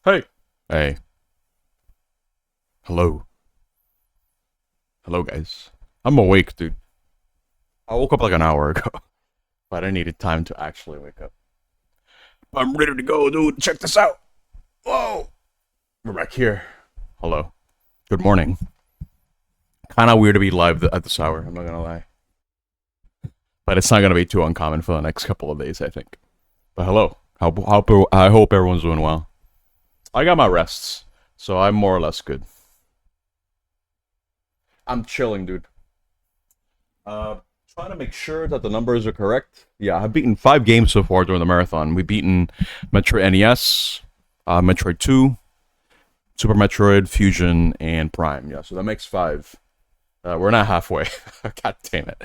Hey. Hey. Hello. Hello, guys. I'm awake, dude. I woke up like an hour ago, but I needed time to actually wake up. I'm ready to go, dude. Check this out. Whoa. We're back here. Hello. Good morning. Kind of weird to be live at this hour, I'm not gonna lie. But it's not gonna be too uncommon for the next couple of days, I think. But hello. I hope everyone's doing well. I got my rests, so I'm more or less good. I'm chilling, dude. Trying to make sure that the numbers are correct. Yeah, I've beaten 5 games so far during the marathon. We've beaten Metroid NES, Metroid 2, Super Metroid, Fusion, and Prime. Yeah, so that makes 5. We're not halfway. God damn it.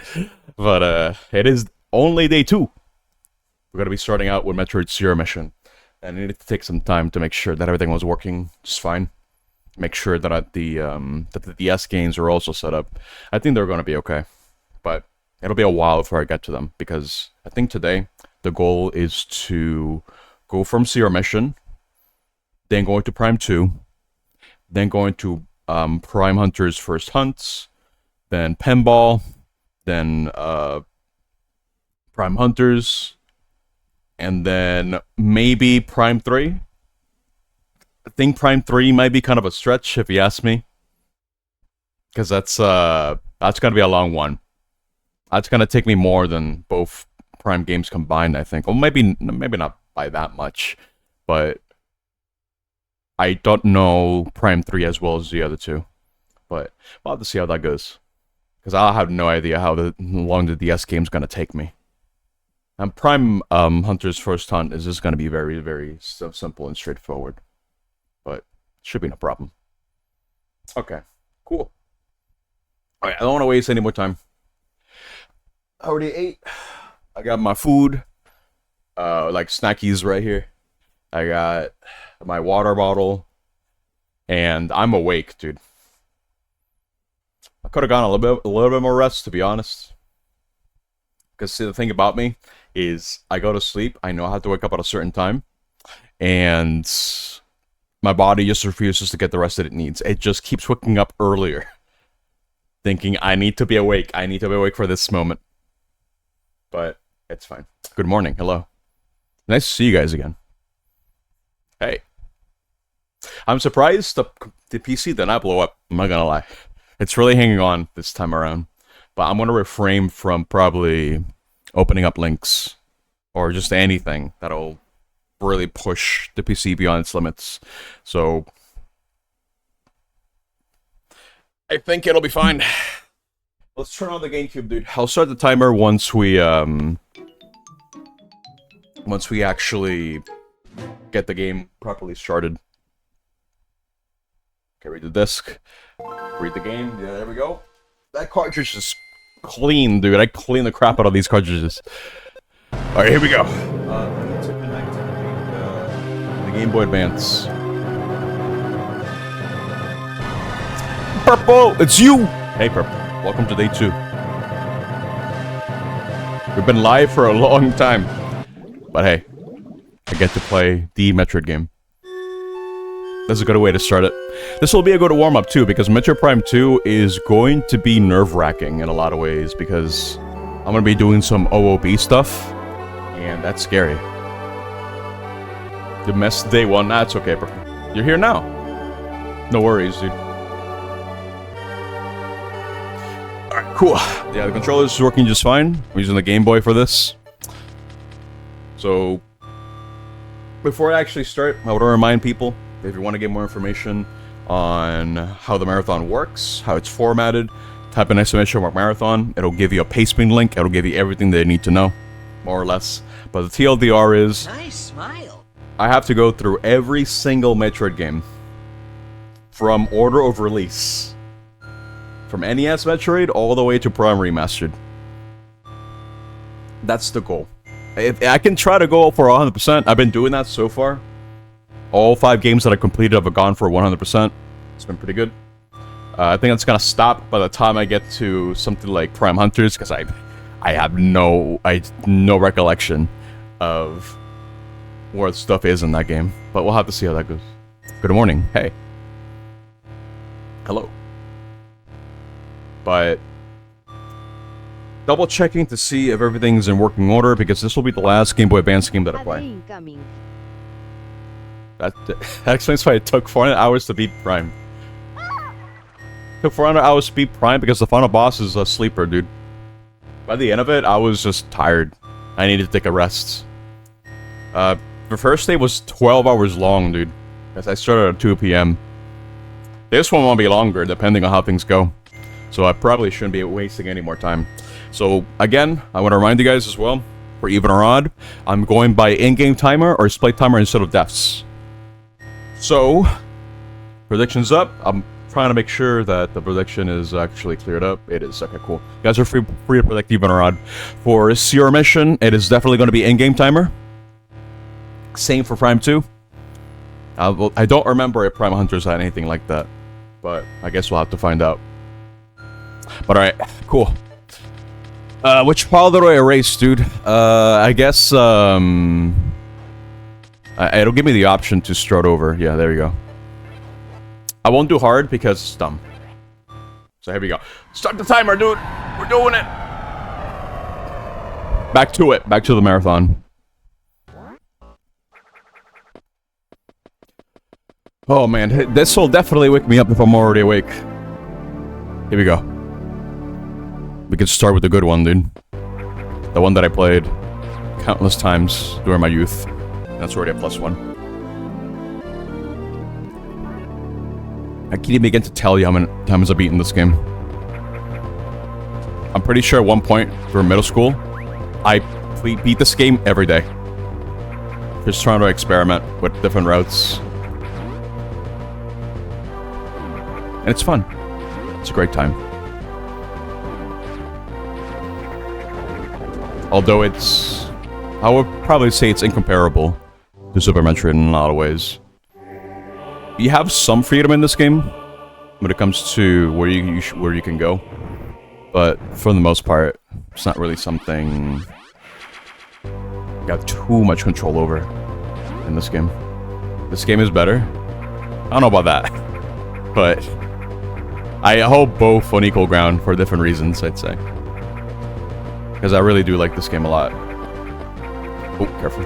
But it is only day 2. We're going to be starting out with Metroid Zero Mission. And I needed to take some time to make sure that everything was working just fine. Make sure that the DS games are also set up. I think they're going to be okay. But it'll be a while before I get to them. Because I think today, the goal is to go from Zero Mission, then going to Prime 2, then going to Prime Hunter's First Hunts, then Pinball, then Prime Hunters, and then maybe Prime 3. I think Prime 3 might be kind of a stretch, if you ask me. Because that's going to be a long one. That's going to take me more than both Prime games combined, I think. Well, maybe not by that much. But I don't know Prime 3 as well as the other two. But we'll have to see how that goes. Because I'll have no idea how long the DS game's going to take me. And Prime Hunter's First Hunt is just going to be very, very simple and straightforward. But should be no problem. Okay, cool. Alright, I don't want to waste any more time. I already ate. I got my food. Like snackies right here. I got my water bottle. And I'm awake, dude. I could have gone a little bit more rest, to be honest. Because see, the thing about me is I go to sleep. I know I have to wake up at a certain time. And my body just refuses to get the rest that it needs. It just keeps waking up earlier. Thinking, I need to be awake. I need to be awake for this moment. But it's fine. Good morning. Hello. Nice to see you guys again. Hey. I'm surprised the PC did not blow up. I'm not gonna lie. It's really hanging on this time around. But I'm gonna refrain from probably opening up links. Or just anything that'll really push the PC beyond its limits. So I think it'll be fine. Let's turn on the GameCube, dude. I'll start the timer once we actually get the game properly started. Okay, read the disc. Read the game. Yeah, there we go. That cartridge is clean, dude. I clean the crap out of these cartridges. Alright, here we go. To connect the Game Boy Advance. Purple, it's you! Hey, Purple. Welcome to day 2. We've been live for a long time. But hey, I get to play the Metroid game. That's a good way to start it. This will be a good warm-up too, because Metroid Prime 2 is going to be nerve-wracking in a lot of ways, because I'm going to be doing some OOB stuff, and that's scary. You missed day 1? That's okay, bro. You're here now. No worries, dude. Alright, cool. Yeah, the controller is working just fine. I'm using the Game Boy for this. So, before I actually start, I want to remind people, if you want to get more information on how the marathon works, how it's formatted, type in !Metroid Marathon. It'll give you a pastebin link. It'll give you everything that you need to know, more or less. But the TLDR is, nice smile. I have to go through every single Metroid game from order of release, from NES Metroid all the way to Prime Remastered. That's the goal. If I can try to go for 100%. I've been doing that so far. All 5 games that I completed have gone for 100%. It's been pretty good. I think it's gonna stop by the time I get to something like Prime Hunters, because I have no recollection of where the stuff is in that game. But we'll have to see how that goes. Good morning. Hey. Hello. But double checking to see if everything's in working order, because this will be the last Game Boy Advance game that I play. That explains why it took 400 hours to beat Prime. Took 400 hours to beat Prime because the final boss is a sleeper, dude. By the end of it, I was just tired. I needed to take a rest. The first day was 12 hours long, dude. Because I started at 2 p.m. This one won't be longer, depending on how things go. So I probably shouldn't be wasting any more time. So, again, I want to remind you guys as well, for even or odd, I'm going by in-game timer or display timer instead of deaths. So, predictions up. I'm trying to make sure that the prediction is actually cleared up. It is. Okay, cool. You guys are free to predict even or odd. For Seer Mission, it is definitely going to be in-game timer. Same for Prime 2. I don't remember if Prime Hunters had anything like that, but I guess we'll have to find out. But alright, cool. Which file do I erase, dude? I guess, it'll give me the option to start over. Yeah, there you go. I won't do hard because it's dumb. So here we go. Start the timer, dude! We're doing it! Back to it. Back to the marathon. Oh man, this will definitely wake me up if I'm already awake. Here we go. We can start with the good one, dude. The one that I played countless times during my youth. That's already a +1. I can't even begin to tell you how many times I've beaten this game. I'm pretty sure at one point during middle school, I beat this game every day. Just trying to experiment with different routes. And it's fun. It's a great time. Although it's... I would probably say it's incomparable to Super Metroid in a lot of ways. You have some freedom in this game when it comes to where you can go. But for the most part, it's not really something you got too much control over in this game. This game is better. I don't know about that. But I hold both on equal ground for different reasons, I'd say. Because I really do like this game a lot. Oh, careful.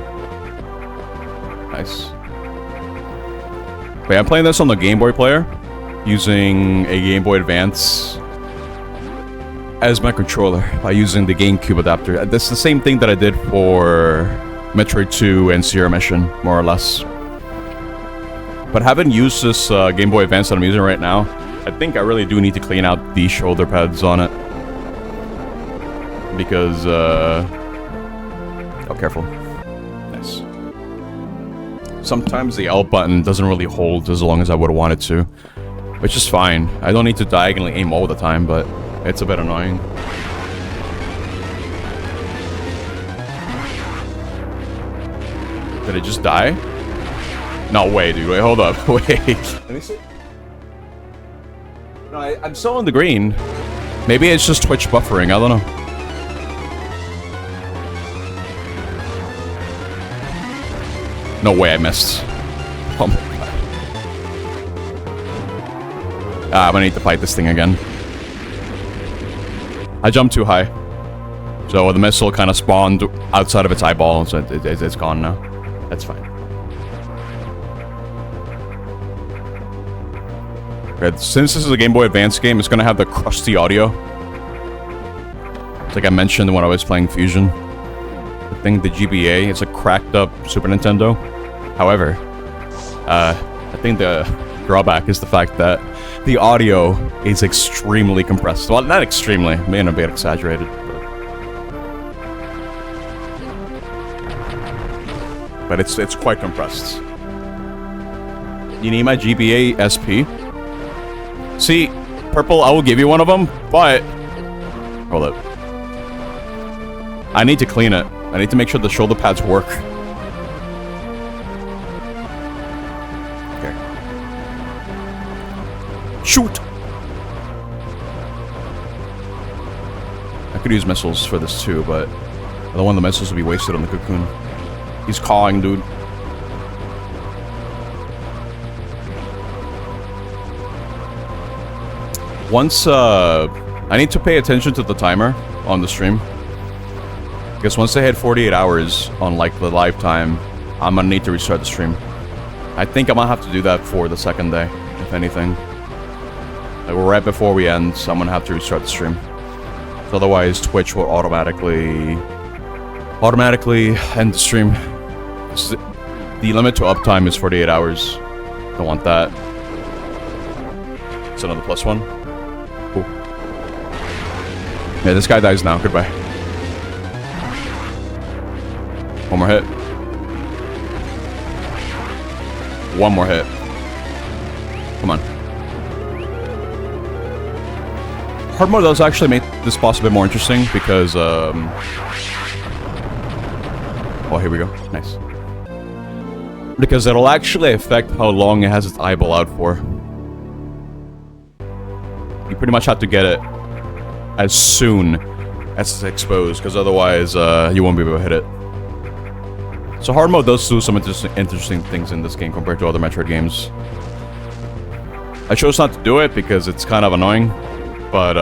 Nice. But yeah, I'm playing this on the Game Boy player, using a Game Boy Advance as my controller by using the GameCube adapter. That's the same thing that I did for Metroid 2 and Seer Mission, more or less. But having used this Game Boy Advance that I'm using right now, I think I really do need to clean out the shoulder pads on it. Because, oh, careful. Nice. Sometimes the L button doesn't really hold as long as I would have wanted to. Which is fine. I don't need to diagonally aim all the time, but it's a bit annoying. Did it just die? No, wait, dude. Wait, hold up. Wait. Let me see. No, I'm still in the green. Maybe it's just Twitch buffering. I don't know. No way I missed. Oh my god. I'm gonna need to fight this thing again. I jumped too high. So the missile kind of spawned outside of its eyeball, so it's gone now. That's fine. Right, since this is a Game Boy Advance game, it's gonna have the crusty audio. It's like I mentioned when I was playing Fusion. I think the GBA, it's a cracked up Super Nintendo. However, I think the drawback is the fact that the audio is extremely compressed. Well, not extremely, maybe a bit exaggerated. But it's quite compressed. You need my GBA SP? See, Purple, I will give you one of them, but... Hold up. I need to clean it. I need to make sure the shoulder pads work. Okay. Shoot! I could use missiles for this too, but I don't want the missiles to be wasted on the cocoon. He's cawing, dude. Once, I need to pay attention to the timer on the stream. Because once I hit 48 hours on, like, the live time, I'm gonna need to restart the stream. I think I might have to do that for the second day, if anything. Like, right before we end, so I'm gonna have to restart the stream. So otherwise, Twitch will automatically end the stream. The limit to uptime is 48 hours. Don't want that. It's another +1. Cool. Yeah, this guy dies now. Goodbye. One more hit. One more hit. Come on. Hard mode does actually make this boss a bit more interesting because, oh, here we go. Nice. Because it'll actually affect how long it has its eyeball out for. You pretty much have to get it as soon as it's exposed, because otherwise, you won't be able to hit it. So hard mode does do some interesting things in this game compared to other Metroid games. I chose not to do it because it's kind of annoying, but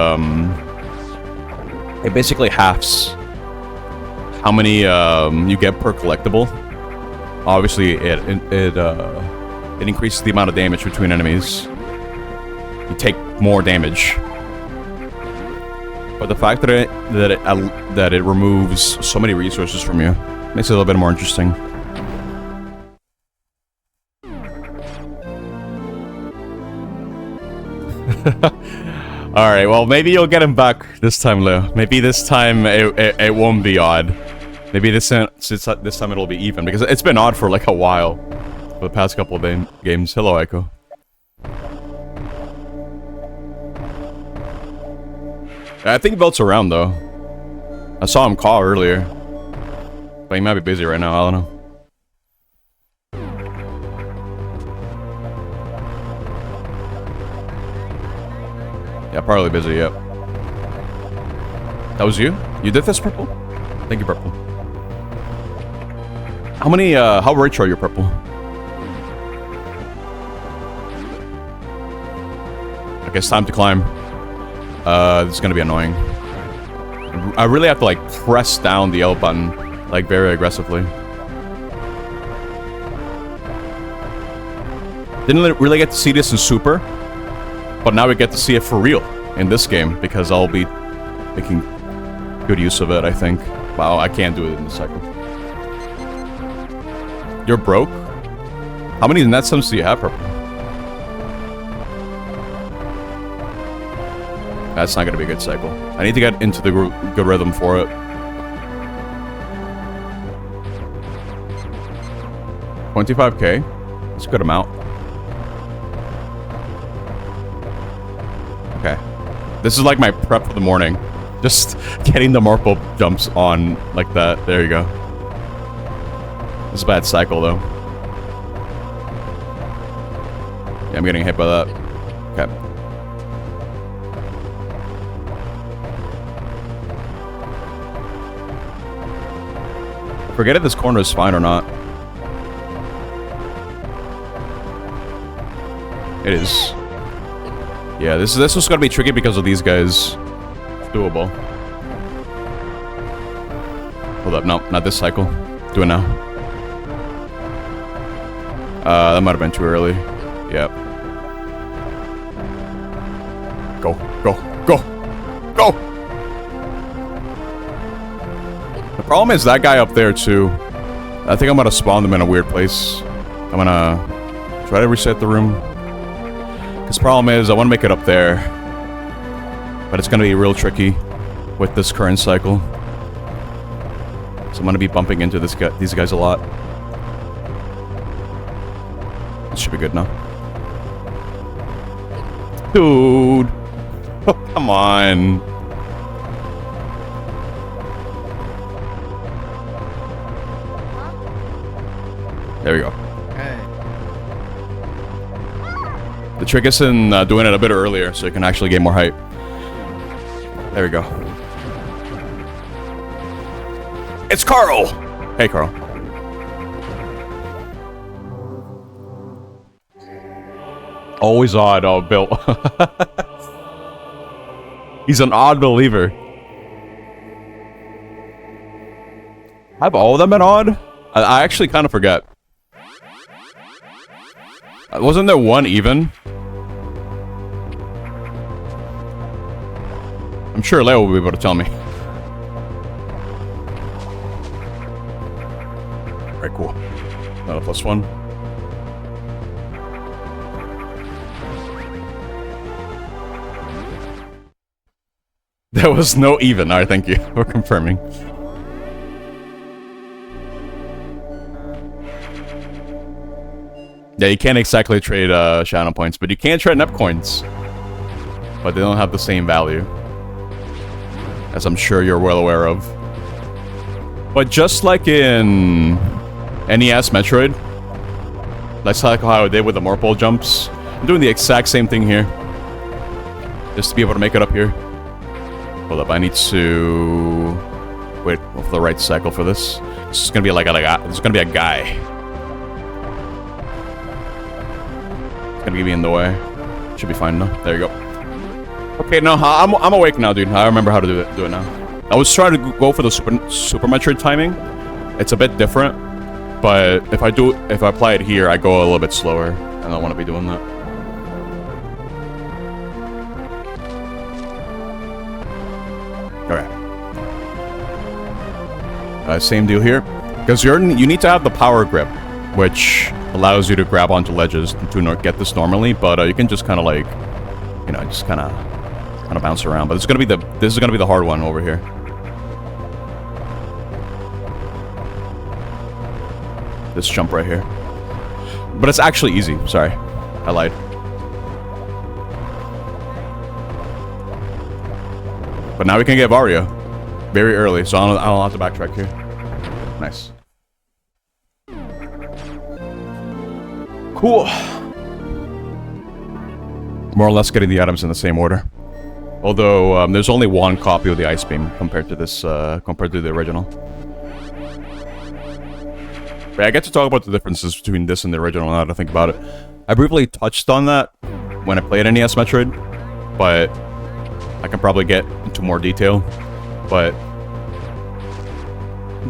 it basically halves how many you get per collectible. Obviously, it increases the amount of damage between enemies. You take more damage, but the fact that it removes so many resources from you makes it a little bit more interesting. Alright, well, maybe you'll get him back this time, Leo. Maybe this time it won't be odd. Maybe this time it'll be even, because it's been odd for like a while. For the past couple of games. Hello, Echo. I think Belt's around, though. I saw him call earlier. But he might be busy right now, I don't know. Yeah, probably busy, yep. That was you? You did this, Purple? Thank you, Purple. How many, how rich are you, Purple? Okay, it's time to climb. This is gonna be annoying. I really have to, like, press down the L button, like, very aggressively. Didn't really get to see this in Super, but now we get to see it for real in this game, because I'll be making good use of it, I think. Wow, I can't do it in the cycle. You're broke? How many net sims do you have, Purple? That's not gonna be a good cycle. I need to get into the good rhythm for it. 25k? That's a good amount. Okay. This is like my prep for the morning. Just getting the Marple jumps on like that. There you go. It's a bad cycle, though. Yeah, I'm getting hit by that. Okay. Forget if this corner is fine or not. It is. Yeah, this was gonna be tricky because of these guys. It's doable. Hold up, no, not this cycle. Do it now. That might have been too early. Yep. Go, go, go, go! The problem is that guy up there, too. I think I'm gonna spawn them in a weird place. I'm gonna try to reset the room. Because the problem is, I want to make it up there. But it's gonna be real tricky with this current cycle. So I'm gonna be bumping into these guys a lot. This should be good now. Dude! Oh, come on! There we go. Okay. The trick is in doing it a bit earlier, so you can actually get more height. There we go. It's Carl! Hey, Carl. Always odd, oh, Bill. He's an odd believer. Have all of them been odd? I actually kind of forget. Wasn't there one even? I'm sure Leo will be able to tell me. Alright, cool. Another +1. There was no even. Alright, thank you for confirming. Yeah, you can't exactly trade Shadow points, but you can trade Nep coins. But they don't have the same value. As I'm sure you're well aware of. But just like in NES Metroid, that's like how I did with the Morphle jumps, I'm doing the exact same thing here. Just to be able to make it up here. Hold up, I need to wait for the right cycle for this. This is gonna be like there's gonna be a guy. It's gonna be in the way. Should be fine now. There you go. Okay, no, I'm awake now, dude. I remember how to do it now. I was trying to go for the Super Metroid timing. It's a bit different, but if I apply it here, I go a little bit slower. I don't want to be doing that. Alright. Same deal here. Because you need to have the power grip, which allows you to grab onto ledges to get this normally, but you can just kind of like, you know, just kind of bounce around. But this is gonna be the hard one over here. This jump right here. But it's actually easy. Sorry, I lied. But now we can get Varia very early, so I don't have to backtrack here. Nice. Cool. More or less getting the items in the same order. Although there's only one copy of the Ice Beam compared to this, compared to the original. But I get to talk about the differences between this and the original now that I think about it. I briefly touched on that when I played NES Metroid, but I can probably get into more detail. But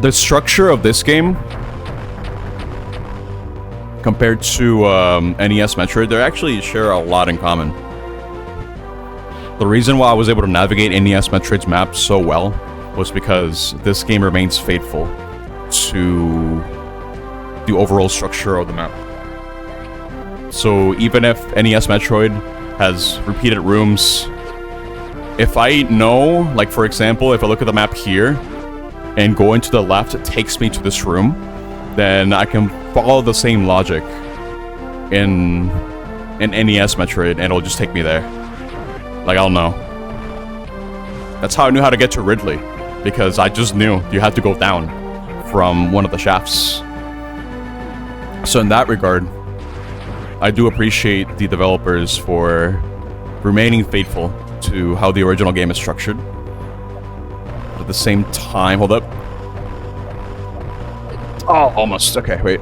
the structure of this game compared to NES Metroid, they actually share a lot in common. The reason why I was able to navigate NES Metroid's map so well was because this game remains faithful to the overall structure of the map. So even if NES Metroid has repeated rooms, if I know, like for example, if I look at the map here and go into the left, it takes me to this room, then I can follow the same logic in NES Metroid and it'll just take me there. Like, I'll know. That's how I knew how to get to Ridley, because I just knew you had to go down from one of the shafts. So in that regard, I do appreciate the developers for remaining faithful to how the original game is structured. But at the same time, hold up. Oh, almost. Okay, wait.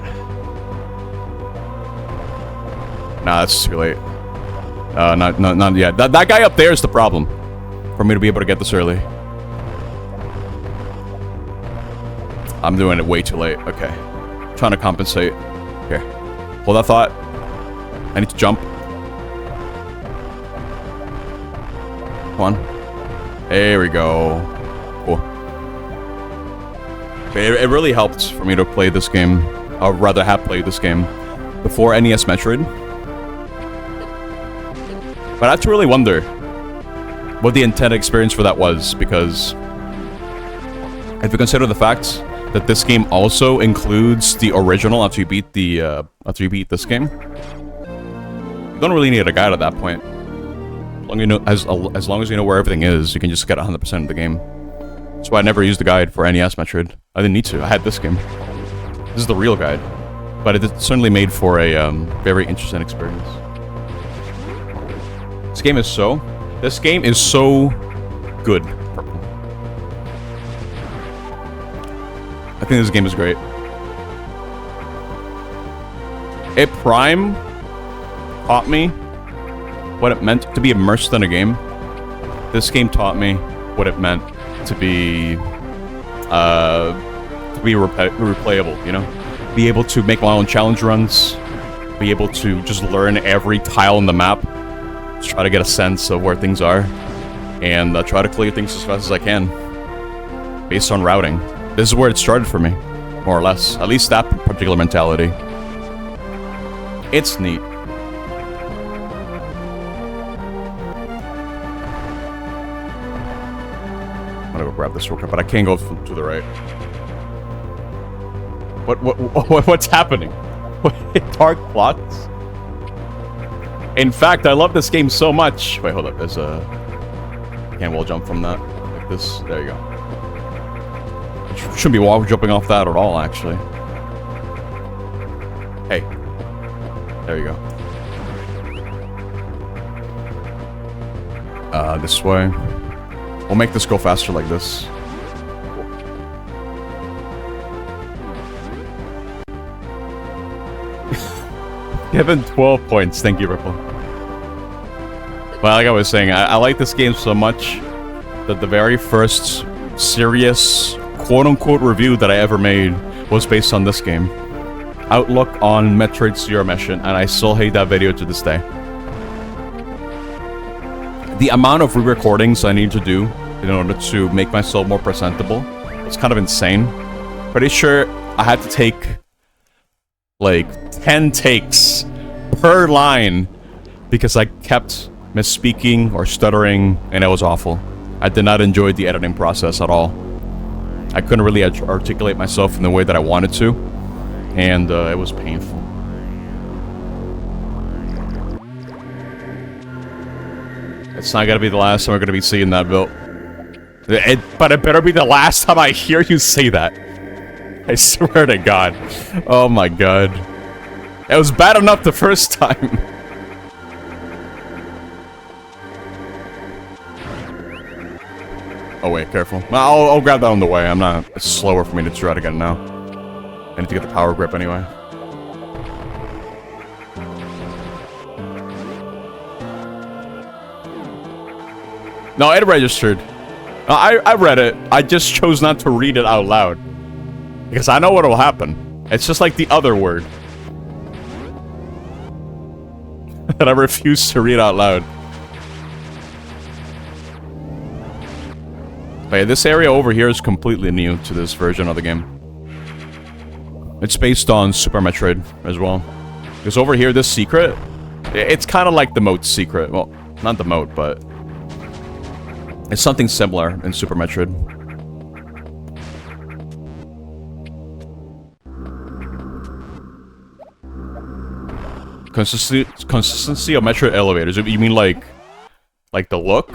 Nah, that's too late. Not yet. That guy up there is the problem for me to be able to get this early. I'm doing it way too late. Okay. Trying to compensate. Here. Hold that thought. I need to jump. Come on. There we go. Cool. It really helped for me to play this game. I'd rather have played this game before NES Metroid. But I have to really wonder what the intended experience for that was, because if you consider the fact that this game also includes the original after you beat this game, you don't really need a guide at that point. As long as you know where everything is, you can just get 100% of the game. That's why I never used the guide for NES Metroid. I didn't need to. I had this game. This is the real guide, but it certainly made for a very interesting experience. This game is so good. I think this game is great. Prime taught me what it meant to be immersed in a game This game taught me what it meant to be replayable, you know? Be able to make my own challenge runs, be able to just learn every tile in the map, just try to get a sense of where things are, and try to clear things as fast as I can, based on routing. This is where it started for me, more or less. At least that particular mentality. It's neat. I'm gonna go grab this real quick, but I can't go to the right. What's happening? Dark plots? In fact, I love this game so much. Wait, hold up. There's a... Can't wall jump from that. Like this. There you go. Shouldn't be wall jumping off that at all, actually. Hey. There you go. This way. We'll make this go faster like this. Given 12 points. Thank you, Ripple. Well, like I was saying, I like this game so much that the very first serious, quote-unquote, review that I ever made was based on this game. Outlook on Metroid Zero Mission, and I still hate that video to this day. The amount of re-recordings I need to do in order to make myself more presentable is kind of insane. Pretty sure I had to take like 10 takes per line because I kept misspeaking or stuttering, and it was awful. I did not enjoy the editing process at all. I couldn't really articulate myself in the way that I wanted to, and it was painful. It's not gonna be the last time we're gonna be seeing that build. But it better be the last time I hear you say that. I swear to God. Oh my God. It was bad enough the first time. Oh wait, careful. I'll grab that on the way. I'm not... It's slower for me to try to get it now. I need to get the power grip anyway. No, it registered. I read it. I just chose not to read it out loud. Because I know what will happen. It's just like the other word. That I refuse to read out loud. But yeah, this area over here is completely new to this version of the game. It's based on Super Metroid as well. Because over here, this secret, it's kind of like the moat secret. Well, not the moat, but it's something similar in Super Metroid. Consistency of Metroid elevators. You mean like the look?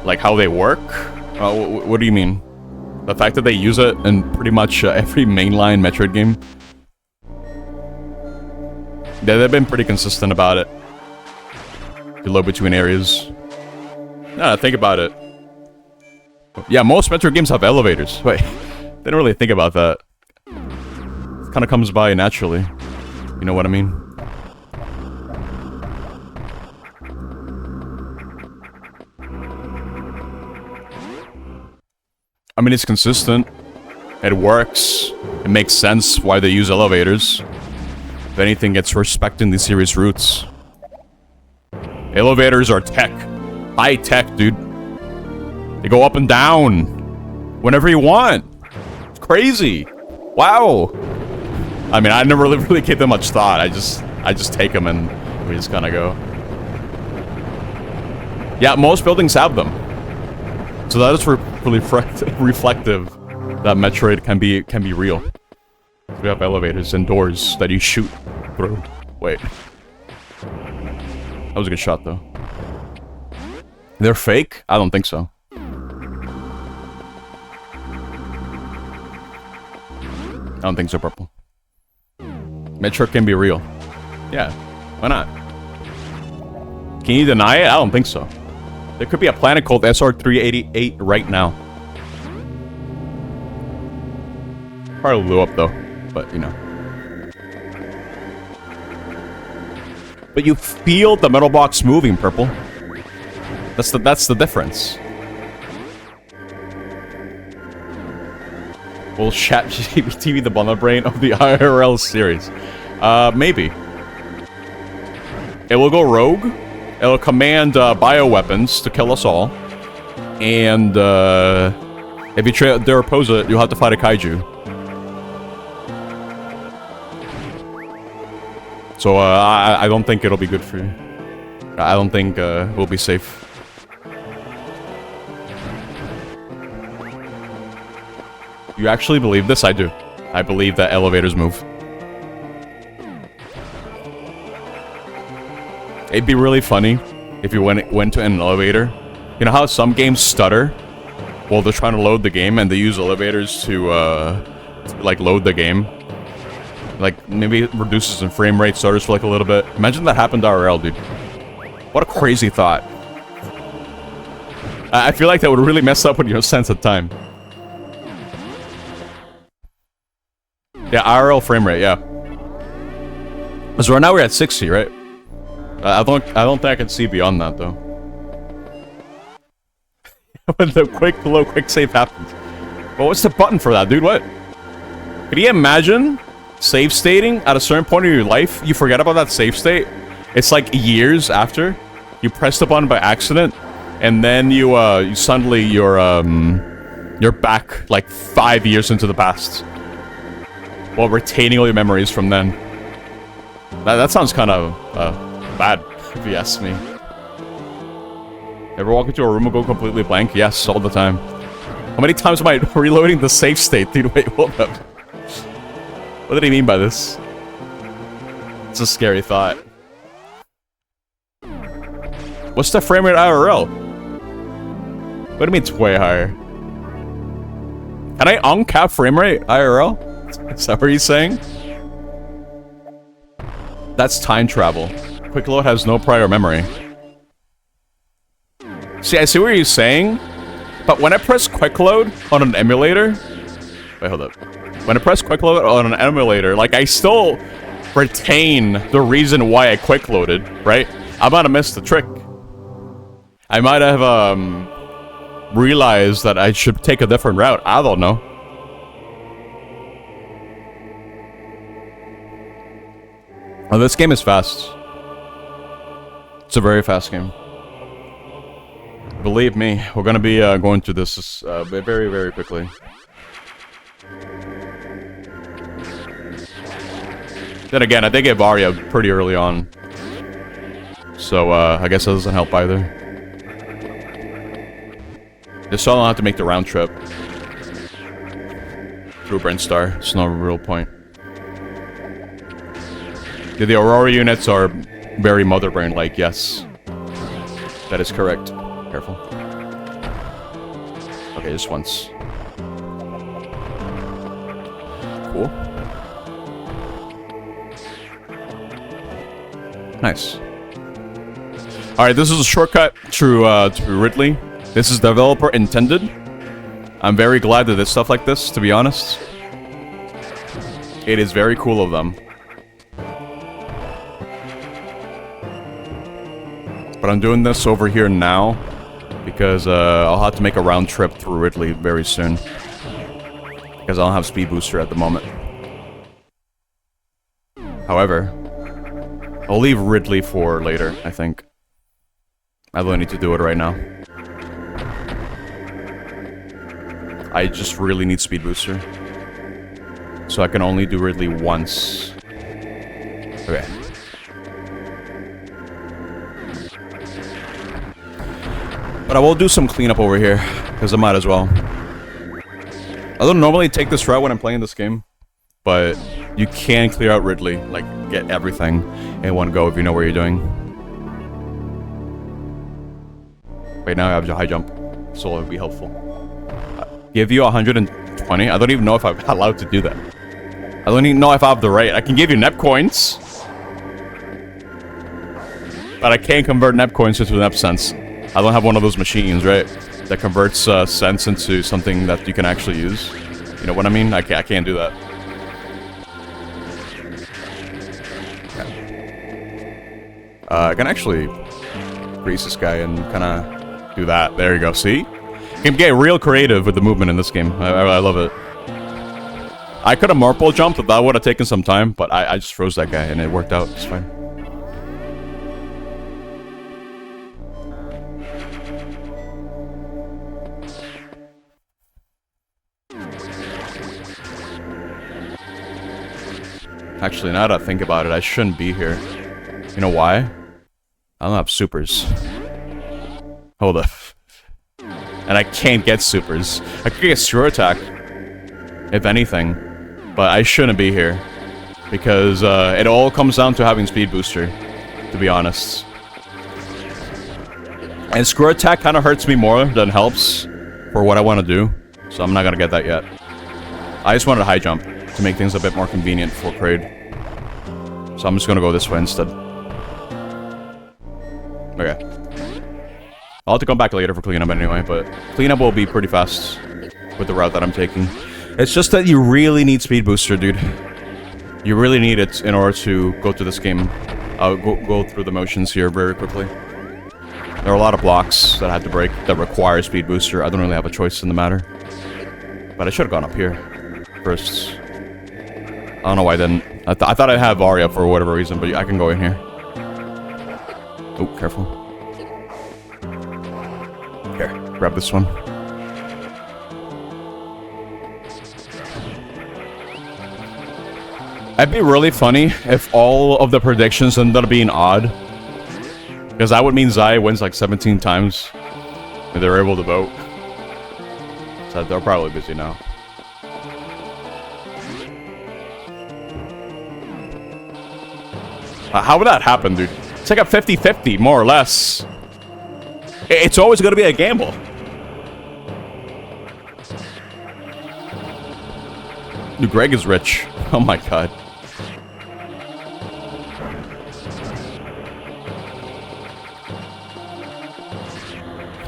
Like how they work? What do you mean? The fact that they use it in pretty much every mainline Metroid game? They've been pretty consistent about it. You look between areas. Nah, think about it. Yeah, most Metroid games have elevators. Wait, didn't really think about that. It kind of comes by naturally. You know what I mean? I mean, it's consistent. It works. It makes sense why they use elevators. If anything, it's respecting the series' roots. Elevators are tech. High tech, dude. They go up and down. Whenever you want. It's crazy. Wow. I mean, I never really gave them much thought. I just take them and we just kind of go. Yeah, most buildings have them. So that is really reflective that Metroid can be real. We have elevators and doors that you shoot through. Wait. That was a good shot, though. They're fake? I don't think so. I don't think so, Purple. Metroid can be real. Yeah, why not? Can you deny it? I don't think so. There could be a planet called SR388 right now. Probably blew up though, but you know. But you feel the metal box moving, Purple. That's the difference. Will ChatGPT be the bullet brain of the IRL series? Maybe. It will go rogue. It'll command bioweapons to kill us all. And if you try to oppose it, you'll have to fight a kaiju. So I don't think it'll be good for you. I don't think we'll be safe. You actually believe this? I do. I believe that elevators move. It'd be really funny if you went to an elevator. You know how some games stutter while they're trying to load the game, and they use elevators to like load the game. Like maybe it reduces in frame rate, stutters for like a little bit. Imagine that happened to RL, dude. What a crazy thought. I feel like that would really mess up with your sense of time. Yeah, IRL frame rate, yeah. So right now we're at 60, right? I don't think I can see beyond that though. When the quick save happens. Well, what's the button for that, dude? What? Could you imagine save stating at a certain point in your life? You forget about that save state. It's like years after you press the button by accident, and then you suddenly you're back like 5 years into the past, while retaining all your memories from then. That sounds kind of bad, if you ask me. Ever walk into a room and go completely blank? Yes, all the time. How many times am I reloading the save state? Dude, wait, hold up. What did he mean by this? It's a scary thought. What's the frame rate IRL? What do you mean it's way higher? Can I uncap frame rate IRL? Is that what he's saying? That's time travel. Quick load has no prior memory. See, I see what you're saying, but when I press quick load on an emulator... Wait, hold up. When I press quick load on an emulator, like, I still retain the reason why I quick loaded, right? I might have missed the trick. I might have, realized that I should take a different route. I don't know. Oh, this game is fast. It's a very fast game. Believe me, we're gonna be going through this very, very quickly. Then again, I did get Varia pretty early on. So, I guess that doesn't help either. Just so I don't have to make the round trip through Brintstar. It's no real point. Yeah, the Aurora units are very Mother Brain-like, yes. That is correct. Careful. Okay, just once. Cool. Nice. Alright, this is a shortcut to Ridley. This is developer intended. I'm very glad that there's stuff like this, to be honest. It is very cool of them. But I'm doing this over here now because I'll have to make a round trip through Ridley very soon. Because I don't have speed booster at the moment. However, I'll leave Ridley for later, I think. I don't need to do it right now. I just really need speed booster. So I can only do Ridley once. Okay. But I will do some cleanup over here, because I might as well. I don't normally take this route when I'm playing this game, but you can clear out Ridley, like, get everything in one go if you know what you're doing. Wait, now I have a high jump, so it would be helpful. Give you 120? I don't even know if I'm allowed to do that. I don't even know if I have the right. I can give you NEP coins, but I can't convert NEP coins into NEP cents. I don't have one of those machines, right? That converts cents into something that you can actually use. You know what I mean? I can't do that. I can actually grease this guy and kind of do that. There you go. See? You can get real creative with the movement in this game. I love it. I could have marble jumped, but that would have taken some time, but I just froze that guy, and it worked out. It's fine. Actually, now that I think about it, I shouldn't be here. You know why? I don't have supers. Hold up. And I can't get supers. I could get Screw Attack, if anything, but I shouldn't be here. Because it all comes down to having Speed Booster, to be honest. And Screw Attack kind of hurts me more than helps for what I want to do, so I'm not going to get that yet. I just wanted a high jump to make things a bit more convenient for Kraid. So I'm just gonna go this way instead. Okay. I'll have to come back later for cleanup anyway, but cleanup will be pretty fast with the route that I'm taking. It's just that you really need Speed Booster, dude. You really need it in order to go through this game. Go through the motions here very quickly. There are a lot of blocks that I had to break that require Speed Booster. I don't really have a choice in the matter. But I should have gone up here first. I don't know why I didn't. I thought I'd have Arya for whatever reason, but I can go in here. Oh, careful. Here, grab this one. It'd be really funny if all of the predictions ended up being odd. Because that would mean Zai wins like 17 times. And they're able to vote. So they're probably busy now. How would that happen, dude? It's like a 50-50, more or less. It's always going to be a gamble. Dude, Greg is rich. Oh my god.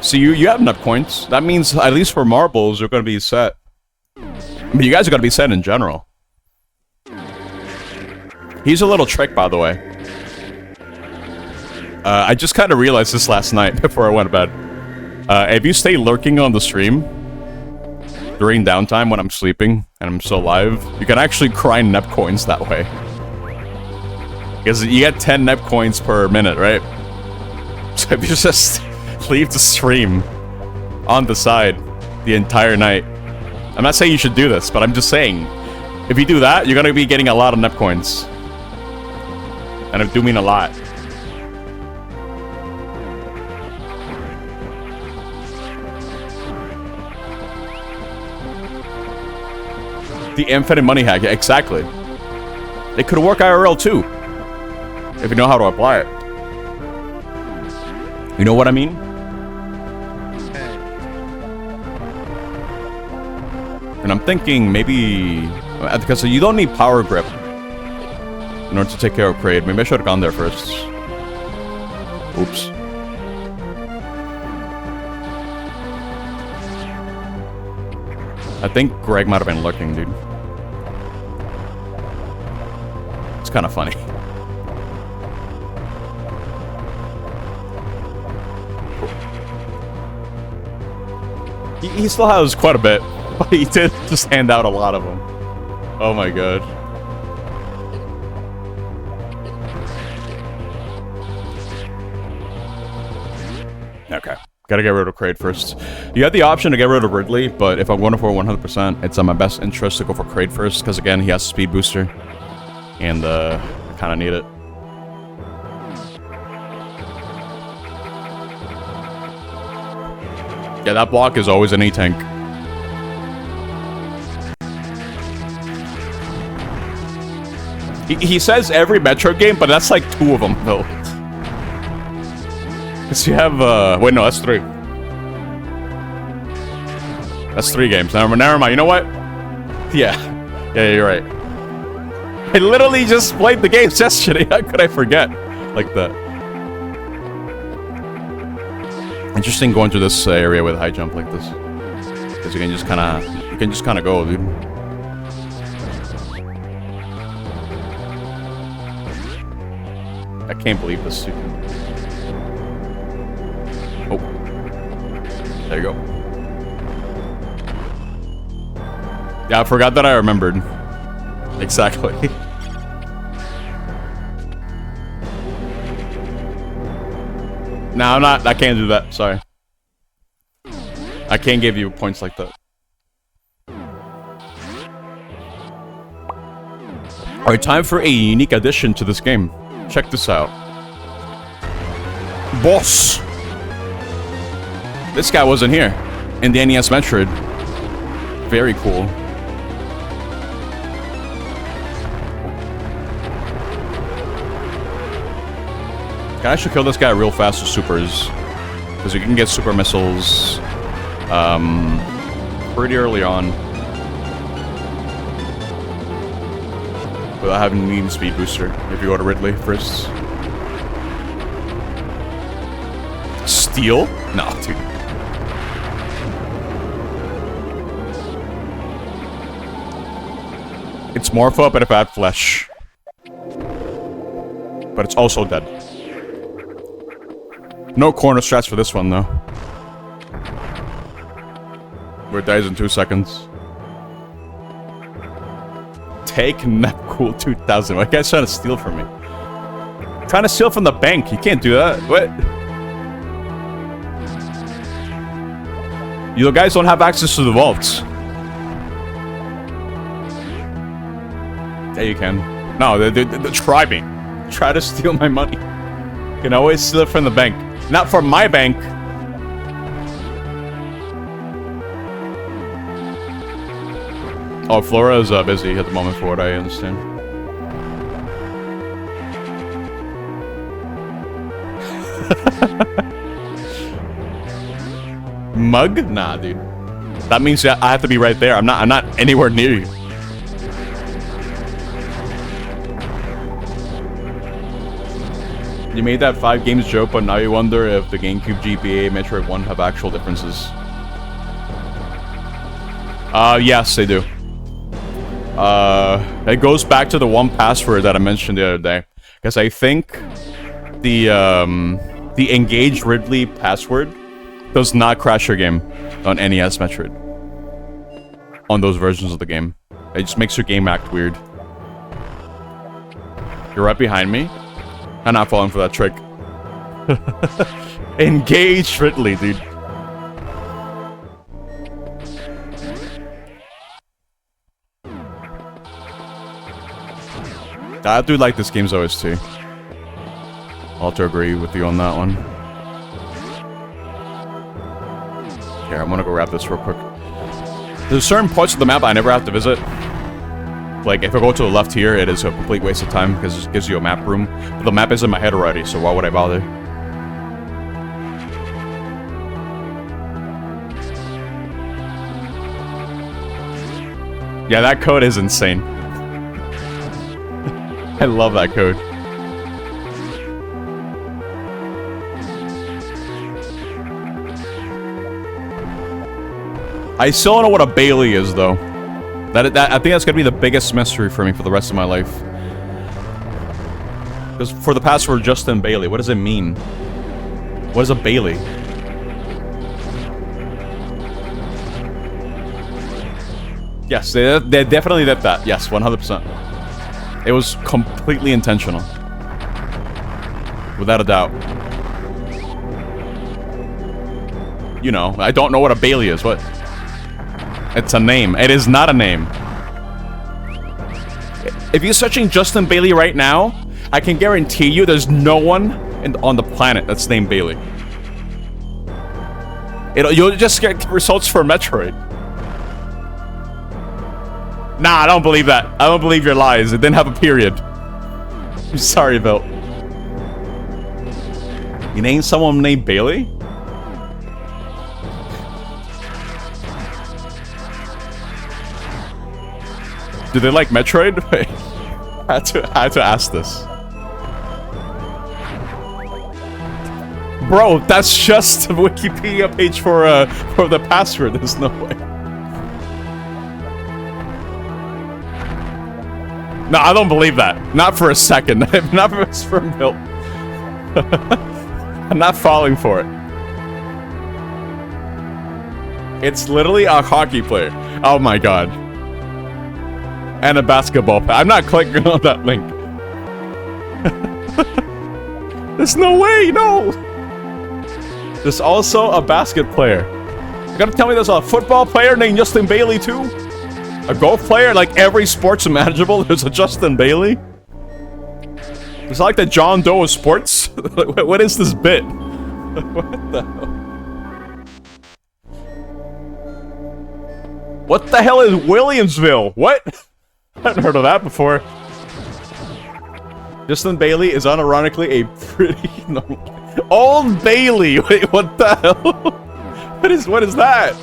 So you have enough coins. That means, at least for marbles, you're going to be set. I mean, you guys are going to be set in general. He's a little trick, by the way. I just kind of realized this last night before I went to bed. If you stay lurking on the stream during downtime when I'm sleeping and I'm still live, you can actually grind NEP coins that way. Because you get 10 NEP coins per minute, right? So if you just leave the stream on the side the entire night. I'm not saying you should do this, but I'm just saying, if you do that, you're going to be getting a lot of NEP coins. And I do mean a lot. The infinite money hack, yeah, exactly. It could work IRL too, if you know how to apply it. You know what I mean? And I'm thinking maybe, because you don't need power grip in order to take care of Kraid. Maybe I should have gone there first. Oops. I think Greg might have been looking, dude. It's kind of funny. He still has quite a bit, but he did just hand out a lot of them. Oh my god. Okay. Gotta get rid of Kraid first. You have the option to get rid of Ridley, but if I'm going for 100%, it's in my best interest to go for Kraid first, because again, he has Speed Booster. And, I kind of need it. Yeah, that block is always an E-tank. He says every Metro game, but that's like 2 of them, though. Because you have, wait, no, that's 3. That's 3 games. Never mind. You know what? Yeah. Yeah, you're right. I literally just played the games yesterday. How could I forget? Like that. Interesting going through this area with a high jump like this. Because you can just kind of go, dude. I can't believe this, dude. Oh. There you go. Yeah, I forgot that I remembered. Exactly. No, I'm not. I can't do that. Sorry. I can't give you points like that. Alright, time for a unique addition to this game. Check this out. Boss! This guy wasn't here in the NES Metroid. Very cool. Can I actually kill this guy real fast with supers? Because you can get super missiles pretty early on without having to need a speed booster if you go to Ridley first. Steel? No, dude. It's Morpho, but if I had flesh. But it's also dead. No corner strats for this one, though. Where it dies in 2 seconds. Take Nepcool 2000. What guy's trying to steal from me? Trying to steal from the bank. You can't do that. What? You guys don't have access to the vaults. Yeah, you can. No, they try me. Try to steal my money. You can always steal it from the bank. Not from my bank. Oh, Flora is busy at the moment for what I understand. Mug? Nah, dude. That means that I have to be right there. I'm not anywhere near you. You made that 5 games joke, but now you wonder if the GameCube, GBA, Metroid 1 have actual differences. Yes, they do. It goes back to the one password that I mentioned the other day. Because I think the Engage Ridley password does not crash your game on NES Metroid. On those versions of the game. It just makes your game act weird. You're right behind me. I'm not falling for that trick. Engage Ridley, dude. I do like this game's OST. I'll have to agree with you on that one. Here, I'm gonna go grab this real quick. There's certain parts of the map I never have to visit. Like, if I go to the left here, it is a complete waste of time because it just gives you a map room. But the map is in my head already, so why would I bother? Yeah, that code is insane. I love that code. I still don't know what a Bailey is, though. I think that's gonna be the biggest mystery for me for the rest of my life. Because for the password Justin Bailey, what does it mean? What is a Bailey? Yes, they definitely did that. Yes, 100%. It was completely intentional. Without a doubt. You know, I don't know what a Bailey is. What? It's a name. It is not a name. If you're searching Justin Bailey right now, I can guarantee you there's no one on the planet that's named Bailey. You'll just get results for Metroid. Nah, I don't believe that. I don't believe your lies. It didn't have a period. I'm sorry, Bill. You named someone named Bailey? Do they like Metroid? Wait. I had to ask this. Bro, that's just a Wikipedia page for the password. There's no way. No, I don't believe that. Not for a second. Not for a sperm built. I'm not falling for it. It's literally a hockey player. Oh my god. And a basketball player. I'm not clicking on that link. There's no way, no! There's also a basket player. You gotta tell me there's a football player named Justin Bailey too? A golf player? Like every sport's imaginable, there's a Justin Bailey? It's like the John Doe of sports? What is this bit? What the hell? What the hell is Williamsville? What? I haven't heard of that before. Justin Bailey is unironically a pretty... No, Old Bailey! Wait, what the hell? What is that?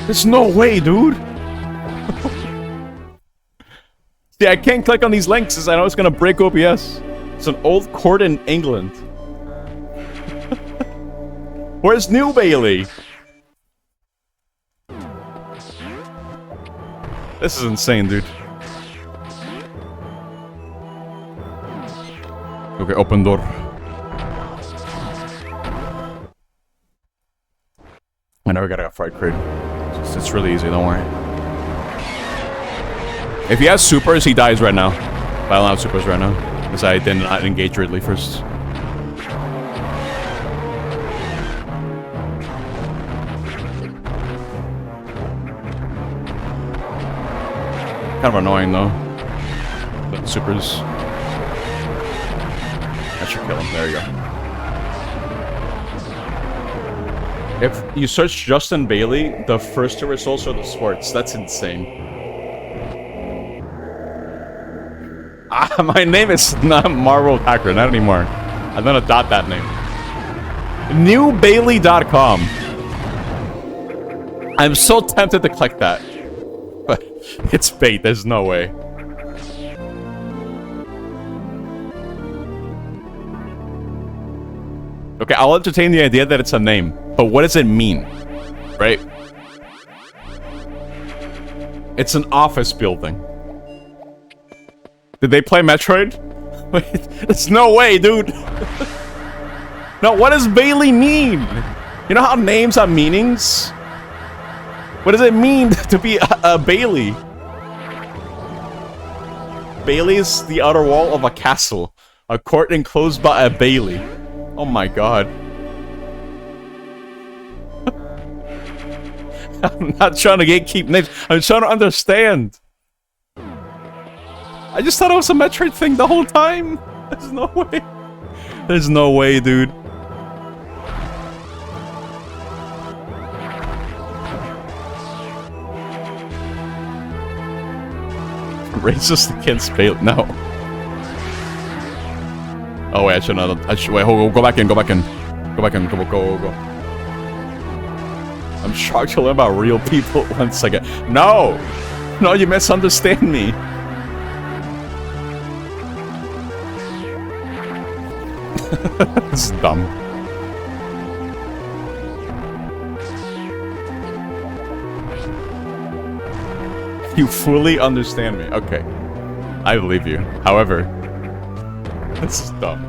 There's no way, dude! See, I can't click on these links as I know it's gonna break OBS. It's an old court in England. Where's New Bailey? This is insane, dude. Okay, open door. I know we gotta get fried crate. It's really easy, don't worry. If he has supers, he dies right now. But I don't have supers right now. Because I did not engage Ridley first. Kind of annoying though. But supers. That should kill him. There you go. If you search Justin Bailey, the first two results are the sports. That's insane. My name is not Marvel Hacker, not anymore. I'm gonna dot that name. Newbailey.com. I'm so tempted to click that. But it's bait, there's no way. Okay, I'll entertain the idea that it's a name, but what does it mean? Right? It's an office building. Did they play Metroid? Wait, there's no way, dude. No, what does Bailey mean? You know how names have meanings? What does it mean to be a Bailey? Bailey is the outer wall of a castle. A court enclosed by a Bailey. Oh my god. I'm not trying to gatekeep names. I'm trying to understand. I just thought it was a Metroid thing the whole time. There's no way. There's no way, dude. Racist against Bailey. No. Oh wait, I should not. Wait, go back in. Go back in. Go back in. Go. I'm shocked to learn about real people. 1 second. No, no, you misunderstand me. This is dumb. You fully understand me. Okay. I believe you. However, this is dumb.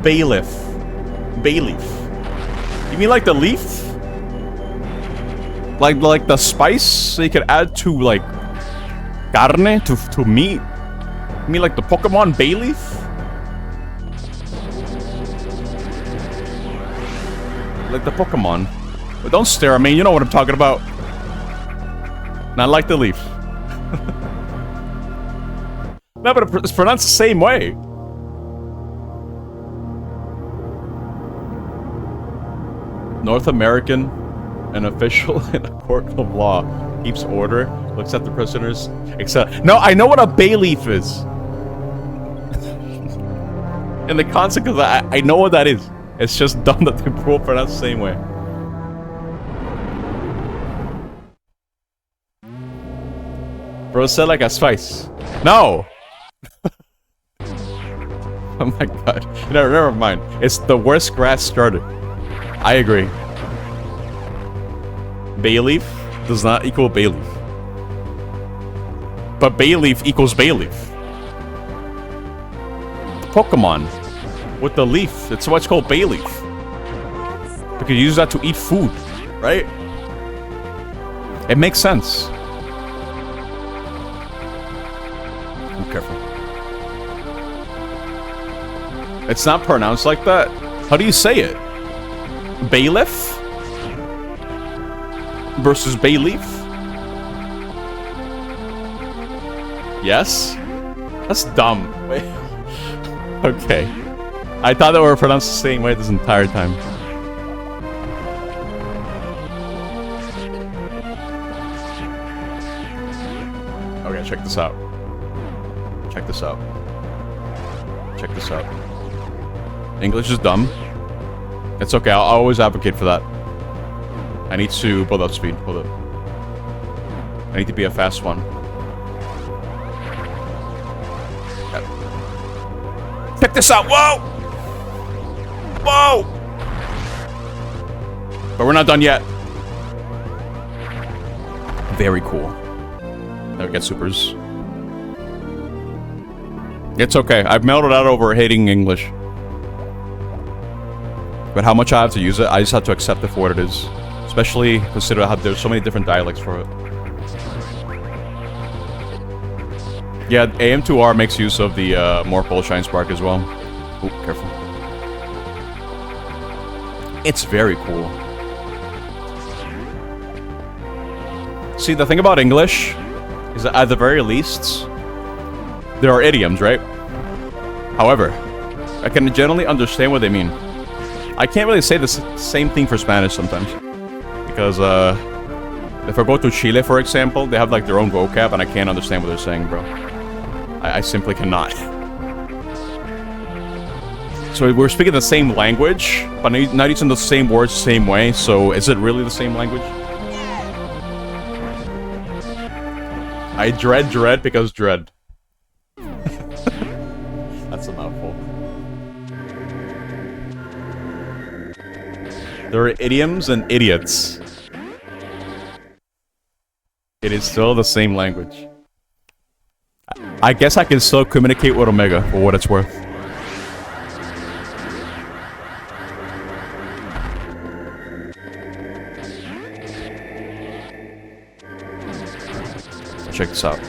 Bailiff. Bayleaf. You mean like the leaf? Like the spice so you could add to like carne, to meat? You mean like the Pokemon Bayleaf? Like the Pokemon. But don't stare at me, you know what I'm talking about. Not like the leaf. No, but it's pronounced the same way. North American, an official in a court of law, keeps order, looks at the prisoners, except... No, I know what a bayleaf is. In the concept of that, I know what that is. It's just dumb that they both pronounce the same way. Bro said like a spice. No! Oh my god. Never mind. It's the worst grass started. I agree. Bayleaf does not equal bayleaf. But bayleaf equals bayleaf. Pokemon with the leaf. It's what's called bay leaf. Because you use that to eat food, right? It makes sense. Be careful. It's not pronounced like that. How do you say it? Bailiff? Versus bay leaf? Yes? That's dumb. Wait. Okay. I thought they were pronounced the same way this entire time. Okay, check this out. Check this out. Check this out. English is dumb. It's okay, I'll always advocate for that. I need to build up speed. Hold up. I need to be a fast one. Check this out! Whoa! Whoa! But we're not done yet. Very cool. Now we get supers. It's okay. I've melted out over hating English. But how much I have to use it, I just have to accept it for what it is. Especially consider how there's so many different dialects for it. Yeah, AM2R makes use of the Morphle Shine Spark as well. Ooh, careful. It's very cool. See, the thing about English is that at the very least, there are idioms, right? However, I can generally understand what they mean. I can't really say the same thing for Spanish sometimes. Because, if I go to Chile, for example, they have, like, their own vocab, and I can't understand what they're saying, bro. I simply cannot. So we're speaking the same language, but not using the same words the same way, so is it really the same language? I dread because dread. That's a mouthful. There are idioms and idiots. It is still the same language. I guess I can still communicate with Omega for what it's worth. Check this out.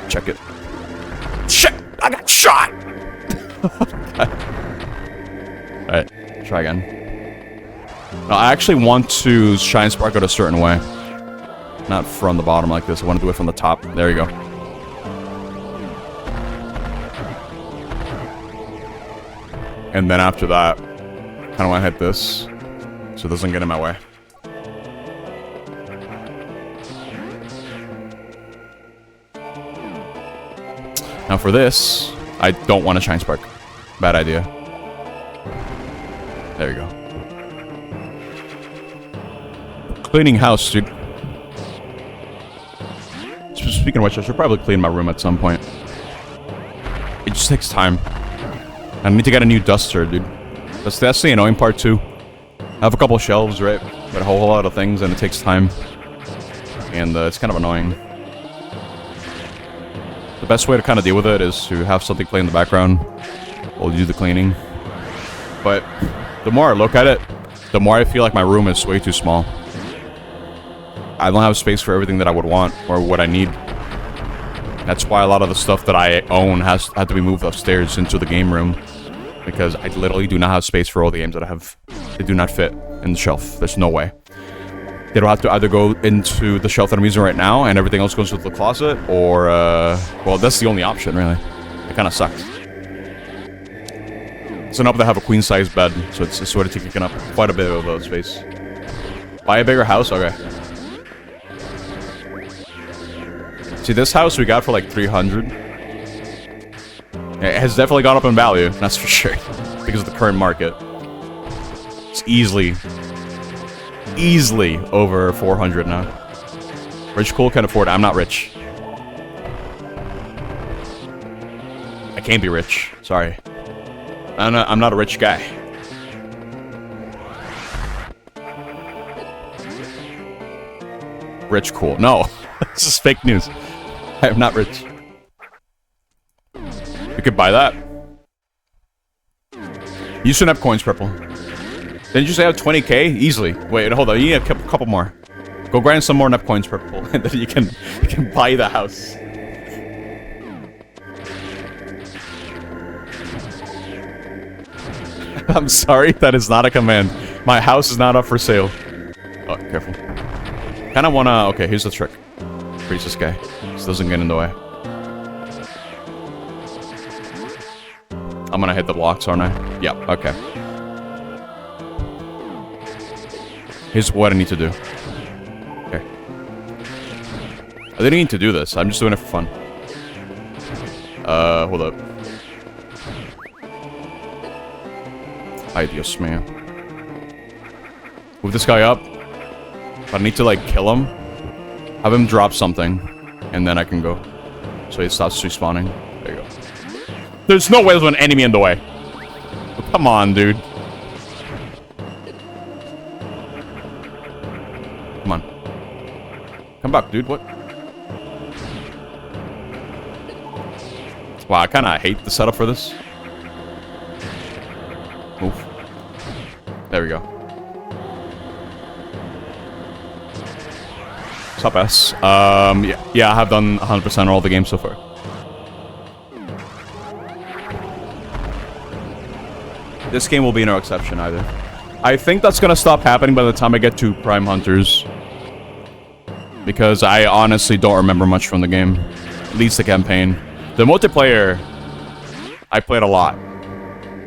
Check it. Shit! I got shot! Alright, try again. No, I actually want to Shine Spark it a certain way. Not from the bottom like this. I want to do it from the top. There you go. And then after that, kind of want to hit this, so it doesn't get in my way. Now for this, I don't want to Shine Spark. Bad idea. There you go. Cleaning house, dude. Speaking of which, I should probably clean my room at some point. It just takes time. I need to get a new duster, dude. That's the annoying part, too. I have a couple shelves, right? But a whole lot of things, and it takes time. And it's kind of annoying. The best way to kind of deal with it is to have something play in the background while you do the cleaning. But the more I look at it, the more I feel like my room is way too small. I don't have space for everything that I would want or what I need. That's why a lot of the stuff that I own had to be moved upstairs into the game room. Because I literally do not have space for all the games that I have. They do not fit in the shelf. There's no way. They don't have to either go into the shelf that I'm using right now and everything else goes into the closet, or, well, that's the only option, really. It kind of sucks. So now that I have a queen-size bed, so it's sort of taking up quite a bit of space. Buy a bigger house? Okay. See, this house we got for like 300. It has definitely gone up in value, that's for sure. Because of the current market. It's easily over 400 now. Rich Cool can afford it. I'm not rich. I can't be rich. Sorry. I'm not a rich guy. Rich Cool. No. This is fake news. I am not rich. We could buy that. You shouldn't have coins, Purple. Didn't you say I have 20k? Easily. Wait, hold on. You need a couple more. Go grind some more NEP coins, Purple, and then you can buy the house. I'm sorry, that is not a command. My house is not up for sale. Oh, careful. Kinda wanna... Okay, here's the trick. Freeze this guy. This doesn't get in the way. I'm gonna hit the blocks, aren't I? Yeah, okay. Here's what I need to do. Okay. I didn't need to do this. I'm just doing it for fun. Hold up. Ay, Dios mío. Move this guy up. But I need to, like, kill him. Have him drop something. And then I can go. So he stops respawning. There you go. There's no way there's an enemy in the way. Come on, dude. Come on. Come back, dude. What? Wow, I kind of hate the setup for this. Move. There we go. What's up, S? Yeah, I have done 100% all the games so far. This game will be no exception either. I think that's gonna stop happening by the time I get to Prime Hunters. Because I honestly don't remember much from the game. At least the campaign. The multiplayer, I played a lot.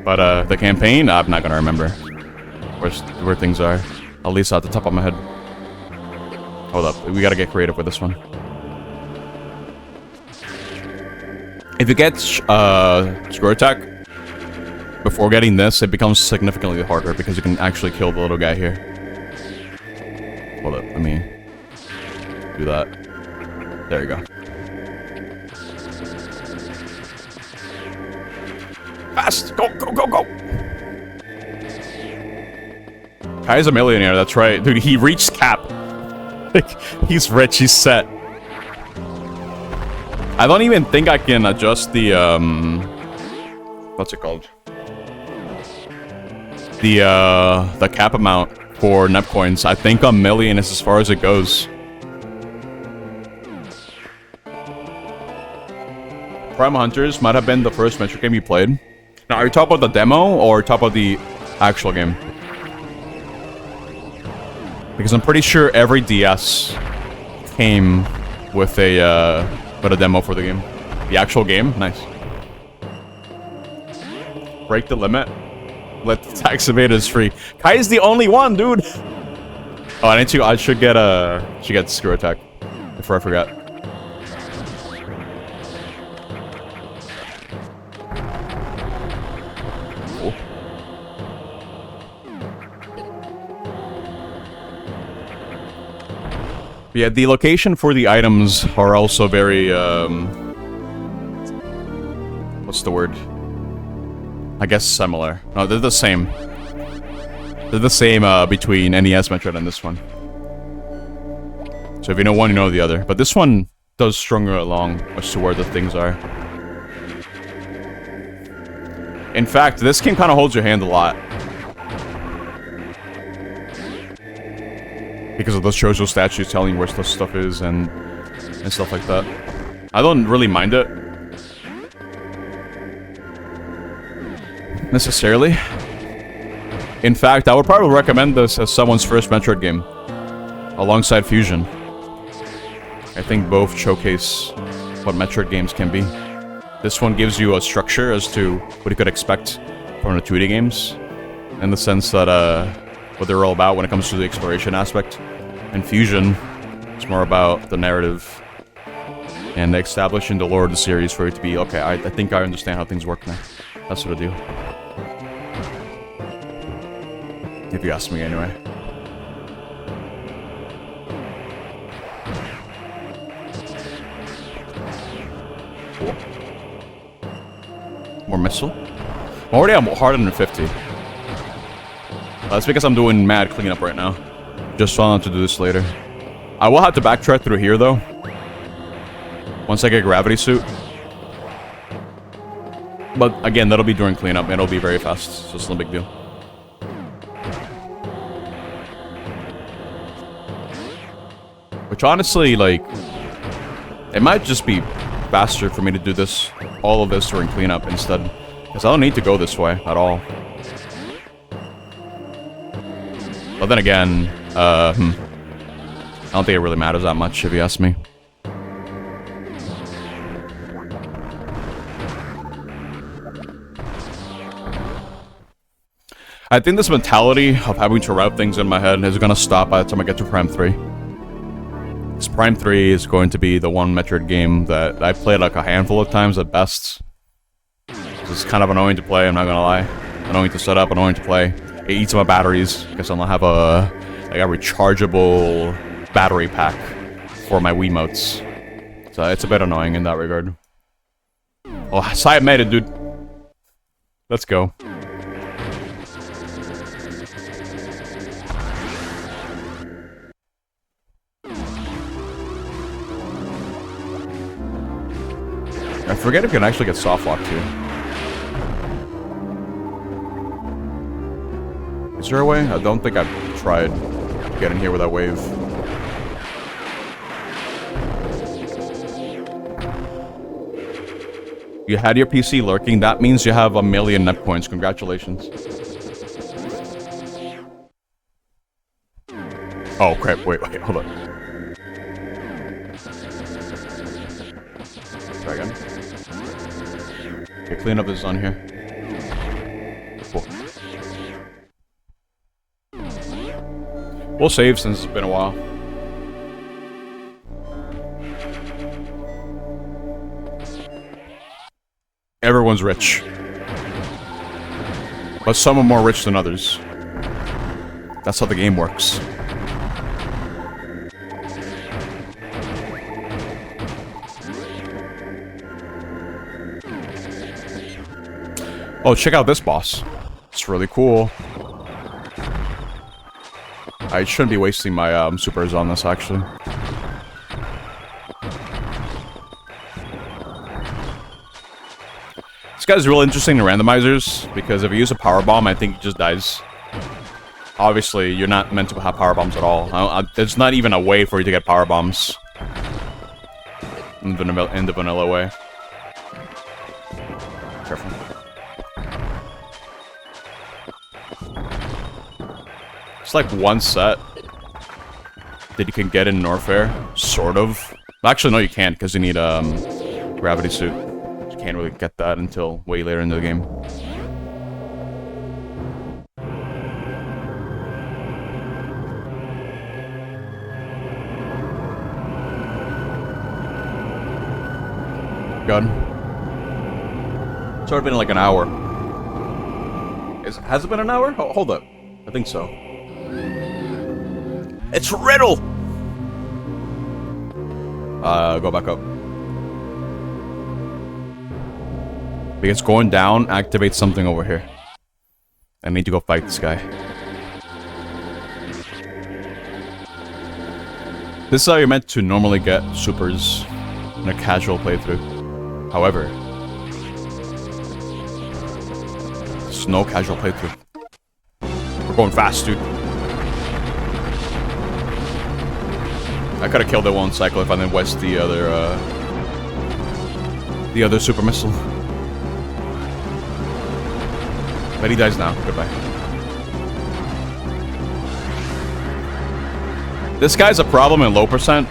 But the campaign, I'm not gonna remember where things are. At least at the top of my head. Hold up, we gotta get creative with this one. If you get Screw Attack before getting this, it becomes significantly harder because you can actually kill the little guy here. Hold up, let me do that. There you go. Fast! Go, go, go, go! Kai's a millionaire, that's right. Dude, he reached cap. Like, he's rich, he's set. I don't even think I can adjust the, what's it called? The cap amount for NEP coins. I think a million is as far as it goes. Prime Hunters might have been the first Metroid game you played. Now, are you talking about the demo or talking about the actual game? Because I'm pretty sure every DS came with a demo for the game. The actual game? Nice. Break the limit. Let the tax evaders free. Kai is the only one, dude! Oh, I should get Screw Attack. Before I forgot. Cool. Yeah, the location for the items are also very, what's the word? I guess similar. No, they're the same. They're the same between NES Metroid and this one. So if you know one, you know the other. But this one does stronger along as to where the things are. In fact, this game kind of holds your hand a lot. Because of those Chozo statues telling you where the stuff is and stuff like that. I don't really mind it. Necessarily. In fact, I would probably recommend this as someone's first Metroid game. Alongside Fusion. I think both showcase what Metroid games can be. This one gives you a structure as to what you could expect from the 2D games. In the sense that, what they're all about when it comes to the exploration aspect. And Fusion is more about the narrative and establishing the lore of the series for it to be, okay, I think I understand how things work now. That sort of deal. If you ask me anyway. Cool. More missile? I'm already at harder than 50. That's because I'm doing mad cleanup right now. Just wanted to do this later. I will have to backtrack through here, though. Once I get Gravity Suit. But again, that'll be during cleanup. It'll be very fast, so it's no big deal. Which honestly, like, it might just be faster for me to do this, all of this during cleanup instead. Because I don't need to go this way at all. But then again, I don't think it really matters that much, if you ask me. I think this mentality of having to route things in my head is gonna stop by the time I get to Prime 3. Because Prime 3 is going to be the one Metroid game that I played like a handful of times at best. It's kind of annoying to play, I'm not gonna lie. Annoying to set up, annoying to play. It eats my batteries, because I don't have a rechargeable battery pack for my Wiimotes. So it's a bit annoying in that regard. Oh, Sai made it, dude. Let's go. I forget if you can actually get soft locked here. Is there a way? I don't think I've tried getting here with that wave. You had your PC lurking, that means you have 1,000,000 net points. Congratulations. Oh crap, wait, hold on. Try again. Okay, clean up this on here. Cool. We'll save since it's been a while. Everyone's rich. But some are more rich than others. That's how the game works. Oh, check out this boss. It's really cool. I shouldn't be wasting my supers on this, actually. This guy's real interesting in randomizers, because if you use a power bomb, I think he just dies. Obviously, you're not meant to have power bombs at all. There's not even a way for you to get power bombs in the vanilla way. Careful. It's like one set that you can get in Norfair, sort of. Actually, no, you can't, because you need gravity suit. You can't really get that until way later in the game. God. It's already been like an hour. Has it been an hour? Hold up. I think so. It's Riddle! Go back up. Because going down activates something over here. I need to go fight this guy. This is how you're meant to normally get supers in a casual playthrough. However, there's no casual playthrough. We're going fast, dude. I could have killed it one cycle if I didn't waste the other super missile. But he dies now. Goodbye. This guy's a problem in low percent,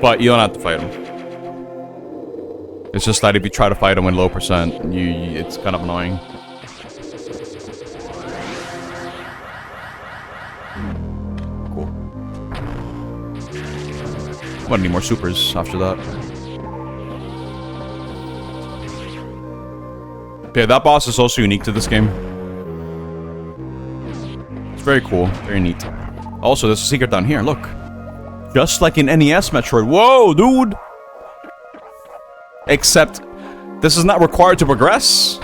but you don't have to fight him. It's just that if you try to fight him in low percent, it's kind of annoying. I want any more supers after that. Yeah, that boss is also unique to this game. It's very cool, very neat. Also, there's a secret down here, look. Just like in NES Metroid. Whoa, dude! Except, this is not required to progress.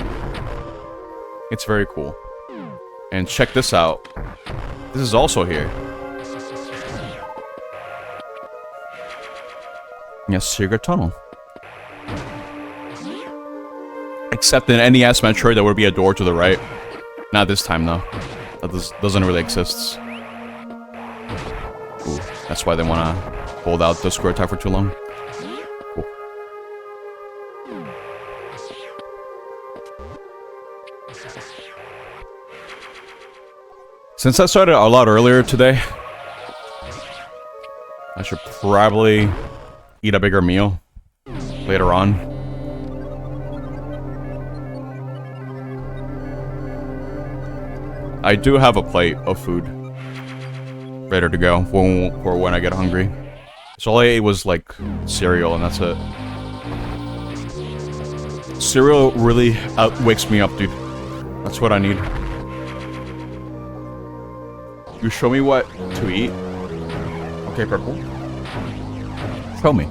It's very cool. And check this out. This is also here. Yes, secret tunnel. I Except in NES Metroid, there would be a door to the right. Not this time, though. That doesn't really exist. Ooh, that's why they want to hold out the square attack for too long. Cool. Since I started a lot earlier today, I should probably eat a bigger meal later on. I do have a plate of food ready to go for when I get hungry. So all I ate was like cereal and that's it. Cereal really wakes me up, dude. That's what I need. You show me what to eat. Okay, purple. Show me.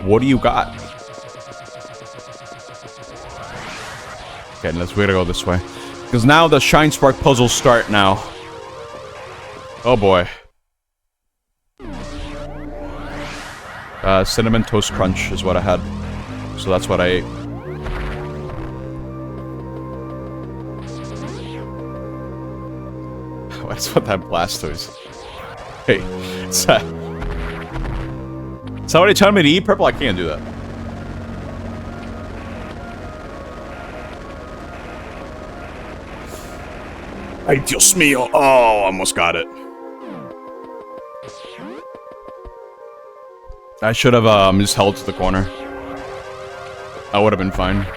What do you got? Okay, let's wait to go this way. Because now the Shine Spark puzzles start now. Oh boy. Cinnamon Toast Crunch is what I had. So that's what I ate. That's what that Blastoise. Hey, is that what you telling me to eat, Purple? I can't do that. Ay, Dios mío. Oh, almost got it. I should have just held to the corner. I would have been fine.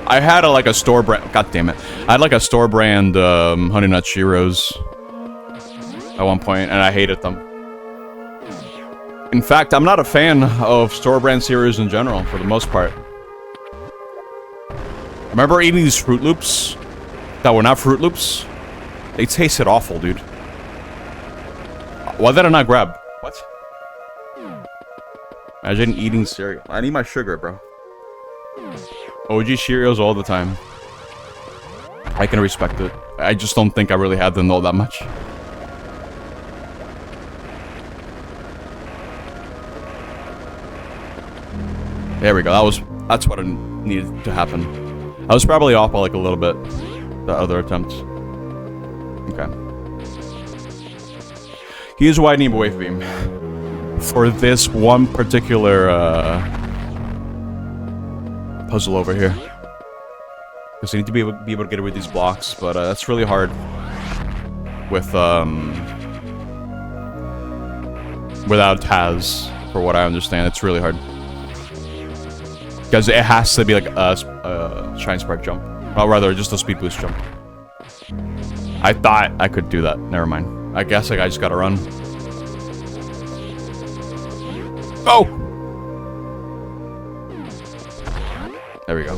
I had like a store brand. God damn it! I had like a store brand Honey Nut Cheerios at one point, and I hated them. In fact, I'm not a fan of store brand cereals in general, for the most part. I remember eating these Fruit Loops that were not Fruit Loops. They tasted awful, dude. Why did I not grab? What? Imagine eating cereal. I need my sugar, bro. OG Cheerios all the time. I can respect it. I just don't think I really had them all that much. There we go. That's what needed to happen. I was probably off by like a little bit. The other attempts. Okay. Here's why I need a Wave Beam. For this one particular puzzle over here. Because you need to be able to get rid of these blocks, but that's really hard with without Taz, for what I understand. It's really hard. Because it has to be like a Shine Spark jump. Or rather, just a Speed Boost jump. I thought I could do that. Never mind. I guess like, I just gotta run. Oh! There we go.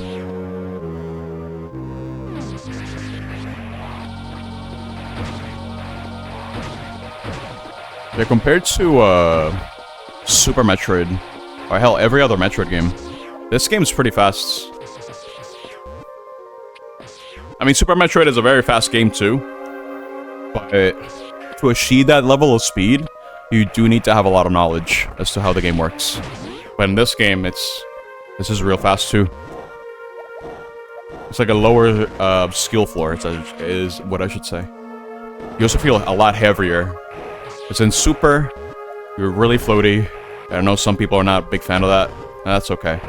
Yeah, compared to Super Metroid, or hell, every other Metroid game, this game is pretty fast. I mean, Super Metroid is a very fast game too, but to achieve that level of speed, you do need to have a lot of knowledge as to how the game works. But in this game, this is real fast too. It's like a lower skill floor, is what I should say. You also feel a lot heavier. Because in Super, you're really floaty. I know some people are not a big fan of that, and that's okay.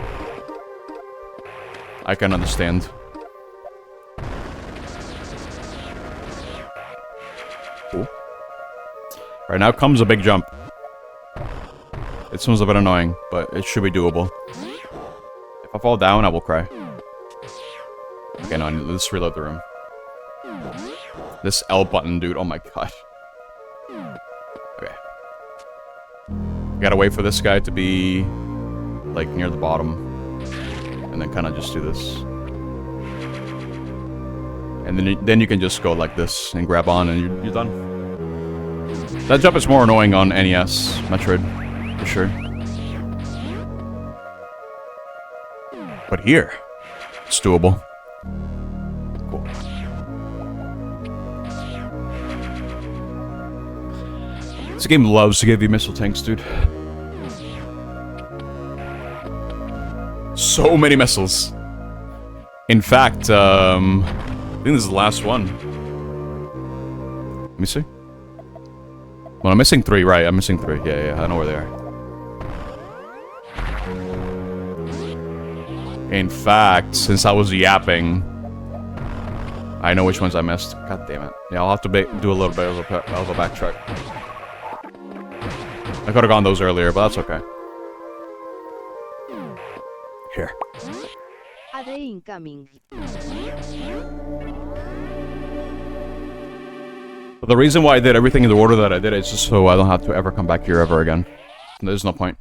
I can understand. Cool. Right now comes a big jump. It seems a bit annoying, but it should be doable. If I fall down, I will cry. Okay, no, let's reload the room. This L button, dude, oh my god. Okay. Gotta wait for this guy to be, like, near the bottom. And then kind of just do this. And then you can just go like this and grab on and you're done. That jump is more annoying on NES Metroid, for sure. But here, it's doable. Cool. This game loves to give you missile tanks, dude. So many missiles. In fact, I think this is the last one. Let me see. Well, I'm missing 3, right? I'm missing 3. Yeah, I know where they are. In fact, since I was yapping, I know which ones I missed. God damn it. Yeah, I'll have to do a little bit of a backtrack. I could have gone those earlier, but that's okay. Here. AD incoming. But the reason why I did everything in the order that I did is just so I don't have to ever come back here ever again. There's no point.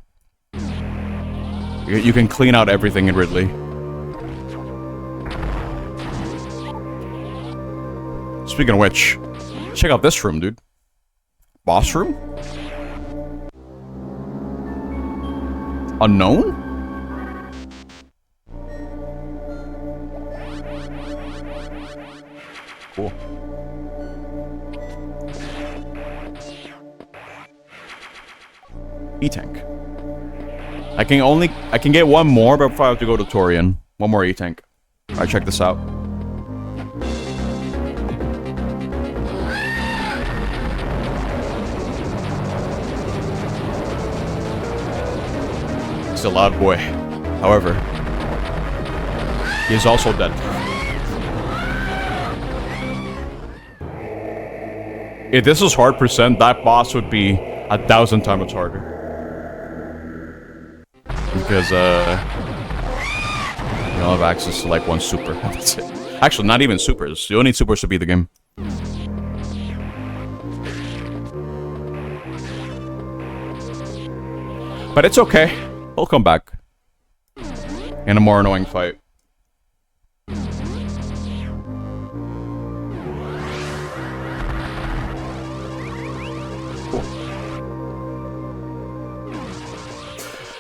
You can clean out everything in Ridley. Speaking of which, check out this room, dude. Boss room? Unknown? Cool. E-tank. I can get one more before I have to go to Torian. One more E-tank. Alright, check this out. He's a loud boy. However, he is also dead. If this was hard percent, that boss would be 1,000 times harder. Because, you don't have access to, like, one super. That's it. Actually, not even supers. You don't need supers to beat the game. But it's okay. He'll come back. In a more annoying fight.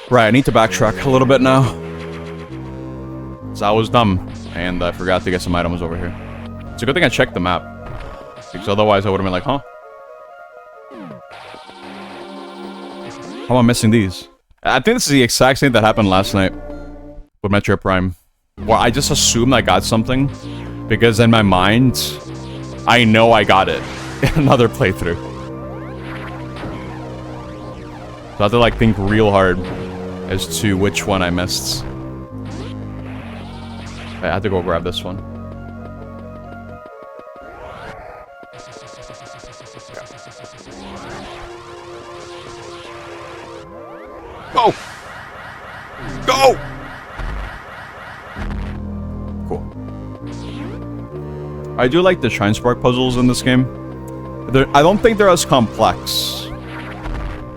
Right, I need to backtrack a little bit now. So I was dumb, and I forgot to get some items over here. It's a good thing I checked the map. Because otherwise I would have been like, huh? How am I missing these? I think this is the exact same that happened last night with Metroid Prime. Well, I just assumed I got something, because in my mind, I know I got it in another playthrough. So I have to like think real hard as to which one I missed. I had to go grab this one. Go! Go! Cool. I do like the Shrine Spark puzzles in this game. I don't think they're as complex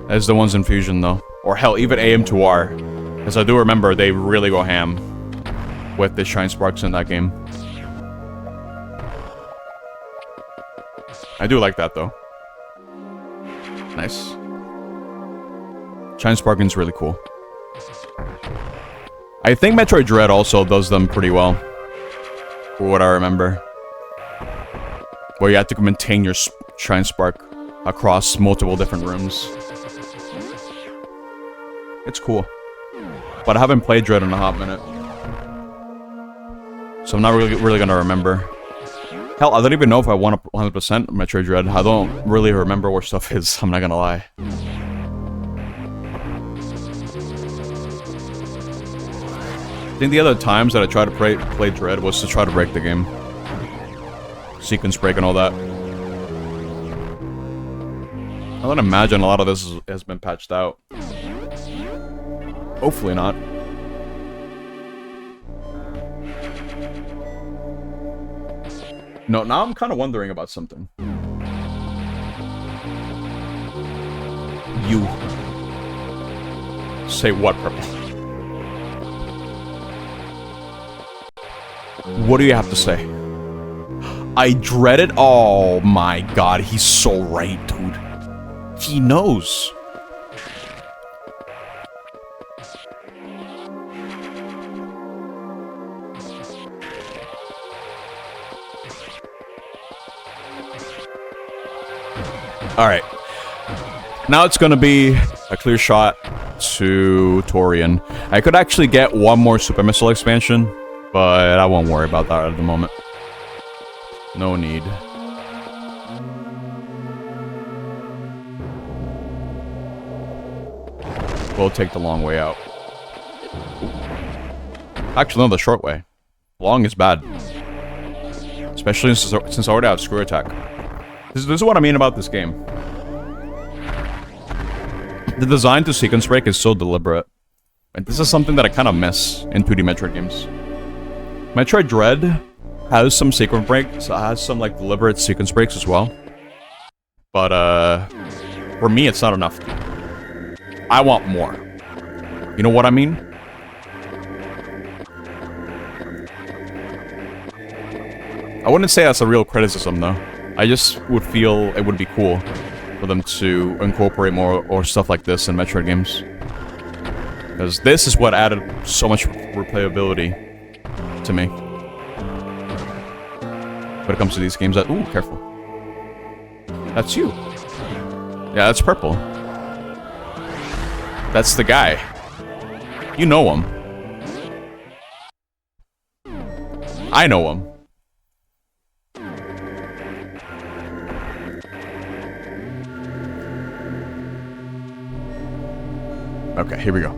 as the ones in Fusion, though. Or hell, even AM2R. Because I do remember they really go ham with the Shrine Sparks in that game. I do like that, though. Nice. Shrine Sparking's really cool. I think Metroid Dread also does them pretty well. For what I remember. Where you have to maintain your Shrine Spark across multiple different rooms. It's cool. But I haven't played Dread in a hot minute. So I'm not really gonna remember. Hell, I don't even know if I want 100% Metroid Dread. I don't really remember where stuff is, I'm not gonna lie. I think the other times that I tried to play Dread was to try to break the game. Sequence break and all that. I don't imagine a lot of this has been patched out. Hopefully not. No, now I'm kind of wondering about something. You. Say what, Purple? What do you have to say? I dread it? Oh my god, he's so right, dude. He knows. Alright. Now it's gonna be a clear shot to Torian. I could actually get one more Super Missile expansion, but I won't worry about that at the moment. No need. We'll take the long way out. Actually, no, the short way. Long is bad. Especially since I already have screw attack. This is what I mean about this game. The design to sequence break is so deliberate. And this is something that I kind of miss in 2D Metroid games. Metroid Dread has some sequence breaks, has some like deliberate sequence breaks as well. But for me it's not enough. I want more. You know what I mean? I wouldn't say that's a real criticism though. I just would feel it would be cool for them to incorporate more or stuff like this in Metroid games. Because this is what added so much replayability to me. When it comes to these games that... Ooh, careful. That's you. Yeah, that's purple. That's the guy. You know him. I know him. Okay, here we go.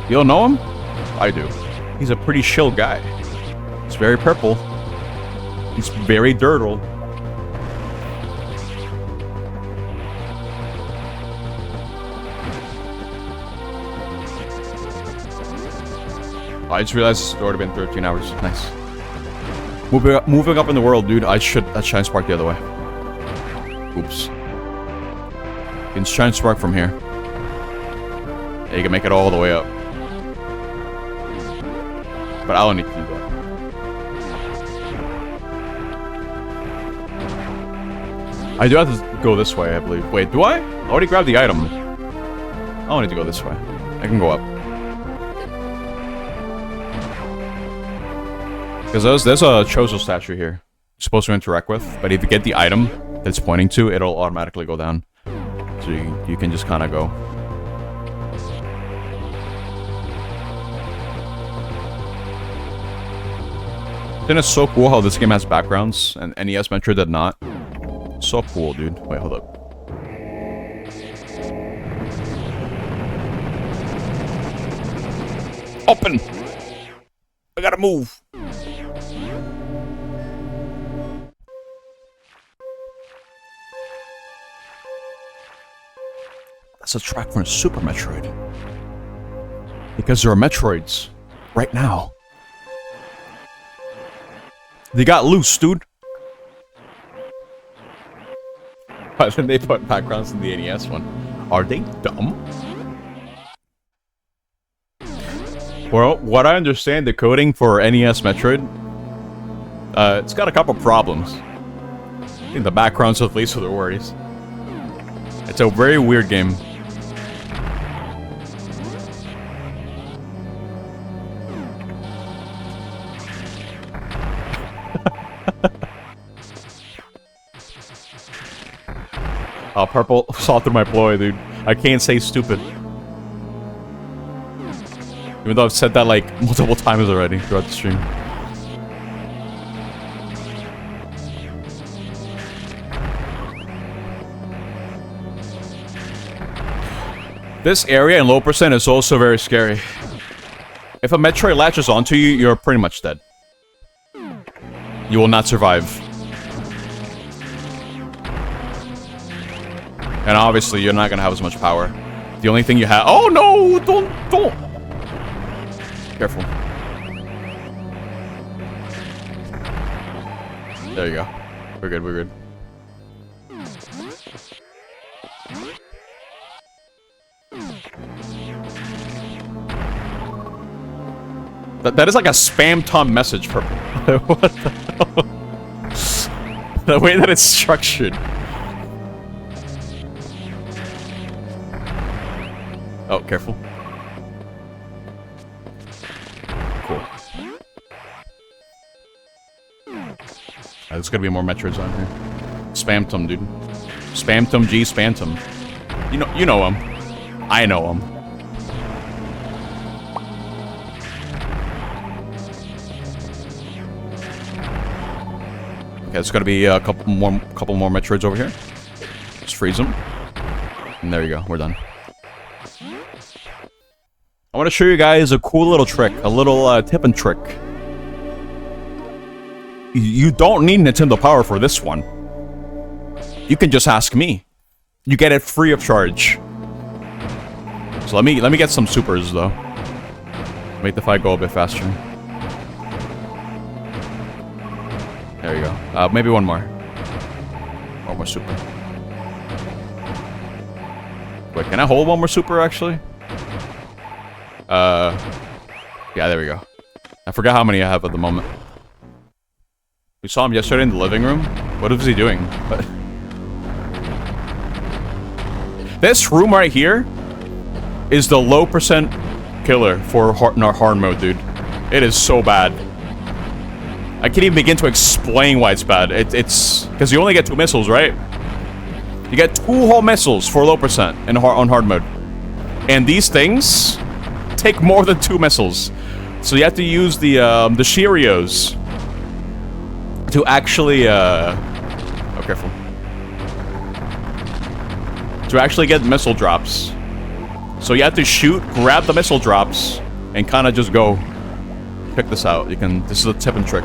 You don't know him? I do. He's a pretty chill guy. He's very purple. He's very dirtle. I just realized it's already been 13 hours. Nice. Moving up in the world, dude. I should shine spark the other way. Oops. You can shine spark from here. Yeah, you can make it all the way up. But I don't need to do that. I do have to go this way, I believe. Wait, do I? I already grabbed the item. I don't need to go this way. I can go up. Because there's a Chozo statue here you're supposed to interact with, but if you get the item that it's pointing to, it'll automatically go down. So you can just kind of go. Then it's so cool how this game has backgrounds, and NES Metroid did not. So cool, dude. Wait, hold up. Open! I gotta move! That's a track from Super Metroid. Because there are Metroids. Right now. They got loose, dude. Why didn't they put backgrounds in the NES one? Are they dumb? Well, what I understand, the coding for NES Metroid, it's got a couple problems. I think the backgrounds are the least of their worries. It's a very weird game. Oh, purple saw through my ploy, dude. I can't say stupid. Even though I've said that like multiple times already throughout the stream. This area in low percent is also very scary. If a Metroid latches onto you, you're pretty much dead. You will not survive. And obviously, you're not gonna have as much power. The only thing you have— oh no! Don't! Careful. There you go. We're good, we're good. That is like a spam Tom message for what the hell? The way that it's structured. Oh, careful. Cool. There's gonna be more Metroids on here. Spammed him, dude. Spammed him, G, spammed him. You know him. I know him. Okay, it's gonna be a couple more Metroids over here. Just freeze them. And there you go, we're done. I want to show you guys a cool little trick, a little tip and trick. You don't need Nintendo Power for this one. You can just ask me. You get it free of charge. So let me get some supers though. Make the fight go a bit faster. There you go. Maybe one more. One more super. Wait, can I hold one more super actually? Yeah, there we go. I forgot how many I have at the moment. We saw him yesterday in the living room. What is he doing? This room right here is the low percent killer for hard mode, dude. It is so bad. I can't even begin to explain why it's bad. It's because you only get 2 missiles, right? You get 2 whole missiles for low percent on hard mode, and these things take more than 2 missiles. So you have to use the Cheerios to actually oh, careful. To actually get missile drops. So you have to shoot, grab the missile drops, and kind of just go. Check this out. You can. This is a tip and trick.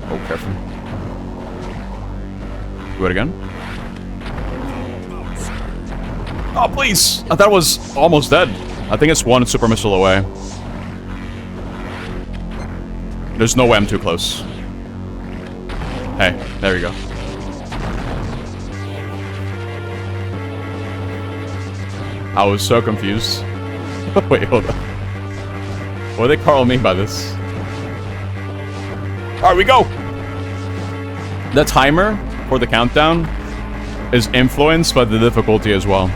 Oh, careful. Do it again. Oh, please! I thought it was almost dead. I think it's 1 super missile away. There's no way I'm too close. Hey, there you go. I was so confused. Wait, hold on. What do they call me by this? Alright, we go! The timer for the countdown is influenced by the difficulty as well.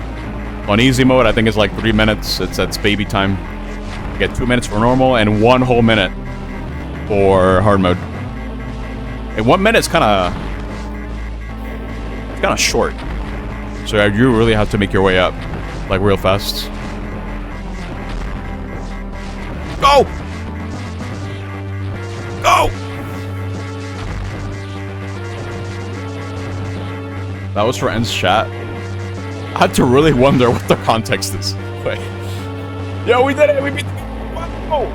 On easy mode, I think it's like 3 minutes. It's baby time. You get 2 minutes for normal and 1 whole minute for hard mode. And 1 minute's kind of short. So you really have to make your way up, like real fast. Go! Go! That was for N's chat. I had to really wonder what the context is. Wait. Yo, we did it! We beat the... Wow!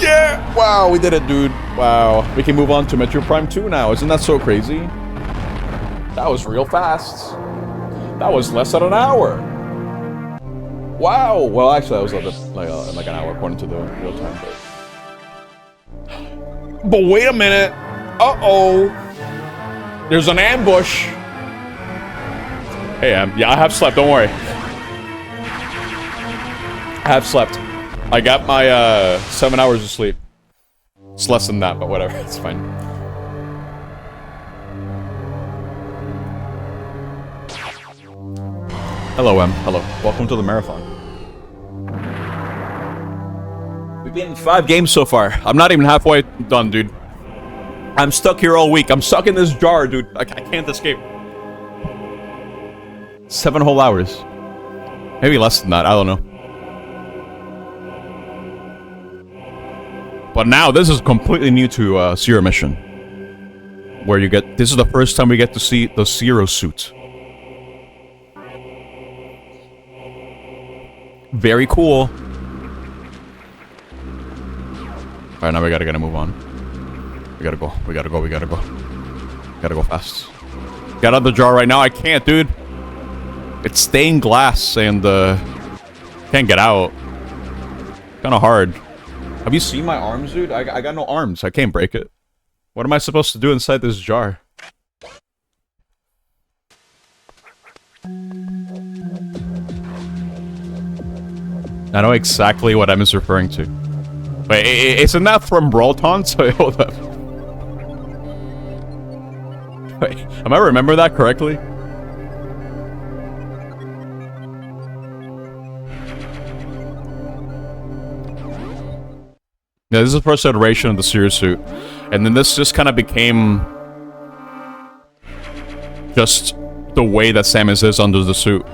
Yeah! Wow, we did it, dude. Wow. We can move on to Metroid Prime 2 now. Isn't that so crazy? That was real fast. That was less than an hour. Wow! Well, actually, that was a bit like an hour according to the real time. But wait a minute. Uh-oh. There's an ambush. Hey, yeah, I have slept. Don't worry. I have slept. I got my 7 hours of sleep. It's less than that, but whatever. It's fine. Hello, Em. Hello. Welcome to the marathon. We've been in 5 games so far. I'm not even halfway done, dude. I'm stuck here all week. I'm stuck in this jar, dude. I can't escape. 7 whole hours. Maybe less than that. I don't know. But now, this is completely new to Zero Mission. Where you get... This is the first time we get to see the Zero suit. Very cool. Alright, now we gotta move on. We gotta go. We gotta go. We gotta go. Gotta go fast. Get out of the jar right now. I can't, dude. It's stained glass and can't get out. Kind of hard. Have you seen my arms, dude? I got no arms. I can't break it. What am I supposed to do inside this jar? I know exactly what M is referring to. Wait, isn't that from Brawl Taunts? Wait, hold up. Wait, am I remember that correctly? Yeah, this is the first iteration of the Series suit. And then this just kind of became just the way that Samus is under the suit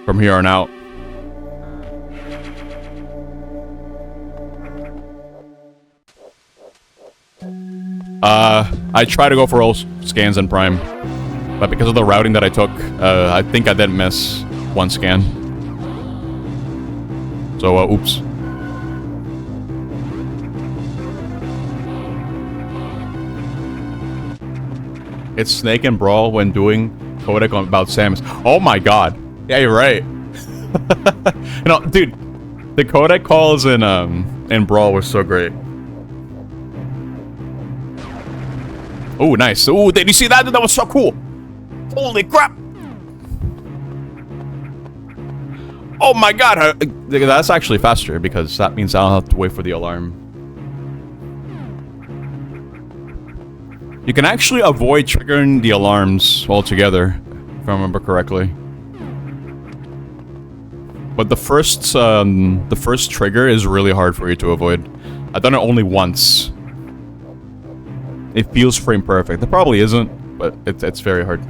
from here on out. I try to go for all scans in Prime, but because of the routing that I took, I think I did miss one scan. So, oops. It's Snake and Brawl when doing codec about Samus. Oh my god. Yeah, you're right. You know, dude, the codec calls in Brawl were so great. Oh, nice. Oh, did you see that? That was so cool. Holy crap. Oh my god. That's actually faster because that means I don't have to wait for the alarm. You can actually avoid triggering the alarms altogether, if I remember correctly. But the first trigger is really hard for you to avoid. I've done it only once. It feels frame perfect. It probably isn't, but it's very hard.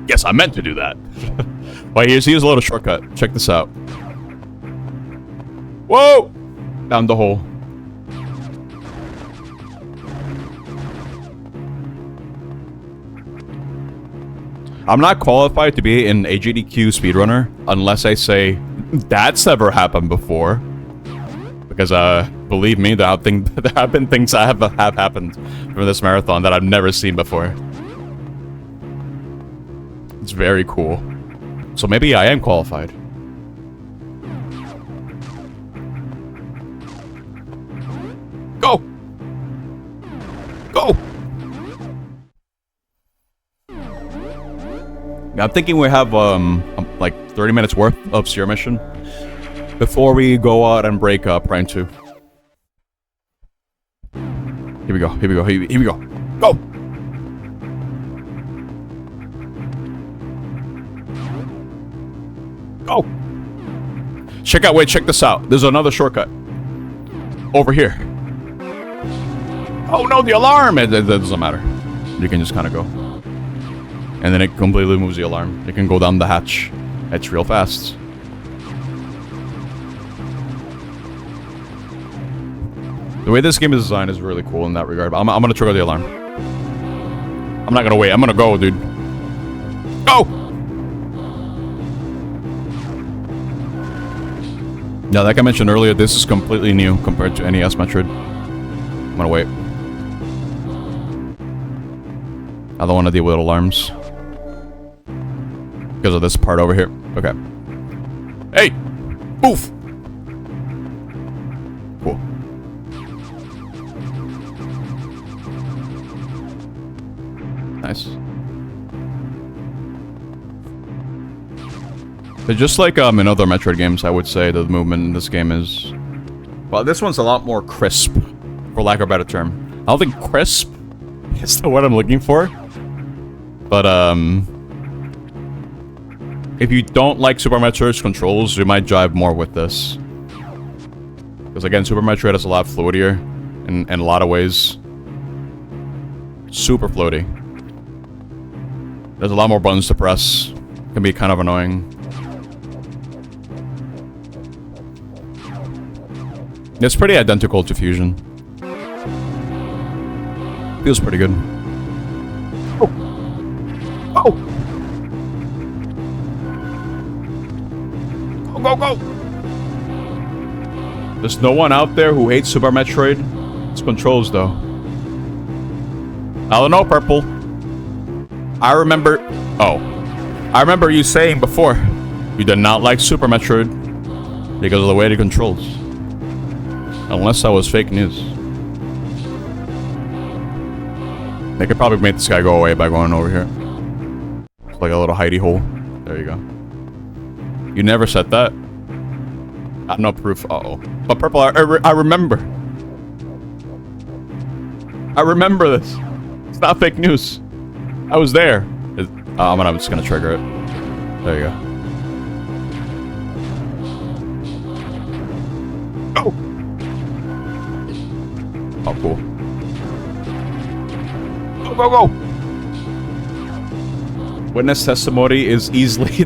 Yes, I meant to do that. Wait, here's a little shortcut. Check this out. Whoa! Down the hole. I'm not qualified to be an AGDQ speedrunner unless I say that's never happened before. Because, believe me, there have been things that have happened from this marathon that I've never seen before. It's very cool. So maybe I am qualified. Go! Go! I'm thinking we have, like 30 minutes worth of Seer mission before we go out and break Prime 2. Here we go, here we go, here we go. Go! Go! Check this out. There's another shortcut. Over here. Oh no, the alarm! It doesn't matter. You can just kind of go. And then it completely removes the alarm. You can go down the hatch. It's real fast. The way this game is designed is really cool in that regard. But I'm gonna trigger the alarm. I'm not gonna wait. I'm gonna go, dude. Go! Now, like I mentioned earlier, this is completely new compared to NES Metroid. I'm gonna wait. I don't want to deal with alarms. Because of this part over here. Okay. Hey! Oof! Cool. Nice. But just like in other Metroid games, I would say the movement in this game is... Well, this one's a lot more crisp, for lack of a better term. I don't think crisp is the word I'm looking for. But, if you don't like Super Metroid's controls, you might jive more with this. Because again, Super Metroid is a lot floatier in a lot of ways. Super floaty. There's a lot more buttons to press. Can be kind of annoying. It's pretty identical to Fusion. Feels pretty good. Oh! Oh! Go, go, go! There's no one out there who hates Super Metroid. Its controls, though. I don't know, Purple. I remember... Oh. I remember you saying before you did not like Super Metroid because of the way it controls. Unless that was fake news. They could probably make this guy go away by going over here. It's like a little hidey hole. There you go. You never said that. I have no proof. Uh-oh. But Purple, I remember. I remember this. It's not fake news. I was there. I'm just gonna trigger it. There you go. Oh, cool. Go, go, go! Witness testimony is easily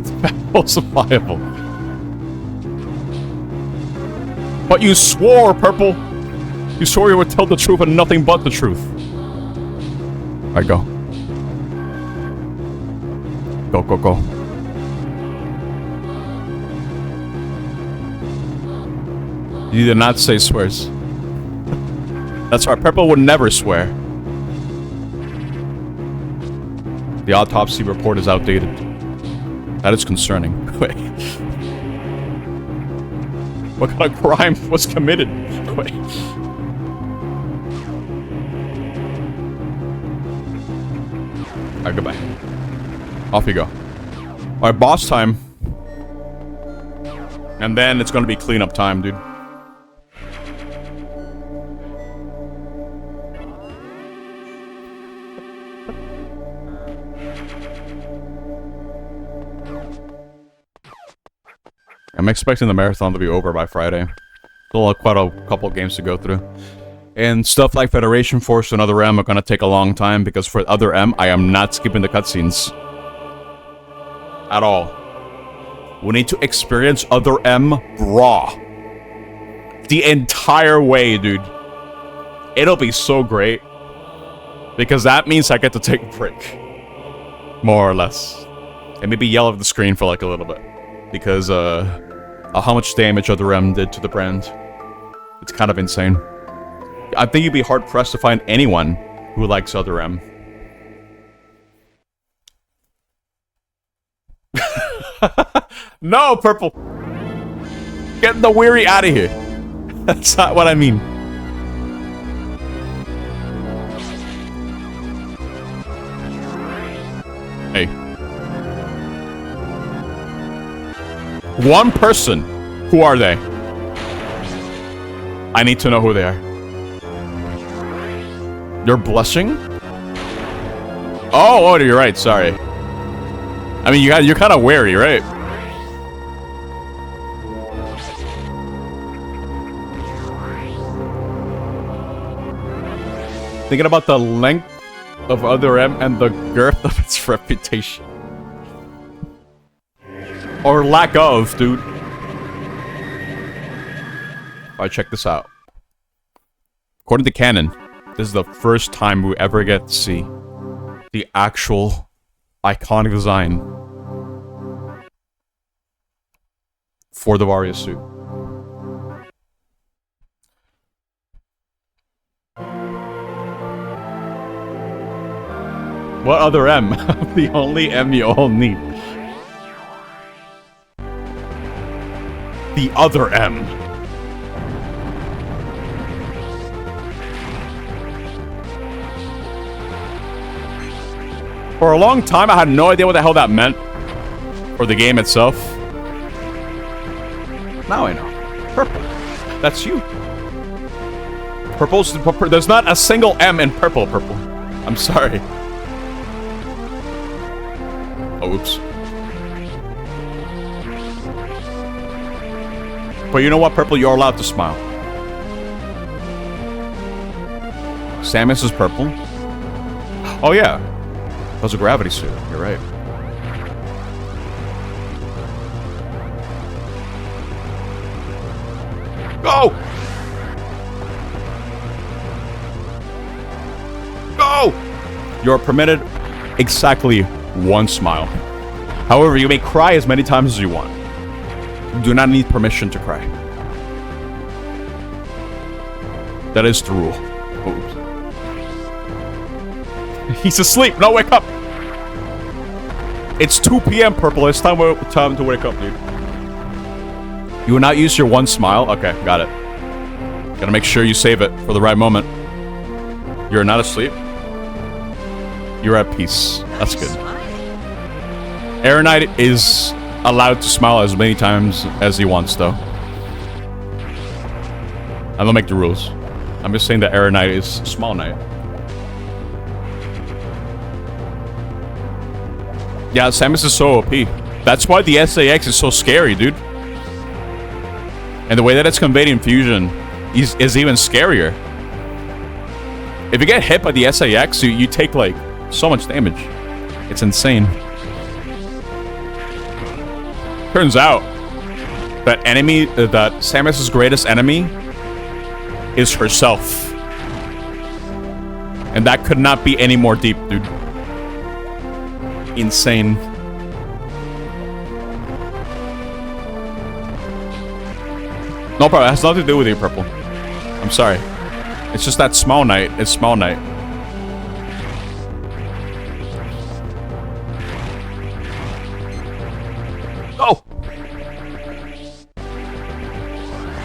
falsifiable. But you swore, Purple! You swore you would tell the truth and nothing but the truth. Alright, go. Go, go, go. You did not say swears. That's right, Purple would never swear. The autopsy report is outdated. That is concerning. Wait. What kind of crime was committed? Wait. Alright, goodbye. Off you go. Alright, boss time. And then it's gonna be cleanup time, dude. I'm expecting the marathon to be over by Friday. Still quite a couple of games to go through. And stuff like Federation Force and Other M are gonna take a long time because for Other M, I am not skipping the cutscenes. At all. We need to experience Other M raw. The entire way, dude. It'll be so great. Because that means I get to take a break. More or less. And maybe yell at the screen for like a little bit. Because, how much damage Other M did to the brand. It's kind of insane. I think you'd be hard-pressed to find anyone who likes Other M. No, Purple! Get the weary out of here! That's not what I mean. Hey. One person! Who are they? I need to know who they are. You're blushing? Oh, you're right, sorry. I mean, you're kind of wary, right? Thinking about the length of Other M and the girth of its reputation. Or lack of, dude. Alright, check this out. According to canon, this is the first time we ever get to see the actual iconic design for the Varia suit. What other M? The only M you all need. The other M. For a long time, I had no idea what the hell that meant. For the game itself. Now I know. Purple. That's you. There's not a single M in purple. I'm sorry. Oh, oops. But you know what, Purple? You're allowed to smile. Samus is purple. Oh, yeah. That was a gravity suit. You're right. Go! Go! You're permitted exactly one smile. However, you may cry as many times as you want. You do not need permission to cry. That is the rule. Oops. He's asleep. No, wake up. It's 2 p.m. Purple. It's time to wake up, dude. You will not use your one smile. Okay, got it. Gotta make sure you save it for the right moment. You're not asleep. You're at peace. That's good. Aeronite is allowed to smile as many times as he wants, though. I don't make the rules. I'm just saying that Aeronite is Small Knight. Yeah, Samus is so OP. That's why the SAX is so scary, dude. And the way that it's conveyed in Fusion is even scarier. If you get hit by the SAX, you take, like, so much damage. It's insane. Turns out that that Samus's greatest enemy is herself. And that could not be any more deep, dude. Insane. No problem, it has nothing to do with you, Purple. I'm sorry. It's just that Small Knight is Small Knight. Oh!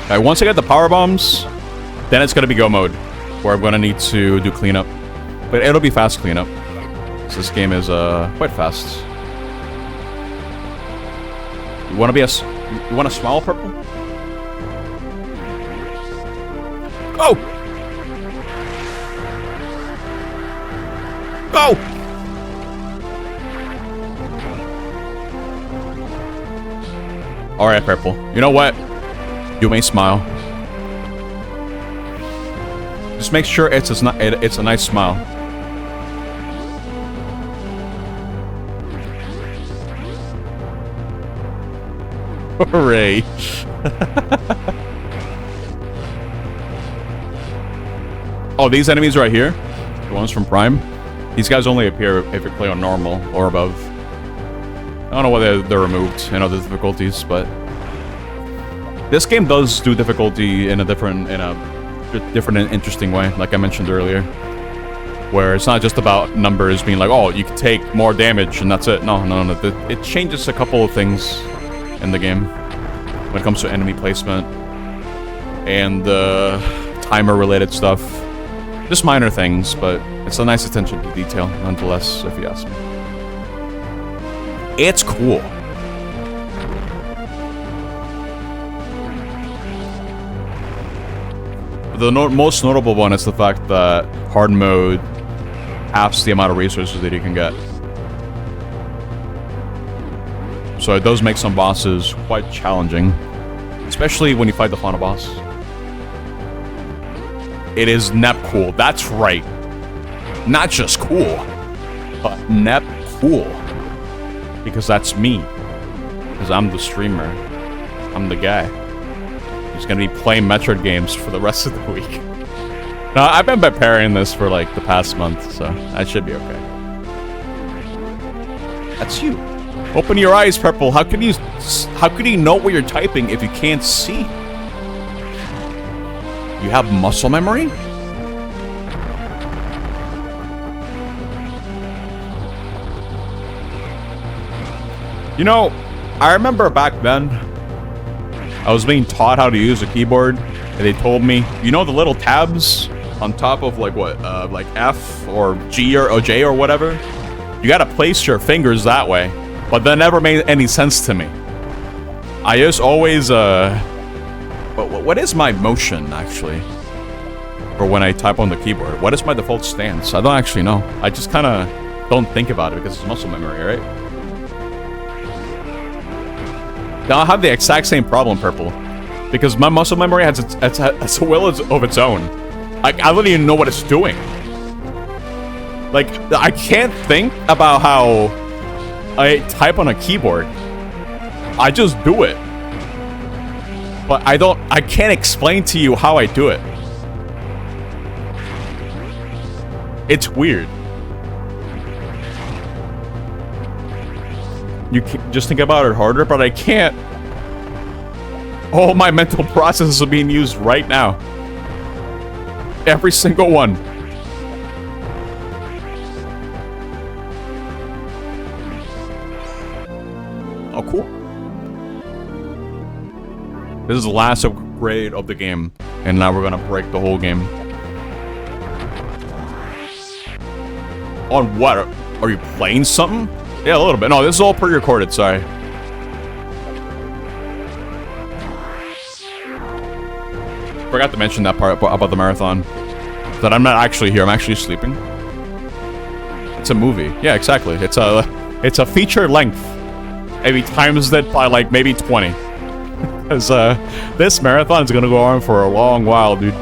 Alright, once I get the power bombs, then it's gonna be go mode, where I'm gonna need to do cleanup. But it'll be fast cleanup. So this game is quite fast. You wanna be you wanna smile, Purple? Go! Go! Alright, Purple. You know what? You may smile. Just make sure it's a nice smile. Hooray. Oh, these enemies right here, the ones from Prime, these guys only appear if you play on normal or above. I don't know whether they're removed in other difficulties, but this game does do difficulty in a different and interesting way, like I mentioned earlier, where it's not just about numbers being like, oh, you can take more damage and that's it. No. It changes a couple of things in the game when it comes to enemy placement and timer-related stuff. Just minor things, but it's a nice attention to detail, nonetheless, if you ask me. It's cool. The most notable one is the fact that hard mode halves the amount of resources that you can get. So it does make some bosses quite challenging, especially when you fight the final boss. It is Nep cool. That's right. Not just cool, but Nep cool. Because that's me. Because I'm the streamer. I'm the guy who's gonna be playing Metroid games for the rest of the week. Now, I've been preparing this for like the past month, so I should be okay. That's you. Open your eyes, Purple. How can you know what you're typing if you can't see? You have muscle memory? You know, I remember back then, I was being taught how to use a keyboard, and they told me, you know the little tabs on top of like what, like F or G or J or whatever? You gotta place your fingers that way, but that never made any sense to me. I just always, what is my motion, actually? Or when I type on the keyboard? What is my default stance? I don't actually know. I just kind of don't think about it because it's muscle memory, right? Now I have the exact same problem, Purple. Because my muscle memory has a will of its own. I don't even know what it's doing. Like, I can't think about how I type on a keyboard. I just do it. But I can't explain to you how I do it. It's weird. You can just think about it harder, but I can't. All my mental processes are being used right now. Every single one. Oh, cool. This is the last upgrade of the game, and now we're gonna break the whole game. On what? Are you playing something? Yeah, a little bit. No, this is all pre-recorded, sorry. Forgot to mention that part about the marathon. That I'm not actually here, I'm actually sleeping. It's a movie. Yeah, exactly. It's a feature length. Maybe times that by like maybe 20. Because this marathon is gonna go on for a long while, dude.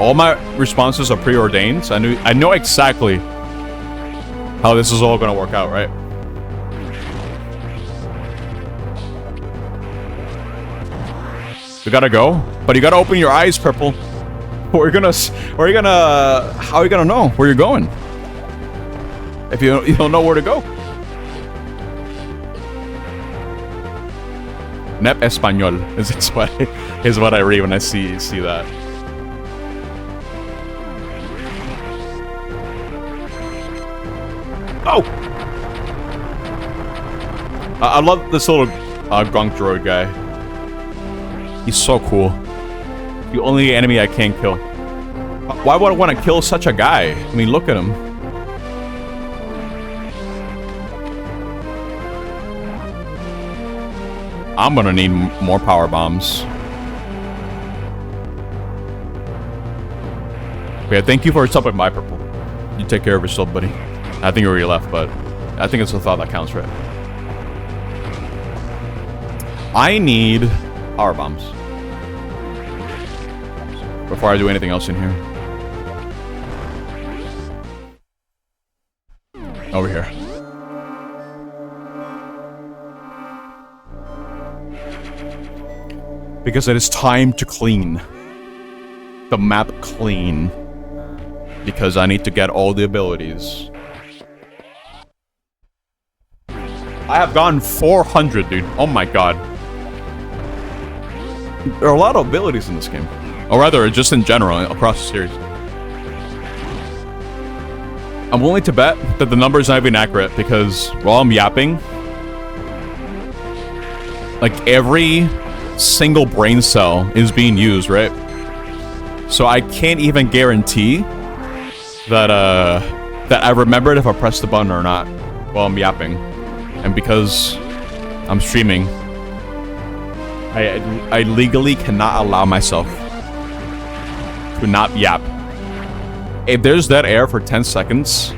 All my responses are preordained. I know exactly how this is all gonna work out, right? You gotta go, but you gotta open your eyes, Purple. How are you gonna know where you're going? If you don't know where to go. Nep Español is what I read when I see that. Oh! I love this little Gronk droid guy. He's so cool. The only enemy I can't kill. Why would I want to kill such a guy? I mean, look at him. I'm gonna need more power bombs. Yeah, thank you for stopping by, Purple. You take care of yourself, buddy. I think you already left, but I think it's the thought that counts, right? I need power bombs before I do anything else in here. Over here. Because it is time to clean the map clean. Because I need to get all the abilities. I have gone 400, dude. Oh my god. There are a lot of abilities in this game. Or rather, just in general, across the series. I'm willing to bet that the number is not even accurate because while I'm yapping, like every single brain cell is being used, right? So I can't even guarantee that that I remembered if I pressed the button or not while I'm yapping. And because I'm streaming, I legally cannot allow myself to not yap. If there's dead air for 10 seconds,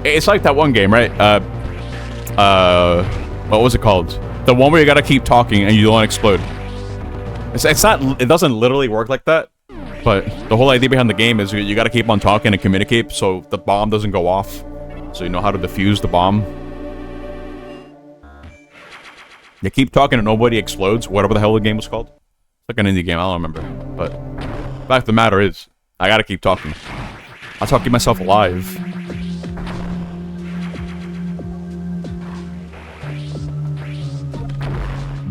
it's like that one game, right? What was it called? The one where you gotta keep talking and you don't explode. It's not. It doesn't literally work like that. But the whole idea behind the game is you gotta keep on talking and communicate so the bomb doesn't go off. So you know how to defuse the bomb. You keep talking and nobody explodes. Whatever the hell the game was called. It's like an indie game. I don't remember. But the fact of the matter is, I gotta keep talking. That's how I keep myself alive.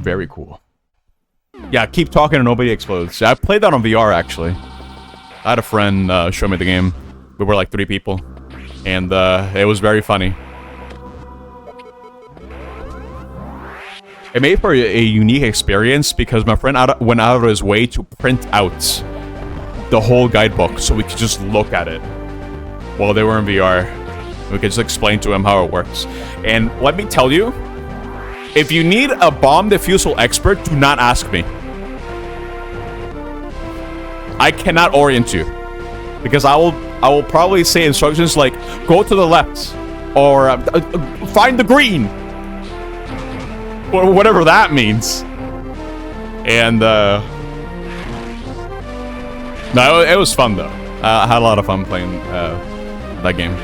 Very cool. Yeah, keep talking and nobody explodes. I played that on VR, actually. I had a friend show me the game. We were like 3 people. And it was very funny. It made for a unique experience because my friend went out of his way to print out the whole guidebook so we could just look at it while they were in VR. We could just explain to him how it works. And let me tell you, if you need a bomb defusal expert, do not ask me. I cannot orient you. Because I will probably say instructions like, go to the left. Or find the green. Or whatever that means. And, no, it was fun though. I had a lot of fun playing that game.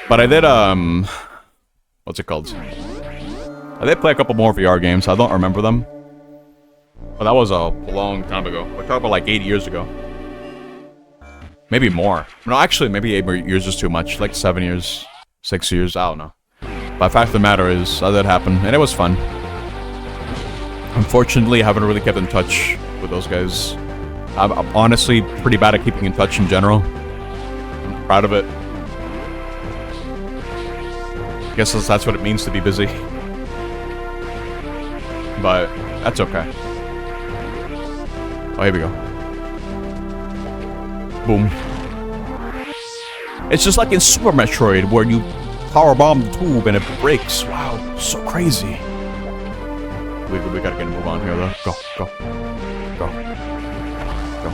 But I did, what's it called? I did play a couple more VR games. I don't remember them. But that was a long time ago. We're talking about like 8 years ago. Maybe more. No, actually, maybe 8 years is too much. Like 7 years, 6 years, I don't know. But the fact of the matter is, that did happen, and it was fun. Unfortunately, I haven't really kept in touch with those guys. I'm honestly pretty bad at keeping in touch in general. I'm proud of it. I guess that's what it means to be busy. But that's okay. Oh, here we go. Boom. It's just like in Super Metroid, where you power bomb the tube and it breaks. Wow, so crazy. We gotta get a move on here, though. Go, go, go, go.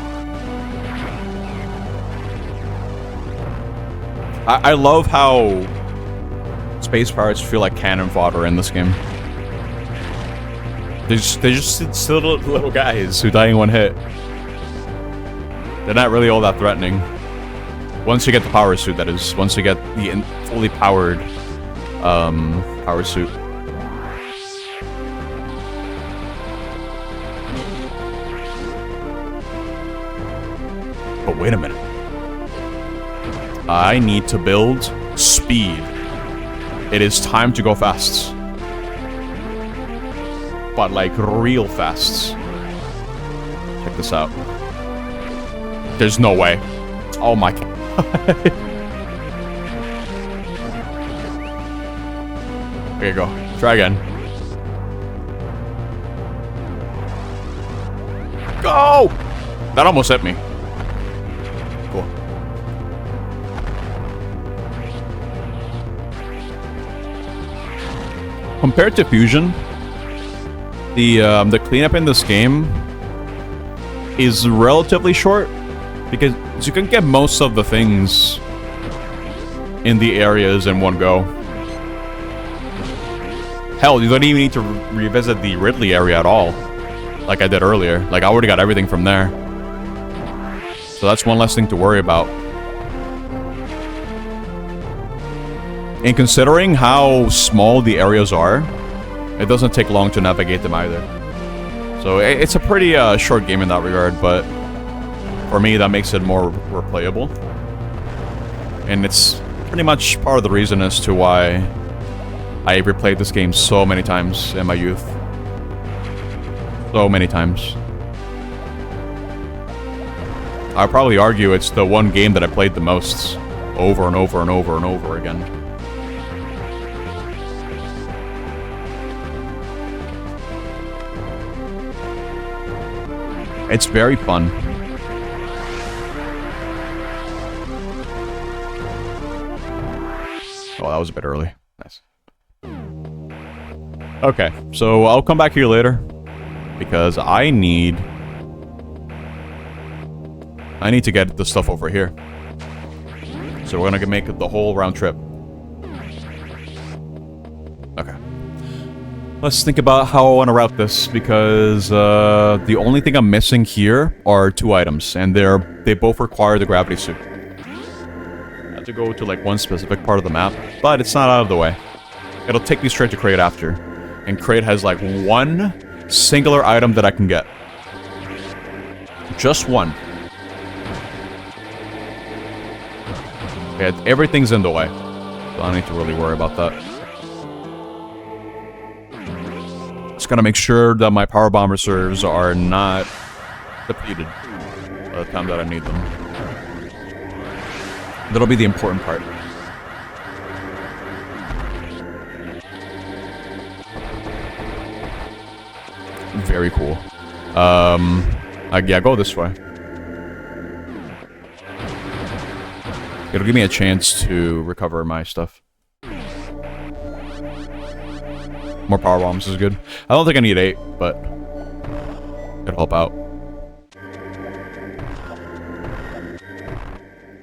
I love how space pirates feel like cannon fodder in this game. They're just still little guys who die in one hit. They're not really all that threatening. Once you get the power suit, that is. Once you get the fully powered power suit. But wait a minute. I need to build speed. It is time to go fast. But like real fast. Check this out. There's no way. Oh my god. There you go. Try again. Go! That almost hit me. Cool. Compared to Fusion, the cleanup in this game is relatively short because you can get most of the things in the areas in one go. Hell, you don't even need to revisit the Ridley area at all, like I did earlier. Like, I already got everything from there. So that's one less thing to worry about. And considering how small the areas are, it doesn't take long to navigate them either. So it's a pretty short game in that regard, but for me, that makes it more replayable. And it's pretty much part of the reason as to why I replayed this game so many times in my youth. So many times. I'd probably argue it's the one game that I played the most over and over and over and over again. It's very fun. Oh, that was a bit early. Nice. Okay, so I'll come back here later because I need to get the stuff over here. So we're gonna make the whole round trip. Okay. Let's think about how I want to route this because the only thing I'm missing here are 2 items, and they both require the gravity suit. I have to go to like one specific part of the map, but it's not out of the way. It'll take me straight to Crate after, and Crate has like one singular item that I can get. Just one. Yeah, everything's in the way, so I don't need to really worry about that. Just gotta make sure that my power bomb reserves are not depleted by the time that I need them. That'll be the important part. Very cool. Yeah, go this way. It'll give me a chance to recover my stuff. More power bombs is good. I don't think I need 8, but it'll help out.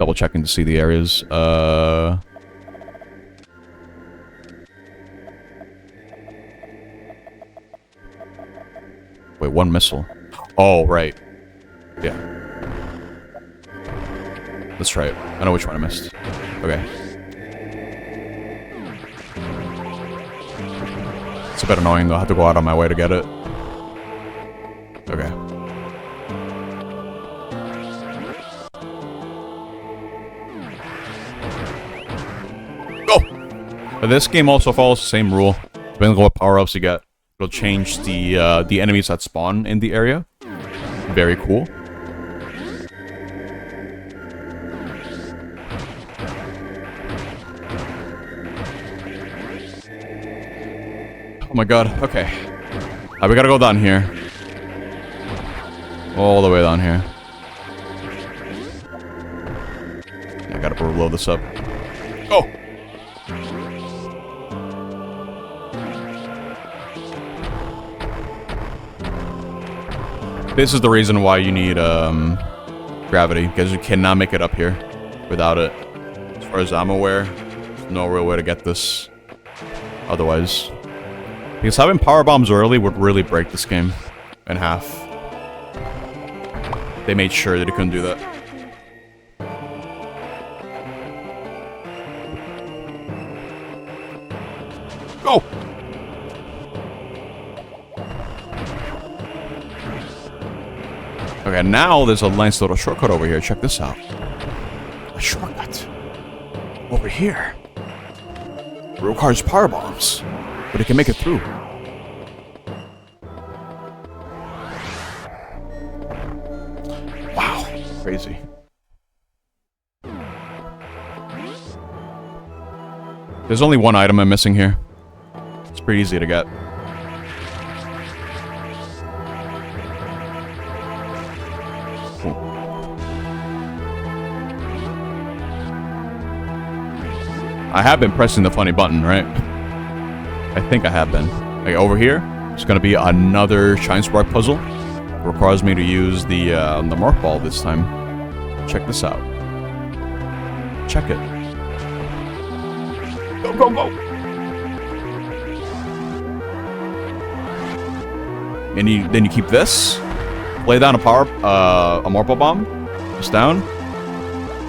Double checking to see the areas. Wait, 1 missile. Oh, right. Yeah. That's right. I know which one I missed. Okay. It's a bit annoying, though. I have to go out on my way to get it. Okay. Go! But this game also follows the same rule. Depending on what power-ups you get, it'll change the enemies that spawn in the area. Very cool. Oh my god, okay. We gotta go down here. All the way down here. I gotta blow this up. Oh! This is the reason why you need gravity, because you cannot make it up here without it. As far as I'm aware, there's no real way to get this otherwise. Because having power bombs early would really break this game in half. They made sure that he couldn't do that. Go! Okay, now there's a nice little shortcut over here. Check this out. A shortcut. Over here. It requires power bombs. But it can make it through. Wow. Crazy. There's only one item I'm missing here. It's pretty easy to get. Cool. I have been pressing the funny button, right? I think I have been. Okay, over here, it's gonna be another Shine Spark puzzle. It requires me to use the Mark Ball this time. Check this out. Check it. Go, go, go! And then you keep this. Lay down a Mark Ball bomb. Just down.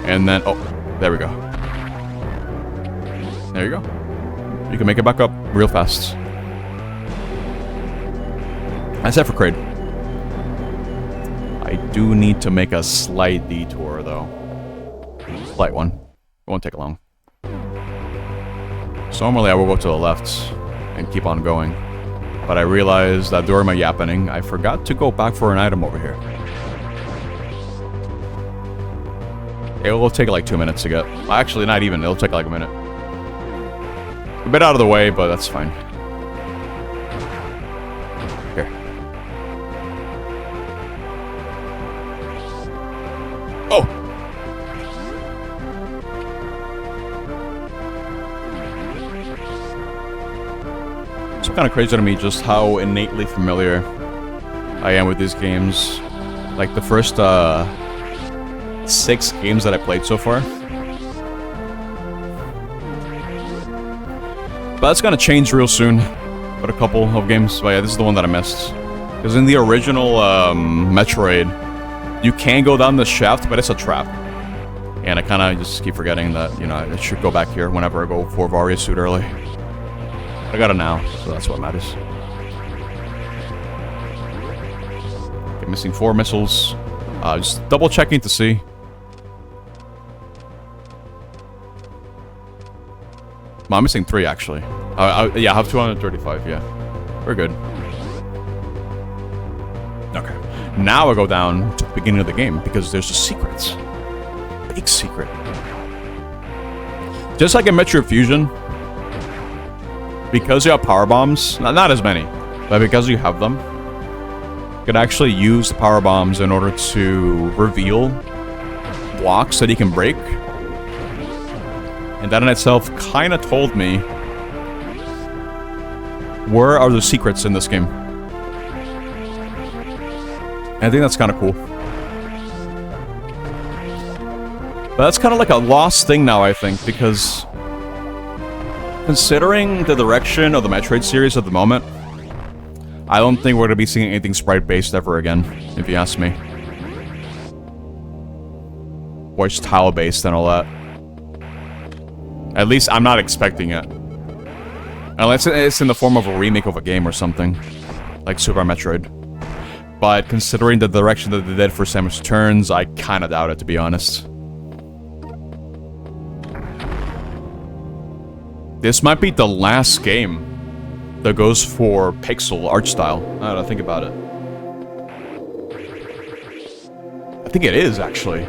And then, oh, there we go. There you go. You can make it back up real fast. That's it for Kraid. I do need to make a slight detour, though. Slight one. It won't take long. So normally I will go to the left and keep on going. But I realized that during my yappening, I forgot to go back for an item over here. It will take like 2 minutes to get. Actually, not even. It'll take like a minute. A bit out of the way, but that's fine. Here. Oh! It's kind of crazy to me just how innately familiar I am with these games. Like the first 6 games that I played so far. But that's gonna change real soon. But a couple of games. But yeah, this is the one that I missed. Because in the original Metroid, you can go down the shaft, but it's a trap. And I kind of just keep forgetting that, you know, I should go back here whenever I go for Varia's suit early. I got it now, so that's what matters. Okay, missing 4 missiles. Just double checking to see. No, I'm missing 3 actually. Yeah, I have 235, yeah. We're good. Okay. Now I go down to the beginning of the game because there's a secret. Big secret. Just like in Metroid Fusion, because you have power bombs, not as many, but because you have them, you can actually use the power bombs in order to reveal blocks that you can break. And that in itself kind of told me where are the secrets in this game. And I think that's kind of cool. But that's kind of like a lost thing now, I think, because considering the direction of the Metroid series at the moment, I don't think we're going to be seeing anything sprite-based ever again, if you ask me. Or just tile-based and all that. At least I'm not expecting it. Unless it's in the form of a remake of a game or something. Like Super Metroid. But considering the direction that they did for Samus Returns, I kind of doubt it, to be honest. This might be the last game that goes for pixel art style. I don't know, think about it. I think it is, actually.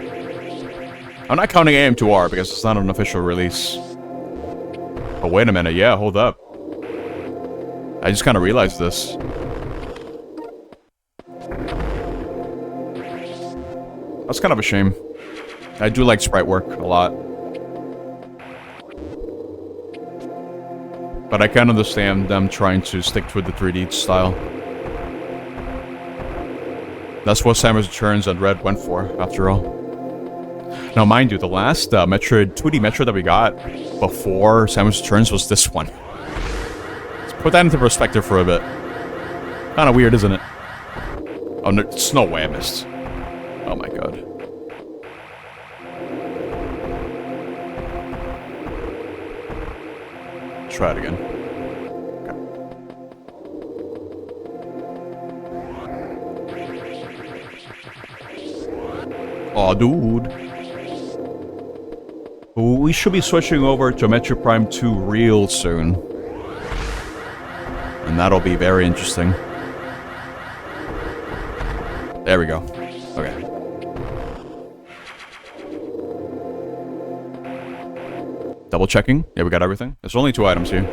I'm not counting AM2R because it's not an official release. But wait a minute, yeah, hold up. I just kind of realized this. That's kind of a shame. I do like sprite work a lot. But I can understand them trying to stick to the 3D style. That's what Samus Returns and Red went for, after all. Now, mind you, the last Metroid, 2D Metroid that we got before Samus Returns was this one. It's Put that into perspective for a bit. Kind of weird, isn't it? Oh, no, it's no way I missed. Oh my god. Try it again. Okay. Oh, dude. We should be switching over to Metroid Prime 2 real soon. And that'll be very interesting. There we go. Okay. Double checking. Yeah, we got everything. There's only 2 items here.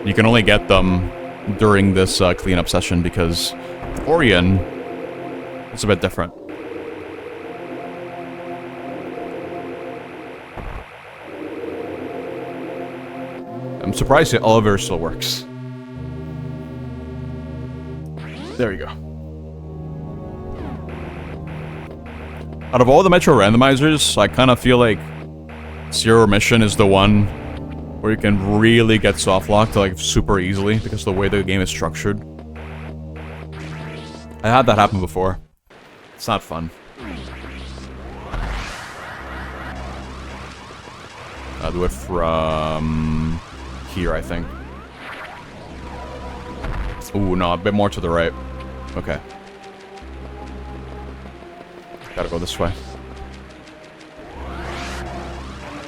You can only get them during this cleanup session because Orion is a bit different. I'm surprised the elevator still works. There you go. Out of all the Metro randomizers, I kind of feel like Zero Mission is the one where you can really get soft locked like super easily because of the way the game is structured. I had that happen before. It's not fun. I'll do it from here, I think. Ooh, no, a bit more to the right. Okay. Gotta go this way.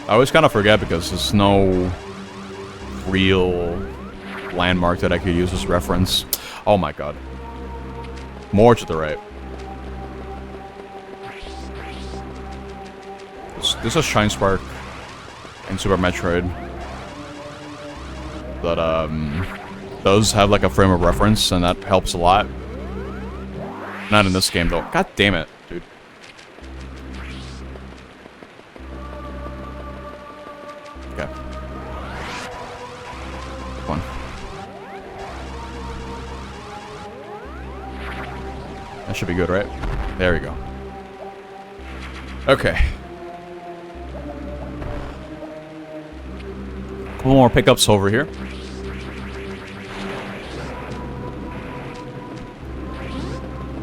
I always kind of forget because there's no real landmark that I could use as reference. Oh my god. More to the right. This is Shine Spark in Super Metroid that does have like a frame of reference, and that helps a lot. Not in this game though. God damn it, dude. Okay. Come on. That should be good, right? There we go. Okay. Couple more pickups over here.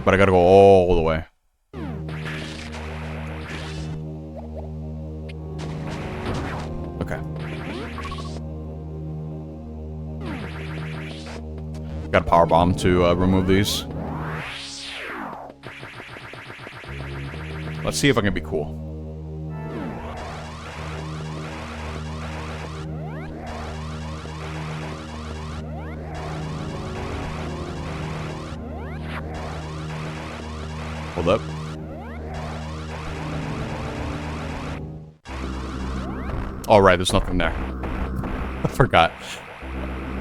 But I gotta go all the way. Okay. Got a power bomb to remove these. Let's see if I can be cool. Hold up. All right, there's nothing there. I forgot.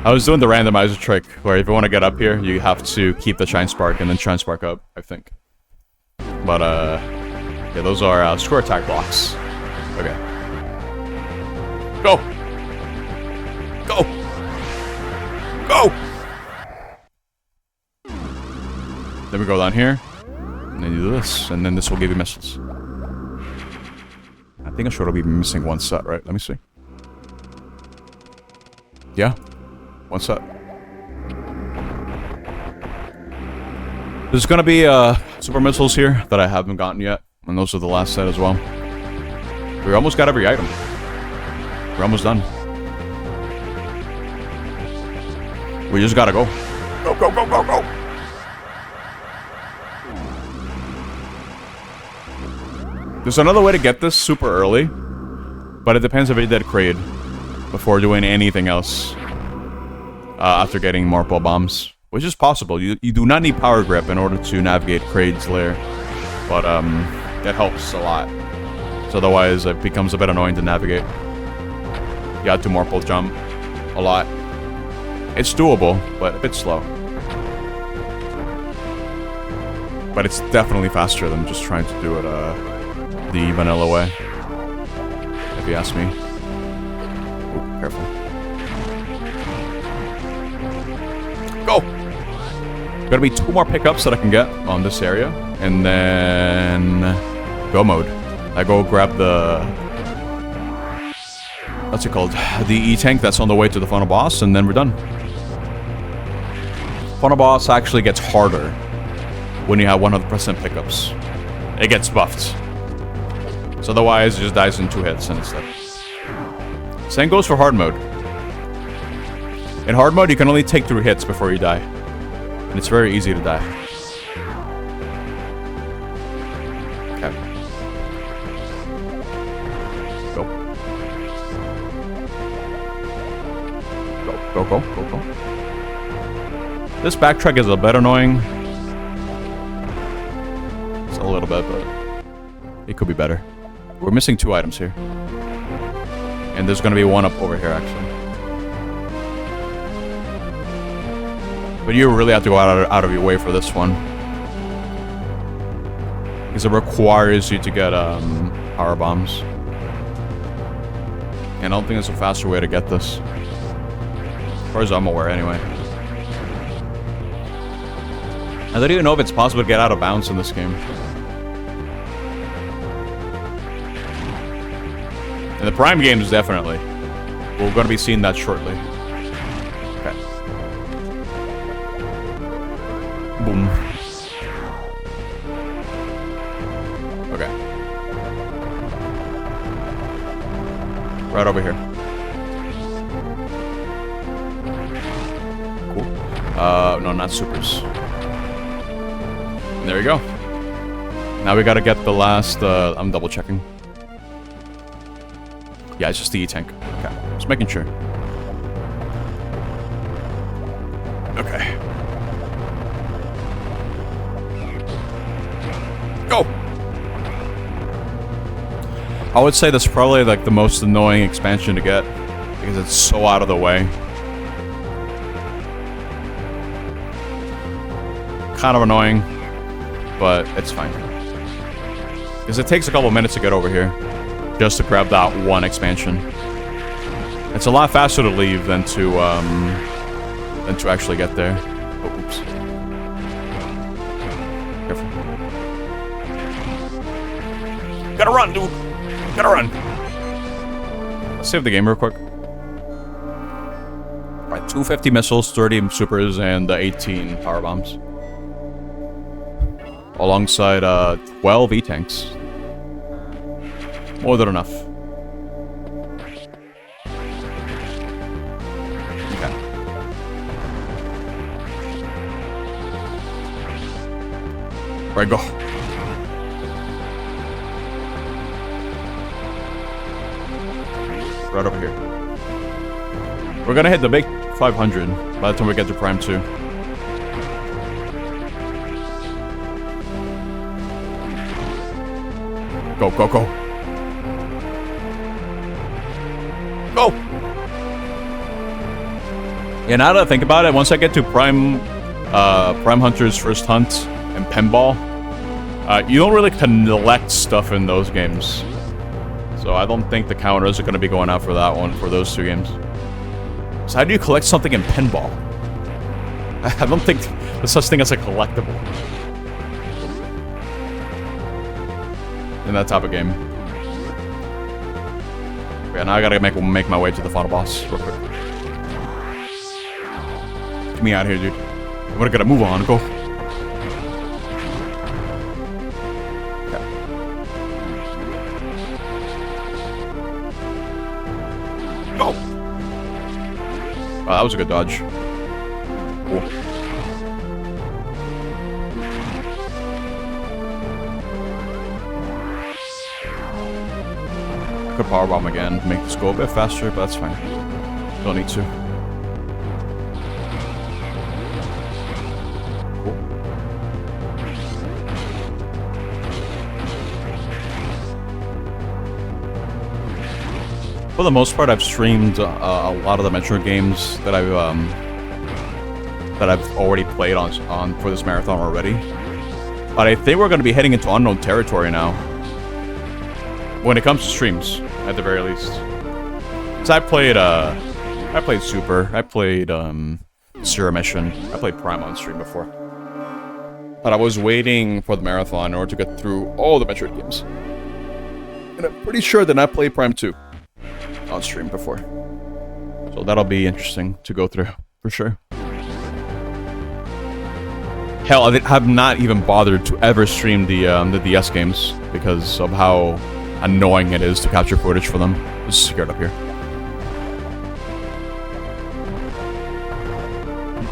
I was doing the randomizer trick where if you want to get up here, you have to keep the Shine Spark and then Shine Spark up, I think. But, yeah, those are square attack blocks. Okay. Go! Go! Go! Then we go down here. And then you do this, and then this will give you missiles. I think I should be missing one set, right? Let me see. Yeah. One set. There's gonna be super missiles here that I haven't gotten yet. And those are the last set as well. We almost got every item. We're almost done. We just gotta go. Go, go, go, go, go! There's another way to get this super early, but it depends if you did Kraid before doing anything else after getting Marple Bombs, which is possible. You do not need Power Grip in order to navigate Kraid's lair, but that helps a lot. So otherwise, it becomes a bit annoying to navigate. You got to Marple Jump a lot. It's doable, but a bit slow. But it's definitely faster than just trying to do it the vanilla way, if you ask me. Ooh, careful. Go! Gotta be 2 more pickups that I can get on this area, and then go mode. I go grab the... what's it called? The E-tank that's on the way to the final boss, and then we're done. Final boss actually gets harder when you have 100% pickups. It gets buffed. So otherwise, it just dies in 2 hits and it's dead. Same goes for hard mode. In hard mode, you can only take 3 hits before you die. And it's very easy to die. Okay. Go. Go. This backtrack is a bit annoying. It's a little bit, but it could be better. We're missing 2 items here. And there's gonna be 1 up over here, actually. But you really have to go out of your way for this one. Because it requires you to get power bombs. And I don't think there's a faster way to get this. As far as I'm aware, anyway. I don't even know if it's possible to get out of bounds in this game. In the Prime games, definitely. We're going to be seeing that shortly. Okay. Boom. Okay. Right over here. Cool. No, not supers. There you go. Now we gotta get the last, I'm double checking. Yeah, it's just the E-tank. Okay, just making sure. Okay. Go! I would say that's probably like the most annoying expansion to get. Because it's so out of the way. Kind of annoying. But it's fine. Because it takes a couple minutes to get over here. Just to grab that 1 expansion. It's a lot faster to leave than to actually get there. Oh, oops. Careful. Gotta run, dude! Gotta run! Let's save the game real quick. Alright, 250 missiles, 30 supers, and 18 power bombs. Alongside 12 E-tanks. More than enough. Okay. Right, go. Right over here. We're gonna hit the big 500 by the time we get to Prime 2. Go, go, go. Go! Yeah, now that I think about it, once I get to Prime Hunter's First Hunt and Pinball, you don't really collect stuff in those games. So I don't think the counters are going to be going out for that one, for those 2 games. So how do you collect something in Pinball? I don't think there's such thing as a collectible in that type of game. Yeah, now I gotta make my way to the final boss real quick. Get me out of here, dude. We're gonna move on. Go. Okay. Go! Wow, that was a good dodge. Cool. Could powerbomb again, make this go a bit faster, but that's fine. Don't need to. Cool. For the most part, I've streamed a lot of the Metroid games that I've already played on for this marathon already. But I think we're going to be heading into unknown territory now. When it comes to streams, at the very least. So I played Super, I played Zero Mission, I played Prime on stream before. But I was waiting for the marathon in order to get through all the Metroid games. And I'm pretty sure that I played Prime 2 on stream before. So that'll be interesting to go through, for sure. Hell, I have not even bothered to ever stream the DS games because of how annoying it is to capture footage for them. Just scared up here.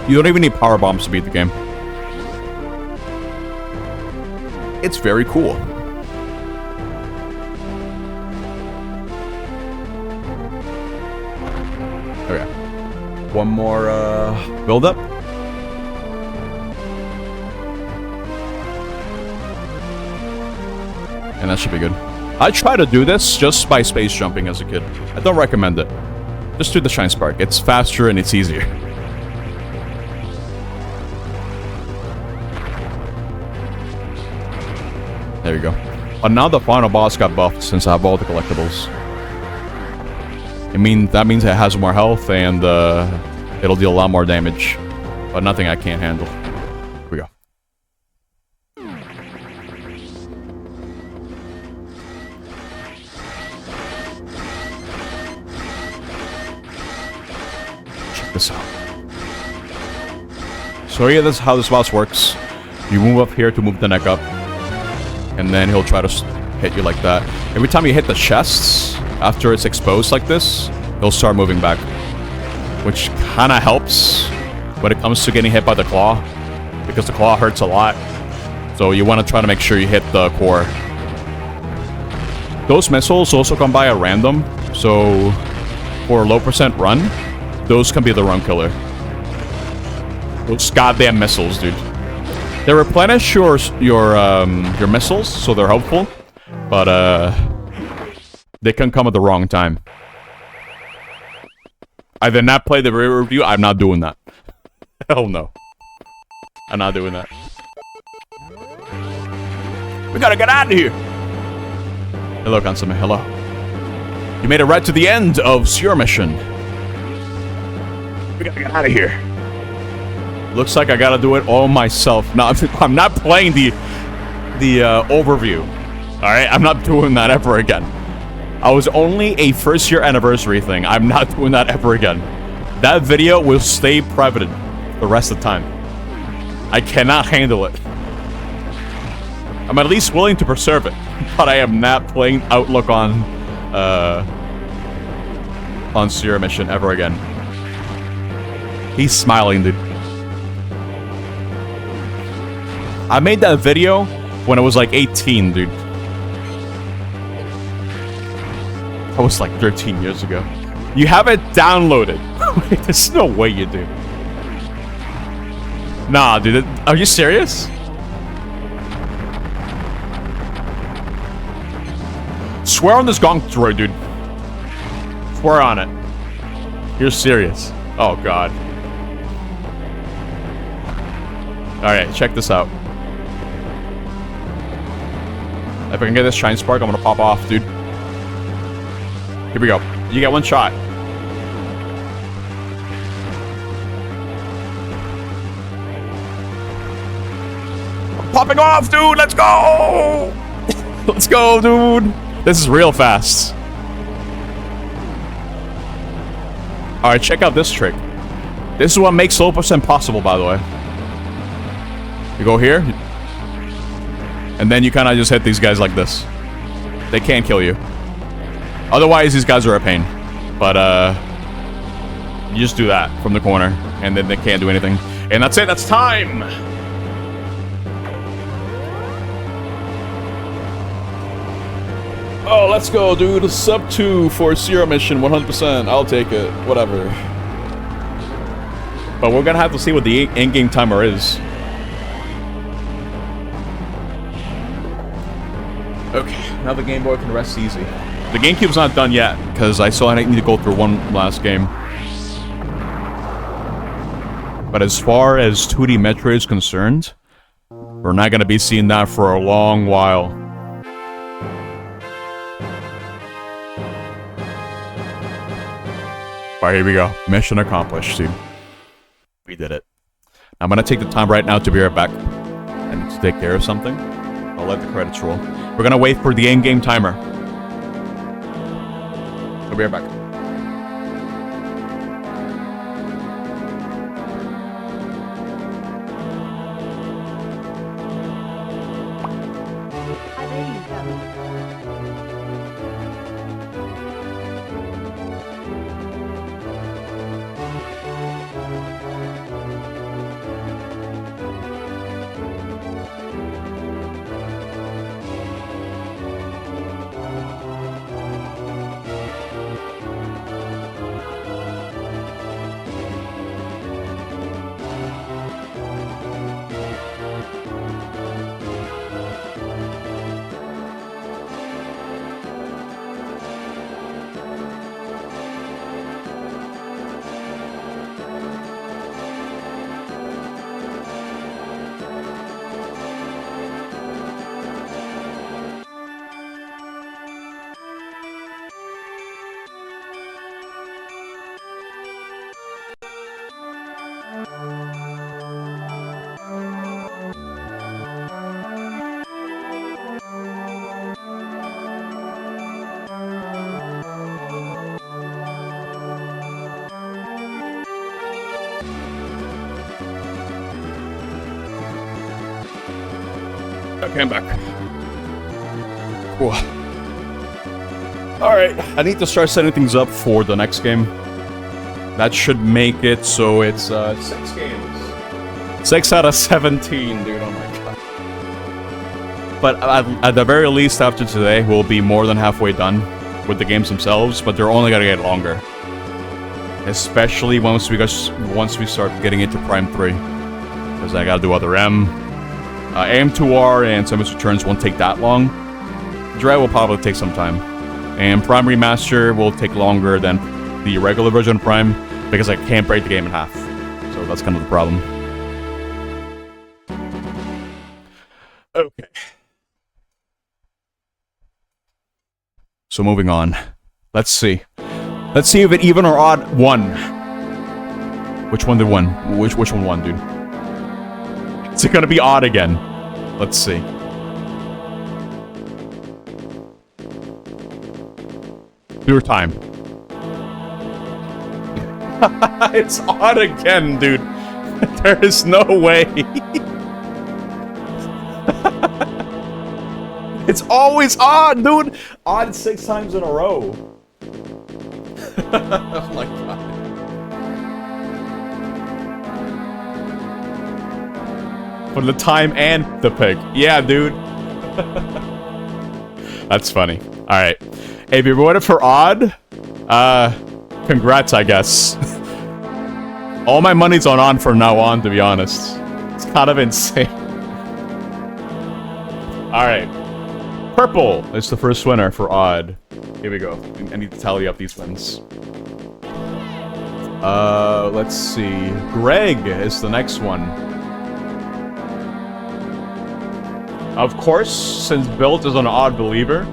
You don't even need power bombs to beat the game. It's very cool. Okay. One more build up. And that should be good. I tried to do this just by space jumping as a kid. I don't recommend it. Just do the Shine Spark. It's faster and it's easier. There you go. But now the final boss got buffed since I have all the collectibles. That means it has more health and it'll deal a lot more damage. But nothing I can't handle. Here we go. Check this out. So yeah, this is how this boss works. You move up here to move the neck up. And then he'll try to hit you like that. Every time you hit the chests, after it's exposed like this, he'll start moving back. Which kind of helps when it comes to getting hit by the claw. Because the claw hurts a lot. So you want to try to make sure you hit the core. Those missiles also come by at random. So for a low percent run, those can be the run killer. Those goddamn missiles, dude. They replenish your missiles, so they're helpful, but they can come at the wrong time. I did not play the review. I'm not doing that. Hell no. I'm not doing that. We gotta get out of here. Hello, Consume. Hello. You made it right to the end of your mission. We gotta get out of here. Looks like I gotta do it all myself. No, I'm not playing the overview. Alright, I'm not doing that ever again. I was only a first-year anniversary thing. I'm not doing that ever again. That video will stay privated the rest of the time. I cannot handle it. I'm at least willing to preserve it, but I am not playing Outlook on Zero Mission ever again. He's smiling, dude. I made that video when I was like 18, dude. That was like 13 years ago. You have it downloaded. There's no way you do. Nah, dude. Are you serious? Swear on this gong droid, dude. Swear on it. You're serious. Oh, God. Alright, check this out. If I can get this Shine Spark, I'm gonna pop off, dude. Here we go. You get one shot. I'm popping off, dude! Let's go! Let's go, dude! This is real fast. Alright, check out this trick. This is what makes low percent possible, by the way. You go here, and then you kind of just hit these guys like this. They can't kill you. Otherwise, these guys are a pain. But, you just do that from the corner, and then they can't do anything. And that's it, that's time! Oh, let's go, dude. Sub 2 for Zero Mission, 100%. I'll take it. Whatever. But we're gonna have to see what the in-game timer is. Okay, now the Game Boy can rest easy. The GameCube's not done yet, because I still need to go through one last game. But as far as 2D Metroid is concerned, we're not gonna be seeing that for a long while. Alright, here we go. Mission accomplished, dude. We did it. I'm gonna take the time right now to be right back. I need to take care of something. I'll let the credits roll. We're gonna wait for the in-game timer. I'll be right back. AD incoming. Okay, I'm back. Cool. Alright, I need to start setting things up for the next game. That should make it so it's 6 games. 6 out of 17, dude, oh my god. But at the very least after today, we'll be more than halfway done with the games themselves, but they're only gonna get longer. Especially once we start getting into Prime 3. Because I gotta do other AM2R and Samus Returns won't take that long. Dread will probably take some time. And Prime Remaster will take longer than the regular version of Prime because I can't break the game in half. So that's kind of the problem. Okay. So moving on. Let's see. Let's see if it even or odd won. Which one did win? Which one won, dude? Is it gonna be odd again? Let's see. Your time. It's odd again, dude. There is no way. It's always odd, dude. Odd 6 times in a row. Oh my god. For the time and the pick. Yeah, dude. That's funny. Alright. Hey, if you voted for odd, congrats, I guess. All my money's on from now on, to be honest. It's kind of insane. Alright. Purple is the first winner for odd. Here we go. I need to tally up these wins. Let's see. Greg is the next one. Of course, since Built is an odd believer,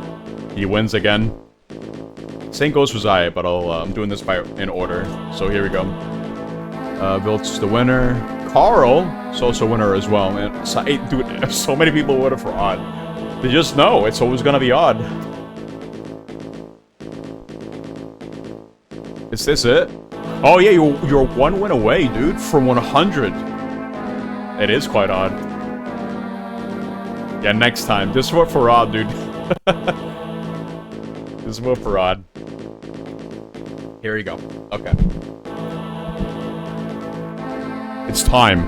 he wins again. Same goes for Zaya, but I'm doing this in order. So here we go. Built's the winner. Carl is also a winner as well. And dude, so many people voted for odd. They just know it's always gonna be odd. Is this it? Oh yeah, you're 1 win away, dude, from 100. It is quite odd. Yeah, next time. Just vote for odd, dude. Just vote for odd. Here you go. Okay. It's time.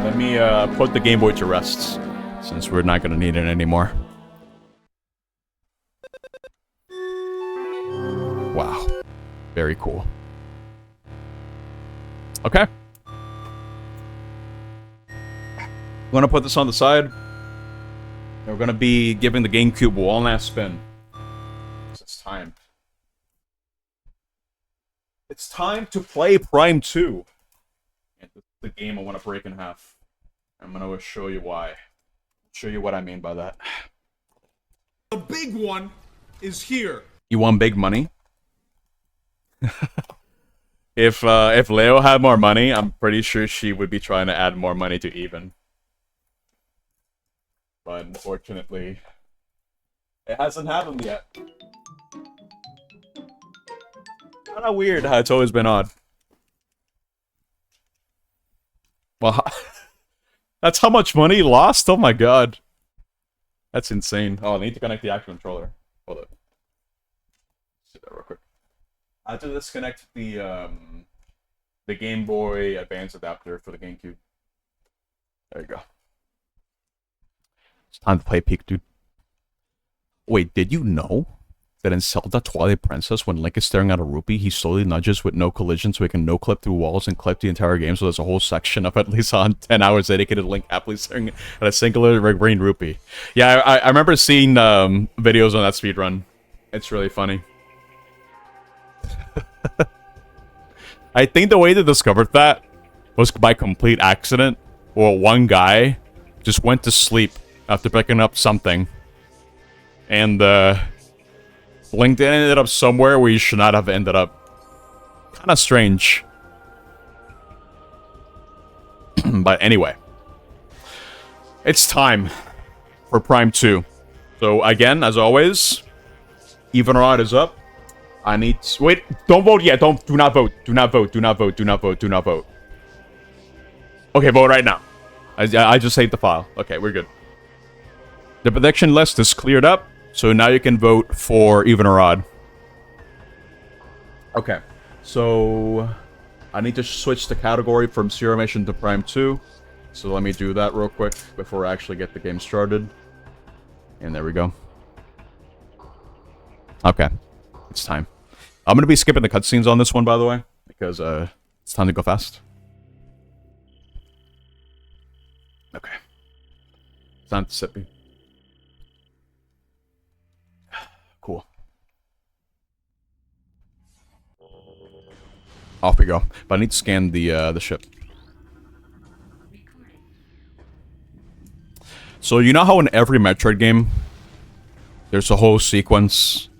Let me put the Game Boy to rest, since we're not gonna need it anymore. Wow. Very cool. Okay. I'm gonna put this on the side. We're gonna be giving the GameCube one last spin. It's time. It's time to play Prime 2. And this is the game I want to break in half. I'm gonna show you why. Show you what I mean by that. The big one is here. You want big money? If Leo had more money, I'm pretty sure she would be trying to add more money to even. But unfortunately, it hasn't happened yet. Kinda weird how it's always been odd. Well, that's how much money he lost? Oh my god. That's insane. Oh, I need to connect the actual controller. Hold up. Let's do that real quick. I have to disconnect the Game Boy Advance adapter for the GameCube. There you go. It's time to play Peak, dude. Wait, did you know that in Zelda Twilight Princess, when Link is staring at a rupee, he slowly nudges with no collision so he can no-clip through walls and clip the entire game, so there's a whole section of at least on 10 hours dedicated to Link happily staring at a singular green rupee. Yeah, I remember seeing videos on that speedrun. It's really funny. I think the way they discovered that was by complete accident, or one guy just went to sleep after picking up something, and LinkedIn ended up somewhere where you should not have ended up. Kind of strange. But anyway. It's time for Prime 2. So again, as always, even rod is up. I need to... Wait, don't vote yet. Do not vote. Do not vote. Do not vote. Do not vote. Do not vote. Okay, vote right now. I just saved the file. Okay, we're good. The prediction list is cleared up. So now you can vote for even or odd. Okay. So I need to switch the category from Zero Mission to Prime 2. So let me do that real quick before I actually get the game started. And there we go. Okay. It's time. I'm going to be skipping the cutscenes on this one, by the way. Because it's time to go fast. Okay. It's time to sit me. Cool. Off we go. But I need to scan the ship. So you know how in every Metroid game, there's a whole sequence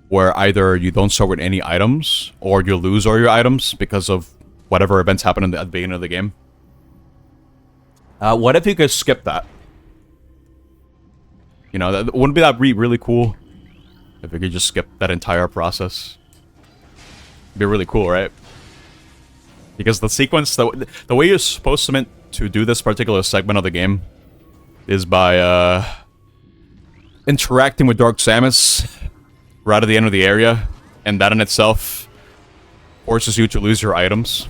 where either you don't start with any items, or you lose all your items because of whatever events happen at the beginning of the game? What if you could skip that? You know, wouldn't be that really cool? If we could just skip that entire process. It'd be really cool, right? Because the sequence, the way you're supposed to do this particular segment of the game is by interacting with Dark Samus right at the end of the area, and that in itself forces you to lose your items.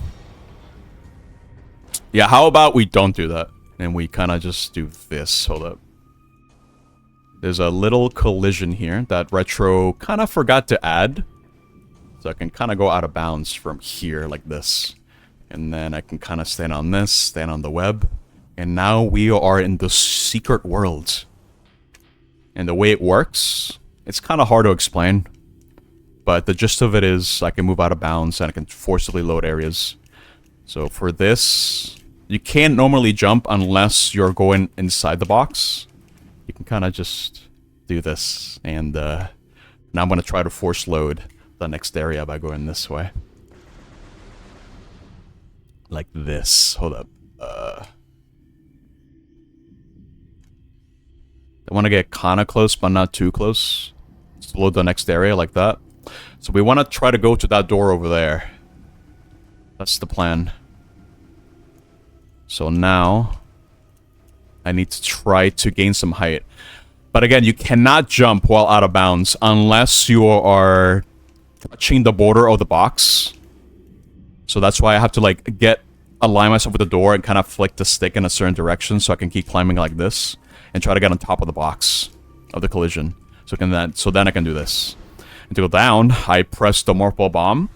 Yeah, how about we don't do that, and we kind of just do this. Hold up. There's a little collision here that Retro kind of forgot to add. So I can kind of go out of bounds from here like this. And then I can kind of stand on this, stand on the web. And now we are in the secret world. And the way it works, it's kind of hard to explain. But the gist of it is I can move out of bounds and I can forcibly load areas. So for this, you can't normally jump unless you're going inside the box. You can kind of just do this. And now I'm going to try to force load the next area by going this way. Like this. Hold up. I want to get kind of close, but not too close. Just load the next area like that. So we want to try to go to that door over there. That's the plan. So now I need to try to gain some height. But again, you cannot jump while out of bounds unless you are touching the border of the box. So that's why I have to like align myself with the door and kind of flick the stick in a certain direction so I can keep climbing like this and try to get on top of the box of the collision. So then I can do this. And to go down, I press the morph ball bomb.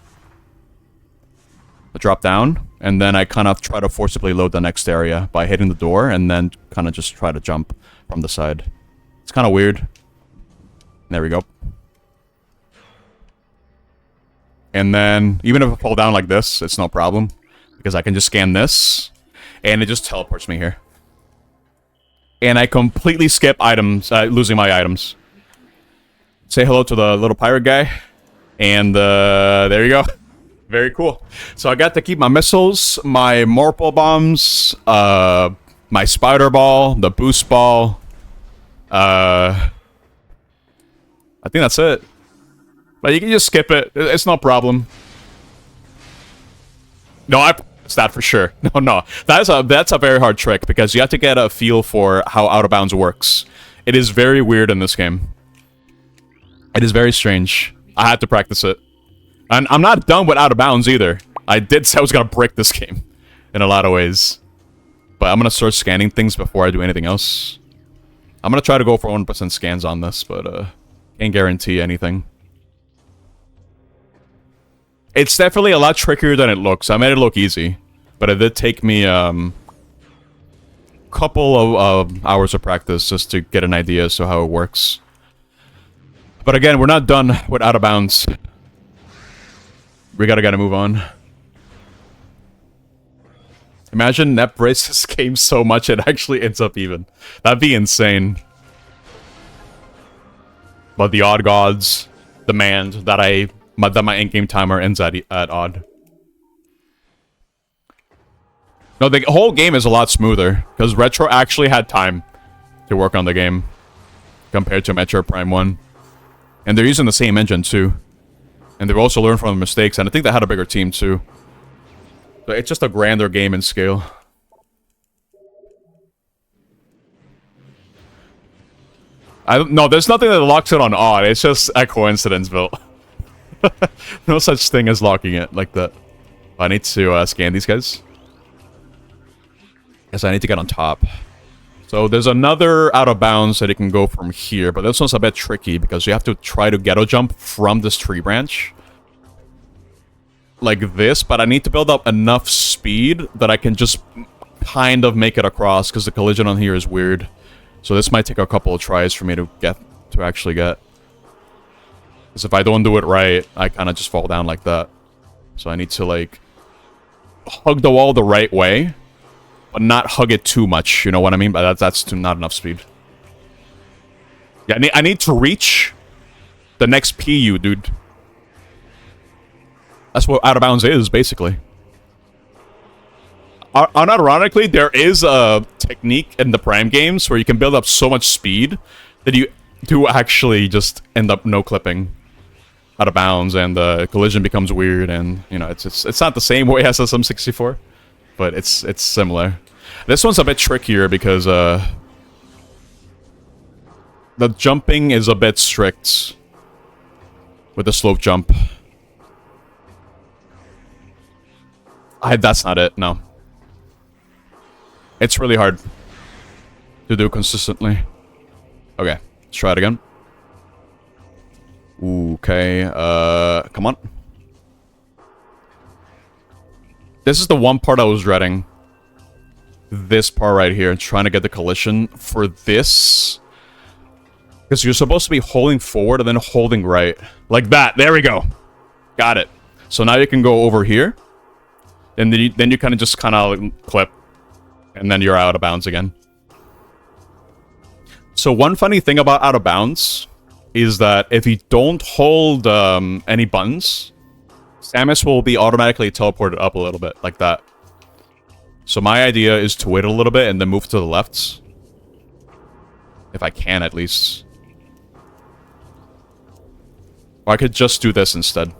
I drop down, and then I kind of try to forcibly load the next area by hitting the door, and then kind of just try to jump from the side. It's kind of weird. There we go. And then, even if I fall down like this, it's no problem. Because I can just scan this, and it just teleports me here. And I completely skip items, losing my items. Say hello to the little pirate guy. And there you go. Very cool. So I got to keep my missiles, my morphle bombs, my spider ball, the boost ball. I think that's it. But you can just skip it. It's no problem. No, it's that for sure. No. That's a very hard trick because you have to get a feel for how out of bounds works. It is very weird in this game. It is very strange. I had to practice it. And I'm not done with Out of Bounds either. I did say I was gonna break this game in a lot of ways. But I'm gonna start scanning things before I do anything else. I'm gonna try to go for 100% scans on this, but can't guarantee anything. It's definitely a lot trickier than it looks. I made it look easy, but it did take me couple of hours of practice just to get an idea as to how it works. But again, we're not done with Out of Bounds. We gotta move on. Imagine Nep breaks this game so much it actually ends up even. That'd be insane. But the odd gods demand that my in-game timer ends at odd. No, the whole game is a lot smoother, because Retro actually had time to work on the game compared to Metroid Prime 1. And they're using the same engine, too. And they've also learned from the mistakes, and I think they had a bigger team, too. So it's just a grander game in scale. No, there's nothing that locks it on odd, it's just a coincidence, Bill. No such thing as locking it like that. I need to scan these guys. Guess I need to get on top. So there's another Out of Bounds that you can go from here, but this one's a bit tricky because you have to try to ghetto jump from this tree branch. Like this, but I need to build up enough speed that I can just kind of make it across because the collision on here is weird. So this might take a couple of tries for me to actually get. Because if I don't do it right, I kind of just fall down like that. So I need to like hug the wall the right way. But not hug it too much, you know what I mean? But that's not enough speed. Yeah, I need to reach the next PU, dude. That's what Out of Bounds is, basically. Unironically, there is a technique in the Prime games where you can build up so much speed that you do actually just end up no-clipping Out of Bounds, and the collision becomes weird, and, you know, it's not the same way as SM64. But it's similar. This one's a bit trickier because the jumping is a bit strict with the slope jump. That's not it, no. It's really hard to do consistently. Okay, let's try it again. Okay, come on. This is the one part I was dreading. This part right here, trying to get the collision for this. Because you're supposed to be holding forward and then holding right. Like that, there we go. Got it. So now you can go over here. And then you kind of just clip. And then you're out of bounds again. So one funny thing about Out of Bounds is that if you don't hold any buttons, Samus will be automatically teleported up a little bit, like that. So my idea is to wait a little bit and then move to the left. If I can, at least. Or I could just do this instead.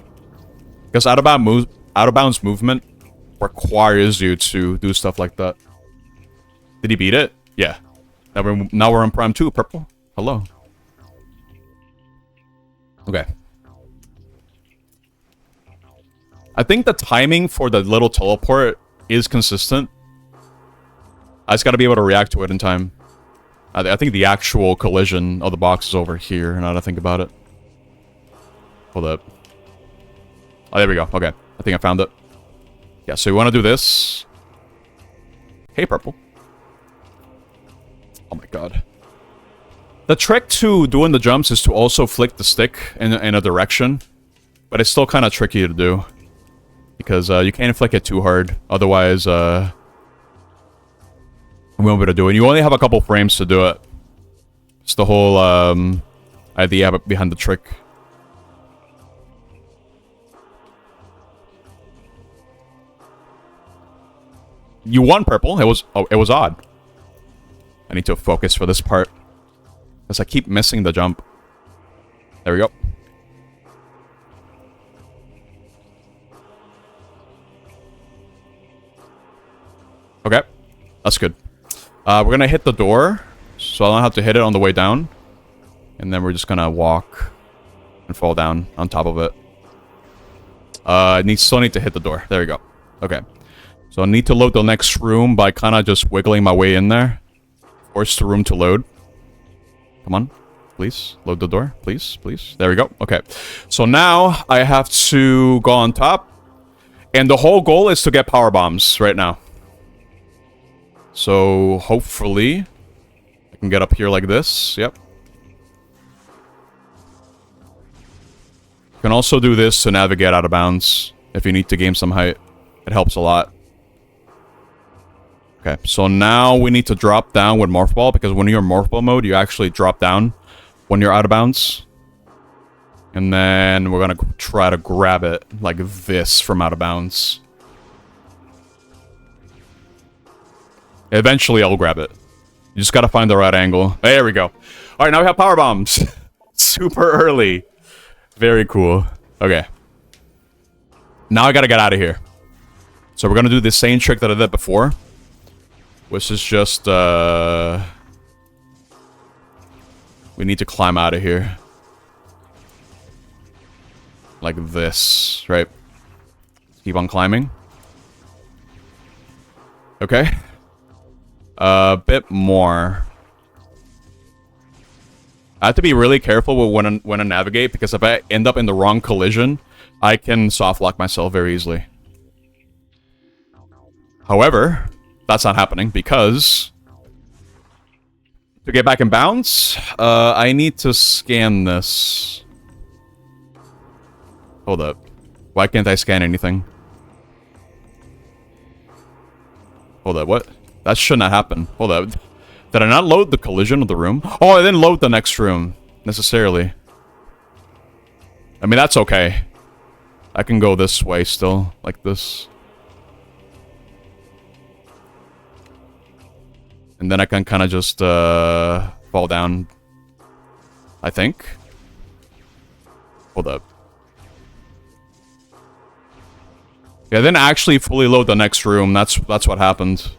Because Out of Bounds movement requires you to do stuff like that. Did he beat it? Yeah. Now we're on Prime 2, purple. Hello. Okay. I think the timing for the little teleport is consistent. I just gotta be able to react to it in time. I think the actual collision of the box is over here, now that I think about it. Hold up. Oh, there we go. Okay. I think I found it. Yeah, so we want to do this. Hey, purple. Oh my god. The trick to doing the jumps is to also flick the stick in a direction. But it's still kind of tricky to do. Because you can't flick it too hard. Otherwise, we won't be able to do it. You only have a couple frames to do it. It's the whole idea behind the trick. You won, purple. It was odd. I need to focus for this part. Because I keep missing the jump. There we go. Okay. That's good. We're gonna hit the door. So I don't have to hit it on the way down. And then we're just gonna walk and fall down on top of it. Still need to hit the door. There we go. Okay. So I need to load the next room by kind of just wiggling my way in there. Force the room to load. Come on. Please. Load the door. Please. Please. There we go. Okay. So now I have to go on top. And the whole goal is to get power bombs right now. So hopefully I can get up here like this. Yep. You can also do this to navigate out of bounds if you need to gain some height. It helps a lot. Okay, so now we need to drop down with Morph Ball, because when you're in Morph Ball mode, you actually drop down when you're out of bounds. And then we're gonna try to grab it like this from out of bounds. Eventually, I'll grab it. You just gotta find the right angle. There we go. Alright, now we have power bombs. Super early. Very cool. Okay. Now I gotta get out of here. So we're gonna do the same trick that I did before. Which is just, we need to climb out of here. Like this, right? Keep on climbing. Okay. A bit more. I have to be really careful with when I navigate, because if I end up in the wrong collision, I can soft lock myself very easily. However, that's not happening, because to get back in bounds, I need to scan this. Hold up. Why can't I scan anything? Hold up, what? That should not happen. Hold up. Did I not load the collision of the room? Oh, I didn't load the next room, necessarily. I mean, that's okay. I can go this way still, like this. And then I can kind of just, fall down. I think. Hold up. Yeah, I didn't actually fully load the next room. That's what happened.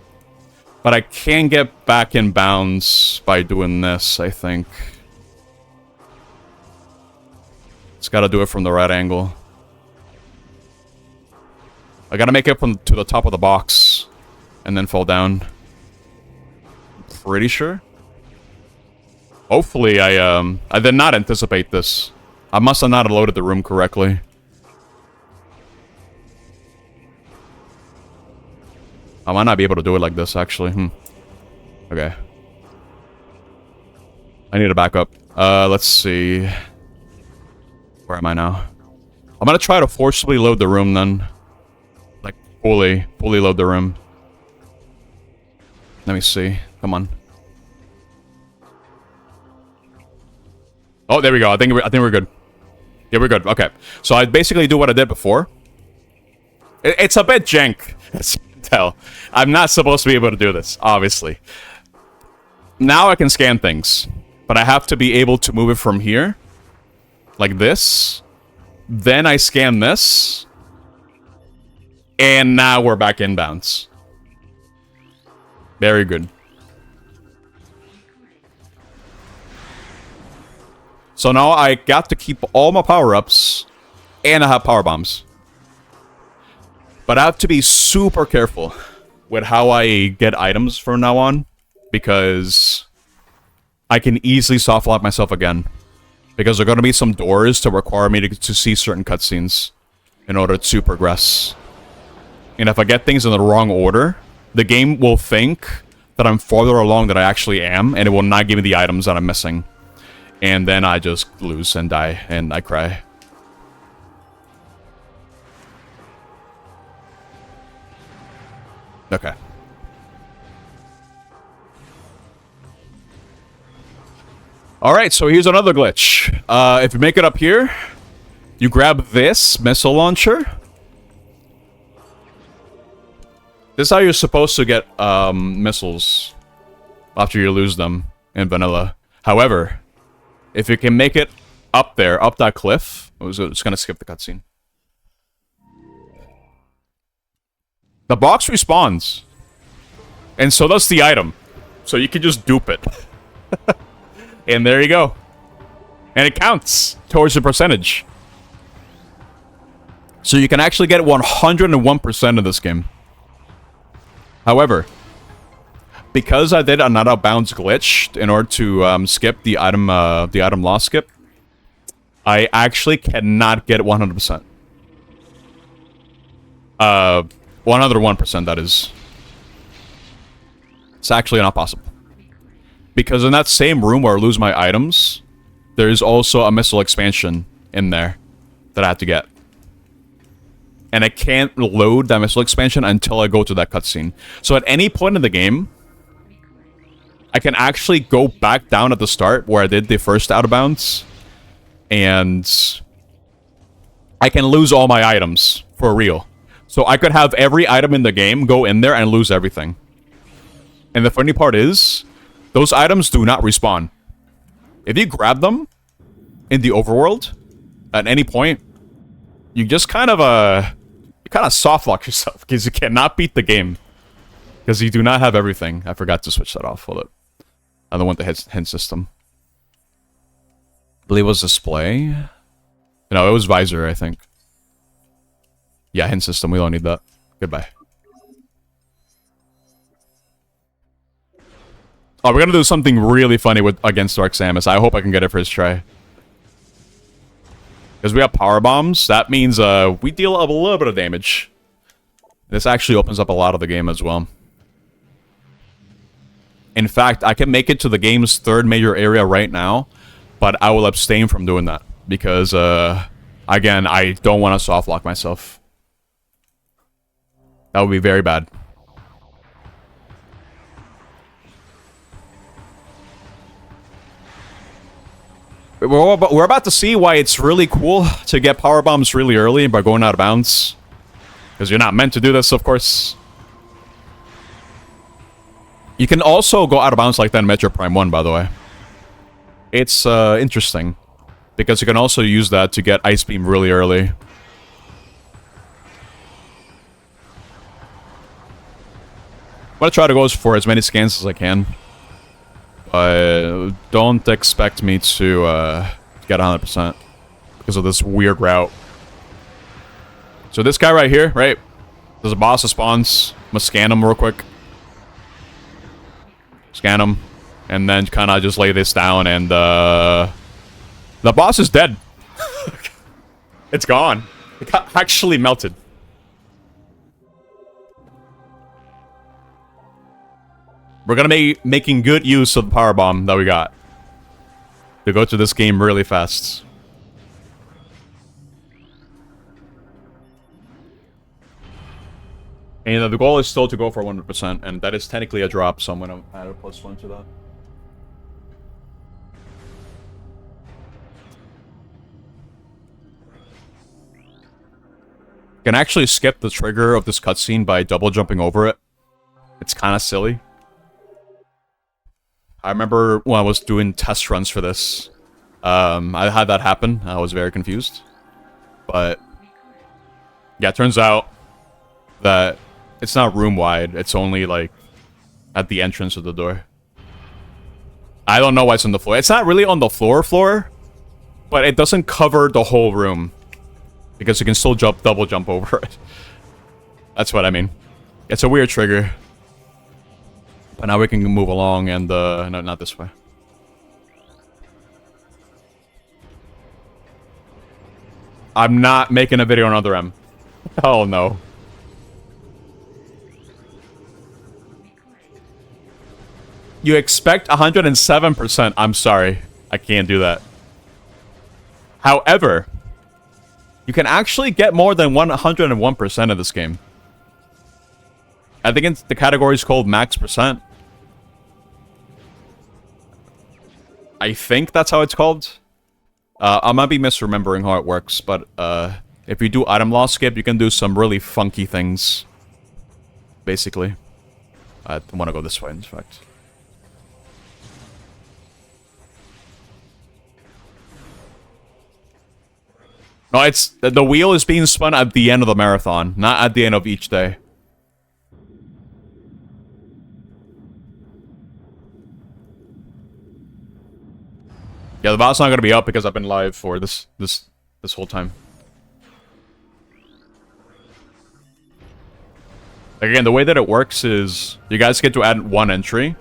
But I can get back in bounds by doing this, I think. Just gotta do it from the right angle. I gotta make it to the top of the box. And then fall down. Pretty sure. Hopefully I did not anticipate this. I must have not loaded the room correctly. I might not be able to do it like this, actually. Okay. I need to back up. Let's see. Where am I now? I'm gonna try to forcibly load the room then. Like, fully load the room. Let me see. Come on. Oh, there we go. I think we're good. Yeah, we're good. Okay. So I basically do what I did before. It's a bit jank, as you can tell. I'm not supposed to be able to do this, obviously. Now I can scan things, but I have to be able to move it from here, like this. Then I scan this, and now we're back in bounds. Very good. So now I got to keep all my power-ups, and I have power bombs. But I have to be super careful with how I get items from now on, because I can easily soft lock myself again. Because there are going to be some doors to require me to see certain cutscenes in order to progress. And if I get things in the wrong order, the game will think that I'm farther along than I actually am, and it will not give me the items that I'm missing. And then I just lose and die, and I cry. Okay. Alright, so here's another glitch. If you make it up here, you grab this missile launcher. This is how you're supposed to get missiles after you lose them in vanilla. However, if you can make it up there, up that cliff... I was just gonna skip the cutscene. The box respawns. And so does the item. So you can just dupe it. And there you go. And it counts towards the percentage. So you can actually get 101% of this game. However, because I did an out of bounds glitch in order to skip the item loss skip, I actually cannot get 100%. 101%, that is. It's actually not possible. Because in that same room where I lose my items, there's also a missile expansion in there that I have to get. And I can't load that missile expansion until I go to that cutscene. So at any point in the game, I can actually go back down at the start where I did the first out of bounds. And I can lose all my items for real. So I could have every item in the game go in there and lose everything. And the funny part is, those items do not respawn. If you grab them in the overworld at any point, you just kind of soft lock yourself because you cannot beat the game because you do not have everything. I forgot to switch that off. Hold up. I don't want the hint system. I believe it was display. No, it was visor, I think. Yeah, hint system. We don't need that. Goodbye. Oh, we're gonna do something really funny against Dark Samus. I hope I can get it first try. Because we have power bombs. That means we deal a little bit of damage. This actually opens up a lot of the game as well. In fact, I can make it to the game's third major area right now, but I will abstain from doing that. Because, again, I don't want to soft lock myself. That would be very bad. We're about to see why it's really cool to get power bombs really early by going out of bounds. Because you're not meant to do this, of course. You can also go out of bounds like that in Metroid Prime 1, by the way. It's interesting. Because you can also use that to get Ice Beam really early. I'm gonna try to go for as many scans as I can. Don't expect me to get 100% because of this weird route. So this guy right here, right? There's a boss that spawns. I'm gonna scan him real quick. Scan him. And then kind of just lay this down and the boss is dead. It's gone. It got actually melted. We're gonna be making good use of the power bomb that we got to go through this game really fast. And the goal is still to go for 100%, and that is technically a drop, so I'm gonna add a +1 to that. You can actually skip the trigger of this cutscene by double jumping over it. It's kind of silly. I remember when I was doing test runs for this, I had that happen. I was very confused. But, yeah, it turns out that it's not room-wide. It's only, like, at the entrance of the door. I don't know why it's on the floor. It's not really on the floor, but it doesn't cover the whole room. Because you can still double jump over it. That's what I mean. It's a weird trigger. But now we can move along and, no, not this way. I'm not making a video on Other M. Oh, no. You expect 107%. I'm sorry. I can't do that. However, you can actually get more than 101% of this game. I think the category is called max percent. I think that's how it's called. I might be misremembering how it works, but if you do item loss skip, you can do some really funky things. Basically. I want to go this way, in fact. No, it's the wheel is being spun at the end of the marathon, not at the end of each day. Yeah, the VOD's not gonna be up because I've been live for this whole time. Like, again, the way that it works is you guys get to add one entry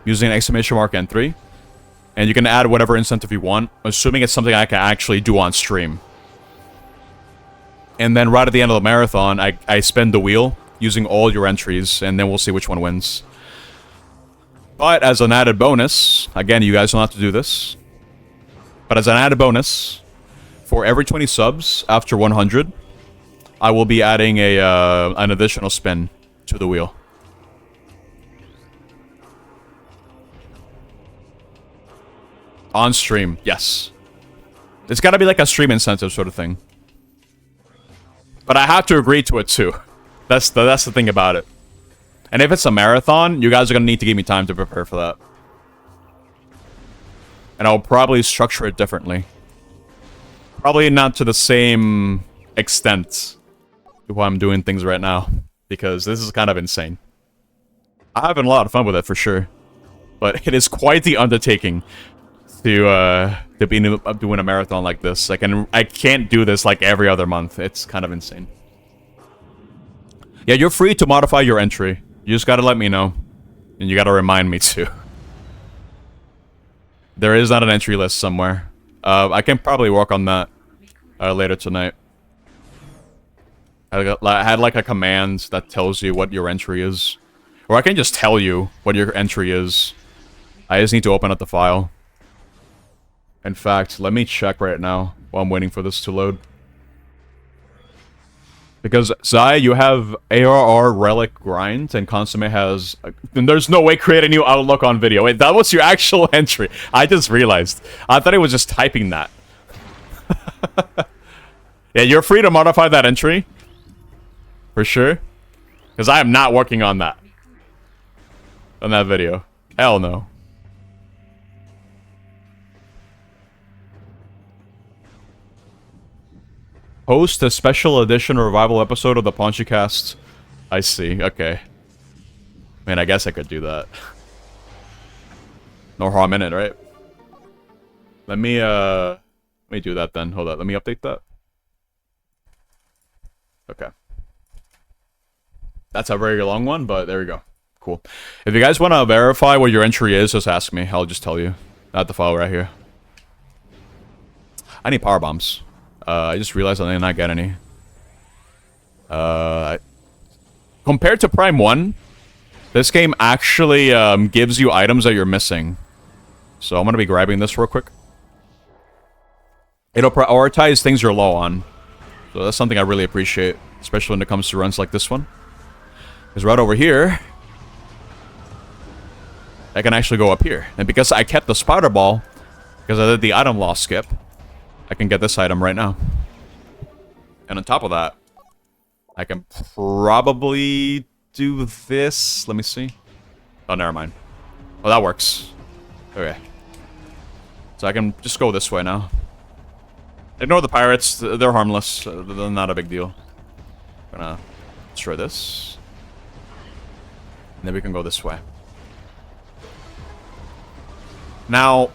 using an exclamation mark N3, and you can add whatever incentive you want, assuming it's something I can actually do on stream. And then right at the end of the marathon, I spin the wheel using all your entries, and then we'll see which one wins. But as an added bonus, again, you guys don't have to do this, but as an added bonus, for every 20 subs after 100, I will be adding an additional spin to the wheel. On stream, yes. It's gotta be like a stream incentive sort of thing. But I have to agree to it too. That's the thing about it. And if it's a marathon, you guys are gonna need to give me time to prepare for that. And I'll probably structure it differently. Probably not to the same extent to how I'm doing things right now. Because this is kind of insane. I'm having a lot of fun with it for sure. But it is quite the undertaking to be doing a marathon like this. I can't do this like every other month. It's kind of insane. Yeah, you're free to modify your entry. You just gotta let me know. And you gotta remind me too. There is not an entry list somewhere. I can probably work on that later tonight. I had like a command that tells you what your entry is. Or I can just tell you what your entry is. I just need to open up the file. In fact, let me check right now while I'm waiting for this to load. Because, Zai, you have ARR Relic Grind, and Consomme has... And there's no way create a new Outlook on video. Wait, that was your actual entry. I just realized. I thought it was just typing that. Yeah, you're free to modify that entry. For sure. Because I am not working on that. On that video. Hell no. Host a special edition revival episode of the PonchiCast. I see, okay. Man, I guess I could do that. No harm in it, right? Let me do that then. Hold on, let me update that. Okay. That's a very long one, but there we go. Cool. If you guys want to verify what your entry is, just ask me. I'll just tell you. I have the file right here. I need power bombs. I just realized I did not get any. Compared to Prime 1, this game actually gives you items that you're missing. So I'm going to be grabbing this real quick. It'll prioritize things you're low on. So that's something I really appreciate, especially when it comes to runs like this one. Because right over here, I can actually go up here. And because I kept the spider ball, because I did the item loss skip, I can get this item right now. And on top of that, I can probably do this. Let me see. Oh, never mind. Oh, that works. Okay. So I can just go this way now. Ignore the pirates. They're harmless. They're not a big deal. I'm gonna destroy this. And then we can go this way. Now,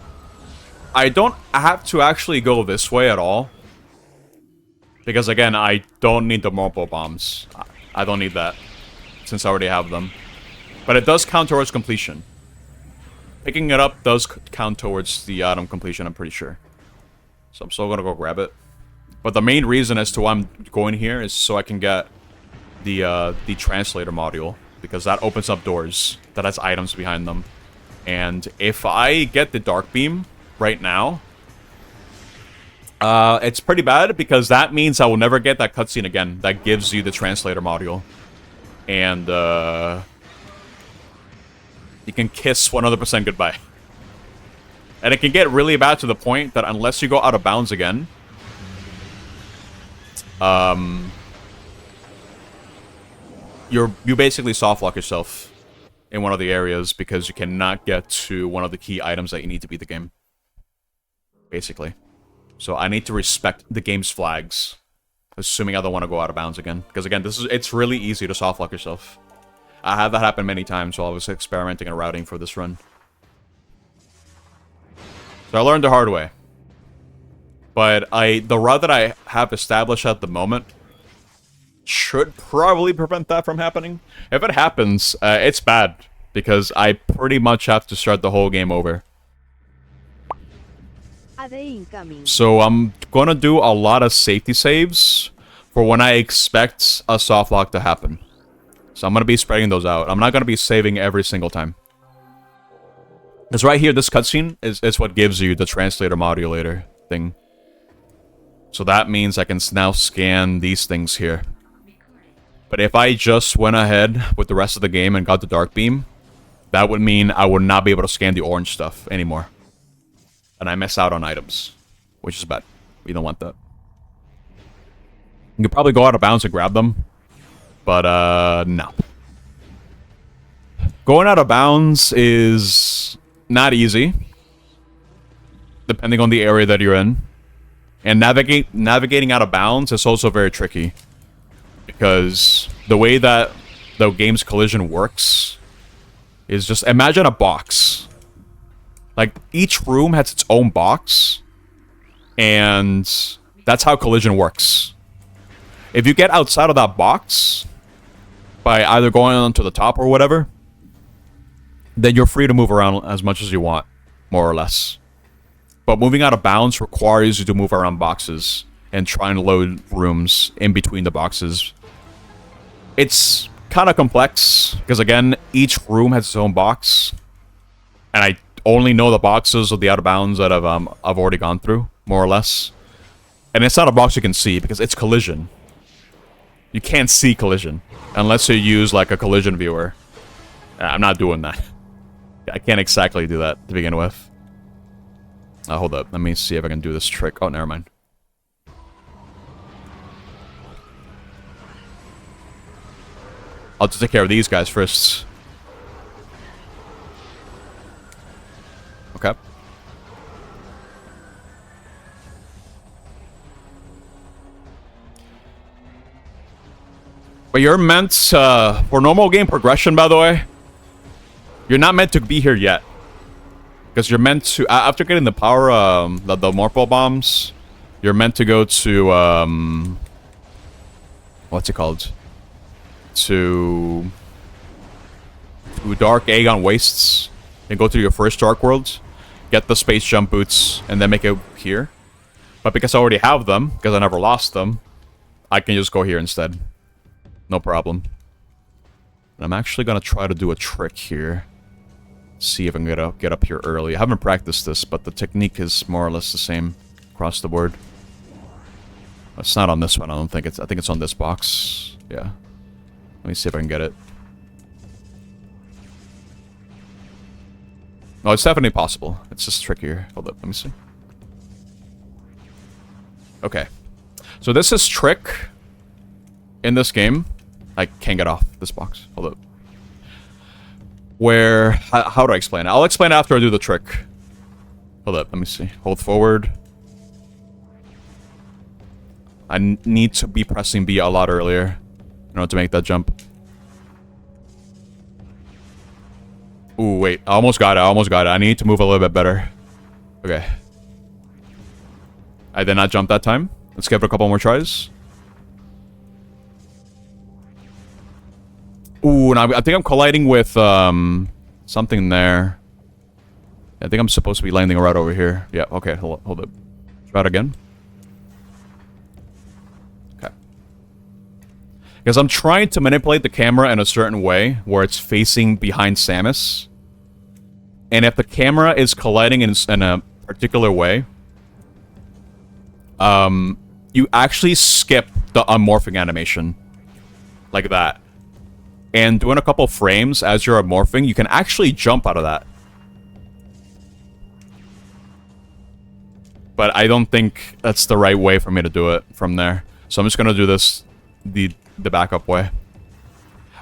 I don't have to actually go this way at all. Because again, I don't need the marble bombs. I don't need that. Since I already have them. But it does count towards completion. Picking it up does count towards the item completion, I'm pretty sure. So I'm still gonna go grab it. But the main reason as to why I'm going here is so I can get the translator module. Because that opens up doors that has items behind them. And if I get the dark beam right now, it's pretty bad because that means I will never get that cutscene again that gives you the translator module. And you can kiss 100% goodbye. And it can get really bad to the point that unless you go out of bounds again, you basically softlock yourself in one of the areas because you cannot get to one of the key items that you need to beat the game. Basically. So I need to respect the game's flags. Assuming I don't want to go out of bounds again. Because again, it's really easy to softlock yourself. I had that happen many times while I was experimenting and routing for this run. So I learned the hard way. But the route that I have established at the moment should probably prevent that from happening. If it happens, it's bad, because I pretty much have to start the whole game over. AD incoming. So I'm gonna do a lot of safety saves for when I expect a soft lock to happen. So I'm gonna be spreading those out. I'm not gonna be saving every single time. Because right here, this cutscene is what gives you the translator modulator thing. So that means I can now scan these things here. But if I just went ahead with the rest of the game and got the dark beam, that would mean I would not be able to scan the orange stuff anymore. And I miss out on items, which is bad. We don't want that. You could probably go out of bounds and grab them, but no. Going out of bounds is not easy, depending on the area that you're in. And navigating out of bounds is also very tricky, because the way that the game's collision works is just imagine a box. Like, each room has its own box, and that's how collision works. If you get outside of that box by either going onto the top or whatever, then you're free to move around as much as you want, more or less. But moving out of bounds requires you to move around boxes and try and load rooms in between the boxes. It's kind of complex, because again, each room has its own box, and I only know the boxes of the out of bounds that I've already gone through, more or less. And it's not a box you can see, because it's collision. You can't see collision unless you use like a collision viewer. I'm not doing that. I can't exactly do that to begin with. Hold up. Let me see if I can do this trick. Oh, never mind. I'll just take care of these guys first. Okay. But you're meant, for normal game progression, by the way, you're not meant to be here yet. Because you're meant to, after getting the power, the Morphle bombs, you're meant to go to, what's it called? To Dark Aegon Wastes, and go to your first Dark World, get the space jump boots, and then make it here. But because I already have them, because I never lost them, I can just go here instead. No problem. And I'm actually gonna try to do a trick here. See if I can get up here early. I haven't practiced this, but the technique is more or less the same across the board. It's not on this one, I don't think. I think it's on this box. Yeah. Let me see if I can get it. No, it's definitely possible. It's just trickier. Hold up, let me see. Okay. So this is trick in this game. I can't get off this box. Hold up. Where... How do I explain it? I'll explain it after I do the trick. Hold up, let me see. Hold forward. I need to be pressing B a lot earlier in order to make that jump. Ooh, wait. I almost got it. I almost got it. I need to move a little bit better. Okay. I did not jump that time. Let's give it a couple more tries. Ooh, now I think I'm colliding with something there. I think I'm supposed to be landing right over here. Yeah, okay, hold up. Try it again. Okay. Because I'm trying to manipulate the camera in a certain way where it's facing behind Samus. And if the camera is colliding in a particular way, you actually skip the unmorphing animation. Like that. And doing a couple frames as you're morphing, you can actually jump out of that. But I don't think that's the right way for me to do it from there. So I'm just going to do this the backup way.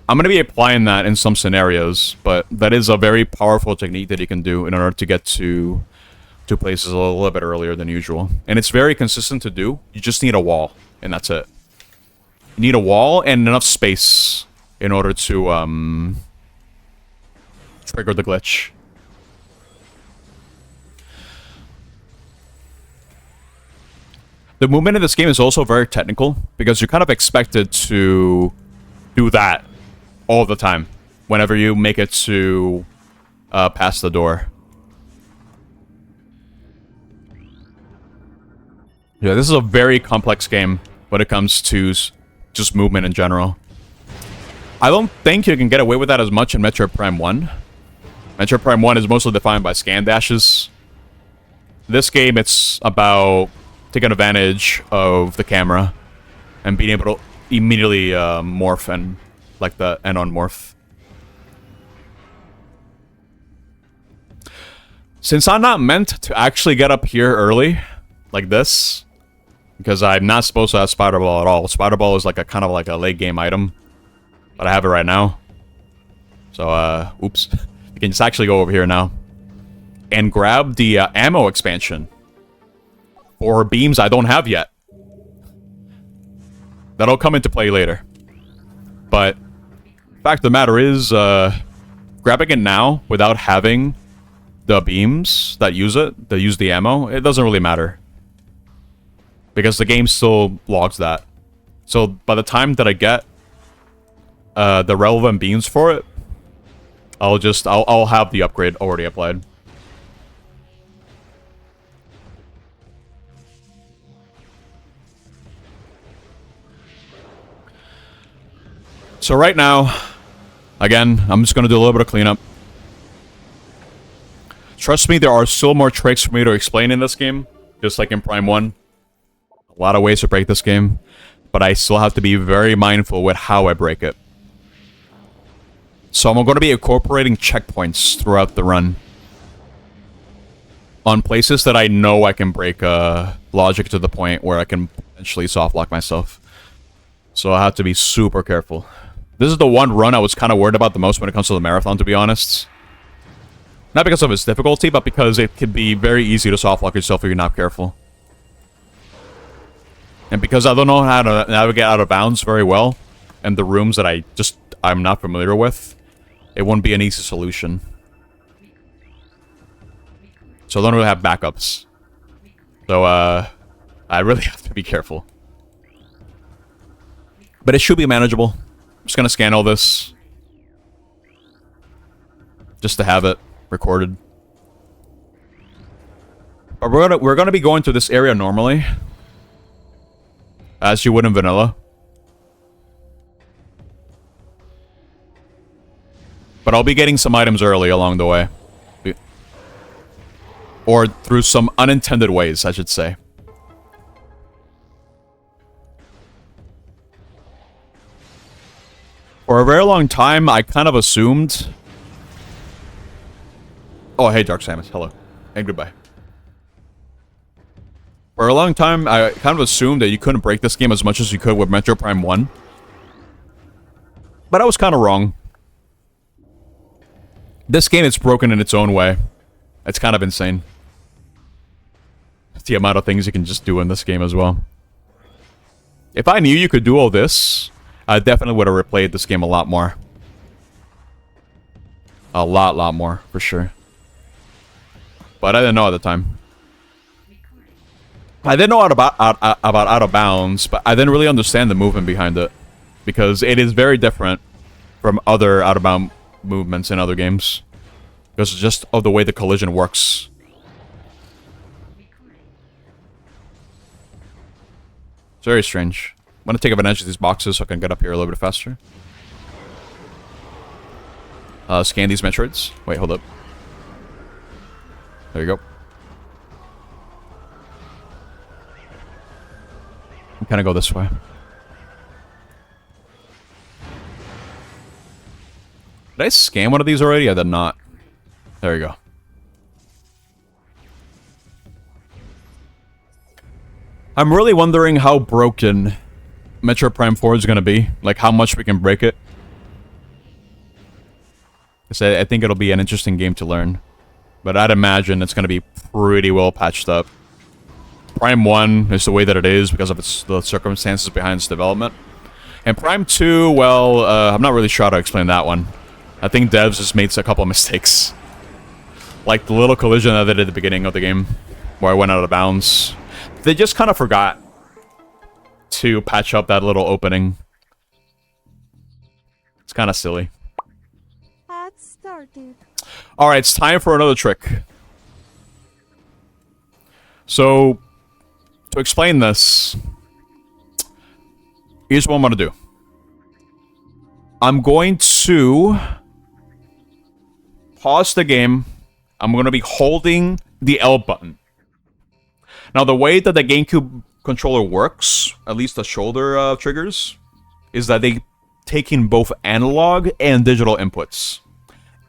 I'm going to be applying that in some scenarios, but that is a very powerful technique that you can do in order to get to places a little bit earlier than usual. And it's very consistent to do. You just need a wall, and that's it. You need a wall and enough space in order to trigger the glitch. The movement in this game is also very technical because you're kind of expected to do that all the time whenever you make it to past the door. Yeah, this is a very complex game when it comes to just movement in general. I don't think you can get away with that as much in Metroid Prime 1. Metroid Prime 1 is mostly defined by scan dashes. This game, it's about taking advantage of the camera and being able to immediately morph and like the and unmorph. Since I'm not meant to actually get up here early, like this, because I'm not supposed to have Spider Ball at all. Spider Ball is like a kind of like a late game item, but I have it right now. So, oops. You can just actually go over here now and grab the ammo expansion for beams I don't have yet. That'll come into play later. But fact of the matter is, grabbing it now without having the beams that use the ammo, it doesn't really matter. Because the game still logs that. So by the time that I get the relevant beams for it, I'll have the upgrade already applied. So right now, again, I'm just going to do a little bit of cleanup. Trust me, there are still more tricks for me to explain in this game, just like in Prime 1. A lot of ways to break this game, but I still have to be very mindful with how I break it. So I'm going to be incorporating checkpoints throughout the run on places that I know I can break logic to the point where I can potentially soft lock myself. So I have to be super careful. This is the one run I was kind of worried about the most when it comes to the marathon, to be honest. Not because of its difficulty, but because it can be very easy to soft lock yourself if you're not careful. And because I don't know how to navigate out of bounds very well, and the rooms that I'm not familiar with, it won't be an easy solution. So I don't really have backups. So, I really have to be careful. But it should be manageable. I'm just gonna scan all this. Just to have it recorded. But we're gonna be going to this area normally. As you would in vanilla. But I'll be getting some items early along the way. Or through some unintended ways, I should say. For a very long time, I kind of assumed... Oh, hey, Dark Samus. Hello. And goodbye. For a long time, I kind of assumed that you couldn't break this game as much as you could with Metroid Prime 1. But I was kind of wrong. This game is broken in its own way. It's kind of insane. The amount of things you can just do in this game as well. If I knew you could do all this, I definitely would have replayed this game a lot more. A lot more, for sure. But I didn't know at the time. I didn't know about Out of Bounds, but I didn't really understand the movement behind it. Because it is very different from other Out of Bound movements in other games. Because just of the way the collision works. It's very strange. I'm gonna take advantage of these boxes so I can get up here a little bit faster. Scan these Metroids. Wait, hold up. There you go. I'm gonna go this way. Did I scan one of these already? I did not. There you go. I'm really wondering how broken Metroid Prime 4 is going to be. Like, how much we can break it. I think it'll be an interesting game to learn. But I'd imagine it's going to be pretty well patched up. Prime 1 is the way that it is because of the circumstances behind its development. And Prime 2, well, I'm not really sure how to explain that one. I think devs just made a couple of mistakes. Like the little collision that they did at the beginning of the game, where I went out of bounds. They just kind of forgot to patch up that little opening. It's kind of silly. Alright, it's time for another trick. So, to explain this, here's what I'm going to do. I'm going to pause the game. I'm going to be holding the L button. Now, the way that the GameCube controller works, at least the shoulder triggers, is that they take in both analog and digital inputs.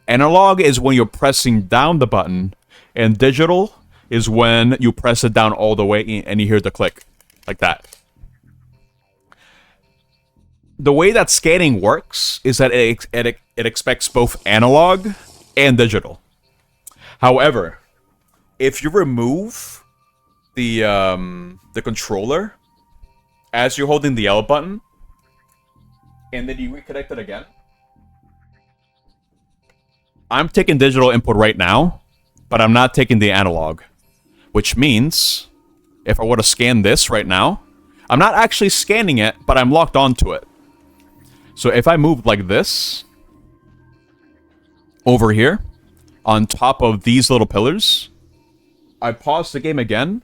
Analog is when you're pressing down the button, and digital is when you press it down all the way and you hear the click, like that. The way that scanning works is that it expects both analog and digital. However, if you remove the controller as you're holding the L button, and then you reconnect it again, I'm taking digital input right now, but I'm not taking the analog. Which means, if I were to scan this right now, I'm not actually scanning it, but I'm locked onto it. So if I move like this, over here, on top of these little pillars, I pause the game again,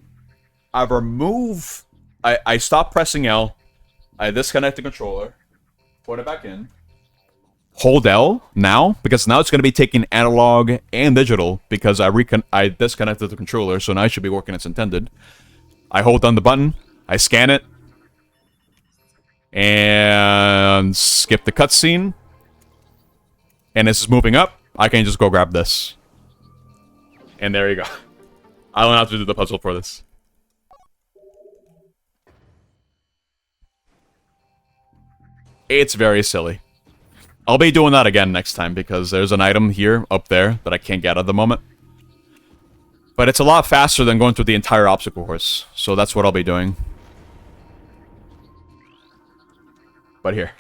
I remove, I stop pressing L, I disconnect the controller, put it back in, hold L now, because now it's going to be taking analog and digital, because I disconnected the controller, so now it should be working as intended. I hold down the button, I scan it, and skip the cutscene, and this is moving up. I can just go grab this. And there you go. I don't have to do the puzzle for this. It's very silly. I'll be doing that again next time, because there's an item here, up there, that I can't get at the moment. But it's a lot faster than going through the entire obstacle course, so that's what I'll be doing. But here.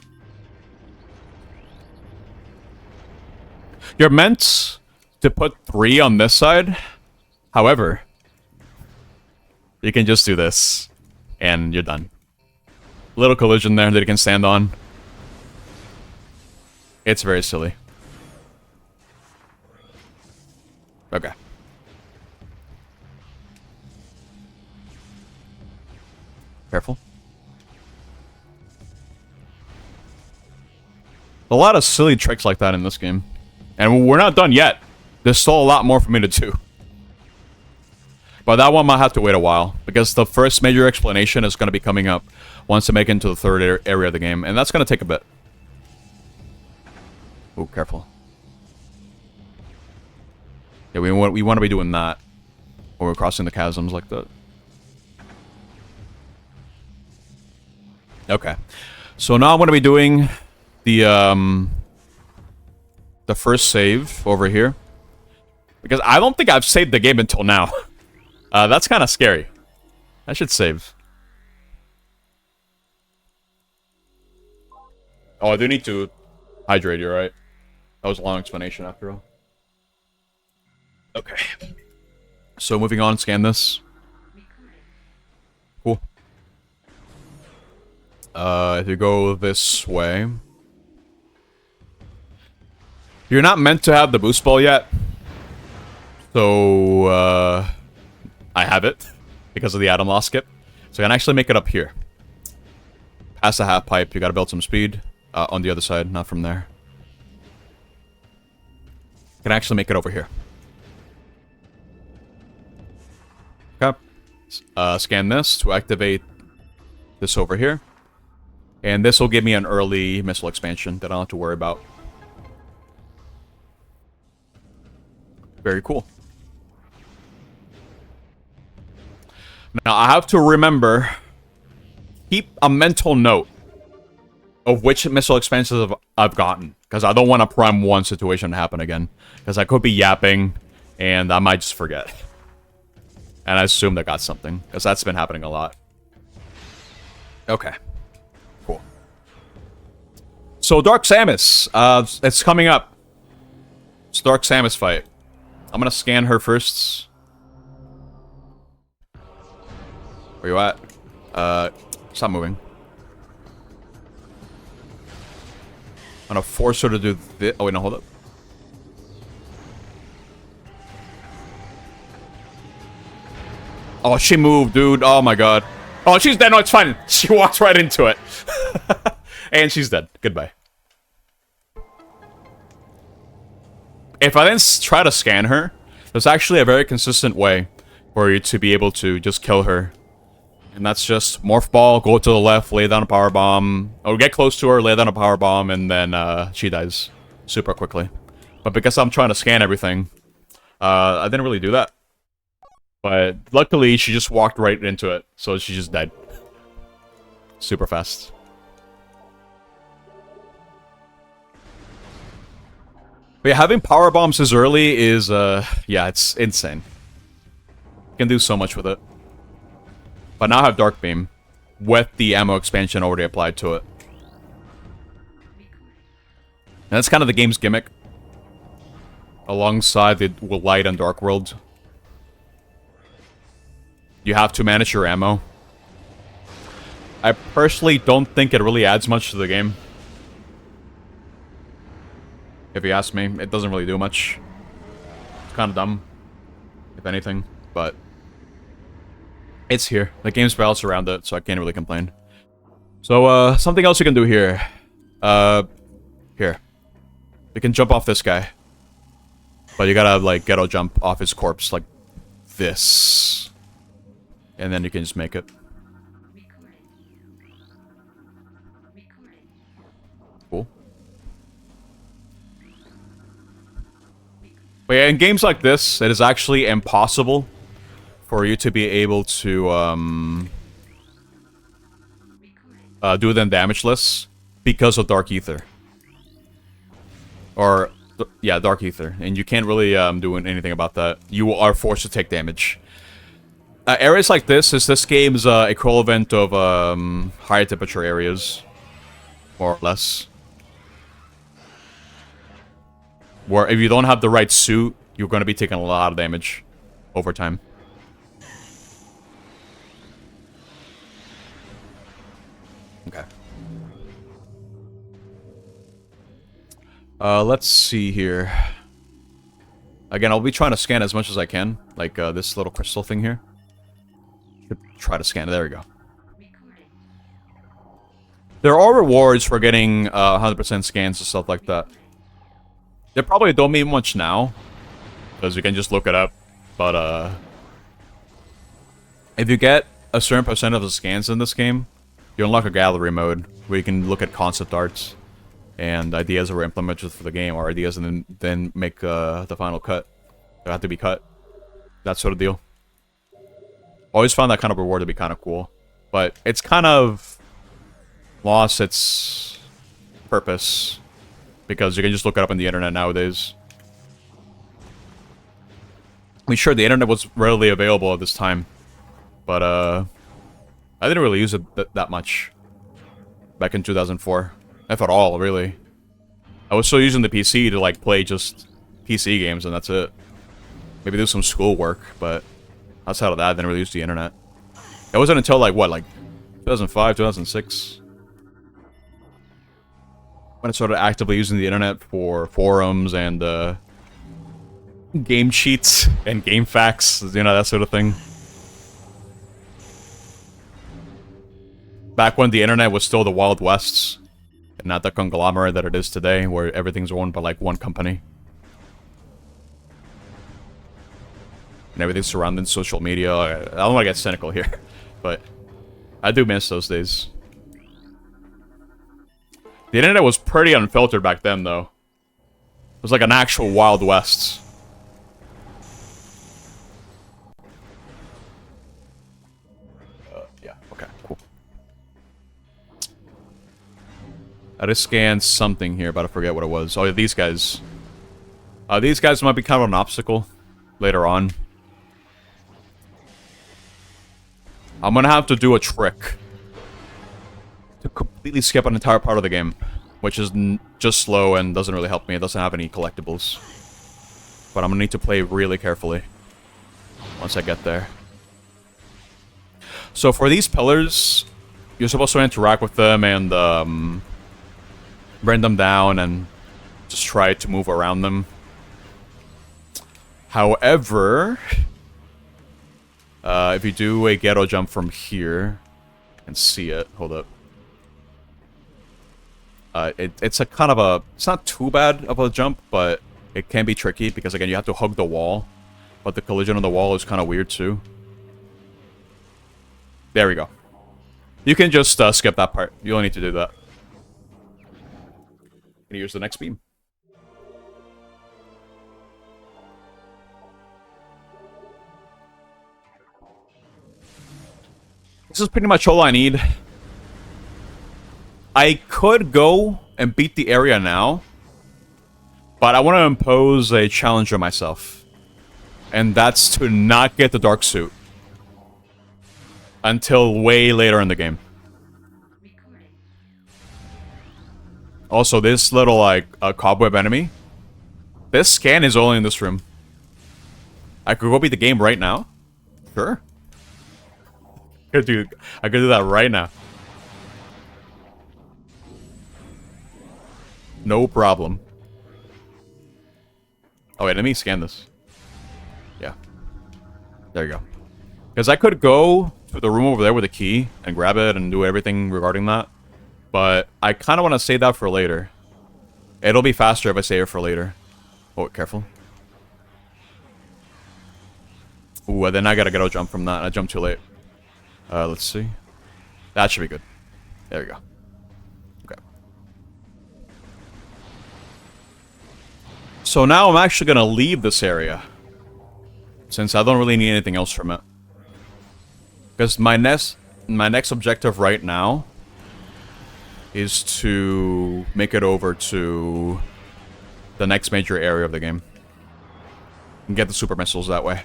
You're meant to put 3 on this side. However, you can just do this, and you're done. Little collision there that you can stand on. It's very silly. Okay. Careful. A lot of silly tricks like that in this game. And we're not done yet. There's still a lot more for me to do. But that one might have to wait a while, because the first major explanation is going to be coming up once I make it into the third area of the game, and that's going to take a bit. Oh, careful. Yeah, we want to be doing that when we're crossing the chasms like that. Okay. So now I'm going to be doing the first save over here, because I don't think I've saved the game until now. That's kind of scary. I should save. Oh, I do need to hydrate, you're right. That was a long explanation after all. Okay. So moving on, scan this. Cool. If you go this way... You're not meant to have the boost ball yet. So, I have it. Because of the atom loss skip. So I can actually make it up here. Past the half pipe, you gotta build some speed. On the other side, not from there. Can actually make it over here. Okay. Scan this to activate this over here. And this will give me an early missile expansion that I don't have to worry about. Very cool. Now, I have to remember... Keep a mental note of which missile expansions I've gotten. Because I don't want a Prime 1 situation to happen again. Because I could be yapping, and I might just forget. And I assumed I got something. Because that's been happening a lot. Okay. Cool. So, Dark Samus. It's coming up. It's Dark Samus fight. I'm gonna scan her first. Where you at? Stop moving. I'm gonna force her to do this. Oh, wait, no, hold up. Oh, she moved, dude. Oh, my God. Oh, she's dead. No, it's fine. She walks right into it. And she's dead. Goodbye. If I then try to scan her, there's actually a very consistent way for you to be able to just kill her. And that's just morph ball, go to the left, lay down a power bomb, or get close to her, lay down a power bomb, and then she dies super quickly. But because I'm trying to scan everything, I didn't really do that. But luckily, she just walked right into it, so she just died. Super fast. But yeah, having power bombs this early is, yeah, it's insane. You can do so much with it. But now I have Dark Beam, with the ammo expansion already applied to it. And that's kind of the game's gimmick. Alongside the Light and Dark World. You have to manage your ammo. I personally don't think it really adds much to the game. If you ask me, it doesn't really do much. It's kind of dumb, if anything, but it's here. The game's balanced around it, so I can't really complain. So, something else you can do here. Here. You can jump off this guy. But you gotta, like, ghetto jump off his corpse, like this. And then you can just make it. Cool. But yeah, in games like this, it is actually impossible for you to be able to do them damageless because of Dark Ether. Or, yeah, Dark Ether. And you can't really do anything about that. You are forced to take damage. Areas like this is this game's equivalent of higher temperature areas. More or less. Where if you don't have the right suit, you're going to be taking a lot of damage over time. Okay. Let's see here. Again, I'll be trying to scan as much as I can. Like this little crystal thing here. Try to scan it. There we go. There are rewards for getting 100% scans and stuff like that. They probably don't mean much now, because you can just look it up. But if you get a certain percent of the scans in this game, you unlock a gallery mode where you can look at concept arts and ideas that were implemented for the game, or ideas and then make the final cut. They have to be cut. That sort of deal. Always found that kind of reward to be kind of cool, but it's kind of lost its purpose because you can just look it up on the internet nowadays. I mean, sure, the internet was readily available at this time, but I didn't really use it that much back in 2004, if at all, really. I was still using the PC to like play just PC games, and that's it. Maybe do some schoolwork, but outside of that, I didn't really use the internet. It wasn't until, like, what, like 2005, 2006? When I started actively using the internet for forums and, game cheats and game facts, you know, that sort of thing. Back when the internet was still the Wild Wests, and not the conglomerate that it is today, where everything's owned by, like, one company. And everything surrounding social media. I don't want to get cynical here, but I do miss those days. The internet was pretty unfiltered back then, though. It was like an actual Wild West. Yeah, okay, cool. I just scanned something here, but I forget what it was. Oh, yeah, these guys. These guys might be kind of an obstacle later on. I'm gonna have to do a trick to completely skip an entire part of the game, which is just slow and doesn't really help me. It doesn't have any collectibles. But I'm gonna need to play really carefully once I get there. So for these pillars, you're supposed to interact with them and Bring them down and just try to move around them. However, if you do a ghetto jump from here and see it, hold up. It's a kind of a, it's not too bad of a jump, but it can be tricky because again you have to hug the wall, but the collision on the wall is kind of weird too. There we go. You can just skip that part. You don't need to do that. And here's the next beam. This is pretty much all I need. I could go and beat the area now, but I want to impose a challenge on myself. And that's to not get the dark suit until way later in the game. Also, this little, like, cobweb enemy, this scan is only in this room. I could go beat the game right now. Sure. I could do that right now. No problem. Oh wait, let me scan this. Yeah. There you go. Because I could go to the room over there with the key and grab it and do everything regarding that. But I kind of want to save that for later. It'll be faster if I save it for later. Oh, careful. Ooh, and then I gotta get jump from that. I jumped too late. Let's see. That should be good. There we go. Okay. So now I'm actually gonna leave this area, since I don't really need anything else from it. Because my next objective right now is to make it over to the next major area of the game and get the super missiles that way.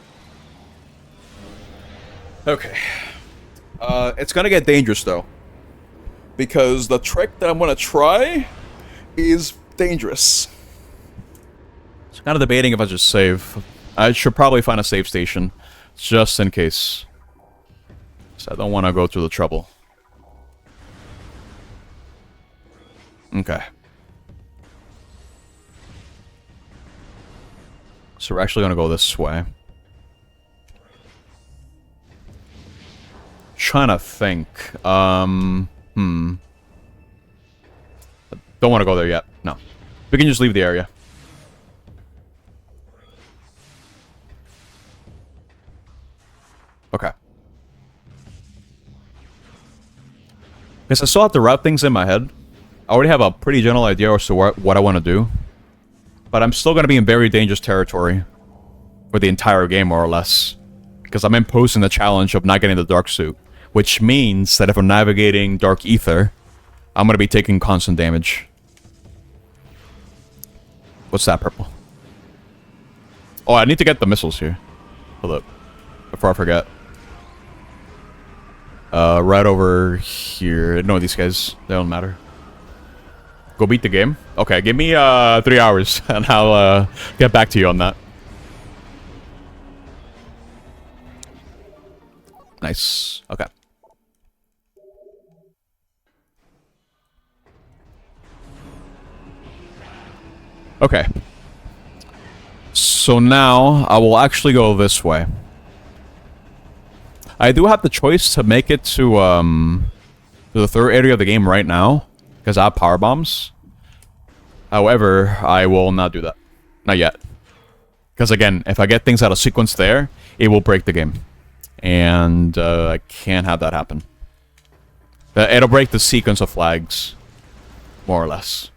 Okay. It's gonna get dangerous though, because the trick that I'm gonna try is dangerous. So kind of debating if I just save. I should probably find a save station, just in case. So I don't want to go through the trouble. Okay. So we're actually gonna go this way. Trying to think. Don't want to go there yet. No. We can just leave the area. Okay. Because I still have to route things in my head. I already have a pretty general idea as to what I want to do. But I'm still going to be in very dangerous territory for the entire game, more or less. Because I'm imposing the challenge of not getting the dark suit. Which means that if I'm navigating Dark Ether, I'm going to be taking constant damage. What's that, purple? Oh, I need to get the missiles here. Hold up. Before I forget. Right over here. No, these guys, they don't matter. Go beat the game? Okay, give me 3 hours, and I'll get back to you on that. Nice. Okay. Okay. So now, I will actually go this way. I do have the choice to make it to the third area of the game right now, because I have power bombs. However, I will not do that. Not yet. Because again, if I get things out of sequence there, it will break the game. And I can't have that happen. It'll break the sequence of flags, more or less.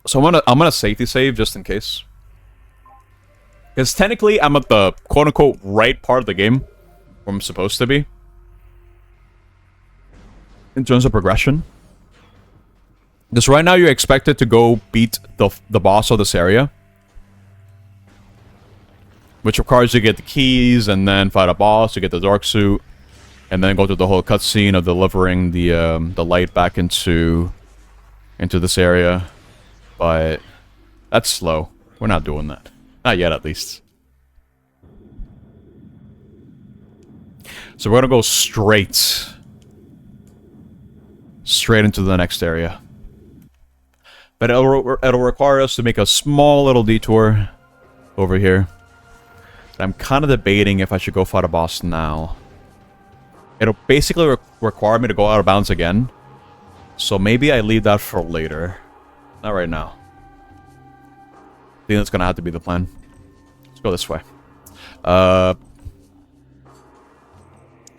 So I'm gonna safety save just in case. Because technically I'm at the quote-unquote right part of the game where I'm supposed to be. In terms of progression. Because right now you're expected to go beat the boss of this area. Which requires you to get the keys and then fight a boss, you get the dark suit. And then go through the whole cutscene of delivering the light back into this area. But that's slow. We're not doing that. Not yet, at least. So we're gonna go straight straight into the next area. But it'll require us to make a small little detour over here. I'm kind of debating if I should go fight a boss now. It'll basically require me to go out of bounds again. So maybe I leave that for later. Not right now. I think that's going to have to be the plan. Let's go this way.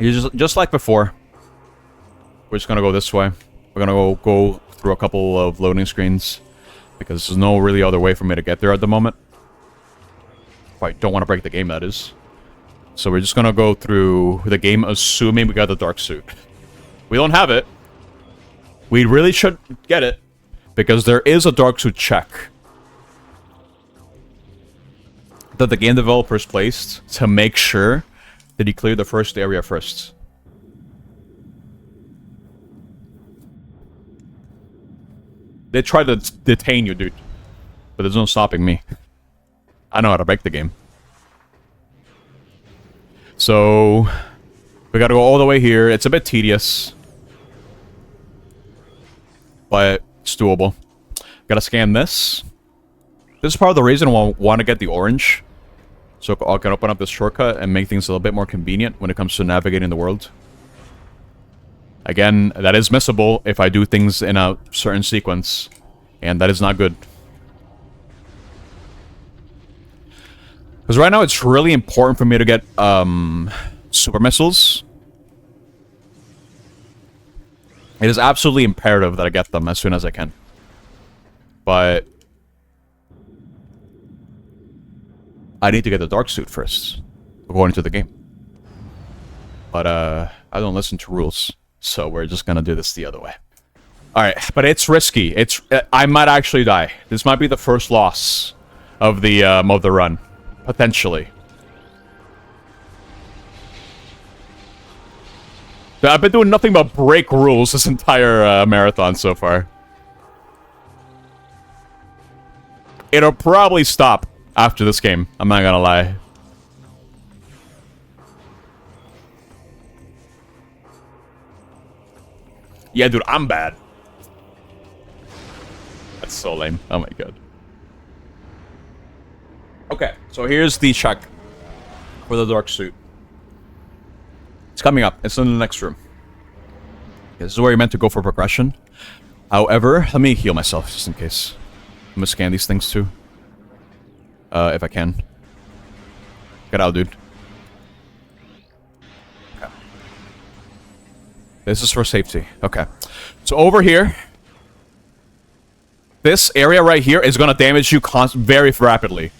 Just like before. We're just going to go this way. We're going to go through a couple of loading screens. Because there's no really other way for me to get there at the moment. If I don't want to break the game, that is. So we're just going to go through the game assuming we got the dark suit. We don't have it. We really should get it. Because there is a dark suit check that the game developers placed to make sure that you clear the first area first. They try to detain you, dude. But there's no stopping me. I know how to break the game. So we gotta go all the way here. It's a bit tedious. But it's doable. Gotta scan this. This is part of the reason why I want to get the orange. So I can open up this shortcut and make things a little bit more convenient when it comes to navigating the world. Again, that is missable if I do things in a certain sequence. And that is not good. Because right now it's really important for me to get super missiles. It is absolutely imperative that I get them as soon as I can. But I need to get the dark suit first, according to the game. But I don't listen to rules, so we're just gonna do this the other way. Alright, but it's risky. I might actually die. This might be the first loss of the run. Potentially. I've been doing nothing but break rules this entire marathon so far. It'll probably stop after this game. I'm not gonna lie. Yeah, dude, I'm bad. That's so lame. Oh my god. Okay, so here's the check for the dark suit. It's coming up. It's in the next room. This is where you're meant to go for progression. However, let me heal myself just in case. I'm gonna scan these things too. If I can. Get out, dude. Okay. This is for safety. Okay. So over here, this area right here is gonna damage you very rapidly.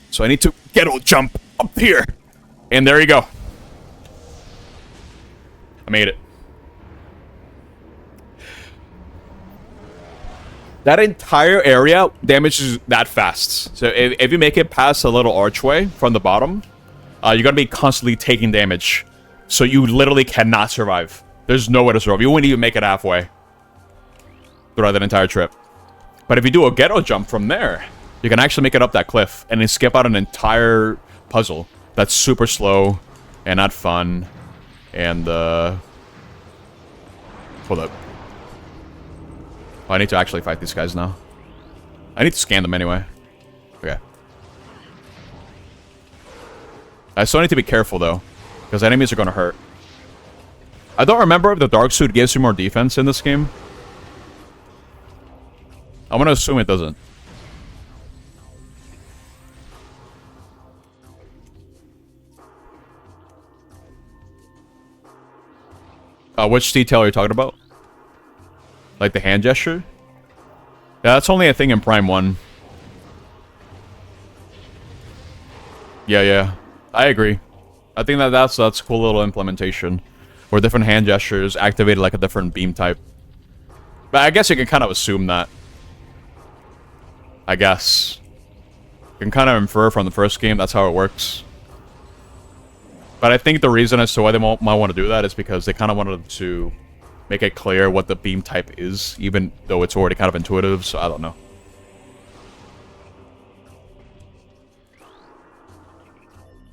So I need to ghetto jump up here. And there you go. I made it. That entire area damages that fast. So if you make it past a little archway from the bottom, you're going to be constantly taking damage. So you literally cannot survive. There's no way to survive. You wouldn't even make it halfway throughout that entire trip. But if you do a ghetto jump from there, you can actually make it up that cliff and then skip out an entire puzzle that's super slow and not fun. And, hold up. Oh, I need to actually fight these guys now. I need to scan them anyway. Okay. I still need to be careful, though. Because enemies are going to hurt. I don't remember if the dark suit gives you more defense in this game. I'm going to assume it doesn't. Which detail are you talking about? Like the hand gesture? Yeah, that's only a thing in Prime 1. Yeah. I agree. I think that's a cool little implementation. Where different hand gestures activated like a different beam type. But I guess you can kind of assume that. I guess. You can kind of infer from the first game that's how it works. But I think the reason as to why they might want to do that is because they kind of wanted to make it clear what the beam type is, even though it's already kind of intuitive, so I don't know.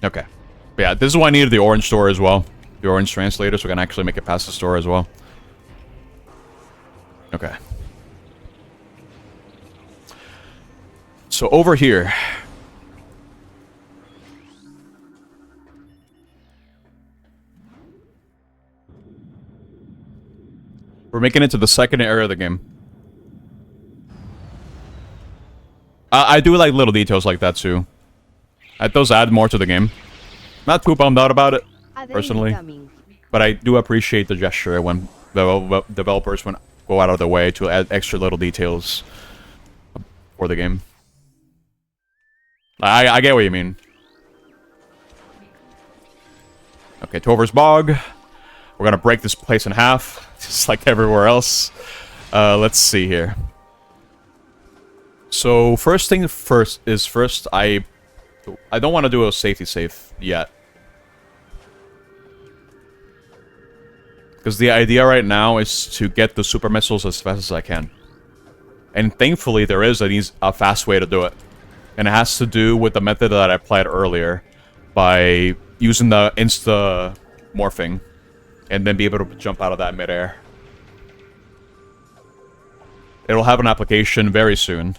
Okay. But yeah, this is why I needed the orange store as well. The orange translator, so we can actually make it past the store as well. Okay. So over here. We're making it to the second area of the game. I do like little details like that too. Those add more to the game. Not too bummed out about it, AD personally. incoming. But I do appreciate the gesture when developers go out of their way to add extra little details for the game. I get what you mean. Okay, Tover's Bog. We're gonna break this place in half, just like everywhere else. Let's see here. So first thing first is I don't want to do a safety safe yet. Because the idea right now is to get the super missiles as fast as I can. And thankfully there is a fast way to do it. And it has to do with the method that I applied earlier by using the insta morphing and then be able to jump out of that midair. It'll have an application very soon.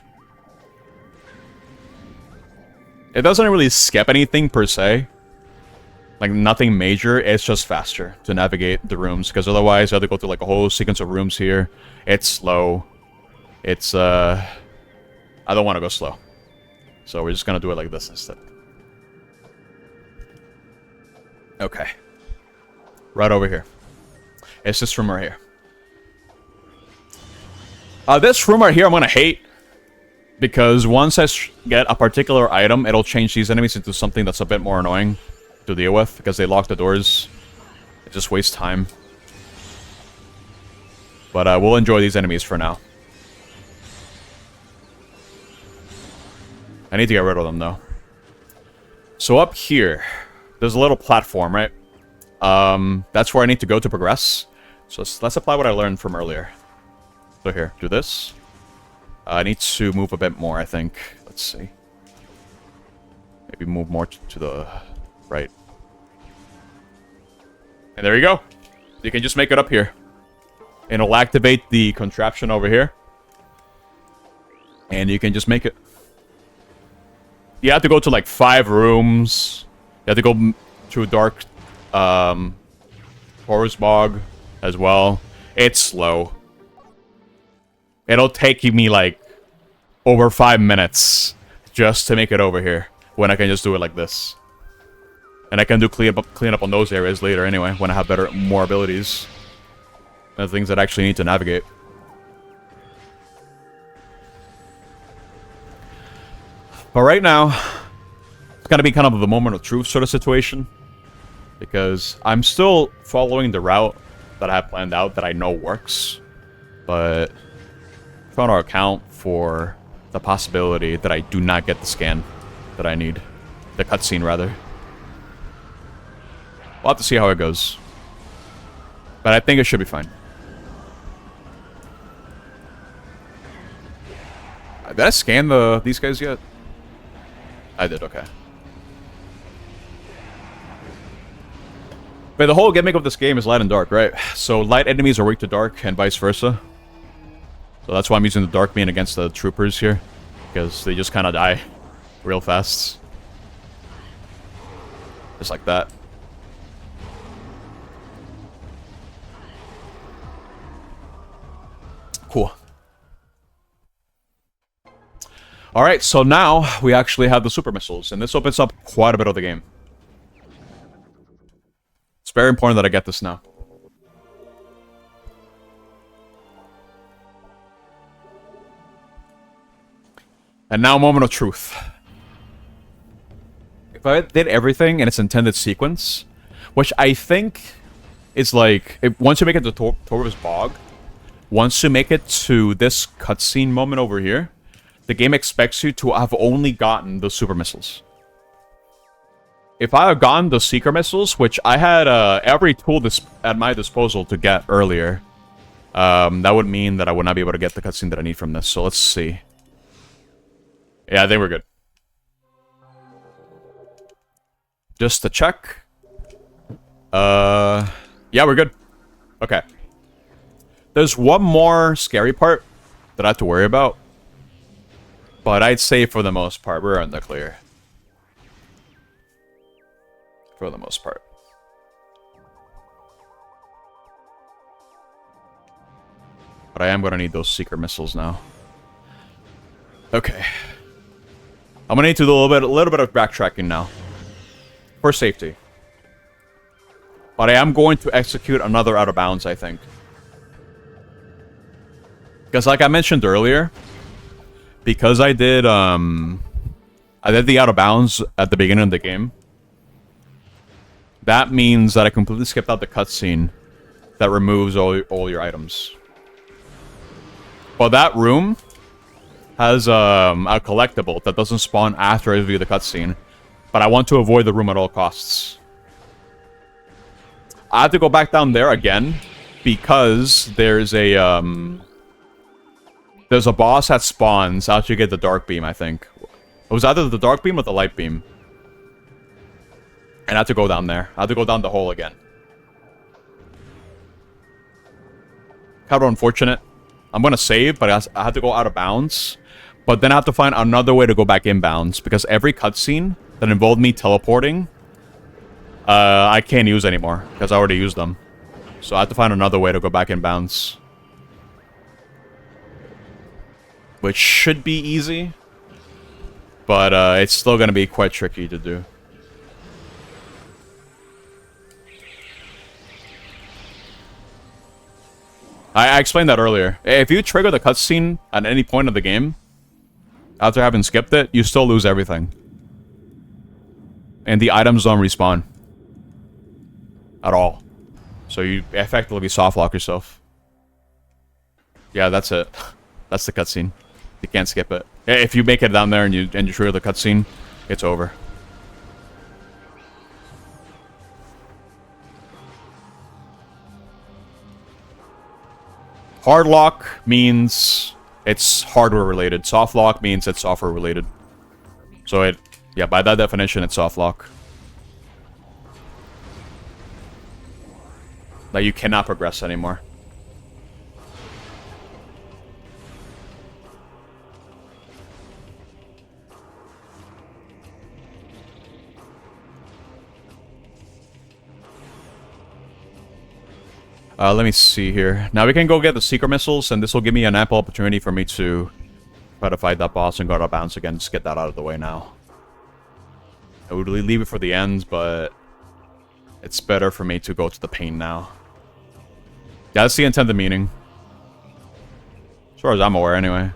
It doesn't really skip anything per se. Like nothing major, it's just faster to navigate the rooms, because otherwise I have to go through like a whole sequence of rooms here. It's slow. It's I don't want to go slow. So we're just gonna do it like this instead. Okay. Right over here. It's this room right here. This room right here I'm gonna hate. Because once I get a particular item, it'll change these enemies into something that's a bit more annoying to deal with, because they lock the doors. It just wastes time. But we'll enjoy these enemies for now. I need to get rid of them, though. So up here, there's a little platform, right? That's where I need to go to progress. So let's apply what I learned from earlier. So here, do this. I need to move a bit more, I think. Let's see. Maybe move more to the right. And there you go. You can just make it up here. And it'll activate the contraption over here. And you can just make it. You have to go to like 5 rooms. You have to go through dark Horror's Bog as well. It's slow. It'll take me like over 5 minutes just to make it over here, when I can just do it like this. And I can do clean up on those areas later anyway, when I have more abilities. And things that I actually need to navigate. But right now, it's gonna be kind of the moment of truth sort of situation. Because I'm still following the route that I have planned out that I know works. But trying to account for the possibility that I do not get the scan that I need. The cutscene, rather. We'll have to see how it goes. But I think it should be fine. Did I scan these guys yet? I did, okay. But the whole gimmick of this game is light and dark, right? So light enemies are weak to dark, and vice versa. So that's why I'm using the dark beam against the troopers here. Because they just kind of die real fast. Just like that. Cool. Alright, so now we actually have the super missiles. And this opens up quite a bit of the game. It's very important that I get this now. And now, moment of truth. If I did everything in its intended sequence, which I think is like, once you make it to Torv's Bog, once you make it to this cutscene moment over here, the game expects you to have only gotten the super missiles. If I had gotten the seeker missiles, which I had every tool at my disposal to get earlier, that would mean that I would not be able to get the cutscene that I need from this. So let's see. Yeah, I think we're good. Just to check. Yeah, we're good. Okay. There's one more scary part that I have to worry about. But I'd say for the most part, we're in the clear. For the most part. But I am going to need those secret missiles now. Okay. I'm going to need to do a little bit of backtracking now. For safety. But I am going to execute another out of bounds, I think. Because like I mentioned earlier, because I did the out of bounds at the beginning of the game, that means that I completely skipped out the cutscene that removes all your items. But that room has a collectible that doesn't spawn after I view the cutscene. But I want to avoid the room at all costs. I have to go back down there again because there's a boss that spawns after you get the dark beam, I think. It was either the dark beam or the light beam. And I have to go down there. I have to go down the hole again. Kind of unfortunate. I'm going to save, but I have to go out of bounds. But then I have to find another way to go back in bounds. Because every cutscene that involved me teleporting, I can't use anymore. Because I already used them. So I have to find another way to go back in bounds. Which should be easy. But it's still going to be quite tricky to do. I explained that earlier. If you trigger the cutscene at any point of the game, after having skipped it, you still lose everything. And the items don't respawn. At all. So you effectively softlock yourself. Yeah, that's it. That's the cutscene. You can't skip it. If you make it down there and you trigger the cutscene, it's over. Hard lock means it's hardware related. Soft lock means it's software related. So yeah, by that definition, it's soft lock. Like you cannot progress anymore. Let me see here. Now we can go get the secret missiles, and this will give me an ample opportunity for me to try to fight that boss and go out of bounds again. Just get that out of the way now. I would really leave it for the end, but it's better for me to go to the pain now. Yeah, that's the intended meaning. As far as I'm aware, anyway.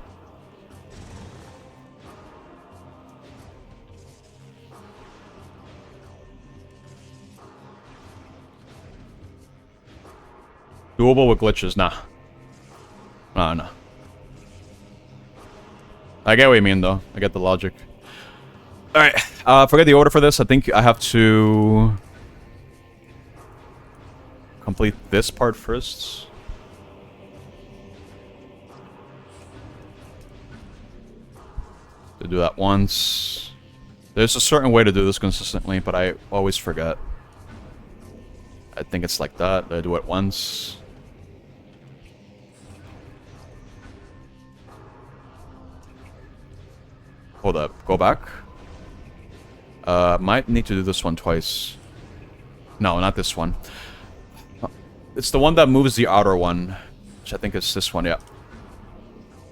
Doable with glitches? Nah. No. I get what you mean, though. I get the logic. Alright. Forget the order for this. I think I have to complete this part first. To do that once. There's a certain way to do this consistently, but I always forget. I think it's like that. I do it once. Hold up. Go back. Might need to do this one twice. No, not this one. It's the one that moves the outer one. Which I think is this one, yeah.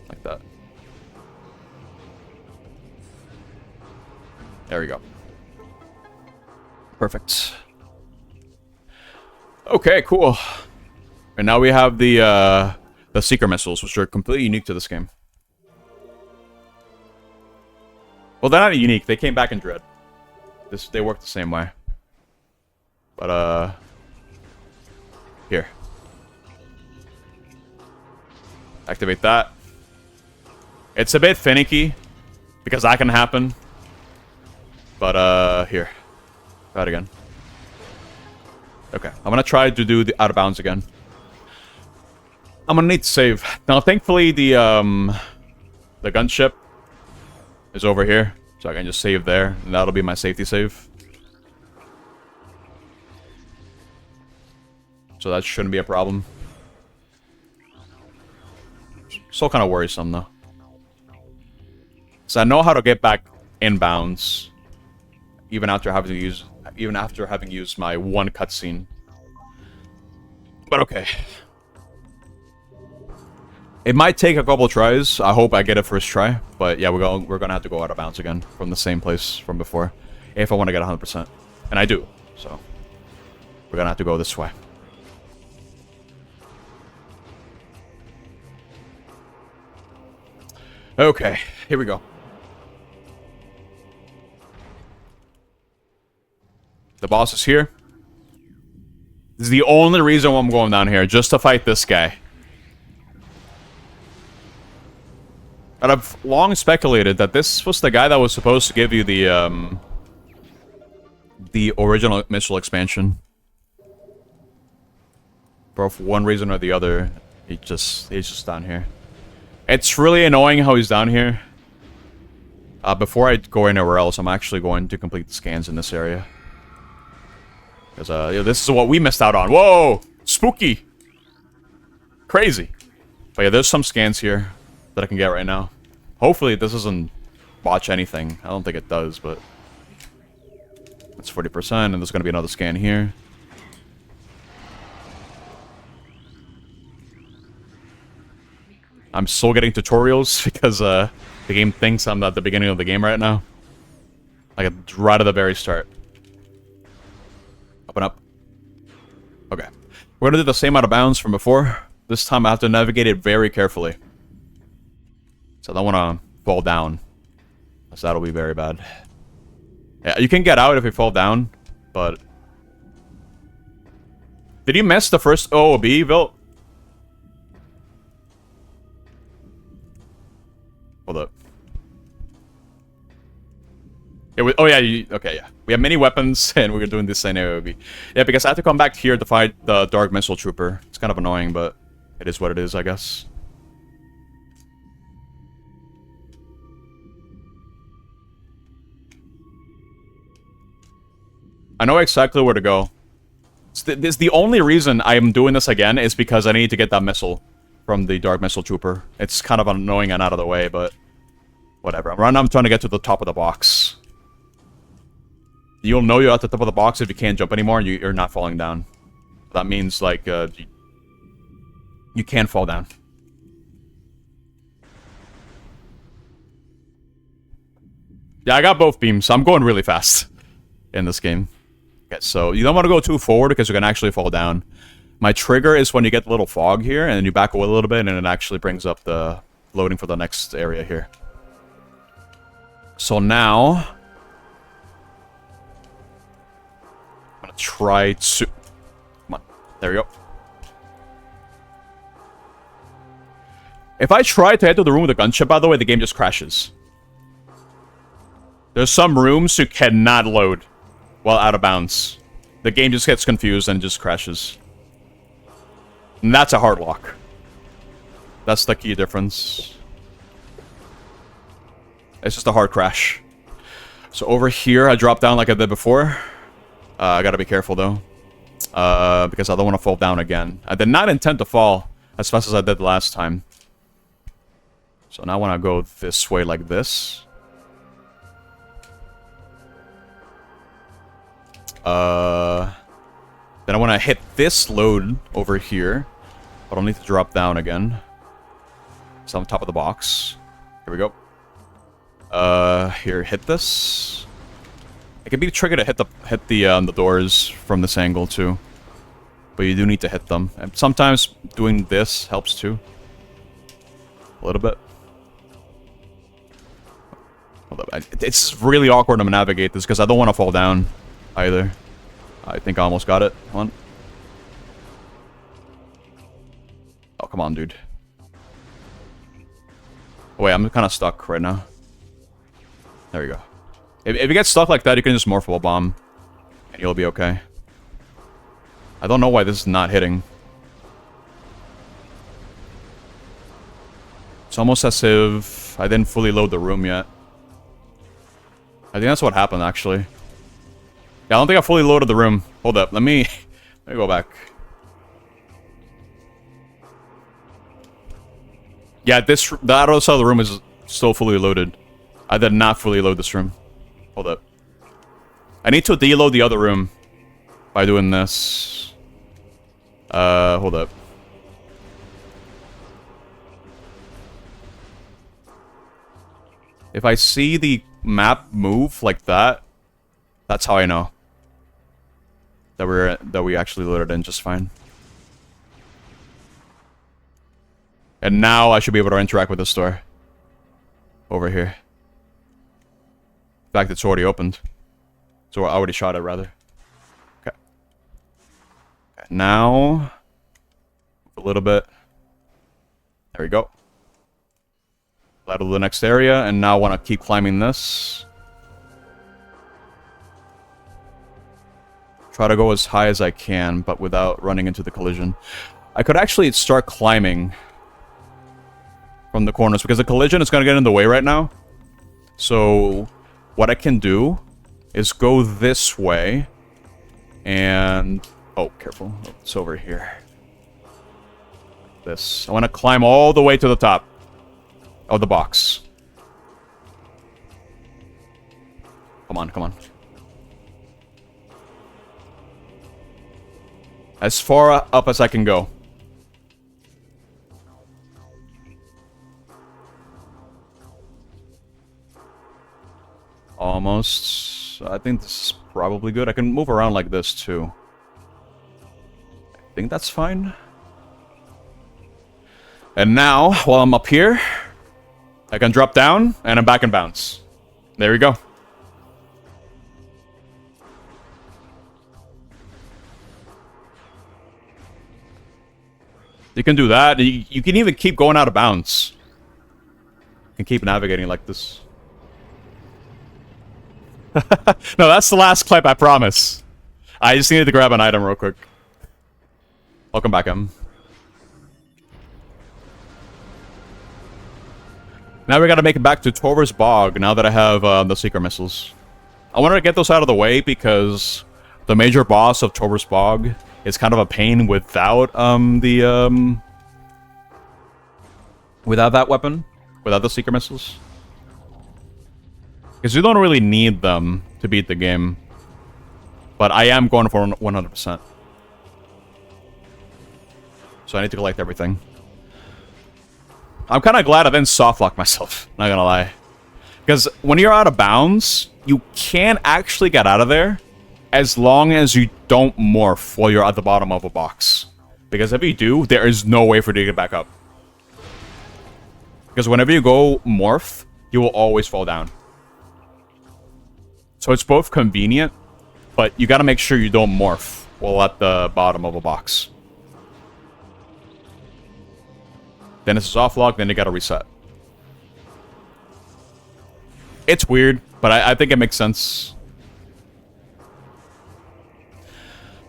Like that. There we go. Perfect. Okay, cool. And now we have the secret missiles, which are completely unique to this game. Well, they're not unique. They came back in Dread. They work the same way. But, here. Activate that. It's a bit finicky, because that can happen. But, here. Try it again. Okay, I'm gonna try to do the out of bounds again. I'm gonna need to save. Now, thankfully, the gunship is over here, so I can just save there, and that'll be my safety save. So that shouldn't be a problem. Still kind of worrisome, though. So I know how to get back inbounds, even after having used my one cutscene. But okay. It might take a couple tries. I hope I get it first try. But yeah, we're gonna have to go out of bounds again from the same place from before, if I want to get 100%, and I do. So we're gonna have to go this way. Okay, here we go. The boss is here. This is the only reason why I'm going down here, just to fight this guy. And I've long speculated that this was the guy that was supposed to give you the original Mitchell expansion. But for one reason or the other, he's just down here. It's really annoying how he's down here. Before I go anywhere else, I'm actually going to complete the scans in this area. Because, yeah, this is what we missed out on. Whoa! Spooky! Crazy. But yeah, there's some scans here that I can get right now. Hopefully this doesn't botch anything. I don't think it does, but... That's 40%, and there's going to be another scan here. I'm still getting tutorials because the game thinks I'm at the beginning of the game right now. Like, right at the very start. Open up. Okay. We're gonna do the same out of bounds from before. This time I have to navigate it very carefully. So I don't want to fall down. Because that'll be very bad. Yeah, you can get out if you fall down, but... Did you miss the first OOB, Vil? Hold up. Yeah, oh yeah, okay, yeah. We have many weapons, and we're doing this same AOB. Yeah, because I have to come back here to fight the Dark Missile Trooper. It's kind of annoying, but it is what it is, I guess. I know exactly where to go. The only reason I am doing this again is because I need to get that missile from the Dark Missile Trooper. It's kind of annoying and out of the way, but whatever. Right now I'm trying to get to the top of the box. You'll know you're at the top of the box if you can't jump anymore and you're not falling down. That means, like, you can't fall down. Yeah, I got both beams, so I'm going really fast in this game. Okay, so you don't want to go too forward because you're going to actually fall down. My trigger is when you get the little fog here, and then you back away a little bit, and it actually brings up the loading for the next area here. So now... I'm going to try to... Come on. There we go. If I try to head to the room with the gunship, by the way, the game just crashes. There's some rooms you cannot load while out of bounds. The game just gets confused and just crashes. And that's a hard lock. That's the key difference. It's just a hard crash. So over here, I dropped down like I did before. I gotta be careful though. Because I don't want to fall down again. I did not intend to fall as fast as I did last time. So now I want to go this way like this. Then I want to hit this load over here. But I'll need to drop down again. It's on top of the box. Here we go. Here, hit this. It can be tricky to hit the doors from this angle too. But you do need to hit them. And sometimes doing this helps too. A little bit. Hold up. It's really awkward to navigate this because I don't want to fall down either. I think I almost got it. Come on. Oh, come on, dude. Oh, wait, I'm kind of stuck right now. There we go. If you get stuck like that, you can just morpho bomb. And you'll be okay. I don't know why this is not hitting. It's almost as if I didn't fully load the room yet. I think that's what happened, actually. Yeah, I don't think I fully loaded the room. Hold up, let me go back. Yeah, that other side of the room is still fully loaded. I did not fully load this room. Hold up. I need to deload the other room by doing this. Hold up. If I see the map move like that, that's how I know that we actually loaded in just fine. And now I should be able to interact with the store. Over here. In fact, it's already opened. So I already shot it, rather. Okay. Now... a little bit. There we go. Out of the next area, and now I want to keep climbing this. Try to go as high as I can, but without running into the collision. I could actually start climbing from the corners, because the collision is going to get in the way right now. So, what I can do is go this way, and... oh, careful. It's over here. This. I want to climb all the way to the top of the box. Come on, come on. As far up as I can go. Almost. I think this is probably good. I can move around like this too. I think that's fine. And now, while I'm up here, I can drop down and I'm back in bounds. There we go. You can do that. You can even keep going out of bounds. You can keep navigating like this. No, that's the last clip, I promise. I just needed to grab an item real quick. Welcome back, Em. Now we gotta make it back to Torver's Bog, now that I have the Seeker Missiles. I wanted to get those out of the way because the major boss of Torver's Bog is kind of a pain without without that weapon, without the Seeker Missiles. Because you don't really need them to beat the game. But I am going for 100%. So I need to collect everything. I'm kind of glad I didn't softlock myself, not gonna lie. Because when you're out of bounds, you can actually get out of there as long as you don't morph while you're at the bottom of a box. Because if you do, there is no way for you to get back up. Because whenever you go morph, you will always fall down. So it's both convenient, but you gotta make sure you don't morph while at the bottom of a box. Then it's soft lock, then you gotta reset. It's weird, but I think it makes sense.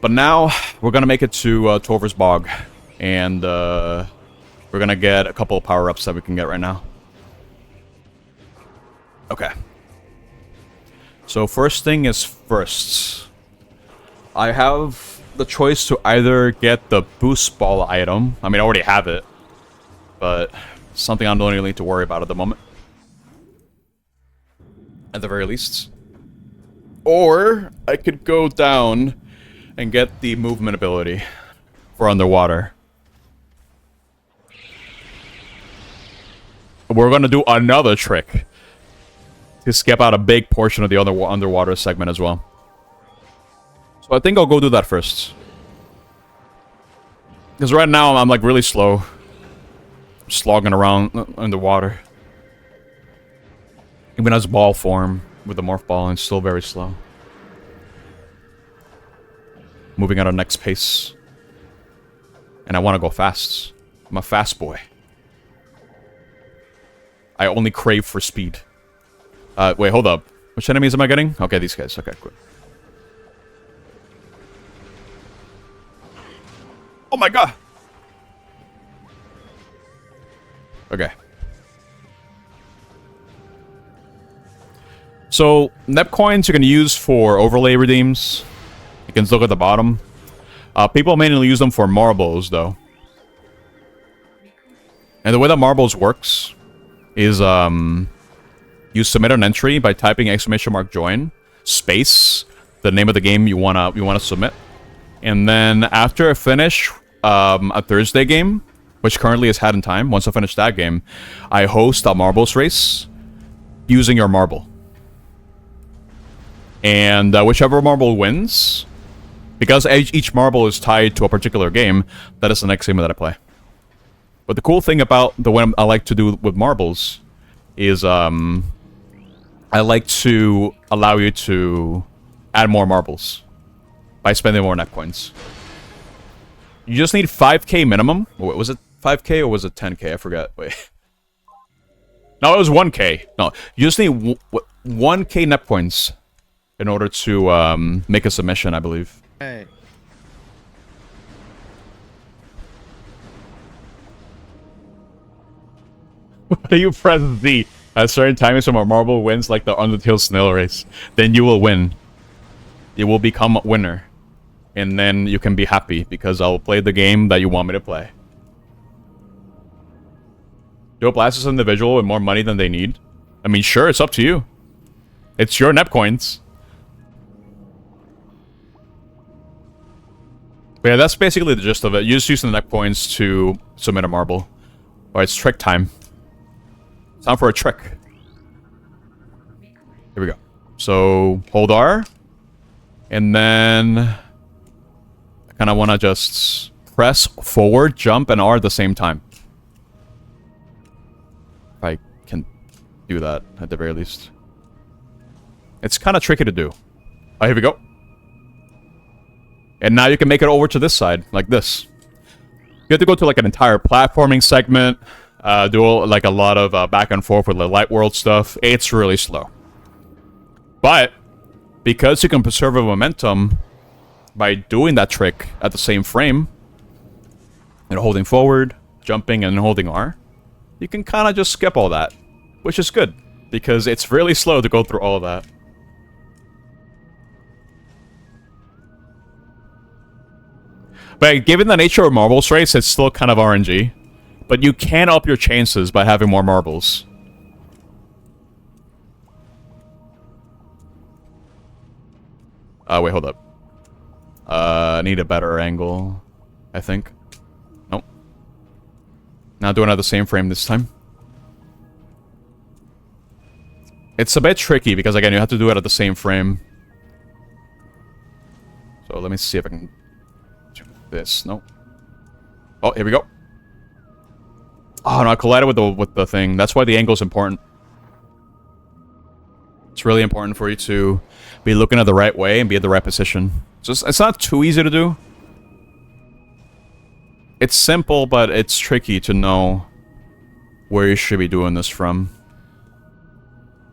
But now, we're gonna make it to Torver's Bog. And we're gonna get a couple of power-ups that we can get right now. Okay. So first thing is first. I have the choice to either get the boost ball item. I mean, I already have it. But something I don't really need to worry about at the moment. At the very least. Or I could go down and get the movement ability for underwater. We're gonna do another trick to skip out a big portion of the other underwater segment as well. So I think I'll go do that first. Because right now I'm like really slow. Slogging around underwater. Even as ball form with the morph ball, and still very slow. Moving at our next pace. And I want to go fast. I'm a fast boy. I only crave for speed. Wait, hold up. Which enemies am I getting? Okay, these guys. Okay, good. Oh my god! Okay. So, NEP coins you can use for overlay redeems. You can look at the bottom. People mainly use them for marbles, though. And the way that Marbles works is you submit an entry by typing !join space the name of the game you wanna submit, and then after I finish a Thursday game, which currently is Hat in Time, once I finish that game, I host a Marbles race using your marble, and whichever marble wins, because each marble is tied to a particular game, that is the next game that I play. But the cool thing about the way I like to do with marbles is I like to allow you to add more marbles by spending more net coins. You just need 5k minimum. Wait, was it 5k or was it 10k? I forgot. Wait. No, it was 1k. No, you just need 1k net coins in order to make a submission, I believe. Hey. What do you press Z? At certain times when a marble wins, like the Undertale snail race, then you will win. You will become a winner. And then you can be happy, because I'll play the game that you want me to play. Yo, Blast is an individual with more money than they need. I mean, sure, it's up to you. It's your NEP coins. But yeah, that's basically the gist of it. You just use the NEP coins to submit a marble. Alright, it's trick time. Time for a trick. Here we go. So, hold R. And then I kind of want to just press forward, jump, and R at the same time. If I can do that, at the very least. It's kind of tricky to do. Oh, here we go. And now you can make it over to this side, like this. You have to go to like an entire platforming segment, do like a lot of back and forth with the light world stuff. It's really slow. But because you can preserve a momentum by doing that trick at the same frame, and holding forward, jumping, and holding R, you can kind of just skip all that, which is good, because it's really slow to go through all of that. But given the nature of marbles race, it's still kind of RNG. But you can up your chances by having more marbles. Wait, hold up. I need a better angle, I think. Nope. Now doing it at the same frame this time. It's a bit tricky because, again, you have to do it at the same frame. So let me see if I can... this. No. Oh, here we go. Oh no, I collided with the thing. That's why the angle is important. It's really important for you to be looking at the right way and be at the right position. So it's not too easy to do. It's simple, but it's tricky to know where you should be doing this from.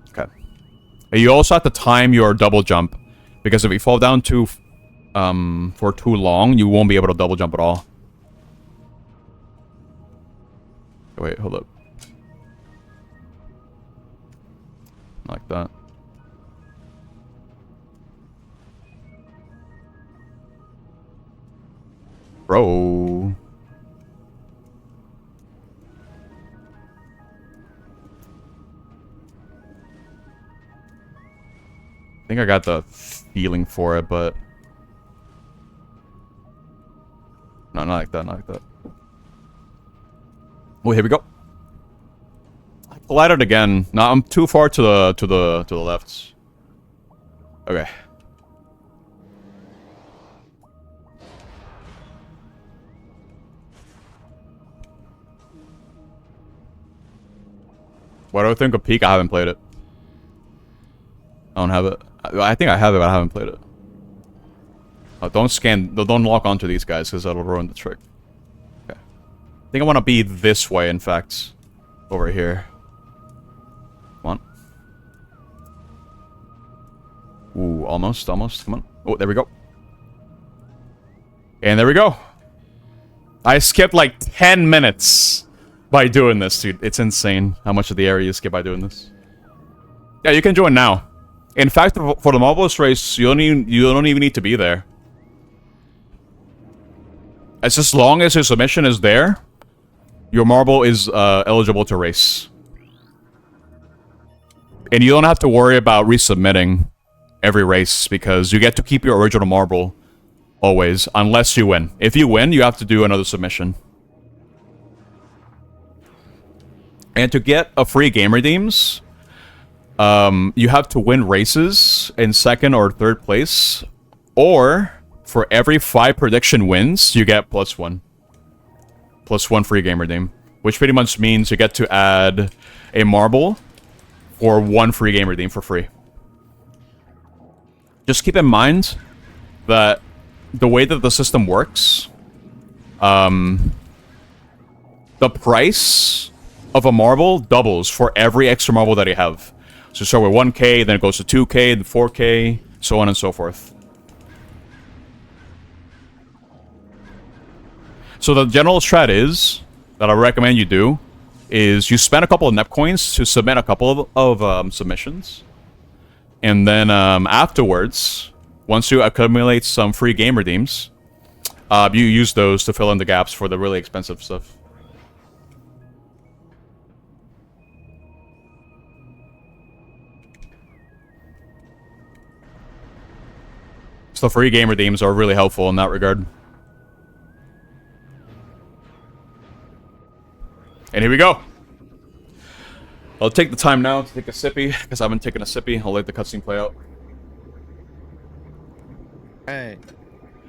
Okay. And you also have to time your double jump, because if you fall down too for too long, you won't be able to double jump at all. Wait, hold up. Like that. Bro. I think I got the feeling for it, but... no, not like that, not like that. Oh, here we go. I collided again. No, I'm too far to the left. Okay. What do I think of Peak? I haven't played it. I don't have it. I think I have it, but I haven't played it. Oh, don't lock onto these guys, because that'll ruin the trick. Okay. I think I want to be this way, in fact. Over here. Come on. Ooh, almost. Come on. Oh, there we go. And there we go. I skipped like 10 minutes by doing this, dude. It's insane how much of the area you skip by doing this. Yeah, you can join now. In fact, for the marbles race, you don't even need to be there. As long as your submission is there, your marble is eligible to race. And you don't have to worry about resubmitting every race because you get to keep your original marble always, unless you win. If you win, you have to do another submission. And to get a free game redeems, you have to win races in second or third place, or for every 5 prediction wins, you get +1. +1 free game redeem, which pretty much means you get to add a marble for 1 free game redeem for free. Just keep in mind that the way that the system works, the price of a marble doubles for every extra marble that you have. So you start with 1k, then it goes to 2k, then 4k, so on and so forth. So the general strat is, that I recommend you do, is you spend a couple of NEP coins to submit a couple of submissions. And then afterwards, once you accumulate some free game redeems, you use those to fill in the gaps for the really expensive stuff. So free game redeems are really helpful in that regard. And here we go. I'll take the time now to take a sippy, because I haven't taken a sippy. I'll let the cutscene play out. Hey.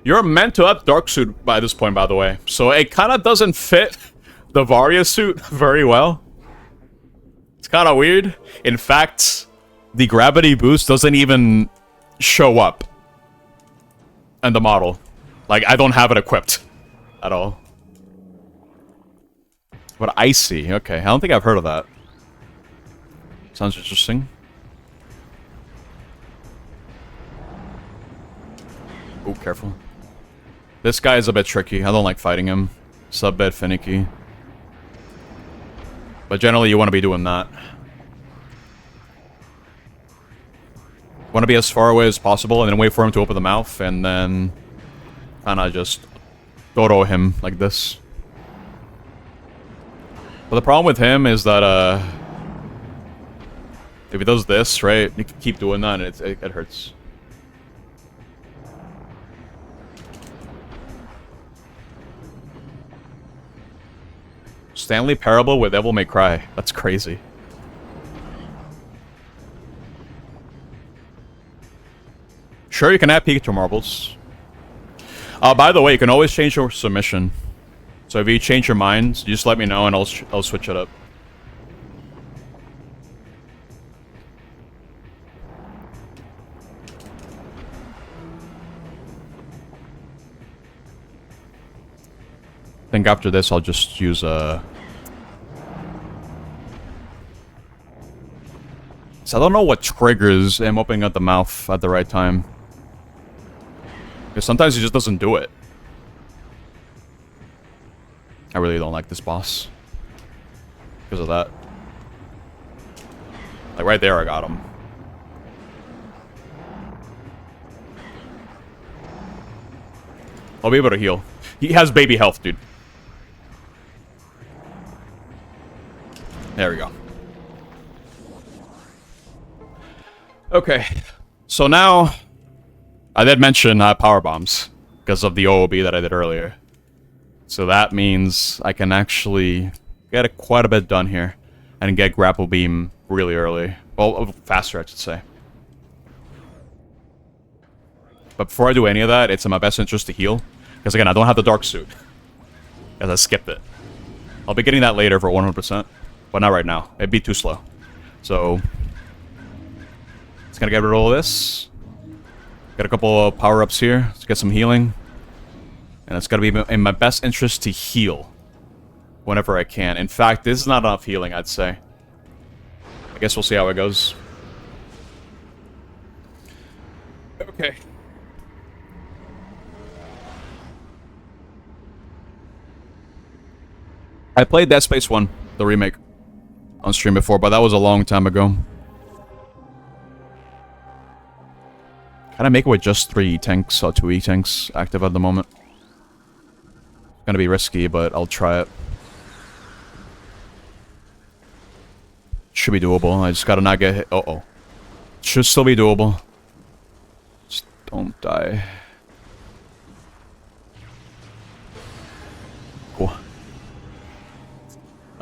You're meant to have Dark Suit by this point, by the way. So it kind of doesn't fit the Varia suit very well. It's kind of weird. In fact, the gravity boost doesn't even show up in the model. Like, I don't have it equipped at all. But icy, okay. I don't think I've heard of that. Sounds interesting. Oh, careful. This guy is a bit tricky. I don't like fighting him. It's a bit finicky. But generally, you want to be doing that. Want to be as far away as possible, and then wait for him to open the mouth, and then kind of just Doro him like this. But the problem with him is that, if he does this, right, you can keep doing that, and it hurts. Stanley Parable with Devil May Cry. That's crazy. Sure, you can add Pikachu marbles. By the way, you can always change your submission. So if you change your mind, you just let me know and I'll switch it up. I think after this I'll just use a... So I don't know what triggers him opening up the mouth at the right time. Because sometimes he just doesn't do it. I really don't like this boss. Because of that. Like right there I got him. I'll be able to heal. He has baby health, dude. There we go. Okay. So now... I did mention power bombs. Because of the OOB that I did earlier. So that means I can actually get quite a bit done here. And get grapple beam really early. Well, faster, I should say. But before I do any of that, it's in my best interest to heal. Because again, I don't have the dark suit. Because I skipped it. I'll be getting that later for 100%. But not right now. It'd be too slow. So... Just gonna get rid of all this. Got a couple of power-ups here. Let's get some healing. And it's gotta be in my best interest to heal. Whenever I can. In fact, this is not enough healing, I'd say. I guess we'll see how it goes. Okay. I played Dead Space 1, the remake, on stream before, but that was a long time ago. Can I make it with just 3 E-tanks or 2 E-tanks active at the moment? It's gonna be risky, but I'll try it. Should be doable. I just gotta not get hit. Uh-oh. Should still be doable. Just don't die. Cool.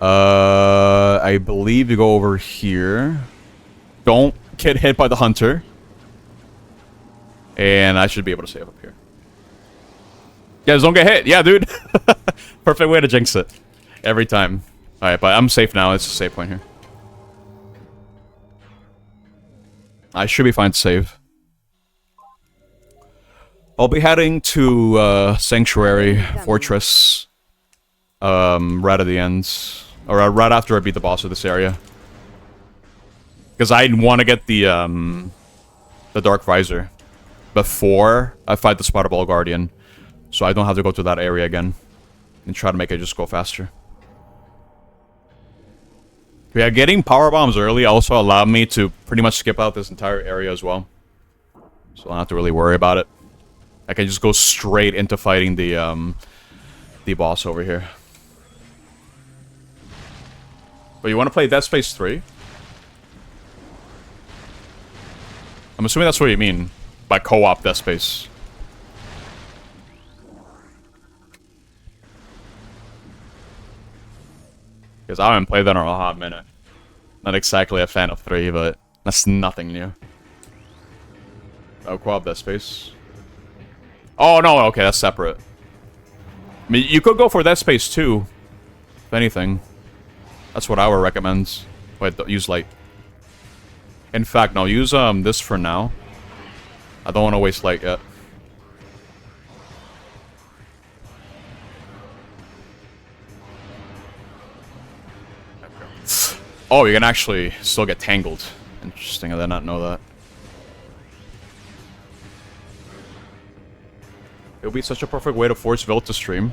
I believe you go over here. Don't get hit by the hunter. And I should be able to save up here. Guys, don't get hit. Yeah, dude. Perfect way to jinx it. Every time. Alright, but I'm safe now. It's a save point here. I should be fine to save. I'll be heading to Sanctuary Fortress right at the end. Or right after I beat the boss of this area. Because I want to get the Dark Visor before I fight the Spider Ball Guardian. So I don't have to go to that area again. And try to make it just go faster. Yeah, getting power bombs early also allowed me to pretty much skip out this entire area as well. So I don't have to really worry about it. I can just go straight into fighting the boss over here. But you want to play Dead Space 3? I'm assuming that's what you mean by co-op Dead Space. Because I haven't played that in a hot minute. Not exactly a fan of 3, but that's nothing new. Oh, co-op Dead Space. Oh, no, okay, that's separate. I mean, you could go for Dead Space 2, if anything. That's what I would recommend. Wait, use light. In fact, no, use this for now. I don't want to waste light yet. Oh, you can actually still get tangled. Interesting, I did not know that. It would be such a perfect way to force Vilt to stream.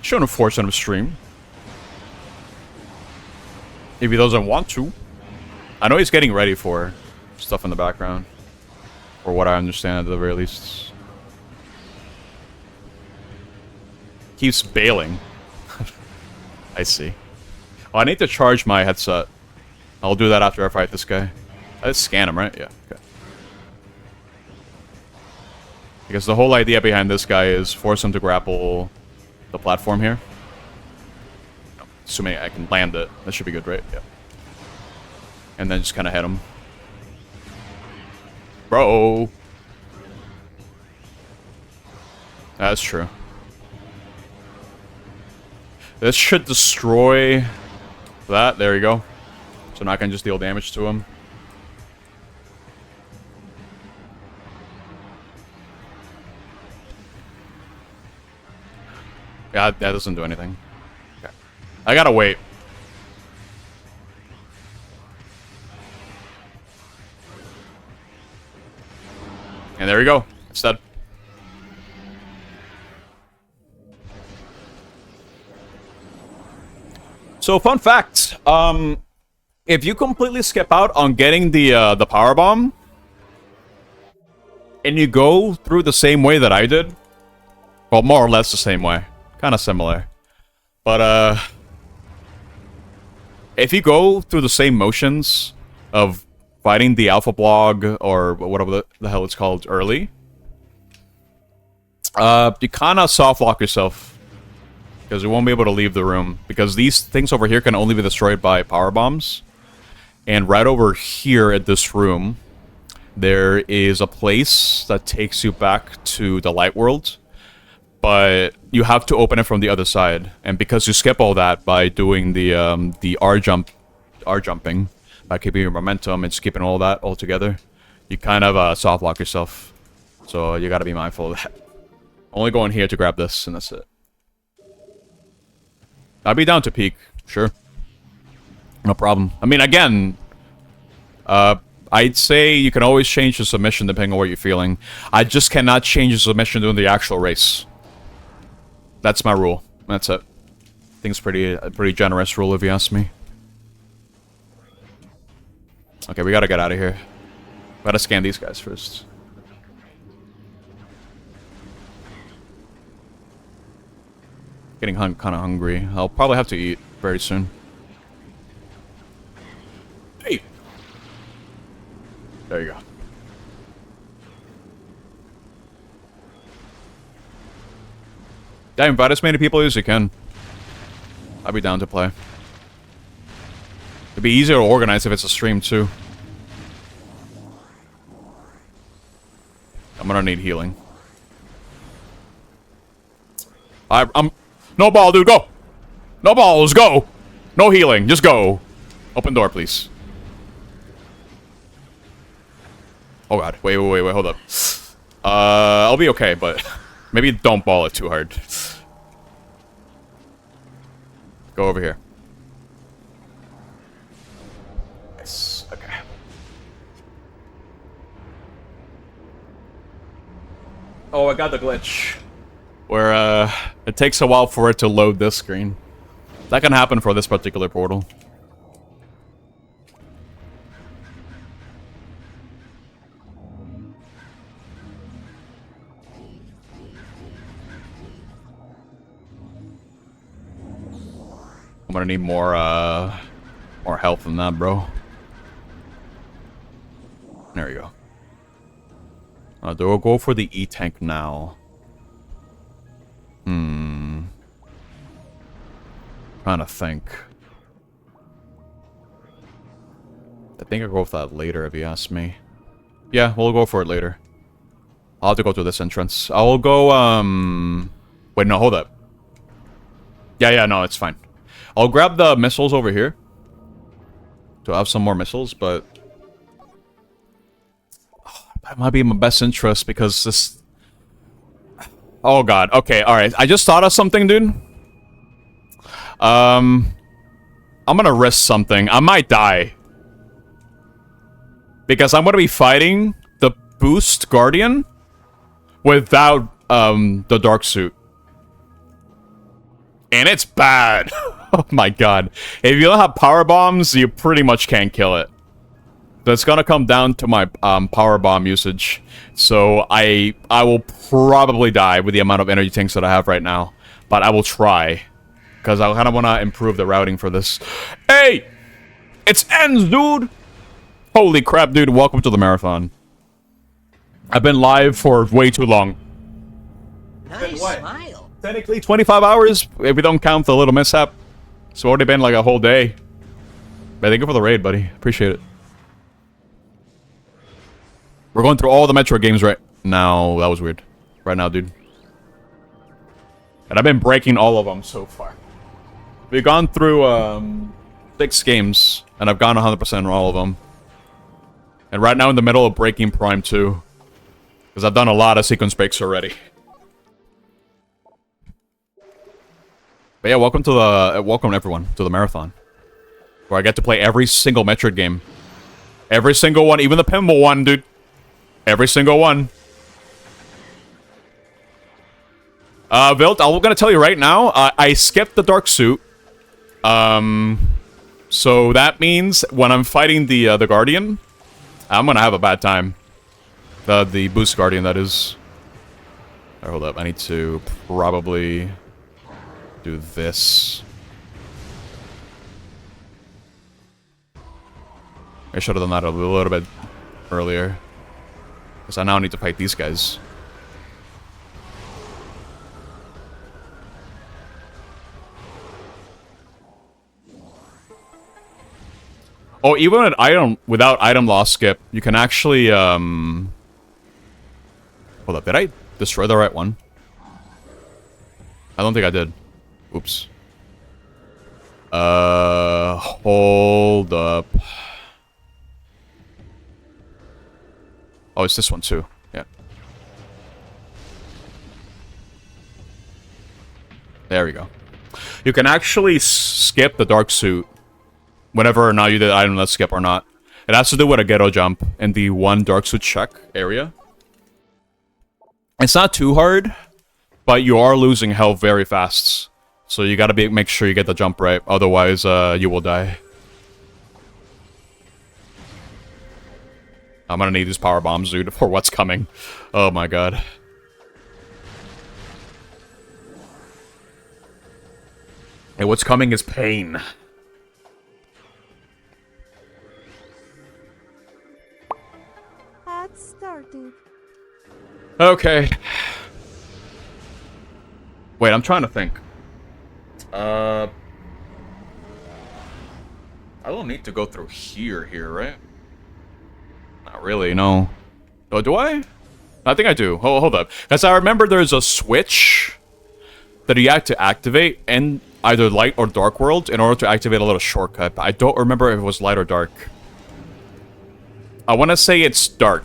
Shouldn't force him to stream. If he doesn't want to. I know he's getting ready for stuff in the background. Or what I understand at the very least. Keeps bailing. I see. Oh, I need to charge my headset. I'll do that after I fight this guy. Let's scan him, right? Yeah, okay. Because the whole idea behind this guy is force him to grapple the platform here. Assuming I can land it. That should be good, right? Yeah. And then just kind of hit him. Bro! That's true. This should destroy that. There you go. So now I can just deal damage to him. Yeah, that doesn't do anything. Okay. I gotta wait. And there we go. It's dead. So, fun fact. If you completely skip out on getting the power bomb, and you go through the same way that I did, well, more or less the same way, kind of similar, but if you go through the same motions of fighting the alpha blog or whatever the hell it's called early, you kind of soft lock yourself. Because you won't be able to leave the room. Because these things over here can only be destroyed by power bombs. And right over here at this room, there is a place that takes you back to the light world. But you have to open it from the other side. And because you skip all that by doing the R jumping, by keeping your momentum and skipping all that all together, you kind of soft lock yourself. So you gotta be mindful of that. Only going here to grab this, and that's it. I'd be down to peek, sure. No problem. I mean, again, I'd say you can always change the submission depending on what you're feeling. I just cannot change the submission during the actual race. That's my rule. That's it. I think it's a pretty generous rule if you ask me. Okay, we gotta get out of here. We gotta scan these guys first. Getting kind of hungry. I'll probably have to eat very soon. There you go. Yeah, invite as many people as you can. I'd be down to play. It'd be easier to organize if it's a stream, too. I'm gonna need healing. I'm... No ball, dude, go! No balls, go! No healing, just go. Open door, please. Oh god, wait, hold up. I'll be okay, but... maybe don't ball it too hard. Go over here. Yes, okay. Oh, I got the glitch. Where, it takes a while for it to load this screen. That can happen for this particular portal. I'm gonna need more health than that, bro. There you go. Do I go for the E-tank now? Trying to think. I think I'll go with that later, if you ask me. Yeah, we'll go for it later. I'll have to go through this entrance. I'll go, wait, no, hold up. Yeah, no, it's fine. I'll grab the missiles over here. To have some more missiles, but... that might be in my best interest, because this... Oh god, okay, alright. I just thought of something, dude. I'm gonna risk something. I might die. Because I'm gonna be fighting the boost guardian without, the dark suit. And it's bad. Oh my god. If you don't have power bombs, you pretty much can't kill it. That's gonna come down to my, power bomb usage. So I will probably die with the amount of energy tanks that I have right now. But I will try. Because I kind of want to improve the routing for this. Hey! It's ends, dude! Holy crap, dude. Welcome to the marathon. I've been live for way too long. Nice smile. Technically 25 hours, if we don't count the little mishap. It's already been like a whole day. But thank you for the raid, buddy. Appreciate it. We're going through all the Metroid games right now. That was weird. Right now, dude. And I've been breaking all of them so far. We've gone through 6 games, and I've gone 100% on all of them. And right now in the middle of breaking Prime 2. Because I've done a lot of sequence breaks already. But yeah, welcome everyone to the marathon. Where I get to play every single Metroid game. Every single one, even the pinball one, dude. Every single one. Vilt, I'm gonna tell you right now, I skipped the dark suit. So that means when I'm fighting the Guardian, I'm gonna have a bad time. The boost Guardian, that is. Right, hold up, I need to probably do this. I should have done that a little bit earlier. Because I now need to fight these guys. Oh, even without item loss skip, you can actually, hold up, did I destroy the right one? I don't think I did. Oops. Hold up. Oh, it's this one too. Yeah. There we go. You can actually skip the dark suit whenever or not you did item let's skip or not. It has to do with a ghetto jump in the one dark suit check area. It's not too hard, but you are losing health very fast. So you gotta make sure you get the jump right, otherwise you will die. I'm gonna need these power bombs, dude, for what's coming. Oh my god. And what's coming is pain. Okay. Wait, I'm trying to think. I don't need to go through here, right? Not really, no. Oh, do I? I think I do. Hold up. Because I remember there's a switch that you have to activate in either light or dark world in order to activate a little shortcut. I don't remember if it was light or dark. I want to say it's dark,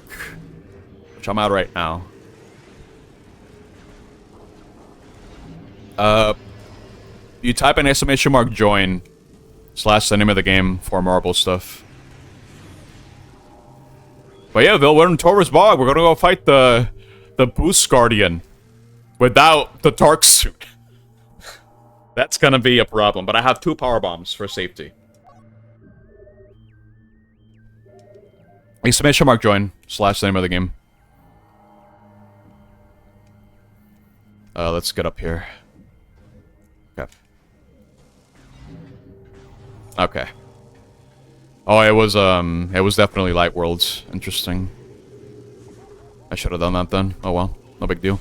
which I'm at right now. You type in exclamation mark join / the name of the game for marble stuff. But yeah, Bill, we're in Torres Bog. We're gonna go fight the Boost Guardian without the dark suit. That's gonna be a problem, but I have 2 power bombs for safety. Exclamation mark join / the name of the game. Let's get up here. Okay. Okay. Oh, it was definitely Light Worlds. Interesting. I should have done that then. Oh well, no big deal.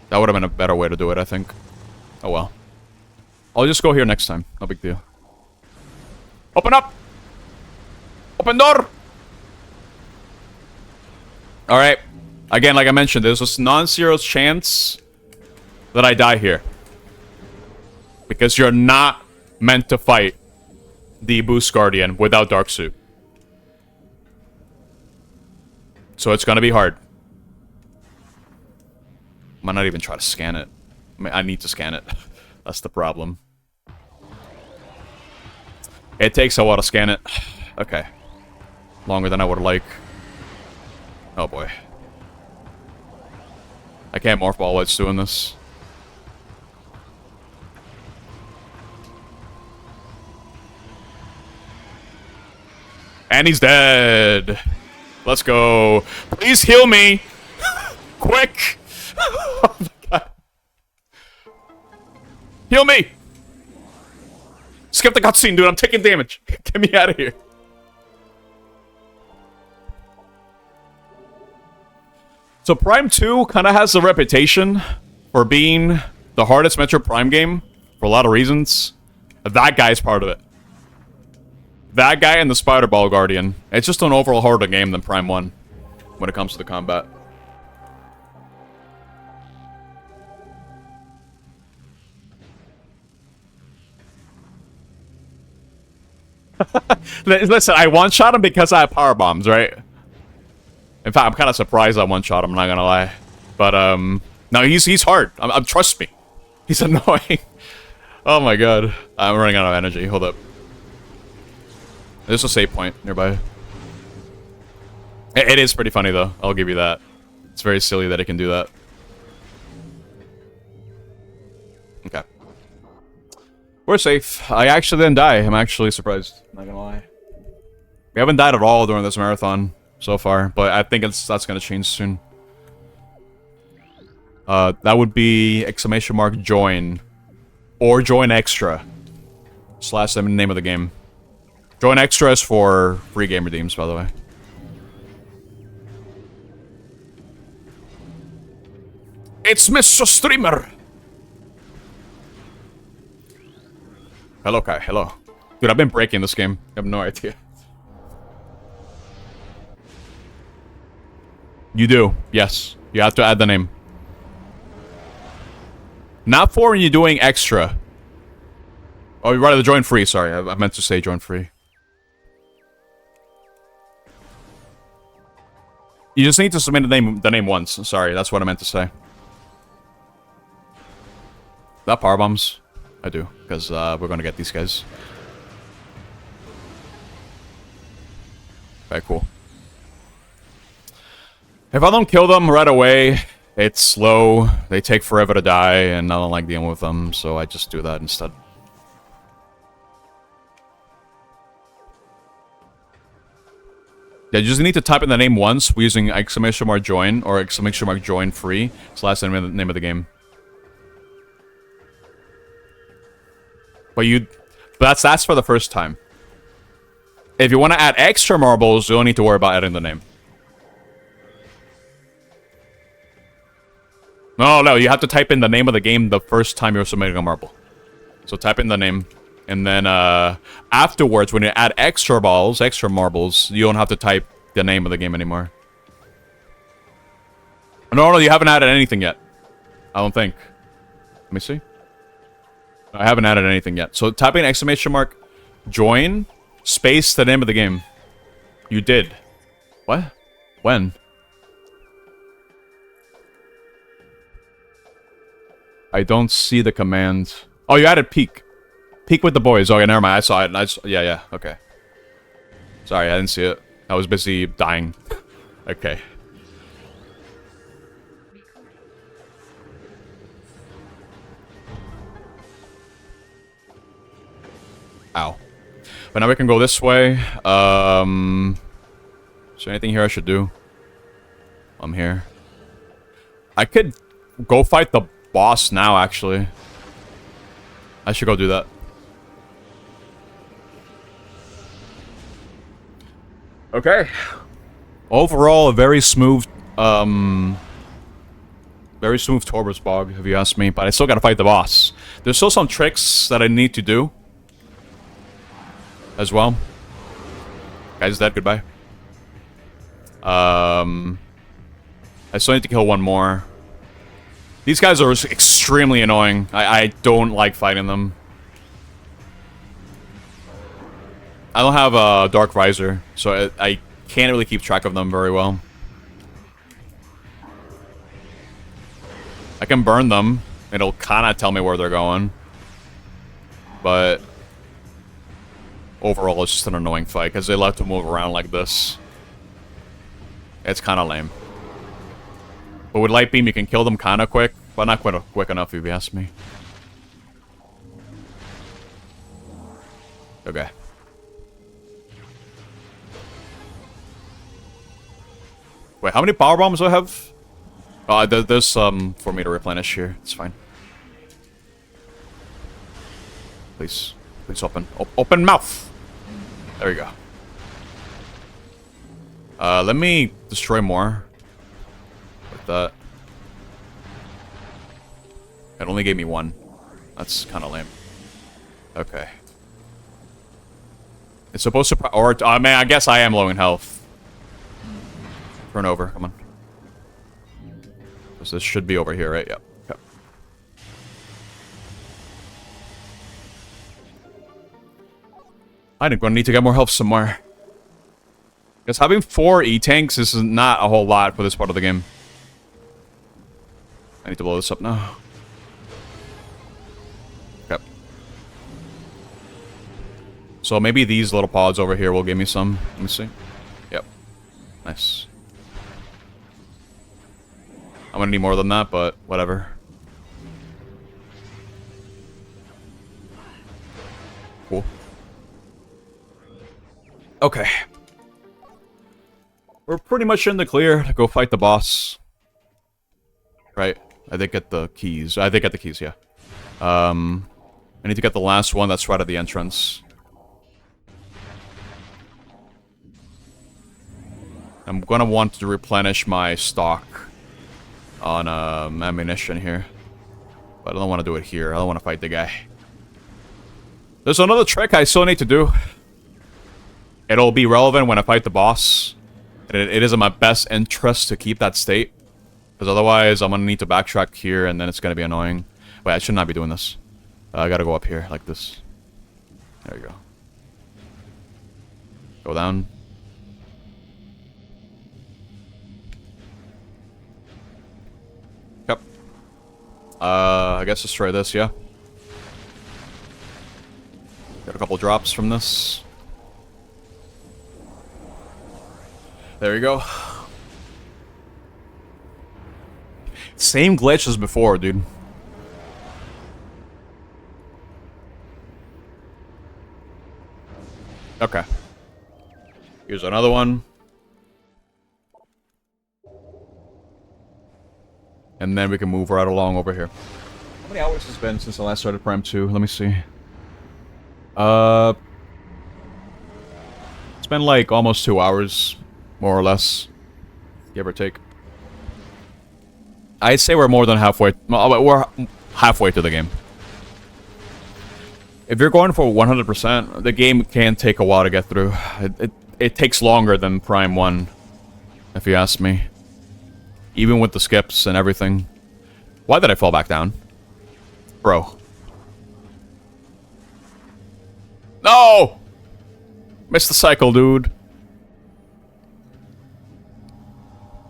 That would have been a better way to do it, I think. Oh well. I'll just go here next time. No big deal. Open up! Open door! Alright. Again, like I mentioned, there's a non-zero chance that I die here. Because you're not meant to fight the Boost Guardian without Dark Suit. So it's gonna be hard. I might not even try to scan it. I mean, I need to scan it. That's the problem. It takes a while to scan it. Okay. Longer than I would like. Oh boy. I can't morph while it's doing this. And he's dead. Let's go. Please heal me. Quick. Oh my god. Heal me. Skip the cutscene, dude. I'm taking damage. Get me out of here. So Prime 2 kind of has a reputation for being the hardest Metroid Prime game for a lot of reasons. That guy's part of it. That guy and the Spider Ball Guardian. It's just an overall harder game than Prime 1 when it comes to the combat. Listen, I one-shot him because I have power bombs, right? In fact, I'm kind of surprised I one-shot him, I'm not gonna lie. But, no, he's hard. Trust me. He's annoying. Oh my god. I'm running out of energy. Hold up. There's a save point nearby. It is pretty funny, though. I'll give you that. It's very silly that it can do that. Okay. We're safe. I actually didn't die. I'm actually surprised. Not gonna lie. We haven't died at all during this marathon so far, but I think that's gonna change soon. That would be exclamation mark join. Or join extra. / the name of the game. Join extra is for free game redeems, by the way. It's Mr. Streamer! Hello, Kai. Hello. Dude, I've been breaking this game. I have no idea. You do. Yes. You have to add the name. Not for when you're doing extra. Oh, you're right, the join free. Sorry, I meant to say join free. You just need to submit the name once. Sorry, that's what I meant to say. That power bombs? I do, because we're gonna get these guys. Okay, cool. If I don't kill them right away, it's slow. They take forever to die, and I don't like dealing with them, so I just do that instead. Yeah, you just need to type in the name once using exclamation mark join or exclamation mark join free / the name of the game. But that's for the first time. If you want to add extra marbles, you don't need to worry about adding the name. No, you have to type in the name of the game the first time you're submitting a marble. So type in the name, and then afterwards, when you add extra marbles, you don't have to type the name of the game anymore. No, you haven't added anything yet. I don't think. Let me see. I haven't added anything yet. So type in exclamation mark, join, space, the name of the game. You did. What? When? I don't see the command. Oh, you added peek. Peek with the boys. Okay, never mind. I saw it. Yeah, okay. Sorry, I didn't see it. I was busy dying. Okay. Ow. But now we can go this way. Is there anything here I should do? I'm here. I could go fight the boss now, actually. I should go do that. Okay. Overall, a very smooth Torbers bog, if you ask me. But I still gotta fight the boss. There's still some tricks that I need to do as well. Guy's dead, goodbye. I still need to kill one more. These guys are extremely annoying. I don't like fighting them. I don't have a Dark Visor, so I can't really keep track of them very well. I can burn them. It'll kind of tell me where they're going. But overall, it's just an annoying fight, because they love to move around like this. It's kind of lame. But with Light Beam, you can kill them kind of quick, but not quite quick enough, if you ask me. Okay. Wait, how many power bombs do I have? There's some for me to replenish here. It's fine. Please. Please open. Open mouth! There we go. Let me destroy more. With that. It only gave me one. That's kind of lame. Okay. It's supposed to... Or, man, I guess I am low in health. Turn over, come on. So this should be over here, right? Yep. Okay. I'm gonna need to get more health somewhere. Because having 4 E-tanks is not a whole lot for this part of the game. I need to blow this up now. Okay. So maybe these little pods over here will give me some. Let me see. Yep. Nice. I'm gonna need more than that, but whatever. Cool. Okay. We're pretty much in the clear to go fight the boss. Right? I did get the keys. I did get the keys, yeah. I need to get the last one that's right at the entrance. I'm gonna want to replenish my stock on ammunition here. But I don't want to do it here. I don't want to fight the guy. There's another trick I still need to do. It'll be relevant when I fight the boss. It is in my best interest to keep that state. Because otherwise, I'm going to need to backtrack here, and then it's going to be annoying. Wait, I should not be doing this. I got to go up here, like this. There you go. Go down. Yep. I guess destroy this, yeah. Got a couple drops from this. There you go. Same glitch as before, dude. Okay. Here's another one. And then we can move right along over here. How many hours has it been since I last started Prime 2? Let me see. It's been like almost 2 hours. More or less. Give or take. I'd say we're more than halfway. We're halfway to the game. If you're going for 100%, the game can take a while to get through. It takes longer than Prime 1, if you ask me. Even with the skips and everything. Why did I fall back down? Bro. No! Missed the cycle, dude.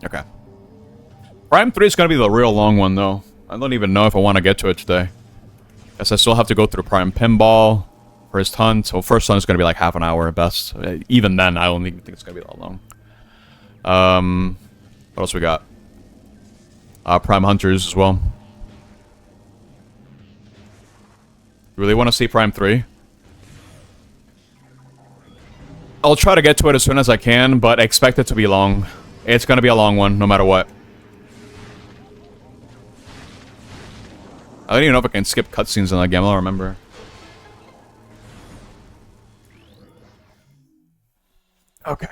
Okay. Prime 3 is going to be the real long one, though. I don't even know if I want to get to it today. Guess I still have to go through Prime Pinball, first hunt. So first hunt is going to be like half an hour at best. Even then, I don't even think it's going to be that long. What else we got? Prime Hunters as well. Really want to see Prime 3? I'll try to get to it as soon as I can, but expect it to be long. It's going to be a long one, no matter what. I don't even know if I can skip cutscenes in that game. I don't remember. Okay.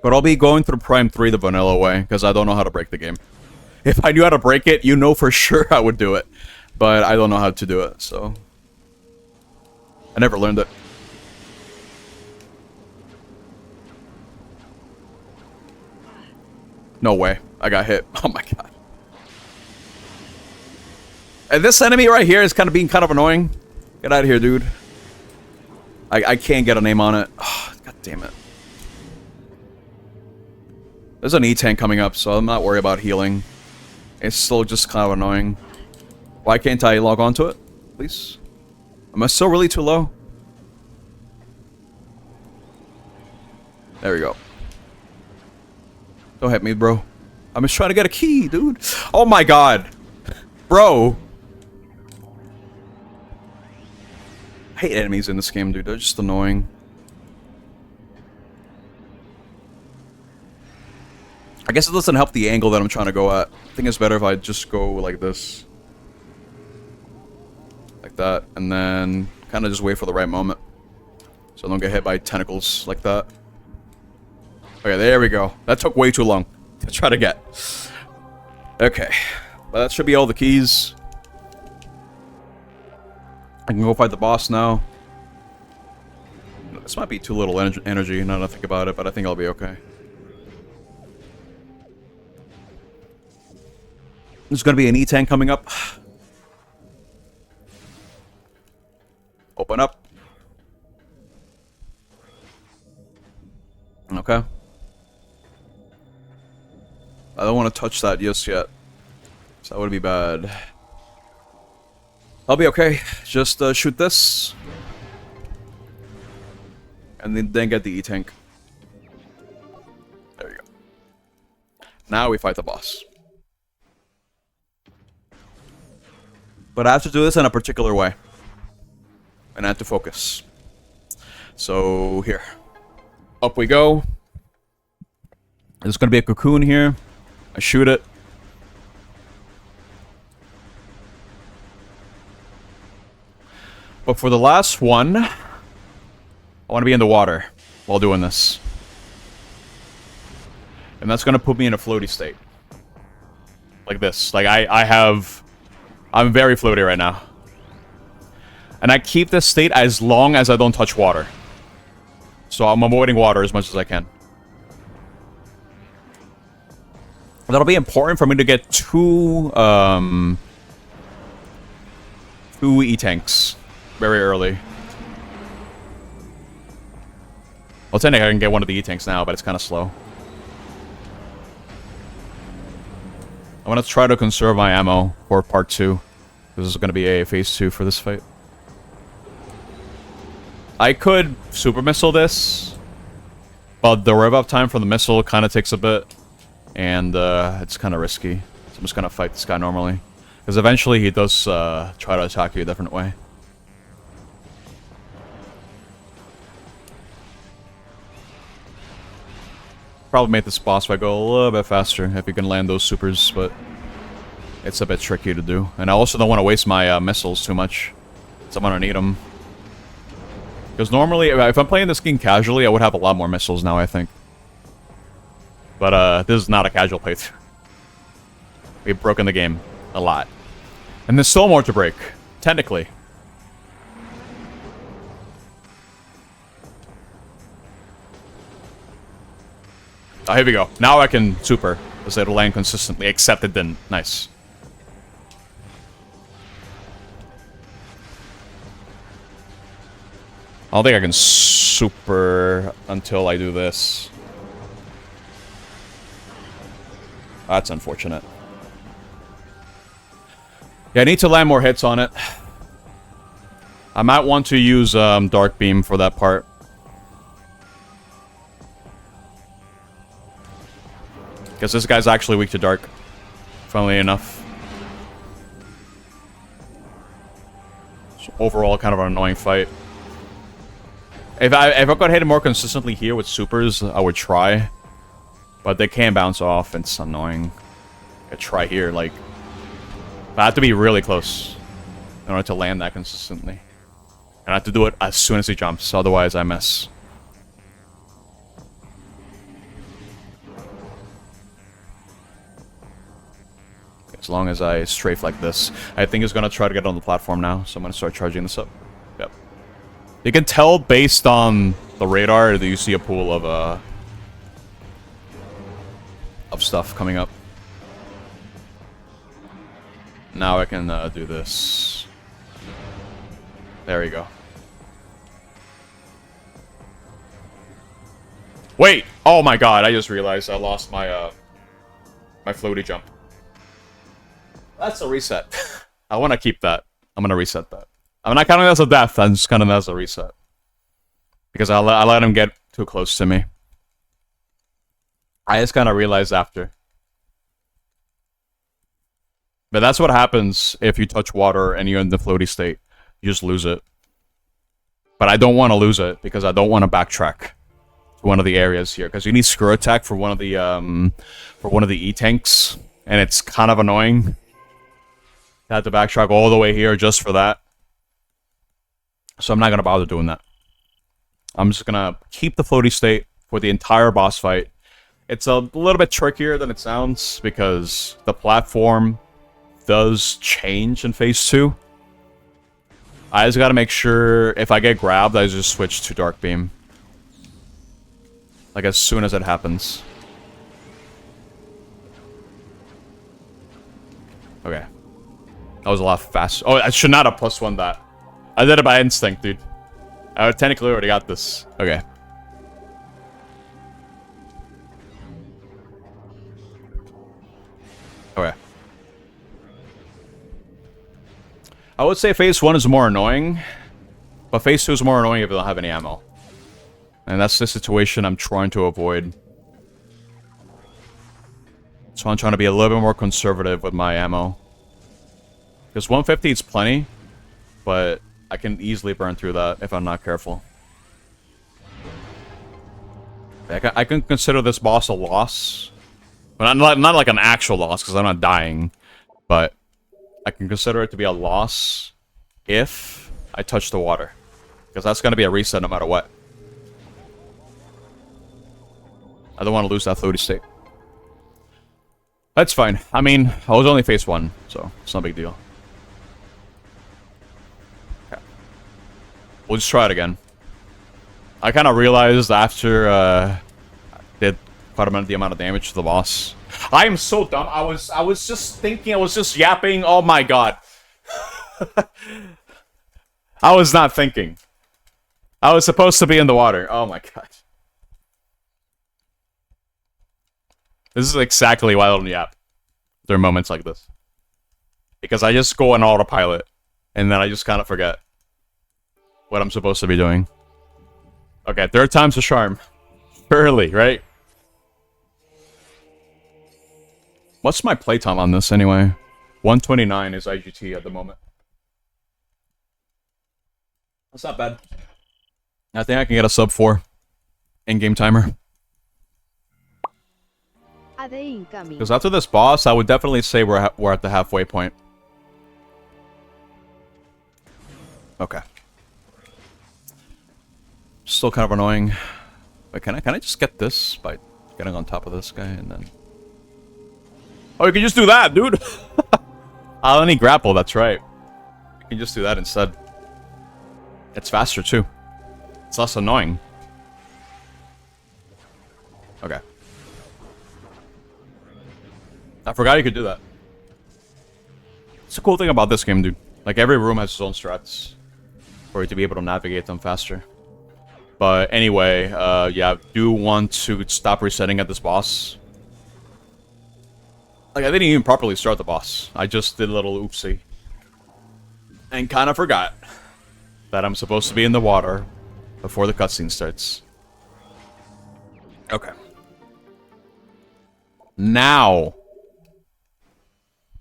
But I'll be going through Prime 3 the vanilla way, because I don't know how to break the game. If I knew how to break it, you know for sure I would do it. But I don't know how to do it, so... I never learned it. No way. I got hit. Oh my god. And this enemy right here is kind of being kind of annoying. Get out of here, dude. I can't get a name on it. Oh, god damn it. There's an E-tank coming up, so I'm not worried about healing. It's still just kind of annoying. Why can't I log on to it? Please? Am I still really too low? There we go. Don't hit me, bro. I'm just trying to get a key, dude. Oh my god. Bro. I hate enemies in this game, dude. They're just annoying. I guess it doesn't help the angle that I'm trying to go at. I think it's better if I just go like this. Like that. And then kind of just wait for the right moment. So I don't get hit by tentacles like that. Okay, there we go. That took way too long to try to get. Okay. Well, that should be all the keys. I can go fight the boss now. This might be too little energy now that I think about it, but I think I'll be okay. There's gonna be an E-tank coming up. Open up. Okay. I don't want to touch that just yet. So that would be bad. I'll be okay. Just shoot this. And then get the E-tank. There you go. Now we fight the boss. But I have to do this in a particular way. And I have to focus. So, here. Up we go. There's going to be a cocoon here. I shoot it. But for the last one, I want to be in the water while doing this. And that's going to put me in a floaty state. Like this. Like, I'm very floaty right now. And I keep this state as long as I don't touch water. So I'm avoiding water as much as I can. That'll be important for me to get two E-tanks very early. Well, technically I can get one of the E-tanks now, but it's kind of slow. I'm going to try to conserve my ammo for part 2. This is going to be a phase 2 for this fight. I could super missile this, but the rev up time for the missile kind of takes a bit, and it's kind of risky. So I'm just going to fight this guy normally, because eventually he does try to attack you a different way. Probably make this boss fight go a little bit faster if you can land those supers, but it's a bit tricky to do. And I also don't want to waste my missiles too much, so I'm going to need them. Because normally, if I'm playing this game casually, I would have a lot more missiles now, I think. But this is not a casual playthrough. We've broken the game a lot. And there's still more to break, technically. Oh, here we go. Now I can super, because it'll land consistently, except it didn't. Nice. I don't think I can super until I do this. That's unfortunate. Yeah, I need to land more hits on it. I might want to use Dark Beam for that part. Because this guy's actually weak to dark. Funnily enough. So overall, kind of an annoying fight. If I could hit him more consistently here with supers, I would try. But they can bounce off, and it's annoying. I try here, like... I have to be really close in order to land that consistently. And I have to do it as soon as he jumps, otherwise I miss. As long as I strafe like this. I think he's gonna try to get on the platform now, so I'm gonna start charging this up. Yep. You can tell based on the radar that you see a pool of stuff coming up. Now I can do this. There we go. Wait! Oh my god, I just realized I lost my my floaty jump. That's a reset. I want to keep that. I'm going to reset that. I'm not counting that as a death, I'm just counting that as a reset. Because I let him get too close to me. I just kind of realized after. But that's what happens if you touch water and you're in the floaty state. You just lose it. But I don't want to lose it because I don't want to backtrack to one of the areas here. Because you need screw attack for one of the E-tanks. And it's kind of annoying. I had to backtrack all the way here just for that. So I'm not going to bother doing that. I'm just going to keep the floaty state for the entire boss fight. It's a little bit trickier than it sounds because the platform does change in Phase 2. I just got to make sure if I get grabbed, I just switch to Dark Beam. Like as soon as it happens. Okay. That was a lot faster. Oh, I should not have +1 that. I did it by instinct, dude. I technically already got this. Okay. Okay. I would say Phase 1 is more annoying, but Phase 2 is more annoying if you don't have any ammo. And that's the situation I'm trying to avoid. So I'm trying to be a little bit more conservative with my ammo. Because 150 is plenty, but I can easily burn through that if I'm not careful. I can consider this boss a loss. Well, not like an actual loss, because I'm not dying. But I can consider it to be a loss if I touch the water. Because that's going to be a reset no matter what. I don't want to lose that floaty state. That's fine. I mean, I was only Phase 1, so it's no big deal. Okay. We'll just try it again. I kind of realized after I did quite the amount of damage to the boss. I am so dumb. I was just thinking, I was just yapping. Oh my god. I was not thinking. I was supposed to be in the water. Oh my god. This is exactly why I don't yap. There are moments like this. Because I just go on autopilot. And then I just kind of forget what I'm supposed to be doing. Okay, third time's a charm. Early, right? What's my playtime on this anyway? 129 is IGT at the moment. That's not bad. I think I can get a sub 4 in-game timer. AD incoming. Because after this boss, I would definitely say we're at the halfway point. Okay. Still kind of annoying. Wait, can I just get this by Getting on top of this guy and then... Oh, you can just do that, dude! I'll only grapple, that's right. You can just do that instead. It's faster, too. It's less annoying. Okay. I forgot you could do that. It's a cool thing about this game, dude. Like, every room has its own strats for you to be able to navigate them faster. But anyway, yeah, I do want to stop resetting at this boss. Like, I didn't even properly start the boss. I just did a little oopsie. And kind of forgot that I'm supposed to be in the water before the cutscene starts. Okay. Now,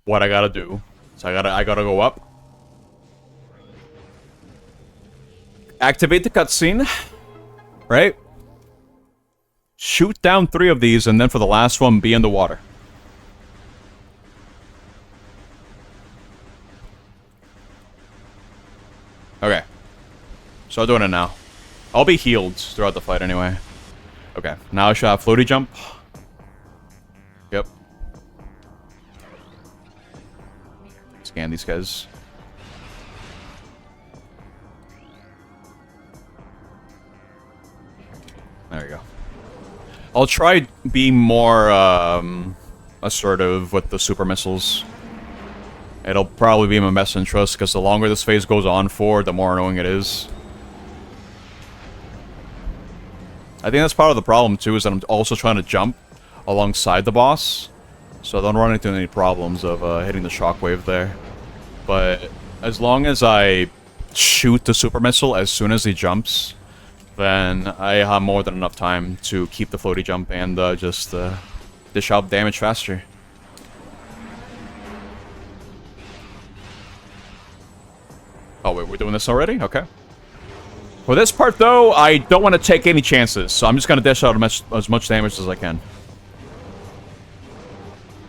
what I gotta do. So I gotta go up. Activate the cutscene. Right? Shoot down 3 of these, and then for the last one, be in the water. Okay. So I'm doing it now. I'll be healed throughout the fight anyway. Okay. Now I should have floaty jump. Yep. Scan these guys. There we go. I'll try being more assertive with the super missiles. It'll probably be in my best interest, because the longer this phase goes on for, the more annoying it is. I think that's part of the problem, too, is that I'm also trying to jump alongside the boss. So I don't run into any problems of hitting the shockwave there. But as long as I shoot the super missile as soon as he jumps, then I have more than enough time to keep the floaty jump and just dish out damage faster. Oh wait, we're doing this already? Okay. For this part, though, I don't want to take any chances, so I'm just going to dish out as much damage as I can.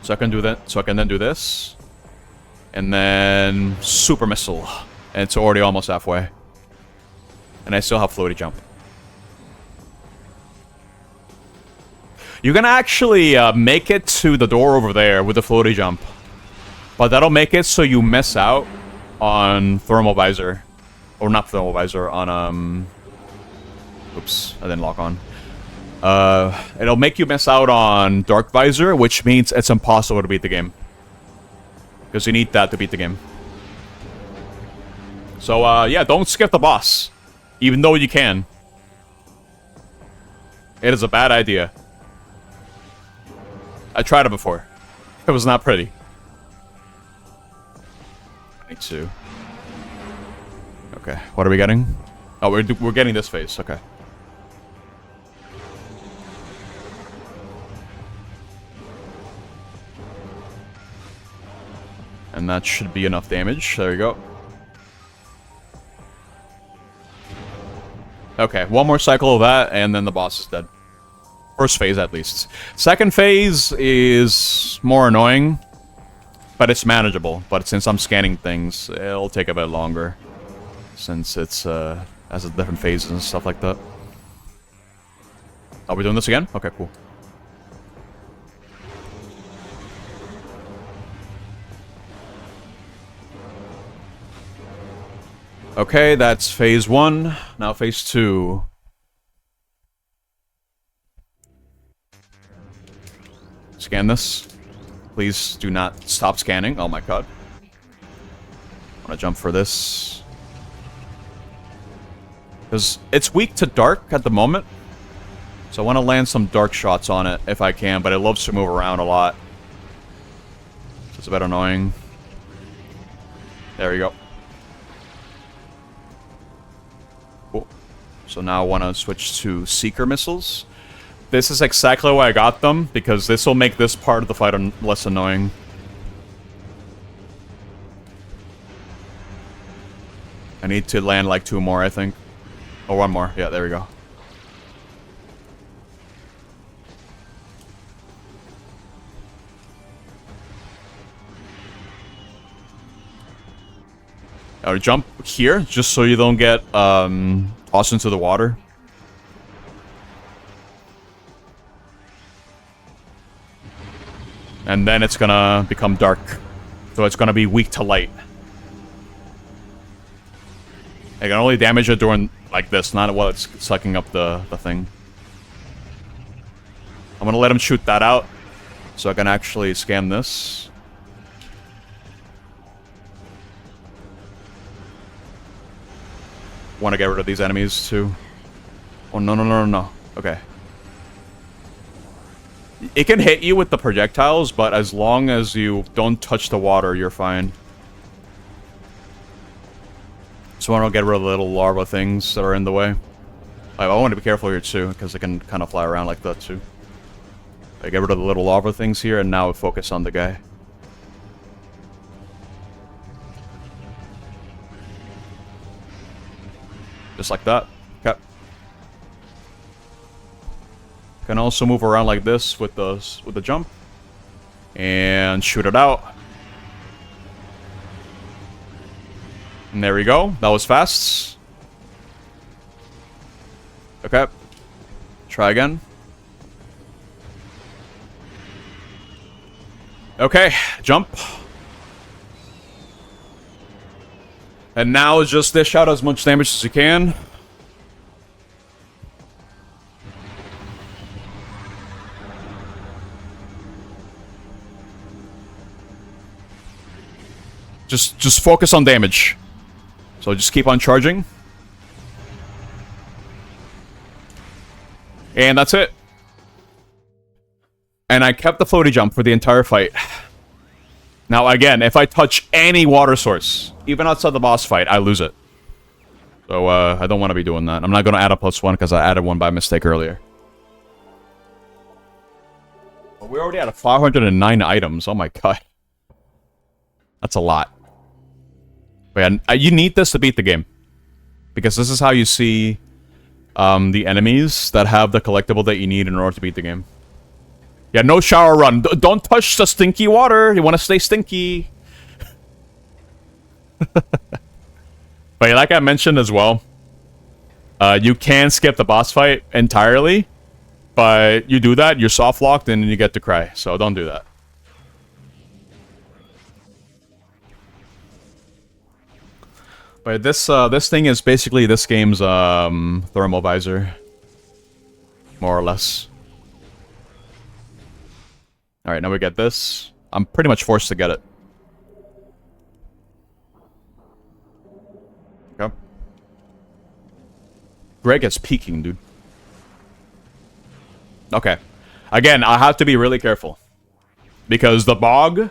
So I can do that. So I can then do this. And then super missile. And it's already almost halfway. And I still have floaty jump. You can actually make it to the door over there with the floaty jump. But that'll make it so you miss out on thermal visor. Or not thermal visor, on, oops, I didn't lock on. It'll make you miss out on dark visor, which means it's impossible to beat the game. Because you need that to beat the game. So, yeah, don't skip the boss. Even though you can. It is a bad idea. I tried it before. It was not pretty. 22. Okay, what are we getting? Oh, we're getting this phase. Okay. And that should be enough damage. There you go. Okay, one more cycle of that, and then the boss is dead. First phase, at least. Second phase is more annoying, but it's manageable. But since I'm scanning things, it'll take a bit longer. Since it's, has different phases and stuff like that. Are we doing this again? Okay, cool. Okay, that's phase 1. Now phase 2. Scan this. Please do not stop scanning. Oh my god. I want to jump for this. Because it's weak to dark at the moment. So I want to land some dark shots on it if I can, but it loves to move around a lot. So it's a bit annoying. There we go. Cool. So now I want to switch to Seeker missiles. This is exactly why I got them, because this will make this part of the fight less annoying. I need to land like 2 more, I think. Oh, 1 more. Yeah, there we go. I'll jump here, just so you don't get tossed into the water. and then it's gonna become dark. So it's gonna be weak to light. I can only damage it during like this, not while it's sucking up the thing. I'm gonna let him shoot that out, so I can actually scan this. Want to get rid of these enemies too. Oh no no no no no. Okay. It can hit you with the projectiles, but as long as you don't touch the water, you're fine. So I don't get rid of the little larva things that are in the way. I want to be careful here too, because they can kind of fly around like that too. I get rid of the little larva things here, and now focus on the guy. Just like that. Okay. Can also move around like this with the jump. And shoot it out. And there we go. That was fast. Okay. Try again. Okay, jump. And now just dish out as much damage as you can. Just focus on damage. So just keep on charging. And that's it. And I kept the floaty jump for the entire fight. Now again, if I touch any water source, even outside the boss fight, I lose it. So I don't want to be doing that. I'm not going to add a +1 because I added one by mistake earlier. But we already had 509 items. Oh my god. That's a lot. But yeah, you need this to beat the game. Because this is how you see the enemies that have the collectible that you need in order to beat the game. Yeah, no shower run. Don't touch the stinky water. You want to stay stinky. But like I mentioned as well, you can skip the boss fight entirely. But you do that, you're soft locked, and you get to cry. So don't do that. But this thing is basically this game's thermal visor, more or less. All right, now we get this. I'm pretty much forced to get it. Okay. Greg is peeking, dude. Okay. Again, I have to be really careful. Because the bog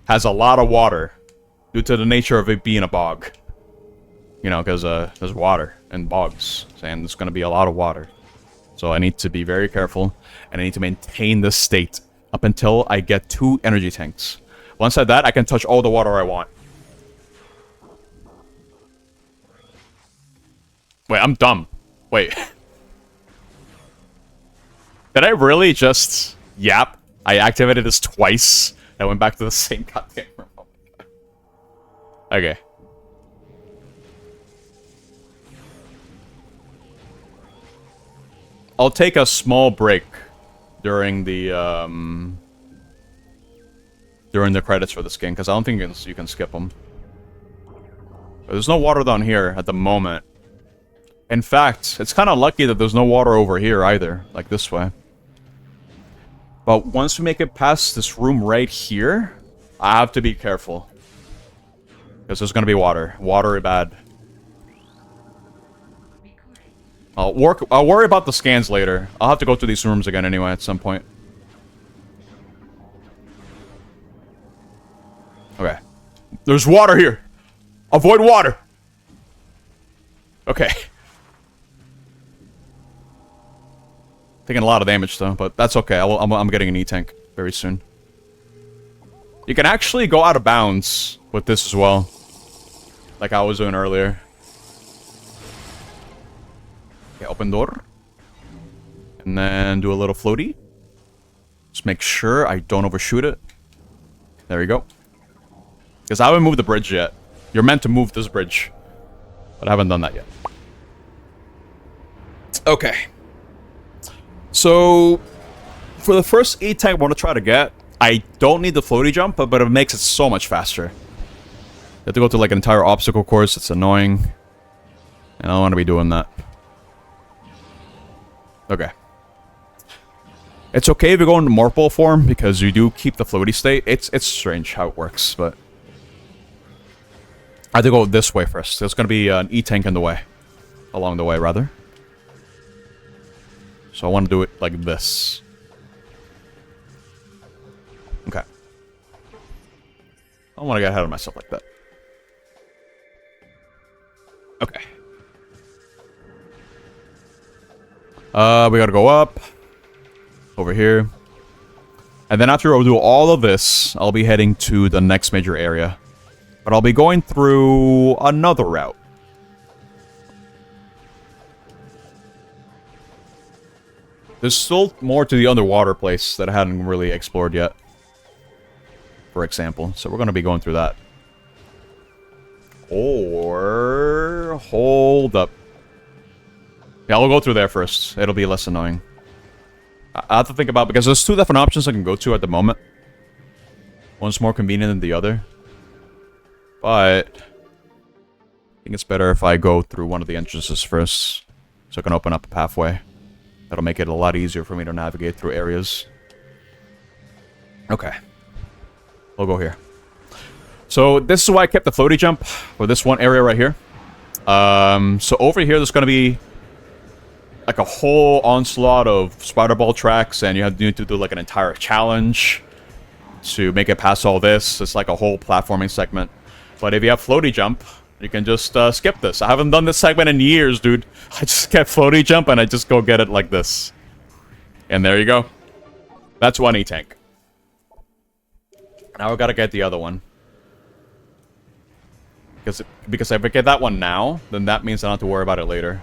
has a lot of water. Due to the nature of it being a bog. You know, because there's water in bogs. And there's going to be a lot of water. So I need to be very careful. And I need to maintain this state up until I get 2 energy tanks. Once I that, I can touch all the water I want. Wait, I'm dumb. Wait. Did I really just... Yap. I activated this twice. I went back to the same goddamn room. Oh my god. Okay. I'll take a small break during the credits for this game, because I don't think you can skip them. There's no water down here at the moment. In fact, it's kind of lucky that there's no water over here either, like this way. But once we make it past this room right here, I have to be careful. Because there's going to be water. Water bad. I'll worry about the scans later. I'll have to go through these rooms again anyway at some point. Okay. There's water here. Avoid water. Okay. Taking a lot of damage though, but that's okay. I'm getting an E-tank very soon. You can actually go out of bounds with this as well. Like I was doing earlier. Okay, open door. And then do a little floaty. Just make sure I don't overshoot it. There we go. Because I haven't moved the bridge yet. You're meant to move this bridge. But I haven't done that yet. Okay. So, for the first E-tank I want to try to get, I don't need the floaty jump, but it makes it so much faster. You have to go to like an entire obstacle course. It's annoying. And I don't want to be doing that. Okay. It's okay if you go into Morphle form, because you do keep the floaty state. It's strange how it works, but... I have to go this way first. There's going to be an E-tank in the way. Along the way, rather. So I want to do it like this. Okay. I don't want to get ahead of myself like that. Okay. We gotta go up. Over here. And then after I do all of this, I'll be heading to the next major area. But I'll be going through another route. There's still more to the underwater place that I hadn't really explored yet. For example. So we're going to be going through that. Or... hold up. Yeah, we'll go through there first. It'll be less annoying. I have to think about... because there's two different options I can go to at the moment. One's more convenient than the other. But... I think it's better if I go through one of the entrances first. So I can open up a pathway. That'll make it a lot easier for me to navigate through areas. Okay. We'll go here. So this is why I kept the floaty jump for this one area right here. So over here there's going to be like a whole onslaught of spider ball tracks, and you need to do like an entire challenge to make it past all this. It's like a whole platforming segment. But if you have floaty jump, you can just skip this. I haven't done this segment in years, dude. I just get floaty jump and I just go get it like this. And there you go. That's one E-tank. Now I gotta get the other one. Because if I get that one now, then that means I don't have to worry about it later.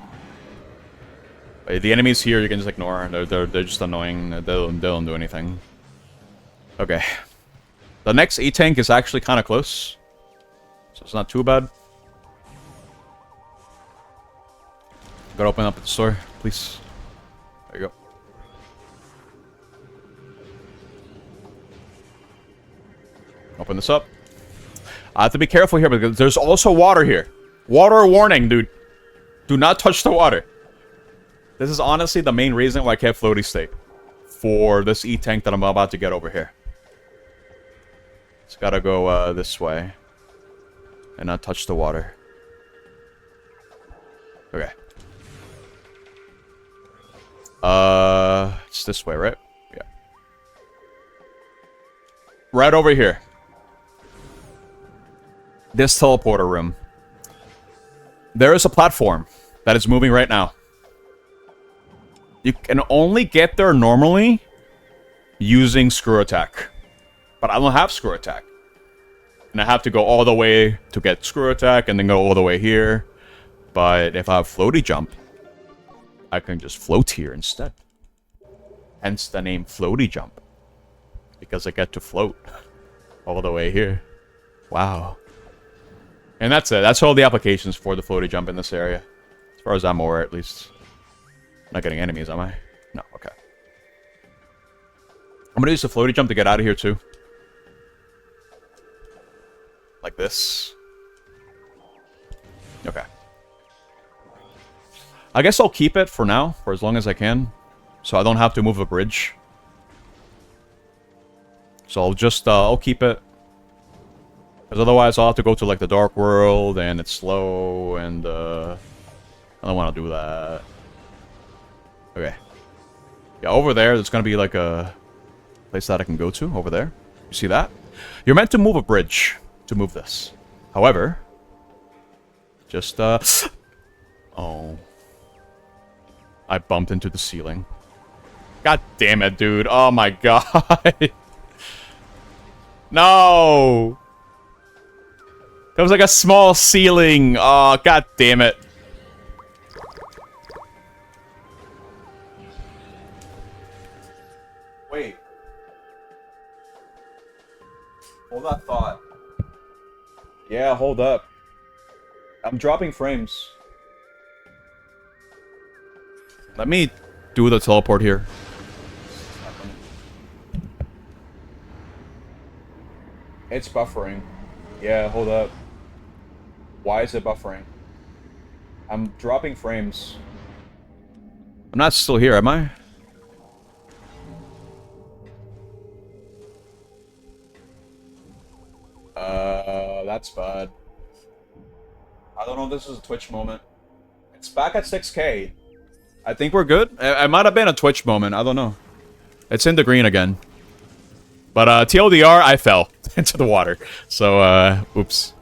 The enemies here you can just ignore. They're just annoying. They don't do anything. Okay. The next E-tank is actually kind of close. So it's not too bad. Gotta open up the store, please. There you go. Open this up. I have to be careful here because there's also water here. Water warning, dude. Do not touch the water. This is honestly the main reason why I kept floaty state. For this E-tank that I'm about to get over here. It's gotta go this way. And not touch the water. Okay. It's this way, right? Yeah. Right over here. This teleporter room. There is a platform that is moving right now. You can only get there normally using screw attack. But I don't have screw attack. And I have to go all the way to get screw attack and then go all the way here. But if I have floaty jump, I can just float here instead. Hence the name floaty jump. Because I get to float all the way here. Wow. And that's it. That's all the applications for the floaty jump in this area. As far as I'm aware, at least. I'm not getting enemies, am I? No, okay. I'm gonna use the floaty jump to get out of here, too. Like this. Okay. I guess I'll keep it for now, for as long as I can. So I don't have to move a bridge. So I'll just, I'll keep it. Because otherwise I'll have to go to, like, the Dark World, and it's slow, and, I don't want to do that. Okay. Yeah, over there's gonna be, like, a place that I can go to, over there. You see that? You're meant to move a bridge to move this. However, just, oh. I bumped into the ceiling. God damn it, dude. Oh my god. No! There was like a small ceiling. Oh, god damn it. Wait. Hold that thought. Yeah, hold up. I'm dropping frames. Let me do the teleport here. It's buffering. Yeah, hold up. Why is it buffering? I'm dropping frames. I'm not still here, am I? That's bad. I don't know if this is a Twitch moment. It's back at 6K. I think we're good. It might have been a Twitch moment. I don't know. It's in the green again. But TLDR, I fell into the water. So, oops.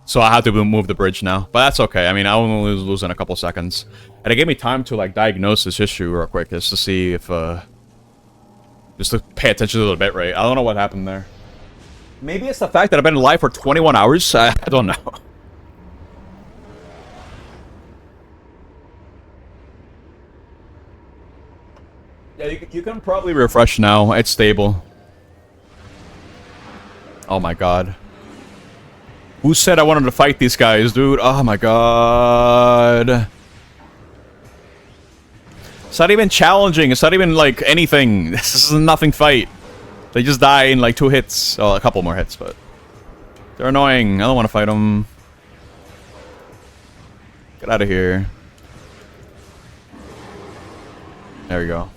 So I have to move the bridge now. But that's okay. I mean, I only lose in a couple seconds. And it gave me time to, like, diagnose this issue real quick. Just to see if, just to pay attention to the bit rate. I don't know what happened there. Maybe it's the fact that I've been alive for 21 hours. I don't know. Yeah, you can probably refresh now. It's stable. Oh my god. Who said I wanted to fight these guys, dude? Oh my god. It's not even challenging. It's not even, like, anything. This is a nothing fight. They just die in, like, 2 hits. Oh, a couple more hits, but... they're annoying. I don't want to fight them. Get out of here. There we go.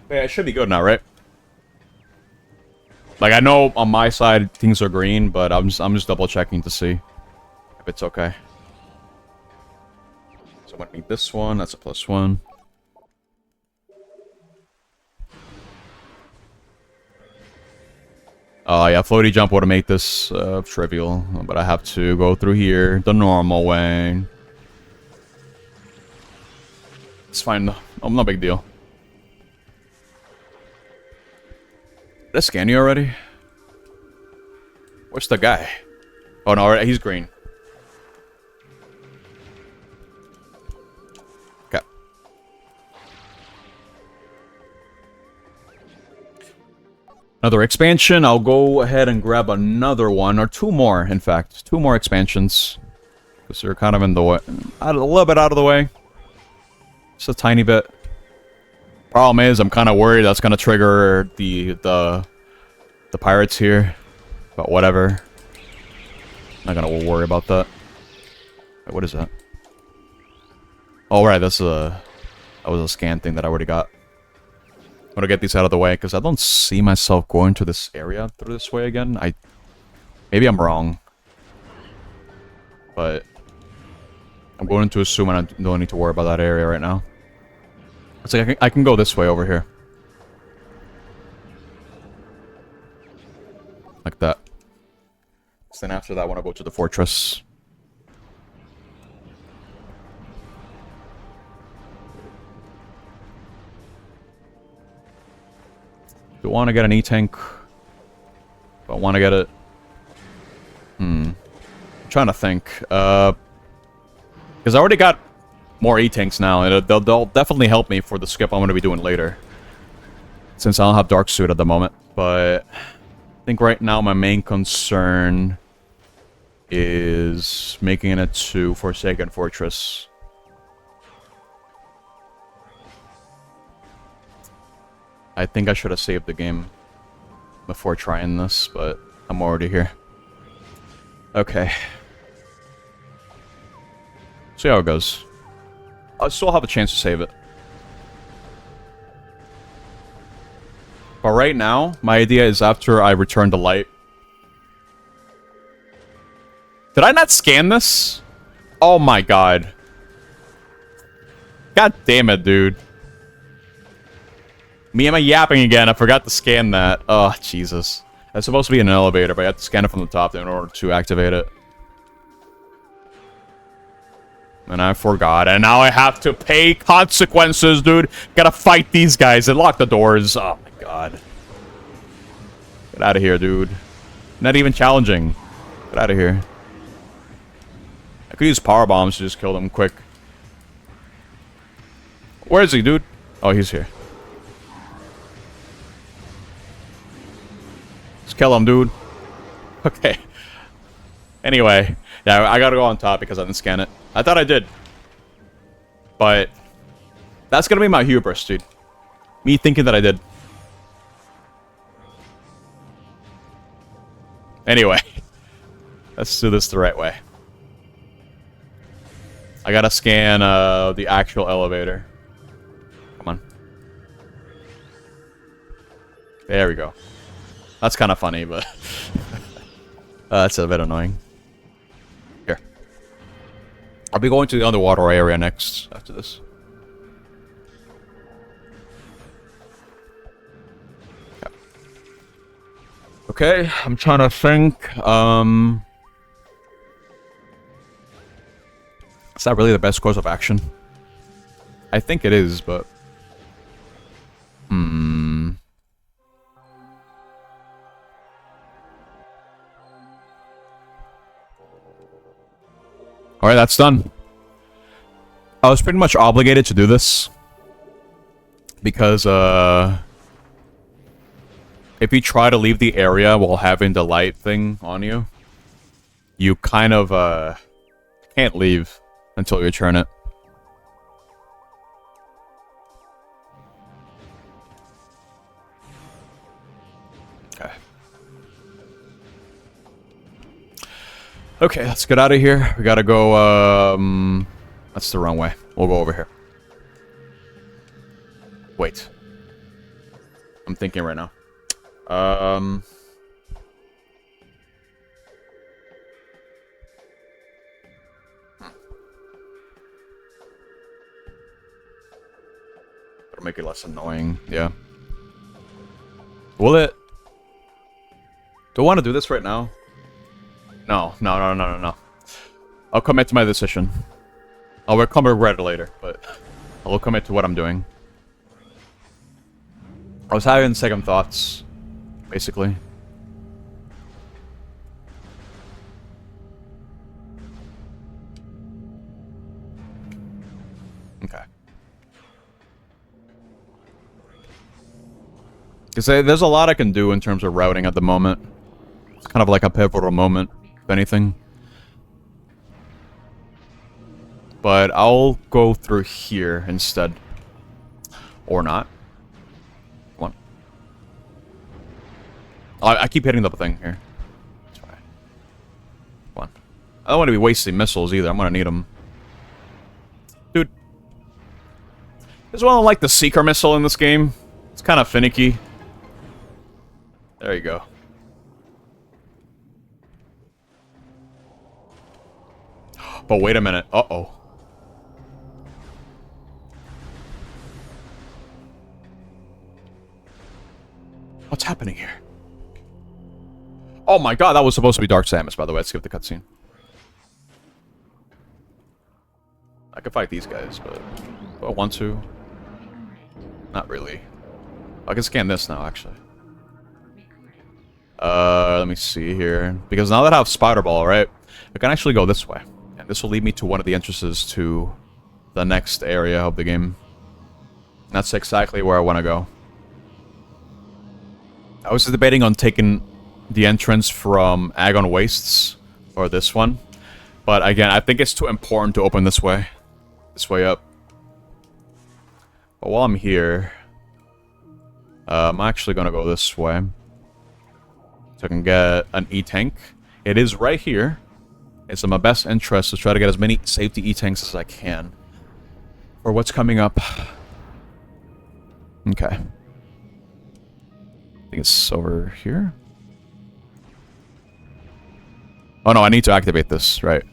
Yeah, it should be good now, right? Like, I know on my side things are green, but I'm just double checking to see if it's okay. So I'm gonna need this one. That's a +1. Oh yeah, floaty jump would have made this trivial, but I have to go through here the normal way. It's fine though. Oh, no big deal. Did I scan you already? Where's the guy? Oh no, he's green. Okay. Another expansion. I'll go ahead and grab another one, or 2 more, in fact. 2 more expansions. Because they're kind of in the way. A little bit out of the way. Just a tiny bit. Problem is, I'm kind of worried that's going to trigger the pirates here. But whatever. Not going to worry about that. Wait, what is that? Oh, right, that was a scan thing that I already got. I'm gonna get these out of the way, because I don't see myself going to this area through this way again. Maybe I'm wrong. But I'm going to assume I don't need to worry about that area right now. It's like I can go this way over here. Like that. So then after that, I want to go to the fortress. Do I want to get an E-tank? Do I want to get it? I'm trying to think. Because I already got more E-tanks now, and they'll definitely help me for the skip I'm going to be doing later. Since I don't have Dark Suit at the moment. But I think right now my main concern is making it to Forsaken Fortress. I think I should have saved the game before trying this, but I'm already here. Okay. See how it goes. I'll still have a chance to save it. But right now, my idea is after I return the light. Did I not scan this? Oh my god. God damn it, dude. Me and my yapping again. I forgot to scan that. Oh, Jesus. That's supposed to be an elevator, but I have to scan it from the top in order to activate it. And I forgot. And now I have to pay consequences, dude. Gotta fight these guys. They lock the doors. Oh, my God. Get out of here, dude. Not even challenging. Get out of here. I could use power bombs to just kill them quick. Where is he, dude? Oh, he's here. Kill him, dude. Okay. Anyway. Yeah, I gotta go on top because I didn't scan it. I thought I did. But that's gonna be my hubris, dude. Me thinking that I did. Anyway, let's do this the right way. I gotta scan the actual elevator. Come on. There we go. That's kind of funny, but that's a bit annoying. Here. I'll be going to the underwater area next after this. Okay, I'm trying to think. Is that really the best course of action? I think it is, but... Alright, that's done. I was pretty much obligated to do this. Because, if you try to leave the area while having the light thing on you, you kind of, can't leave until you turn it. Okay. Okay, let's get out of here. We gotta go, that's the wrong way. We'll go over here. Wait. I'm thinking right now. It'll make it less annoying, yeah. Will it? Do I want to do this right now? No. I'll commit to my decision. I'll come regret it later, but I'll commit to what I'm doing. I was having second thoughts, basically. Okay. Because there's a lot I can do in terms of routing at the moment. It's kind of like a pivotal moment, if anything. But I'll go through here instead. Or not. Come on. I keep hitting the thing here. That's fine. Come on. I don't want to be wasting missiles either. I'm going to need them. Dude. This one, I don't like the Seeker missile in this game. It's kind of finicky. There you go. But wait a minute. Uh-oh. What's happening here? Oh my god, that was supposed to be Dark Samus, by the way. I skipped the cutscene. I could fight these guys, but do I want to? Not really. I can scan this now, actually. Let me see here. Because now that I have Spider Ball, right? I can actually go this way. And this will lead me to one of the entrances to the next area of the game. That's exactly where I want to go. I was debating on taking the entrance from Agon Wastes, or this one. But again, I think it's too important to open this way. This way up. But while I'm here, I'm actually going to go this way. So I can get an E-Tank. It is right here. It's in my best interest to try to get as many safety E-Tanks as I can. For what's coming up. Okay. I think it's over here. Oh no, I need to activate this, right.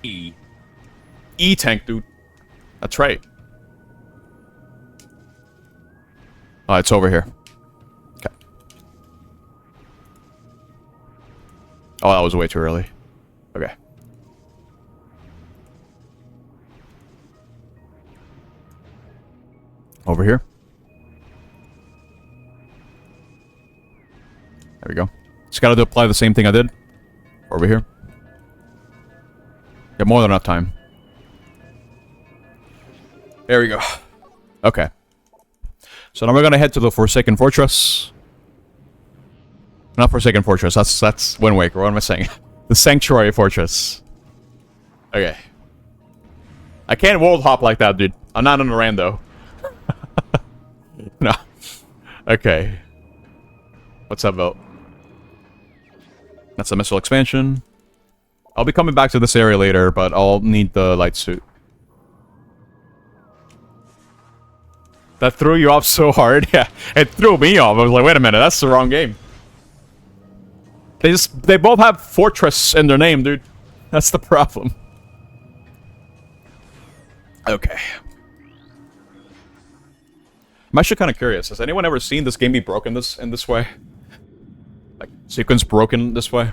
E-Tank, dude. That's right. Oh, it's over here. Okay. Oh, that was way too early. Okay. Over here. There we go. Just gotta apply the same thing I did. Over here. Got more than enough time. There we go. Okay. So now we're gonna head to the Forsaken Fortress. Not Forsaken Fortress, that's Wind Waker, what am I saying? The Sanctuary Fortress. Okay. I can't world hop like that, dude. I'm not on a rando. No. Okay. What's up, Belt? That's a missile expansion. I'll be coming back to this area later, but I'll need the light suit. That threw you off so hard. Yeah, it threw me off. I was like, wait a minute, that's the wrong game. They both have Fortress in their name, dude. That's the problem. Okay. I'm actually kind of curious. Has anyone ever seen this game be broken in this way? Like, sequence broken this way?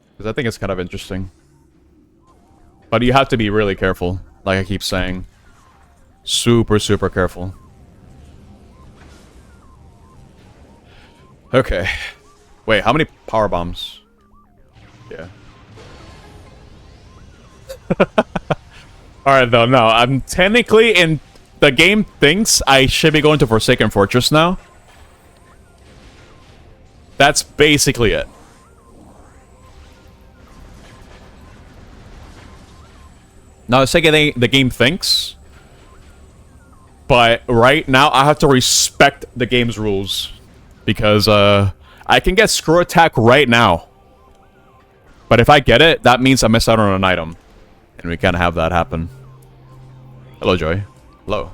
Because I think it's kind of interesting. But you have to be really careful, like I keep saying. Super, super careful. Okay. Wait, how many power bombs? Yeah. Alright, though, no. I'm technically in... The game thinks I should be going to Forsaken Fortress now. That's basically it. Now, it's like the game thinks. But right now, I have to respect the game's rules. Because, I can get Screw Attack right now. But if I get it, that means I miss out on an item. And we can't have that happen. Hello, Joy. Hello.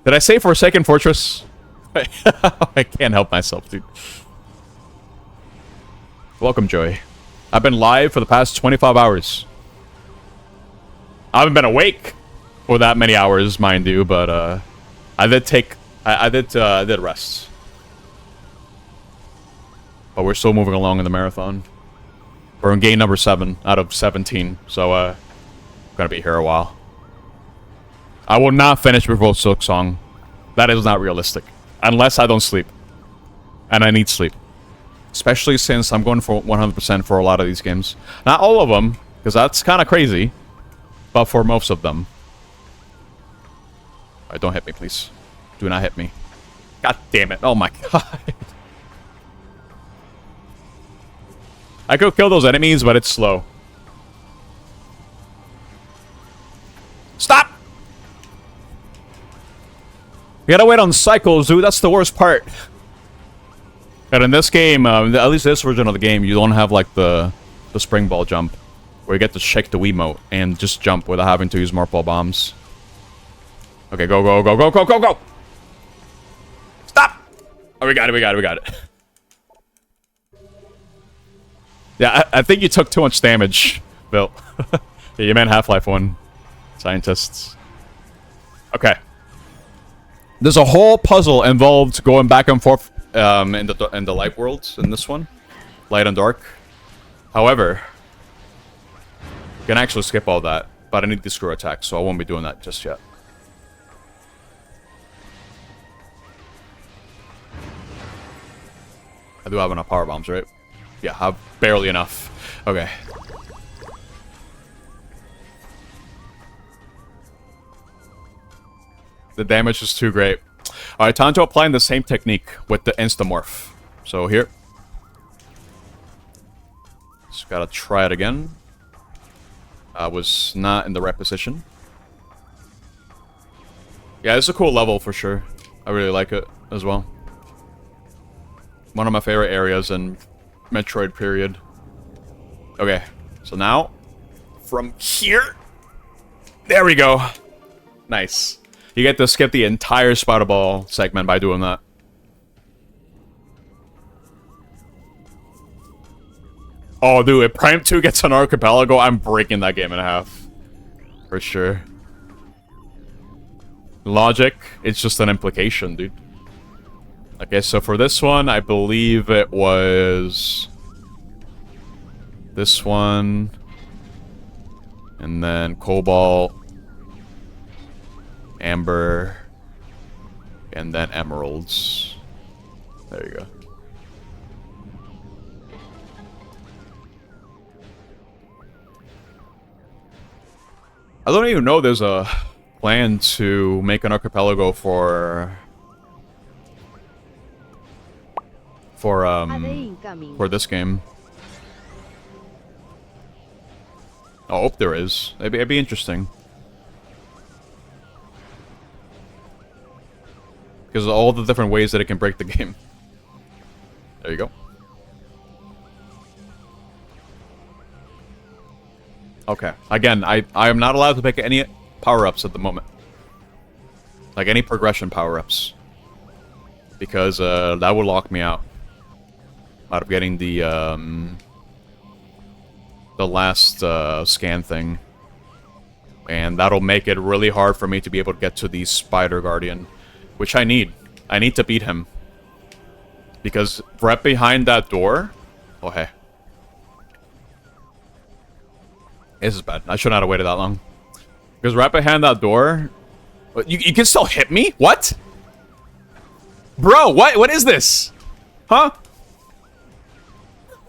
Did I say Forsaken Fortress? I can't help myself, dude. Welcome, Joy. I've been live for the past 25 hours. I haven't been awake for that many hours, mind you, but I did take... I did rest. But we're still moving along in the marathon. We're on game number 7 out of 17, so gonna be here a while. I will not finish before Silk Song. That is not realistic. Unless I don't sleep. And I need sleep. Especially since I'm going for 100% for a lot of these games. Not all of them, because that's kind of crazy. But for most of them. Alright, don't hit me, please. Do not hit me. God damn it. Oh my god. I could kill those enemies, but it's slow. Stop! You gotta wait on cycles, dude. That's the worst part. And in this game, at least this version of the game, you don't have like the spring ball jump, where you get to shake the Wiimote and just jump without having to use multiple bombs. Okay, go, go, go, go, go, go, go! Stop! Oh, we got it, we got it, we got it. Yeah, I think you took too much damage, Bill. Yeah, you meant Half-Life 1. Scientists. Okay. There's a whole puzzle involved going back and forth in the light worlds in this one. Light and dark. However, you can actually skip all that, but I need the Screw Attack, so I won't be doing that just yet. I do have enough power bombs, right? Yeah, I have barely enough. Okay. The damage is too great. Alright, time to apply the same technique with the Instamorph. So here. Just gotta try it again. I was not in the right position. Yeah, it's a cool level for sure. I really like it as well. One of my favorite areas in Metroid period. Okay, so now from here, there we go. Nice. You get to skip the entire Spider Ball segment by doing that. Oh, dude, if Prime 2 gets an archipelago, I'm breaking that game in half. For sure. Logic, it's just an implication, dude. Okay, so for this one, I believe it was... this one. And then Cobalt. Amber. And then Emeralds. There you go. I don't even know there's a plan to make an archipelago for for this game. I hope there is. It'd be interesting. Because of all the different ways that it can break the game. There you go. Okay. Again, I am not allowed to pick any power-ups at the moment. Like any progression power-ups. Because that would lock me out of getting the last scan thing. And that'll make it really hard for me to be able to get to the Spider Guardian. Which I need. I need to beat him. Because right behind that door... Oh, hey. This is bad. I should not have waited that long. Because right behind that door... You can still hit me? What? Bro, what is this? Huh?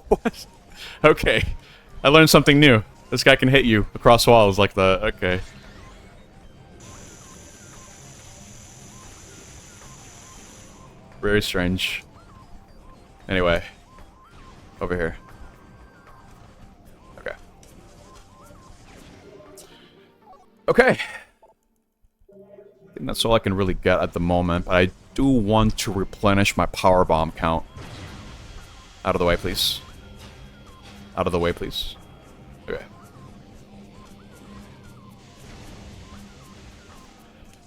What? Okay. I learned something new. This guy can hit you across walls like the... Okay. Very strange. Anyway. Over here. Okay. Okay. I think that's all I can really get at the moment, but I do want to replenish my power bomb count. Out of the way, please. Out of the way, please. Okay.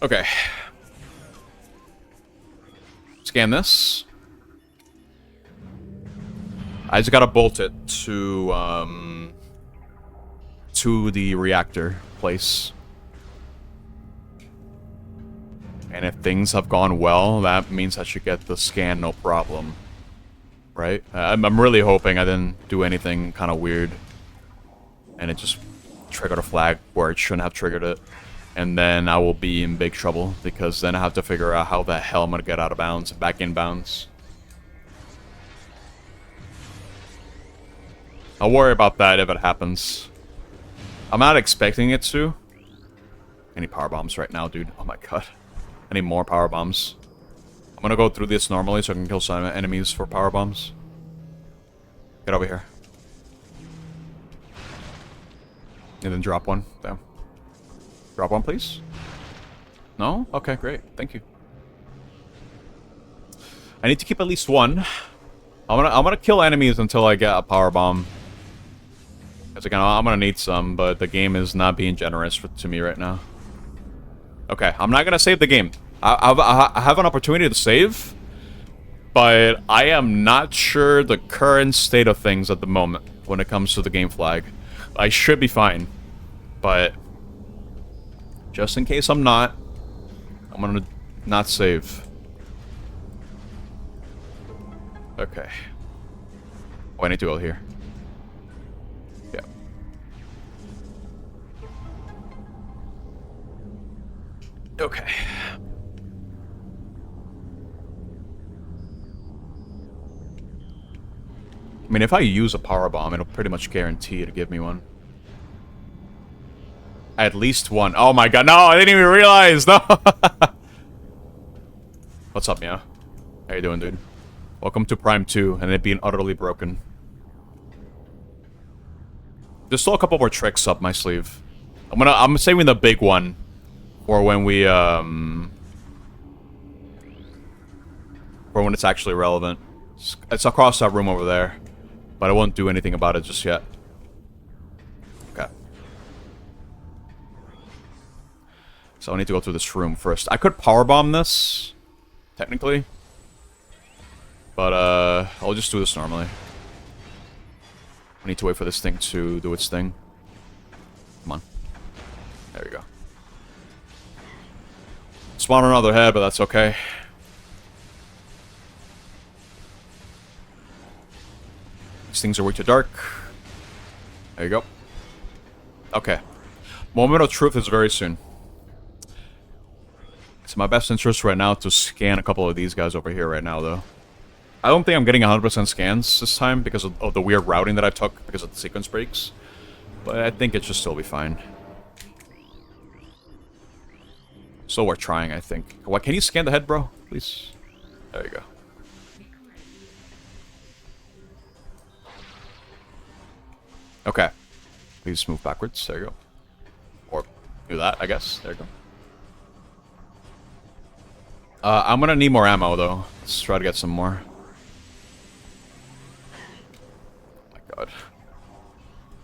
Okay. Scan this. I just gotta bolt it to the reactor place. And if things have gone well, that means I should get the scan no problem. Right? I'm really hoping I didn't do anything kind of weird. And it just triggered a flag where it shouldn't have triggered it. And then I will be in big trouble, because then I have to figure out how the hell I'm gonna get out of bounds, back in bounds. I'll worry about that if it happens. I'm not expecting it to. I need power bombs right now, dude. Oh my god. I need more power bombs. I'm gonna go through this normally so I can kill some enemies for power bombs. Get over here. And then drop one. Damn. Drop one, please. No? Okay, great. Thank you. I need to keep at least one. I'm gonna kill enemies until I get a power bomb. Because again, I'm gonna need some, but the game is not being generous to me right now. Okay, I'm not gonna save the game. I have an opportunity to save, but I am not sure the current state of things at the moment when it comes to the game flag. I should be fine, but just in case I'm not, I'm gonna not save. Okay. Oh, I need to go here. Yeah. Okay. I mean, if I use a power bomb, it'll pretty much guarantee to give me one. At least one. Oh my god, no! I didn't even realize! No! What's up, Mia? How you doing, dude? Welcome to Prime 2, and it being utterly broken. There's still a couple more tricks up my sleeve. I'm saving the big one for when we, for when it's actually relevant. It's across that room over there. But I won't do anything about it just yet. Okay. So I need to go through this room first. I could powerbomb this, technically. But, I'll just do this normally. I need to wait for this thing to do its thing. Come on. There we go. Spawn another head, but that's okay. These things are way too dark. There you go. Okay. Moment of truth is very soon. It's in my best interest right now to scan a couple of these guys over here right now, though. I don't think I'm getting 100% scans this time because of the weird routing that I took because of the sequence breaks. But I think it should still be fine. So we're trying, I think. What, can you scan the head, bro? Please? There you go. Okay. Please move backwards. There you go. Or do that, I guess. There you go. I'm gonna need more ammo, though. Let's try to get some more. Oh my god.